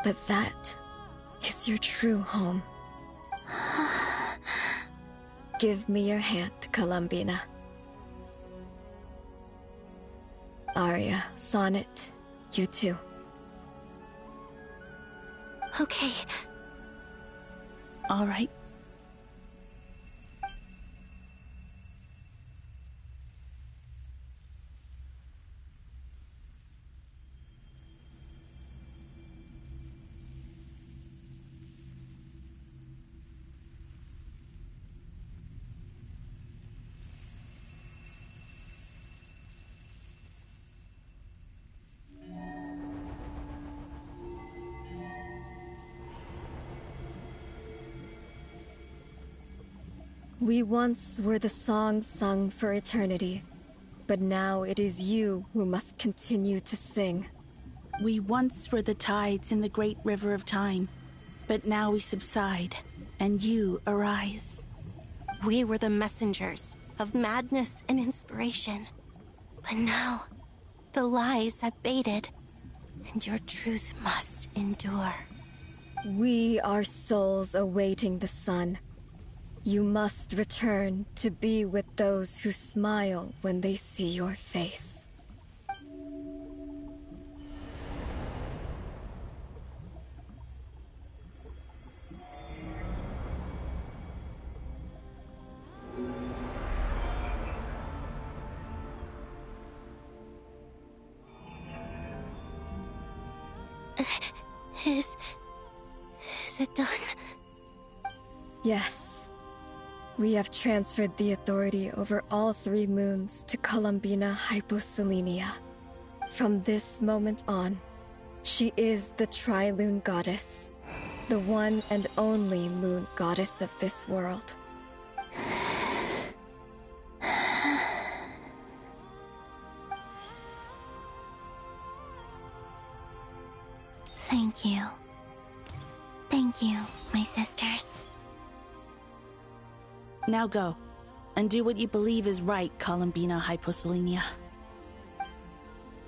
but that is your true home. Give me your hand, Columbina. Aria, Sonnet, you too. Okay. All right. We once were the song sung for eternity, but now it is you who must continue to sing. We once were the tides in the great river of time, but now we subside, and you arise. We were the messengers of madness and inspiration, but now the lies have faded, and your truth must endure. We are souls awaiting the sun. You must return to be with those who smile when they see your face. Is it done? Yes. We have transferred the authority over all 3 moons to Columbina Hyposelenia. From this moment on, she is the Tri-Lune Goddess, the one and only moon goddess of this world. Thank you. Thank you, my sisters. Now go, and do what you believe is right, Columbina Hyposelenia.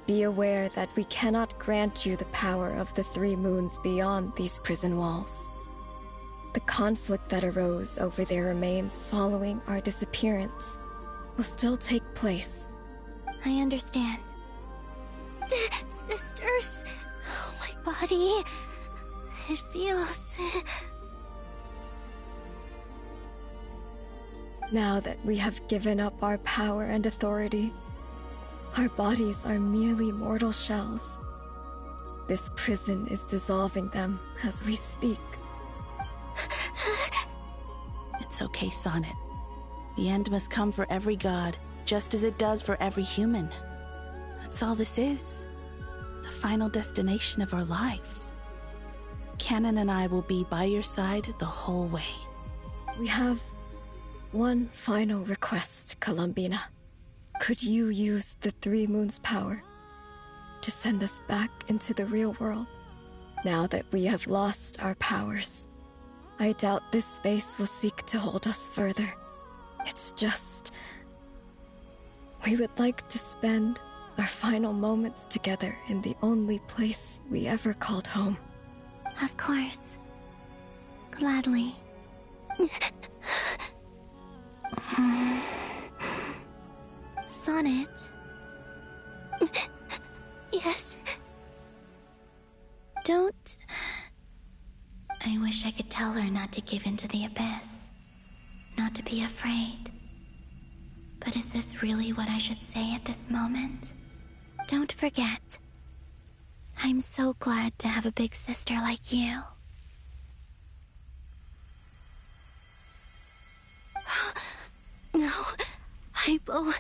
Be aware that we cannot grant you the power of the 3 moons beyond these prison walls. The conflict that arose over their remains following our disappearance will still take place. I understand. Sisters, oh, my body, it feels... Now that we have given up our power and authority, our bodies are merely mortal shells. This prison is dissolving them as we speak. It's okay, Sonnet. The end must come for every god, just as it does for every human. That's all this is. The final destination of our lives. Canon and I will be by your side the whole way. We have one final request, Columbina. Could you use the Three Moons' power to send us back into the real world? Now that we have lost our powers, I doubt this space will seek to hold us further. It's just... we would like to spend our final moments together in the only place we ever called home. Of course. Gladly. Sonnet. Yes. Don't... I wish I could tell her not to give in to the abyss. Not to be afraid. But is this really what I should say at this moment? Don't forget. I'm so glad to have a big sister like you. No, Hypo.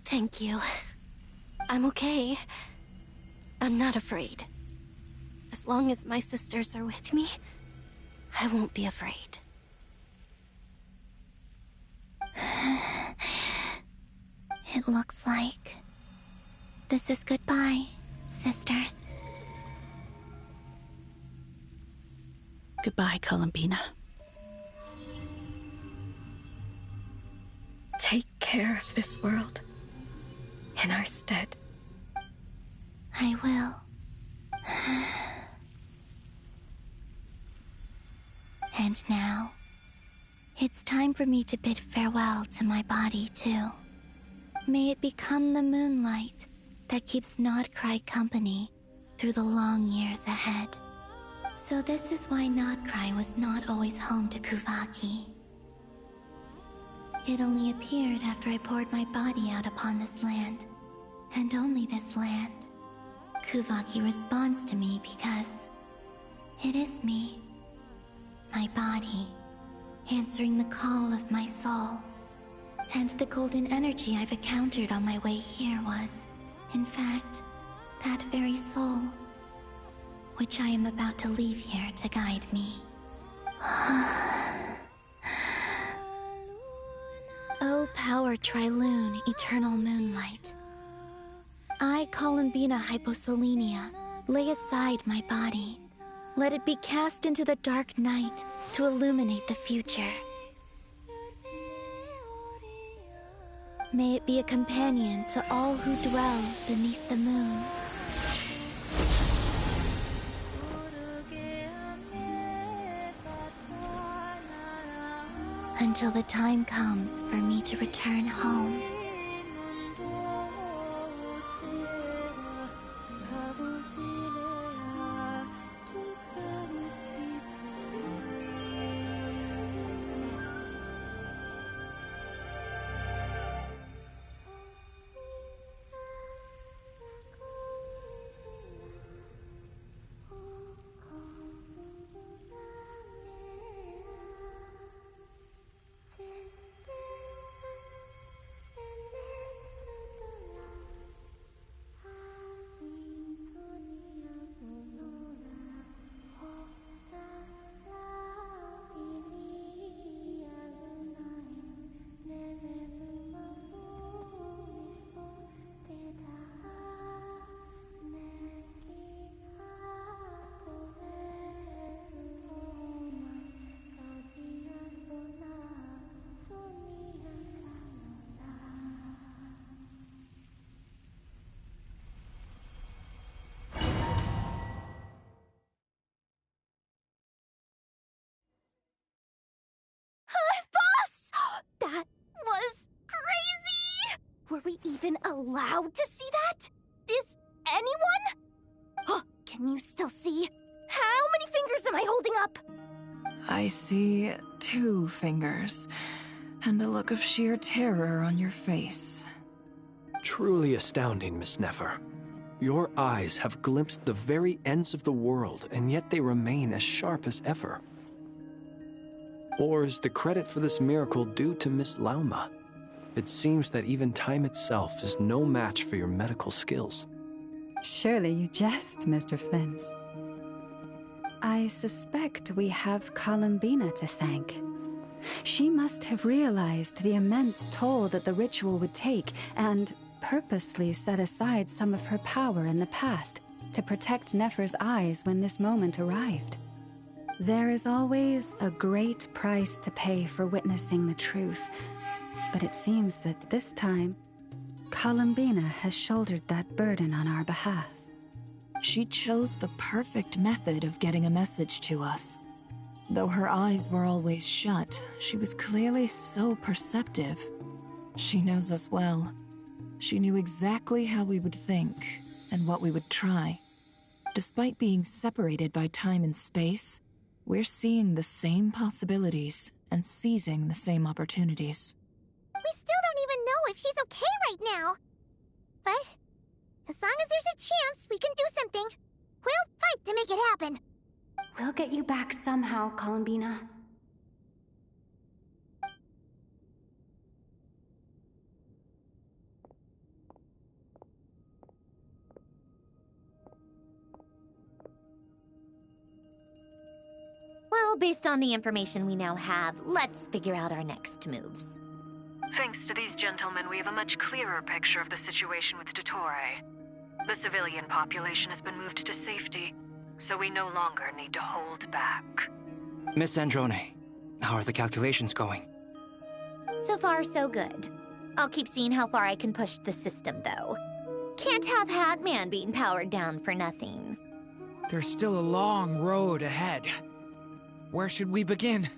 Thank you. I'm okay. I'm not afraid. As long as my sisters are with me, I won't be afraid. It looks like this is goodbye, sisters. Goodbye, Columbina. Take care of this world in our stead. I will. And now, it's time for me to bid farewell to my body, too. May it become the moonlight that keeps Nodcry company through the long years ahead. So this is why Nodcry was not always home to Kuvaki. It only appeared after I poured my body out upon this land, and only this land. Kuvaki responds to me because it is me, my body, answering the call of my soul. And the golden energy I've encountered on my way here was, in fact, that very soul, which I am about to leave here to guide me. O power Trilune, eternal moonlight. I, Columbina Hyposelenia, lay aside my body. Let it be cast into the dark night to illuminate the future. May it be a companion to all who dwell beneath the moon. Until the time comes for me to return home. That was crazy! Were we even allowed to see that? Is anyone? Oh, can you still see? How many fingers am I holding up? I see 2 fingers, and a look of sheer terror on your face. Truly astounding, Miss Nefer. Your eyes have glimpsed the very ends of the world, and yet they remain as sharp as ever. Or is the credit for this miracle due to Miss Lauma? It seems that even time itself is no match for your medical skills. Surely you jest, Mr. Flins. I suspect we have Columbina to thank. She must have realized the immense toll that the ritual would take and purposely set aside some of her power in the past to protect Nefer's eyes when this moment arrived. There is always a great price to pay for witnessing the truth, but it seems that this time, Columbina has shouldered that burden on our behalf. She chose the perfect method of getting a message to us. Though her eyes were always shut, she was clearly so perceptive. She knows us well. She knew exactly how we would think and what we would try. Despite being separated by time and space, we're seeing the same possibilities and seizing the same opportunities. We still don't even know if she's okay right now. But as long as there's a chance we can do something, we'll fight to make it happen. We'll get you back somehow, Columbina. Well, based on the information we now have, let's figure out our next moves. Thanks to these gentlemen, we have a much clearer picture of the situation with Dottore. The civilian population has been moved to safety, so we no longer need to hold back. Miss Androne, how are the calculations going? So far, so good. I'll keep seeing how far I can push the system, though. Can't have Hatman being powered down for nothing. There's still a long road ahead. Where should we begin?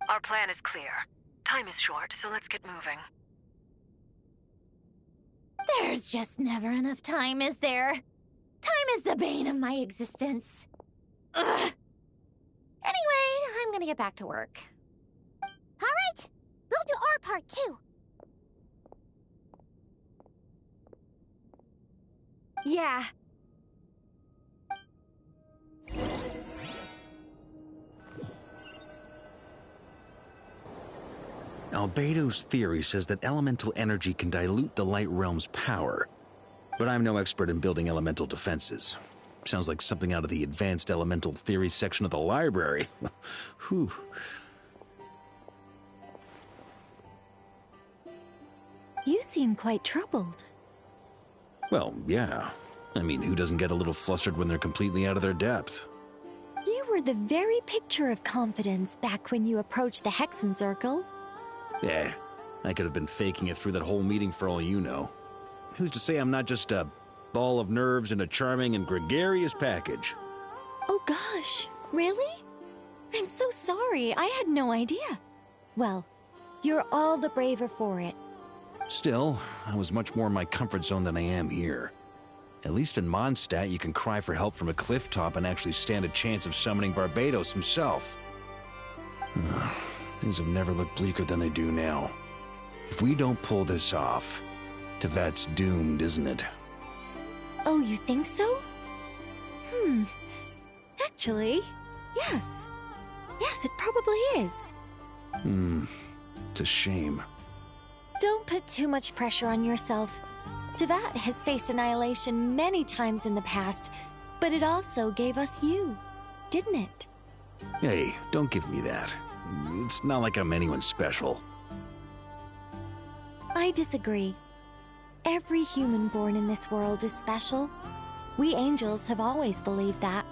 Our plan is clear. Time is short, so let's get moving. There's just never enough time, is there? Time is the bane of my existence. Ugh. Anyway, I'm gonna get back to work. All right, we'll do our part too. Yeah. Albedo's theory says that elemental energy can dilute the Light Realm's power. But I'm no expert in building elemental defenses. Sounds like something out of the Advanced Elemental Theory section of the library. Whew. You seem quite troubled. Well, yeah. I mean, who doesn't get a little flustered when they're completely out of their depth? You were the very picture of confidence back when you approached the Hexen Circle. Yeah, I could have been faking it through that whole meeting for all you know. Who's to say I'm not just a ball of nerves in a charming and gregarious package? Oh gosh, really? I'm so sorry, I had no idea. Well, you're all the braver for it. Still, I was much more in my comfort zone than I am here. At least in Mondstadt, you can cry for help from a cliff top and actually stand a chance of summoning Barbados himself. Things have never looked bleaker than they do now. If we don't pull this off, Tevat's doomed, isn't it? Oh, you think so? Actually, yes. Yes, it probably is. It's a shame. Don't put too much pressure on yourself. Tevat has faced annihilation many times in the past, but it also gave us you, didn't it? Hey, don't give me that. It's not like I'm anyone special. I disagree. Every human born in this world is special. We angels have always believed that.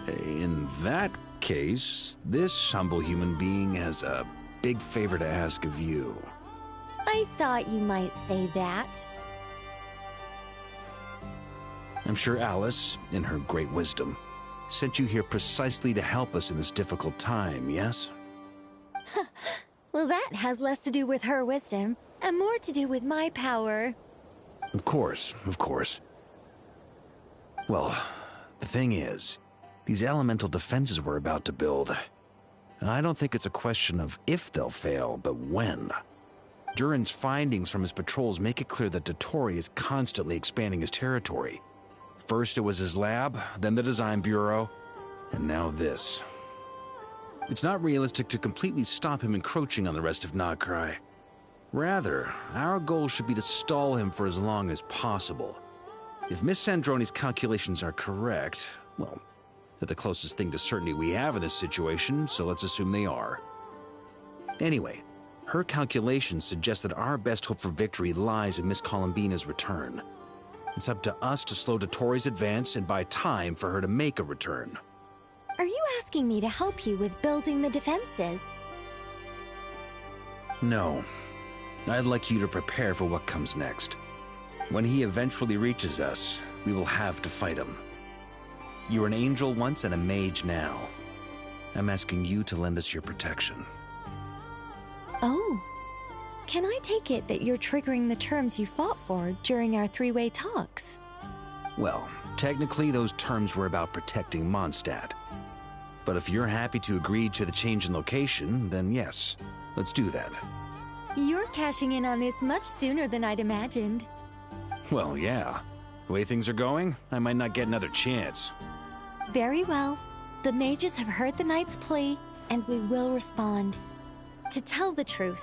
In that case, this humble human being has a big favor to ask of you. I thought you might say that. I'm sure Alice, in her great wisdom, Sent you here precisely to help us in this difficult time, yes? Well, that has less to do with her wisdom and more to do with my power. Of course, of course. Well, the thing is, these elemental defenses we're about to build, I don't think it's a question of if they'll fail, but when. Durin's findings from his patrols make it clear that Dottore is constantly expanding his territory. First it was his lab, then the design bureau, and now this. It's not realistic to completely stop him encroaching on the rest of Nagcry. Rather, our goal should be to stall him for as long as possible. If Miss Sandroni's calculations are correct, well, they're the closest thing to certainty we have in this situation, so let's assume they are. Anyway, her calculations suggest that our best hope for victory lies in Miss Columbina's return. It's up to us to slow Dottore's advance and buy time for her to make a return. Are you asking me to help you with building the defenses? No. I'd like you to prepare for what comes next. When he eventually reaches us, we will have to fight him. You were an angel once and a mage now. I'm asking you to lend us your protection. Oh. Can I take it that you're triggering the terms you fought for during our three-way talks? Well, technically those terms were about protecting Mondstadt. But if you're happy to agree to the change in location, then yes, let's do that. You're cashing in on this much sooner than I'd imagined. Well, yeah. The way things are going, I might not get another chance. Very well. The mages have heard the knight's plea, and we will respond. To tell the truth,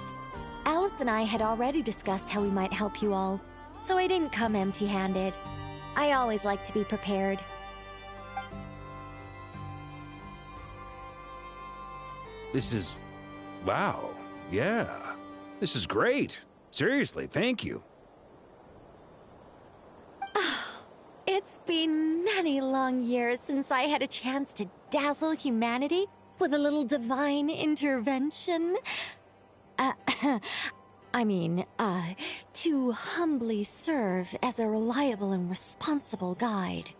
Alice and I had already discussed how we might help you all, so I didn't come empty-handed. I always like to be prepared. This is... wow. Yeah. This is great. Seriously, thank you. It's been many long years since I had a chance to dazzle humanity with a little divine intervention. To humbly serve as a reliable and responsible guide.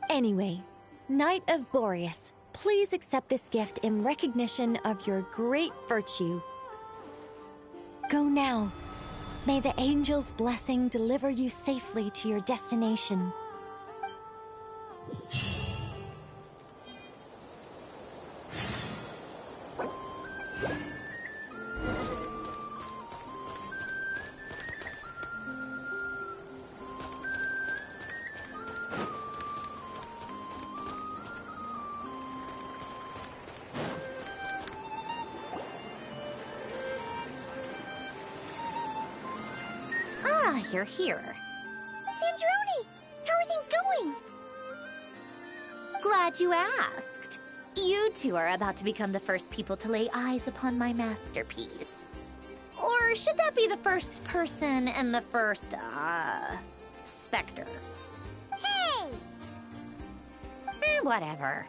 Anyway, Knight of Boreas, please accept this gift in recognition of your great virtue. Go now. May the angel's blessing deliver you safely to your destination. You're here. Sandroni! How are things going? Glad you asked. You two are about to become the first people to lay eyes upon my masterpiece. Or should that be the first person and the first, specter? Hey! Whatever.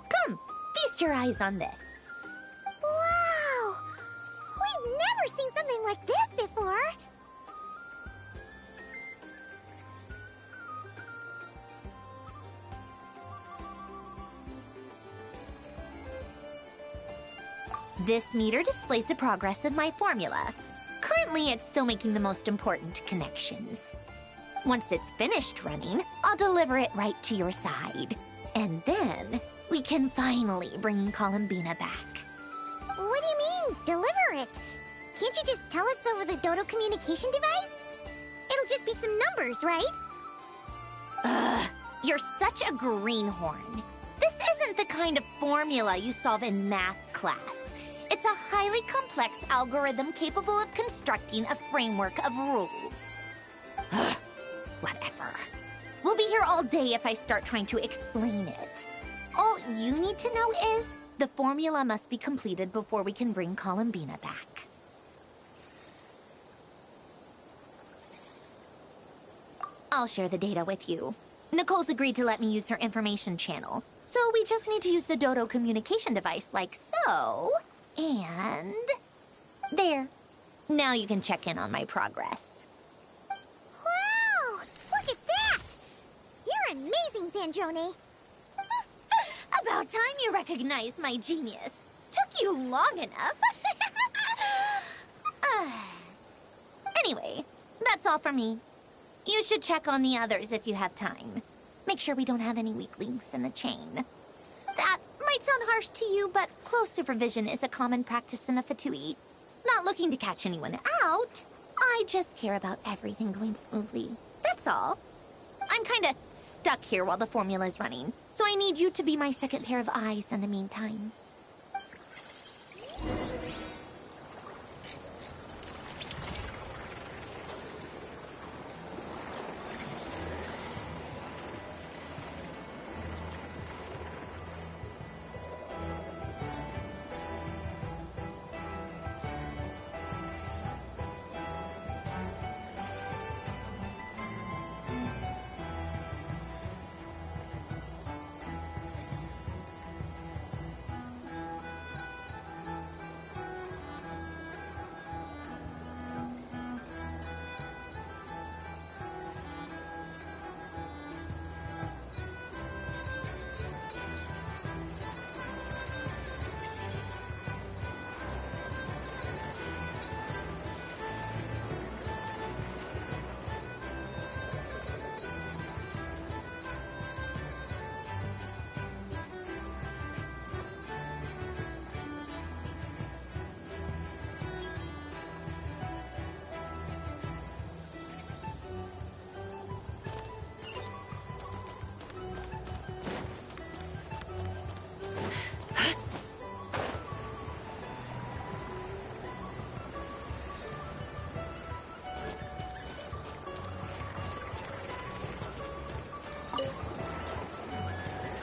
Come, feast your eyes on this. Wow! We've never seen something like this before! This meter displays the progress of my formula. Currently, it's still making the most important connections. Once it's finished running, I'll deliver it right to your side. And then, we can finally bring Columbina back. What do you mean, deliver it? Can't you just tell us over the Dodo communication device? It'll just be some numbers, right? Ugh, you're such a greenhorn. This isn't the kind of formula you solve in math class. It's a highly complex algorithm capable of constructing a framework of rules. Ugh, whatever. We'll be here all day if I start trying to explain it. All you need to know is the formula must be completed before we can bring Columbina back. I'll share the data with you. Nicole's agreed to let me use her information channel, so we just need to use the Dodo communication device like so. And... there. Now you can check in on my progress. Wow! Look at that! You're amazing, Sandroni! about time you recognized my genius. Took you long enough. Anyway, that's all for me. You should check on the others if you have time. Make sure we don't have any weak links in the chain. That might sound harsh to you, but close supervision is a common practice in a Fatui. Not looking to catch anyone out. I just care about everything going smoothly. That's all. I'm kinda stuck here while the formula's running, so I need you to be my second pair of eyes in the meantime.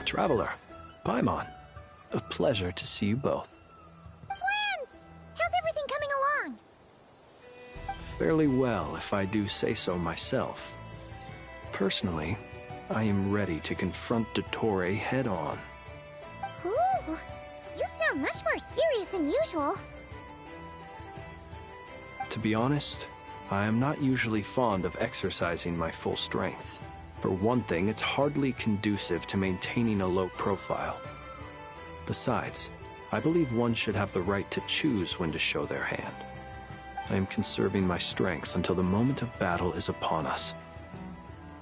Traveler, Paimon, a pleasure to see you both. Twins! How's everything coming along? Fairly well, if I do say so myself. Personally, I am ready to confront Dottore head-on. Ooh, you sound much more serious than usual. To be honest, I am not usually fond of exercising my full strength. For one thing, it's hardly conducive to maintaining a low profile. Besides, I believe one should have the right to choose when to show their hand. I am conserving my strength until the moment of battle is upon us.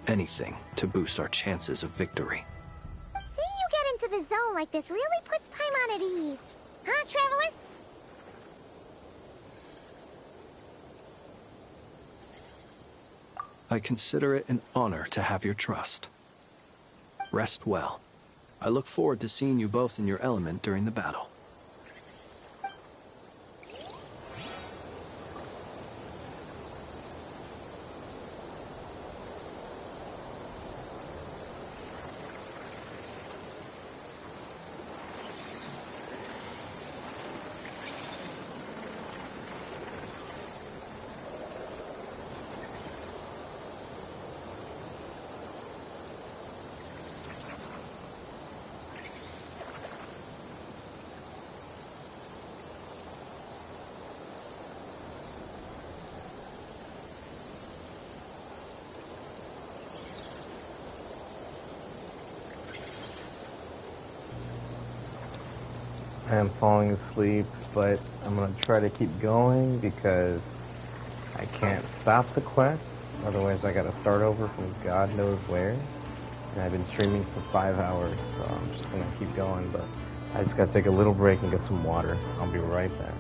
Anything to boost our chances of victory. Seeing you get into the zone like this really puts Paimon at ease. Huh, Traveler? I consider it an honor to have your trust. Rest well. I look forward to seeing you both in your element during the battle. I am falling asleep, but I'm going to try to keep going because I can't stop the quest. Otherwise, I got to start over from God knows where. And I've been streaming for 5 hours, so I'm just going to keep going. But I just got to take a little break and get some water. I'll be right back.